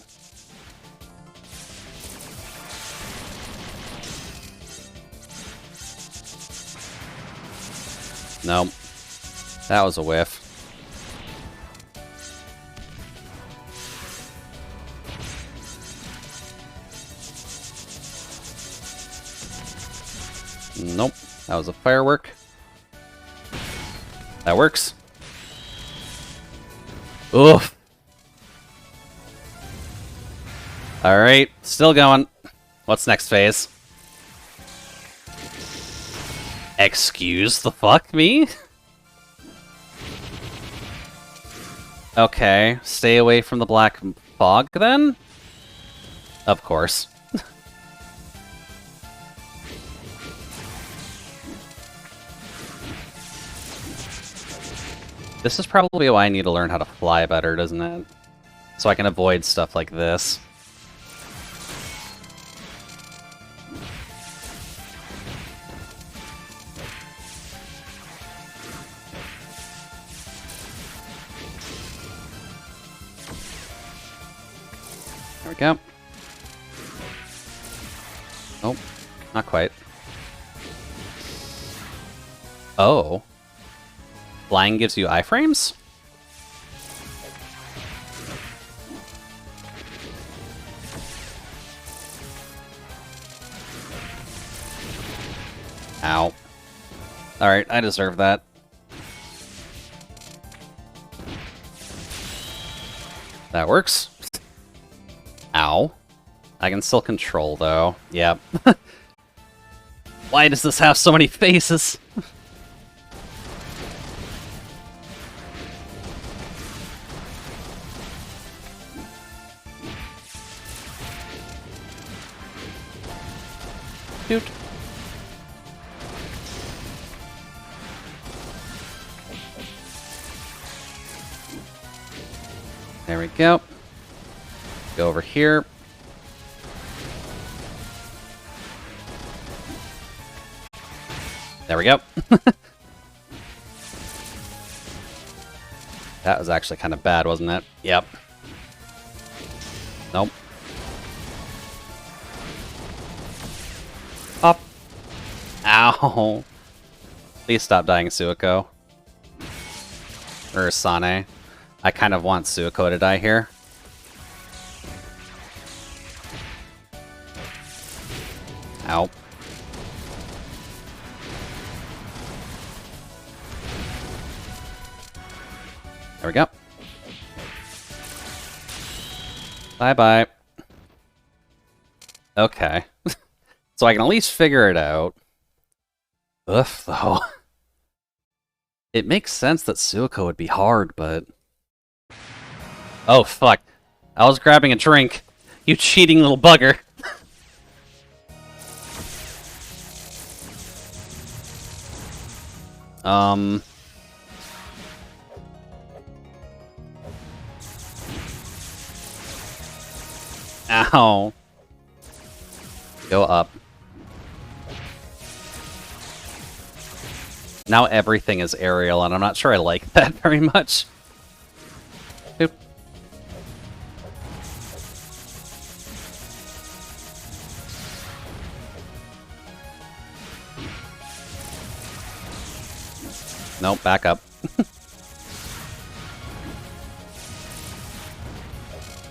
Nope. That was a whiff. Nope. That was a firework. That works. Oof. Alright, still going. What's next phase? Excuse the fuck me? Okay, stay away from the black fog then? Of course. This is probably why I need to learn how to fly better, doesn't it? So I can avoid stuff like this. There we go. Nope, not quite. Oh. Flying gives you iframes? Ow. Alright, I deserve that. That works. Ow. I can still control, though. Yep. Why does this have so many faces? Dude. There we go. Go over here. There we go. That was actually kind of bad, wasn't it? Yep. Nope. Up. Ow. Please stop dying, Suiko. Or Sane. I kind of want Suiko to die here. Ow. There we go. Bye-bye. Okay. So I can at least figure it out. Ugh, though. It makes sense that Suiko would be hard, but... Oh, fuck. I was grabbing a drink. You cheating little bugger. Ow. Go up. Now everything is aerial, and I'm not sure I like that very much. Boop. Nope, back up.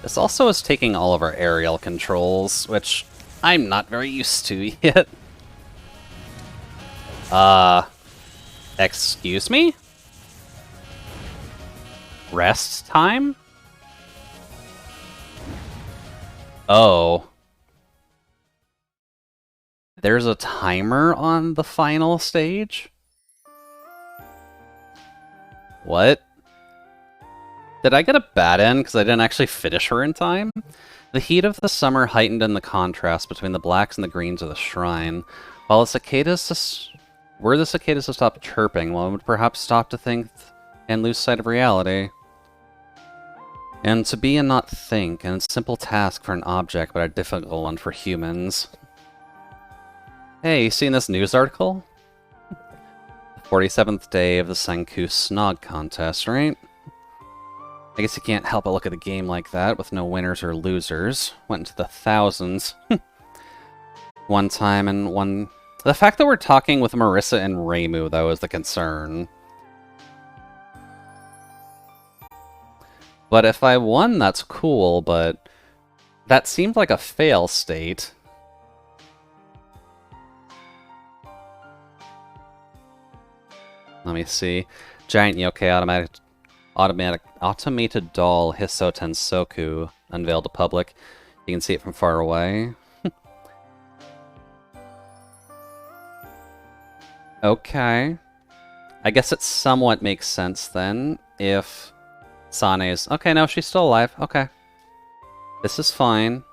This also is taking all of our aerial controls, which I'm not very used to yet. Excuse me? Rest time? Oh. There's a timer on the final stage? What? Did I get a bad end because I didn't actually finish her in time? The heat of the summer heightened in the contrast between the blacks and the greens of the shrine. While the cicadas were the cicadas to stop chirping, one would perhaps stop to think and lose sight of reality. And to be and not think, and a simple task for an object, but a difficult one for humans. Hey, you seen this news article? The 47th day of the Senku Snog contest, right? I guess you can't help but look at a game like that with no winners or losers. Went into the thousands. One time and one... The fact that we're talking with Marissa and Reimu, though, is the concern. But if I won, that's cool, but... That seemed like a fail state. Let me see. Giant yokai automated doll Hisso Tensoku unveiled to public. You can see it from far away. Okay. I guess it somewhat makes sense then if Sane's... Okay, no, she's still alive. Okay. This is fine.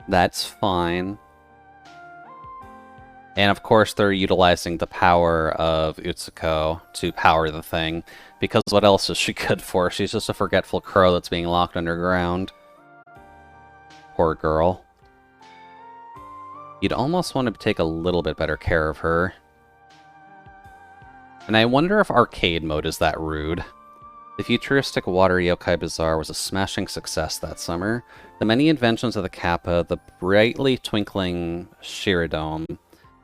That's fine. And of course they're utilizing the power of Utsuko to power the thing, because what else is she good for? She's just a forgetful crow that's being locked underground. Poor girl. You'd almost want to take a little bit better care of her. And I wonder if arcade mode is that rude. The futuristic water yokai bazaar was a smashing success that summer. The many inventions of the Kappa, the brightly twinkling Shirodome,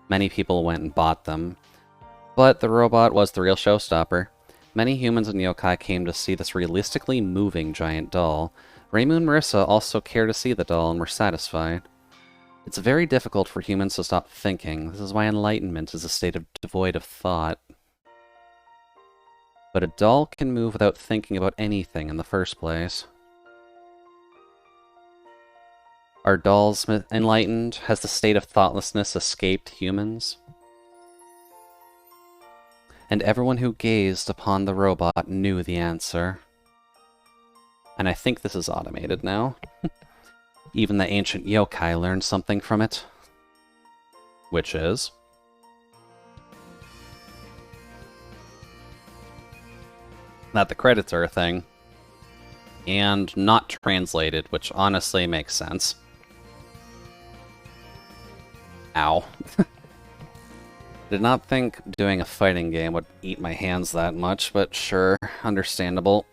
many people went and bought them. But the robot was the real showstopper. Many humans and yokai came to see this realistically moving giant doll. Reimu and Marissa also cared to see the doll and were satisfied. It's very difficult for humans to stop thinking. This is why enlightenment is a state devoid of thought. But a doll can move without thinking about anything in the first place. Are dolls enlightened? Has the state of thoughtlessness escaped humans? And everyone who gazed upon the robot knew the answer. And I think this is automated now. Even the ancient yokai learned something from it. Which is... that the credits are a thing. And not translated, which honestly makes sense. Ow. Did not think doing a fighting game would eat my hands that much, but sure, understandable.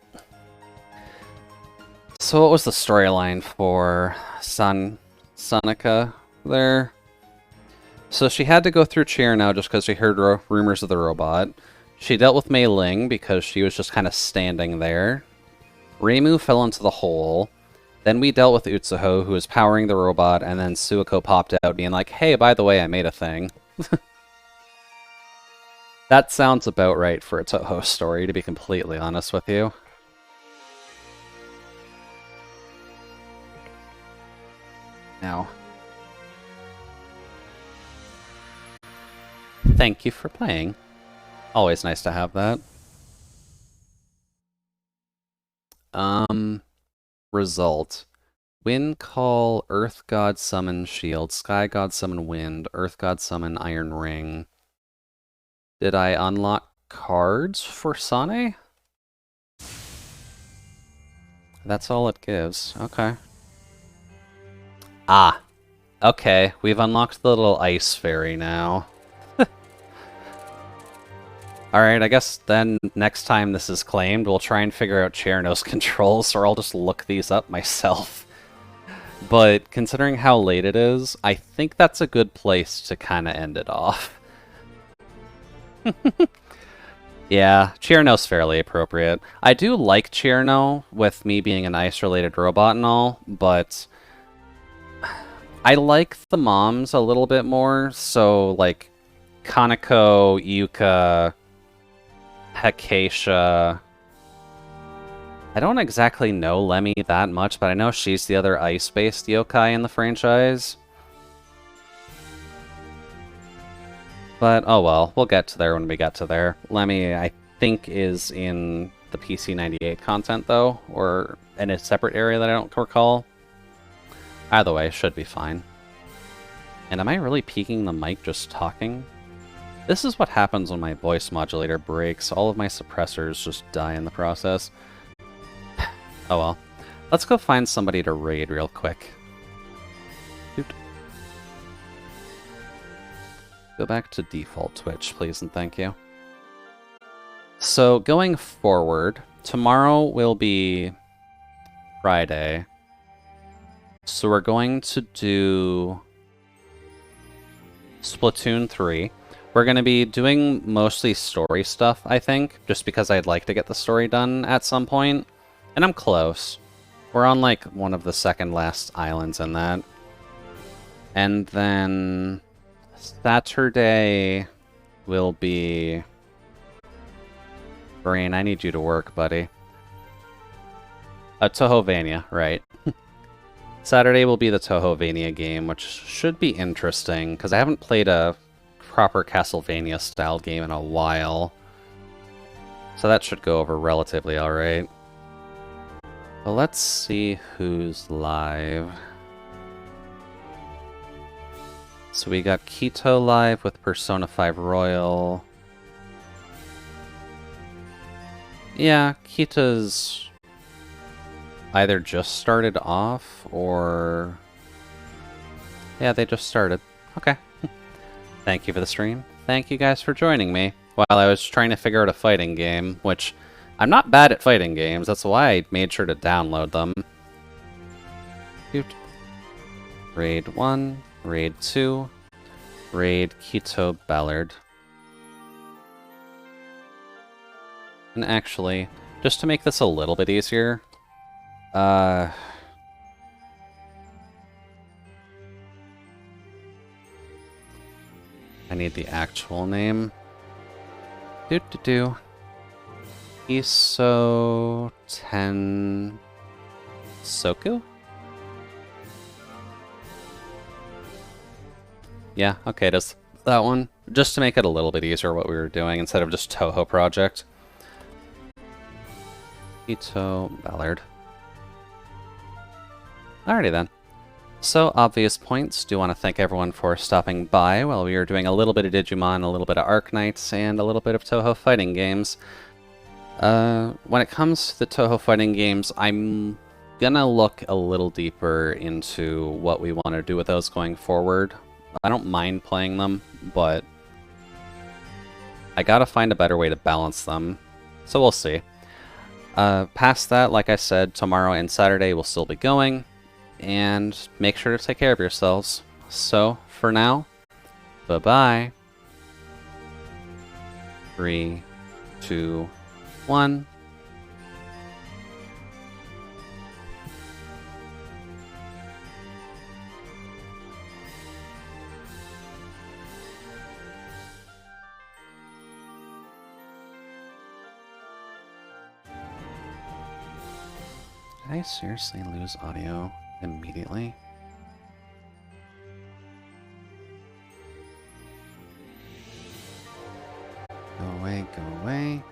So what was the storyline for Sonica there? So she had to go through Cheer now just because she heard rumors of the robot. She dealt with Mei Ling because she was just kind of standing there. Reimu fell into the hole. Then we dealt with Utsuho, who was powering the robot, and then Suiko popped out being like, hey, by the way, I made a thing. That sounds about right for a Touhou story, to be completely honest with you. Now, thank you for playing. Always nice to have that. Result. Wind Call, Earth God Summon Shield, Sky God Summon Wind, Earth God Summon Iron Ring. Did I unlock cards for Sane? That's all it gives. Okay. Ah. Okay, we've unlocked the little ice fairy now. Alright, I guess then next time this is claimed, we'll try and figure out Cherno's controls, or I'll just look these up myself. But considering how late it is, I think that's a good place to kind of end it off. Yeah, Cherno's fairly appropriate. I do like Cherno, with me being an ice-related robot and all, but I like the moms a little bit more, so like Kaneko, Yuka, Hakaisha. I don't exactly know Lemmy that much, but I know she's the other ice-based yokai in the franchise. But, oh well, we'll get to there when we get to there. Lemmy, I think, is in the PC98 content, though, or in a separate area that I don't recall. Either way, should be fine. And am I really peaking the mic just talking? This is what happens when my voice modulator breaks. All of my suppressors just die in the process. Oh well. Let's go find somebody to raid real quick. Doot. Go back to default Twitch, please and thank you. So, going forward, tomorrow will be Friday. So we're going to do Splatoon 3. We're going to be doing mostly story stuff, I think, just because I'd like to get the story done at some point. And I'm close. We're on, like, one of the second last islands in that. And then Saturday will be... Brain, I need you to work, buddy. Touhouvania, right. Saturday will be the Touhouvania game, which should be interesting, because I haven't played a proper Castlevania-style game in a while. So that should go over relatively alright. Well, let's see who's live. So we got Keto live with Persona 5 Royal. Yeah, Kita's either just started off or... Yeah, they just started. Okay. Thank you for the stream. Thank you guys for joining me while I was trying to figure out a fighting game, which I'm not bad at fighting games. That's why I made sure to download them. Raid 1, Raid 2, Raid Keto Ballard. And actually, just to make this a little bit easier, I need the actual name. Iso Ten Soku? Yeah, okay, does that one. Just to make it a little bit easier what we were doing instead of just Touhou project. Ito Ballard. Alrighty then. So, obvious points. Do want to thank everyone for stopping by while we were doing a little bit of Digimon, a little bit of Arknights, and a little bit of Touhou fighting games. When it comes to the Touhou fighting games, I'm gonna look a little deeper into what we want to do with those going forward. I don't mind playing them, but I gotta find a better way to balance them, so we'll see. Past that, like I said, tomorrow and Saturday will still be going. And make sure to take care of yourselves. So, for now, bye-bye. 3, 2, 1. Did I seriously lose audio immediately? Go away, go away.